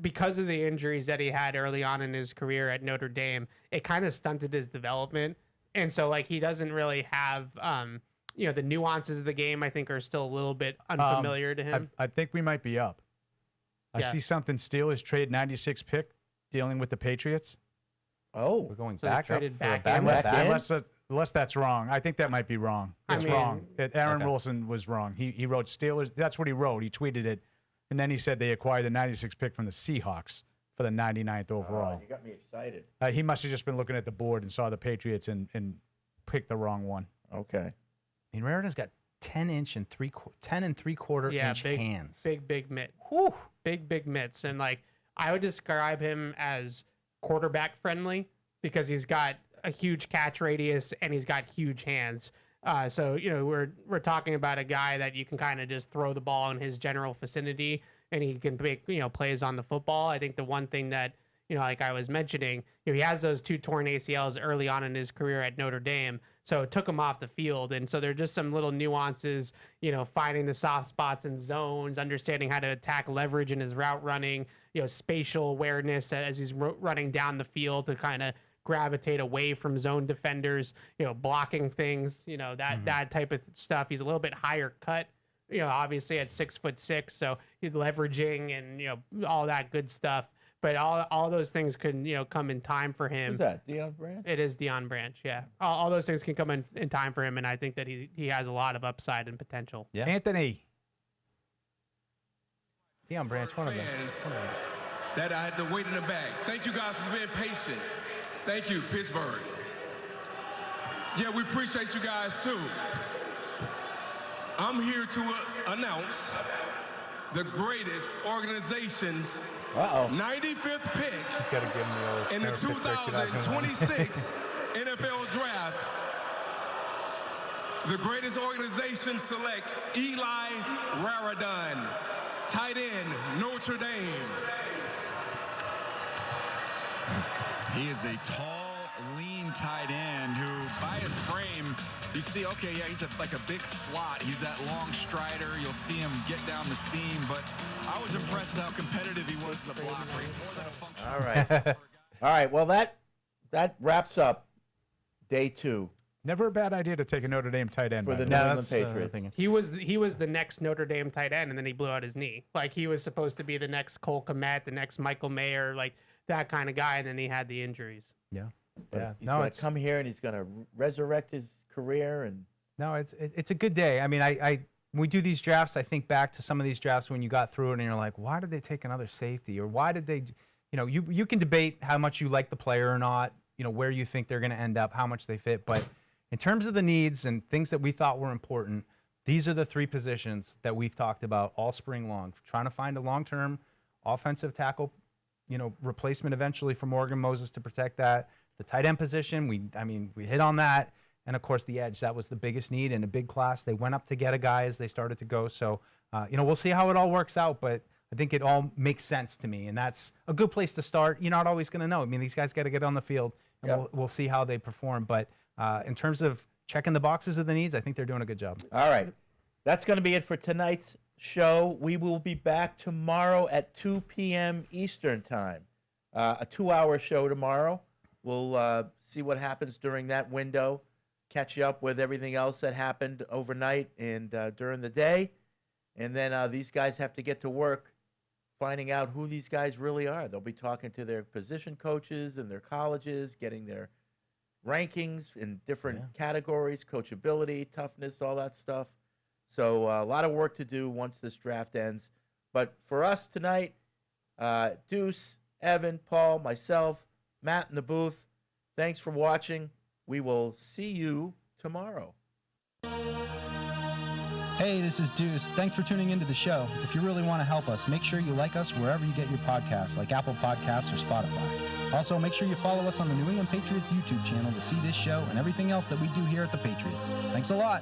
because of the injuries that he had early on in his career at Notre Dame. It kind of stunted his development, and so like he doesn't really have the nuances of the game. I think are still a little bit unfamiliar to him. I think we might be up. I Yeah. see something. Steelers trade 96 pick dealing with the Patriots. Oh, we're going So they back up traded for a back back in? up. Unless that's wrong. I think that might be wrong. I It's mean- wrong. Aaron Okay. Wilson was wrong. He wrote Steelers. That's what he wrote. He tweeted it. And then he said they acquired the 96 pick from the Seahawks for the 99th overall. You got me excited. He must have just been looking at the board and saw the Patriots and picked the wrong one. Okay. I mean, Raritan's got 10 and 3/4 inch hands. Big mitt. Big mitts. And like I would describe him as quarterback friendly because he's got a huge catch radius and he's got huge hands. So we're talking about a guy that you can kind of just throw the ball in his general vicinity and he can make plays on the football. I think the one thing that like I was mentioning, he has those 2 torn ACLs early on in his career at Notre Dame, so it took him off the field. And so there are just some little nuances, finding the soft spots and zones, understanding how to attack leverage in his route running, spatial awareness as he's running down the field to kind of gravitate away from zone defenders, blocking things, that type of stuff. He's a little bit higher cut, obviously at 6'6", so he's leveraging and all that good stuff. But all those things can come in time for him. Who's that? Deion Branch? It is Deion Branch, yeah. All those things can come in time for him, and I think that he has a lot of upside and potential. Yeah. Anthony. Deion Branch, one of them. That I had to wait in the back. Thank you guys for being patient. Thank you, Pittsburgh. Yeah, we appreciate you guys too. I'm here to announce the greatest organization's 95th pick He's got to give him the old in the therapist pick, 2026 NFL Draft. The greatest organization select Eli Raradon, tight end, Notre Dame. He is a tall, lean tight end who, by his frame, you see, okay, yeah, he's like a big slot. He's that long strider. You'll see him get down the seam, but I was impressed with how competitive he was in the block race. More than a function. All right. All right. Well, that wraps up day 2. Never a bad idea to take a Notre Dame tight end For the by New way. England Patriots. He was the next Notre Dame tight end, and then he blew out his knee. Like he was supposed to be the next Cole Kmet, the next Michael Mayer, like that kind of guy, and then he had the injuries. Yeah. But Yeah. he's going to come here and he's going to resurrect his career. And No, it's a good day. I mean, when we do these drafts, I think back to some of these drafts when you got through it and you're like, why did they take another safety? Or why did they, you can debate how much you like the player or not, where you think they're going to end up, how much they fit. But in terms of the needs and things that we thought were important, these are the 3 positions that we've talked about all spring long, trying to find a long-term offensive tackle, replacement eventually for Morgan Moses to protect that. The tight end position, we hit on that. And, of course, the edge, that was the biggest need in a big class. They went up to get a guy as they started to go. So, we'll see how it all works out. But I think it all makes sense to me. And that's a good place to start. You're not always going to know. I mean, these guys got to get on the field, and we'll see how they perform. But in terms of checking the boxes of the needs, I think they're doing a good job. all right. That's going to be it for tonight's show. We will be back tomorrow at 2 p.m. Eastern Time. A 2-hour show tomorrow. We'll see what happens during that window, catch you up with everything else that happened overnight and during the day. And then these guys have to get to work finding out who these guys really are. They'll be talking to their position coaches and their colleges, getting their rankings in different categories, coachability, toughness, all that stuff. So a lot of work to do once this draft ends. But for us tonight, Deuce, Evan, Paul, myself, Matt in the booth, thanks for watching. We will see you tomorrow. Hey, this is Deuce. Thanks for tuning into the show. If you really want to help us, make sure you like us wherever you get your podcasts, like Apple Podcasts or Spotify. Also, make sure you follow us on the New England Patriots YouTube channel to see this show and everything else that we do here at the Patriots. Thanks a lot.